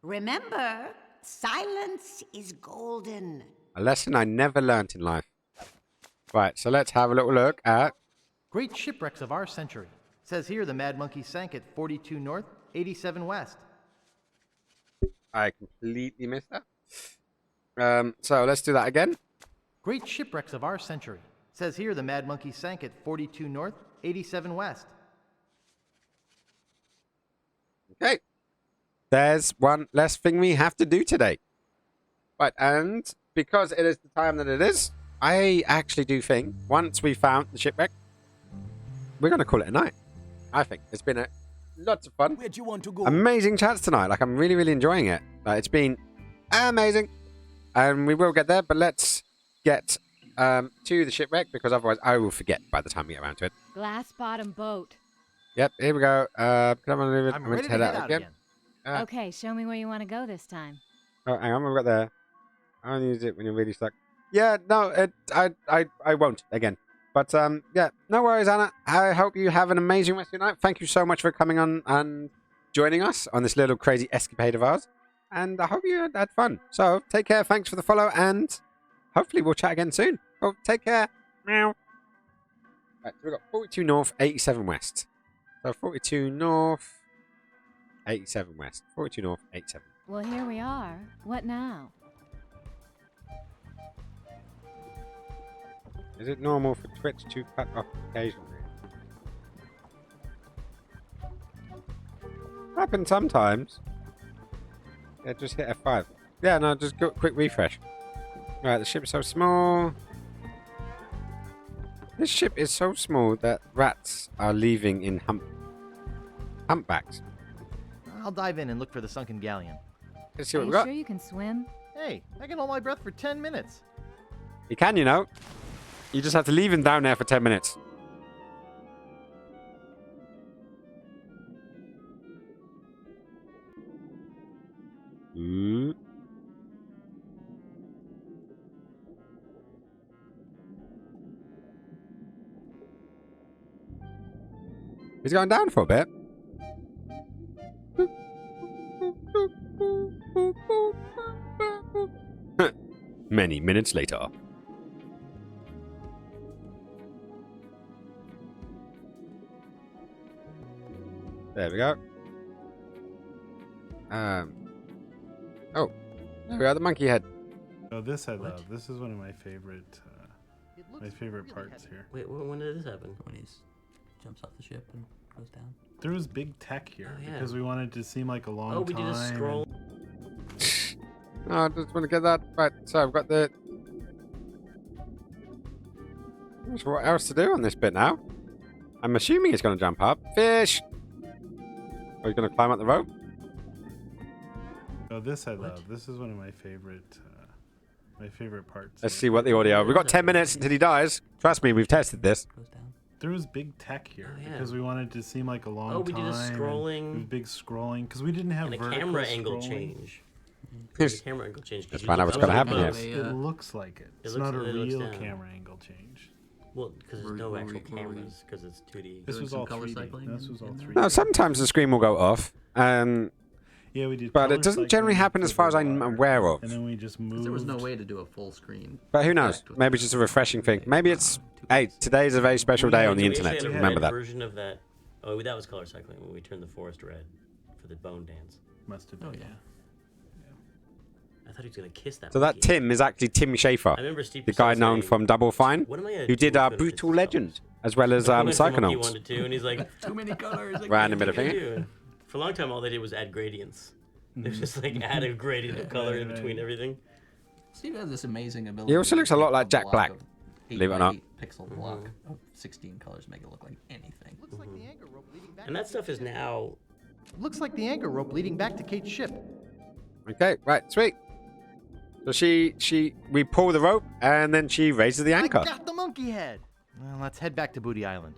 Speaker 15: Remember, silence is golden.
Speaker 1: A lesson I never learnt in life. Right, so let's have a little look at...
Speaker 3: Great shipwrecks of our century. Says here the Mad Monkey sank at 42 north, 87 west.
Speaker 1: I completely missed that. So let's do that again.
Speaker 3: Great shipwrecks of our century. Says here the Mad Monkey sank at 42 north, 87 west.
Speaker 1: Okay. There's one less thing we have to do today. Right, and because it is the time that it is, I actually do think once we found the shipwreck, we're going to call it a night. I think it's been lots of fun.
Speaker 11: Where'd you want to go?
Speaker 1: Amazing chats tonight. Like, I'm really, really enjoying it. It's been amazing. And we will get there, but let's get to the shipwreck because otherwise I will forget by the time we get around to it.
Speaker 10: Glass bottom boat.
Speaker 1: Yep, here we go. I'm
Speaker 3: ready to head out again.
Speaker 10: Okay, show me where you want to go this time.
Speaker 1: Oh, hang on, we've got there. I only use it when you're really stuck. Yeah, no, I won't again. But yeah, no worries, Anna. I hope you have an amazing rest of your night. Thank you so much for coming on and joining us on this little crazy escapade of ours. And I hope you had fun. So take care. Thanks for the follow, and hopefully we'll chat again soon. Well, take care. Meow. Right, so we've got 42 north, 87 west. So 42 north, 87 west. 42 north, 87.
Speaker 10: Well, here we are. What now?
Speaker 1: Is it normal for Twitch to cut off occasionally? Happens sometimes. Yeah, just hit F5. Yeah, no, just go quick refresh. Right, the ship's so small. This ship is so small that rats are leaving in humpbacks.
Speaker 3: I'll dive in and look for the sunken galleon.
Speaker 1: Let's see
Speaker 10: Are
Speaker 1: what
Speaker 10: you
Speaker 1: we got.
Speaker 10: sure you can swim?
Speaker 3: Hey, I can hold my breath for 10 minutes.
Speaker 1: You can, you know. You just have to leave him down there for 10 minutes. Ooh. He's going down for a bit. Many minutes later. There we go. Oh, there we are, the monkey head.
Speaker 5: Oh, this I love. This is one of my favorite parts here.
Speaker 6: Wait, when did this happen?
Speaker 7: When he jumps off the ship and goes down.
Speaker 5: There was big tech here
Speaker 6: yeah.
Speaker 5: because we wanted to seem like a long time.
Speaker 6: Oh, we did a scroll.
Speaker 1: No, I just want to get that. Right, so I've got the... Not sure what else to do on this bit now. I'm assuming it's going to jump up. Fish! Are you going to climb up the rope?
Speaker 5: Oh, this I love. This is one of my favorite parts.
Speaker 1: Let's see what the audio... We've got 10 minutes until he dies. Trust me, we've tested this.
Speaker 5: There was big tech here
Speaker 6: Oh, yeah.
Speaker 5: because we wanted to seem like a long time.
Speaker 6: Oh, we did a
Speaker 5: and
Speaker 6: scrolling.
Speaker 5: It was big scrolling because we didn't have
Speaker 6: And a
Speaker 5: vertical
Speaker 6: camera angle
Speaker 5: scrolling.
Speaker 6: change. The camera angle change.
Speaker 1: Let's find out what's going to happen here.
Speaker 5: It looks like it. It's not a real camera angle change.
Speaker 6: Well, because there's no actual cameras, because it's 2D.
Speaker 5: This was all 3D. This was all 3D.
Speaker 1: No, sometimes the screen will go off.
Speaker 5: Yeah, we did.
Speaker 1: But it doesn't generally happen as far as I'm aware of.
Speaker 5: And then we just moved.
Speaker 7: There was no way to do a full screen.
Speaker 1: But who knows? Maybe it's just a refreshing thing. Maybe it's... Hey, today's a very special day on the internet.
Speaker 6: We
Speaker 1: Remember that.
Speaker 6: version of that. Oh, that was color cycling when we turned the forest red for the bone dance.
Speaker 5: Must have been.
Speaker 7: Oh yeah.
Speaker 6: I thought he was gonna kiss that.
Speaker 1: So that
Speaker 6: monkey.
Speaker 1: Tim is actually Tim Schafer,
Speaker 6: I remember Steve
Speaker 1: the guy
Speaker 6: Purcell
Speaker 1: known
Speaker 6: saying,
Speaker 1: from Double Fine,
Speaker 6: "What am I gonna
Speaker 1: who
Speaker 6: do
Speaker 1: did
Speaker 6: with the
Speaker 1: Brutal Legend, as well as
Speaker 6: The monkey
Speaker 1: Psychonauts.
Speaker 6: wanted to, and he's like,
Speaker 7: too many colors.
Speaker 1: Random bit of
Speaker 6: "What
Speaker 1: thing.
Speaker 6: do you do?" For a long time, all they did was add gradients. They just like add a gradient of color in between everything.
Speaker 7: Steve has this amazing ability.
Speaker 1: He also looks a lot like Jack Black,
Speaker 7: of
Speaker 1: believe it or not.
Speaker 7: 8 by 8 pixel block of 16 colors make it look like anything.
Speaker 3: Looks like the anchor rope leading back.
Speaker 6: And that stuff is now.
Speaker 3: Looks like the anchor rope leading back to Kate's ship.
Speaker 1: Okay, right, sweet. So we pull the rope, and then she raises the anchor.
Speaker 3: I got the monkey head. Well, let's head back to Booty Island.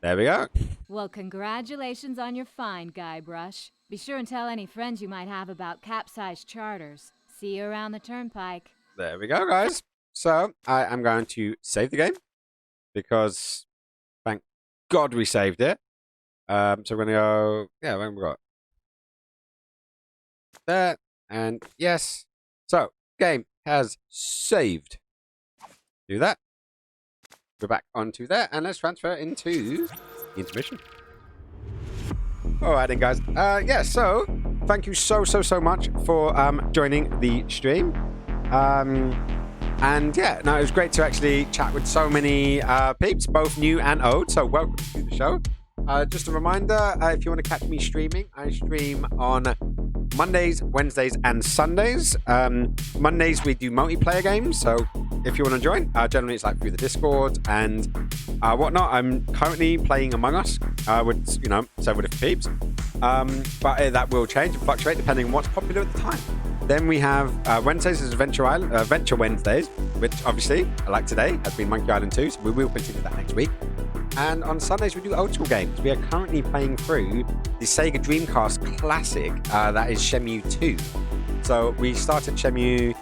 Speaker 1: There we go.
Speaker 10: Well, congratulations on your find, Guybrush. Be sure and tell any friends you might have about capsized charters. See you around the turnpike.
Speaker 1: There we go, guys. So I am going to save the game because thank God we saved it. So we're going to go, yeah, when we got there, and yes. So game has saved. Do that. Go back onto there, and let's transfer into the intermission. All right, then, guys. Yeah, so thank you so much for joining the stream. And yeah, no, it was great to actually chat with so many peeps, both new and old. So welcome to the show. Just a reminder, if you want to catch me streaming, I stream on Mondays, Wednesdays, and Sundays. Mondays we do multiplayer games, so if you want to join, generally it's like through the Discord and whatnot. I'm currently playing Among Us with several different peeps, but that will change and fluctuate depending on what's popular at the time. Then we have Wednesdays is Adventure Wednesdays, which obviously, like today, has been Monkey Island 2, so we will continue that next week. And on Sundays, we do old school games. We are currently playing through the Sega Dreamcast classic, that is Shenmue 2. So we started Shenmue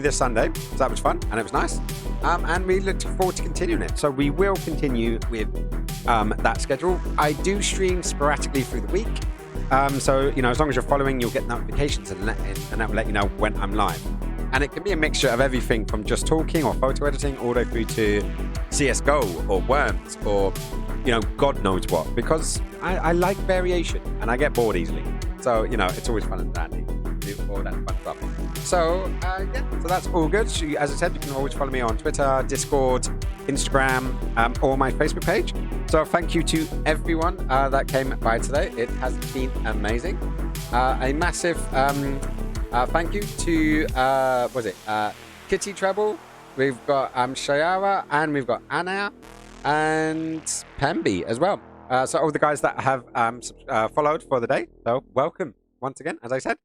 Speaker 1: this Sunday, so that was fun, and it was nice. And we look forward to continuing it. So we will continue with that schedule. I do stream sporadically through the week. So, as long as you're following, you'll get notifications and that will let you know when I'm live. And it can be a mixture of everything from just talking or photo editing all the way through to CSGO or Worms or, God knows what. Because I like variation and I get bored easily. So, it's always fun and dandy to do all that fun stuff. So, so that's all good. So, as I said, you can always follow me on Twitter, Discord, Instagram, or my Facebook page. So thank you to everyone that came by today. It has been amazing. A massive thank you to Kitty Treble, we've got Shayara, and we've got Anna, and Pemby as well. So all the guys that have followed for the day. So welcome once again, as I said.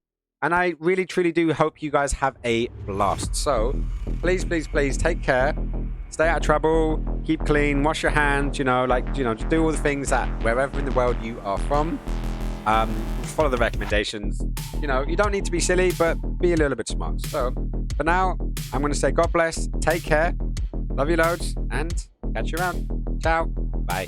Speaker 1: And I really, truly do hope you guys have a blast. So please, please, please take care. Stay out of trouble. Keep clean. Wash your hands. Just do all the things that wherever in the world you are from. Follow the recommendations. You don't need to be silly, but be a little bit smart. So for now, I'm going to say God bless. Take care. Love you loads. And catch you around. Ciao. Bye.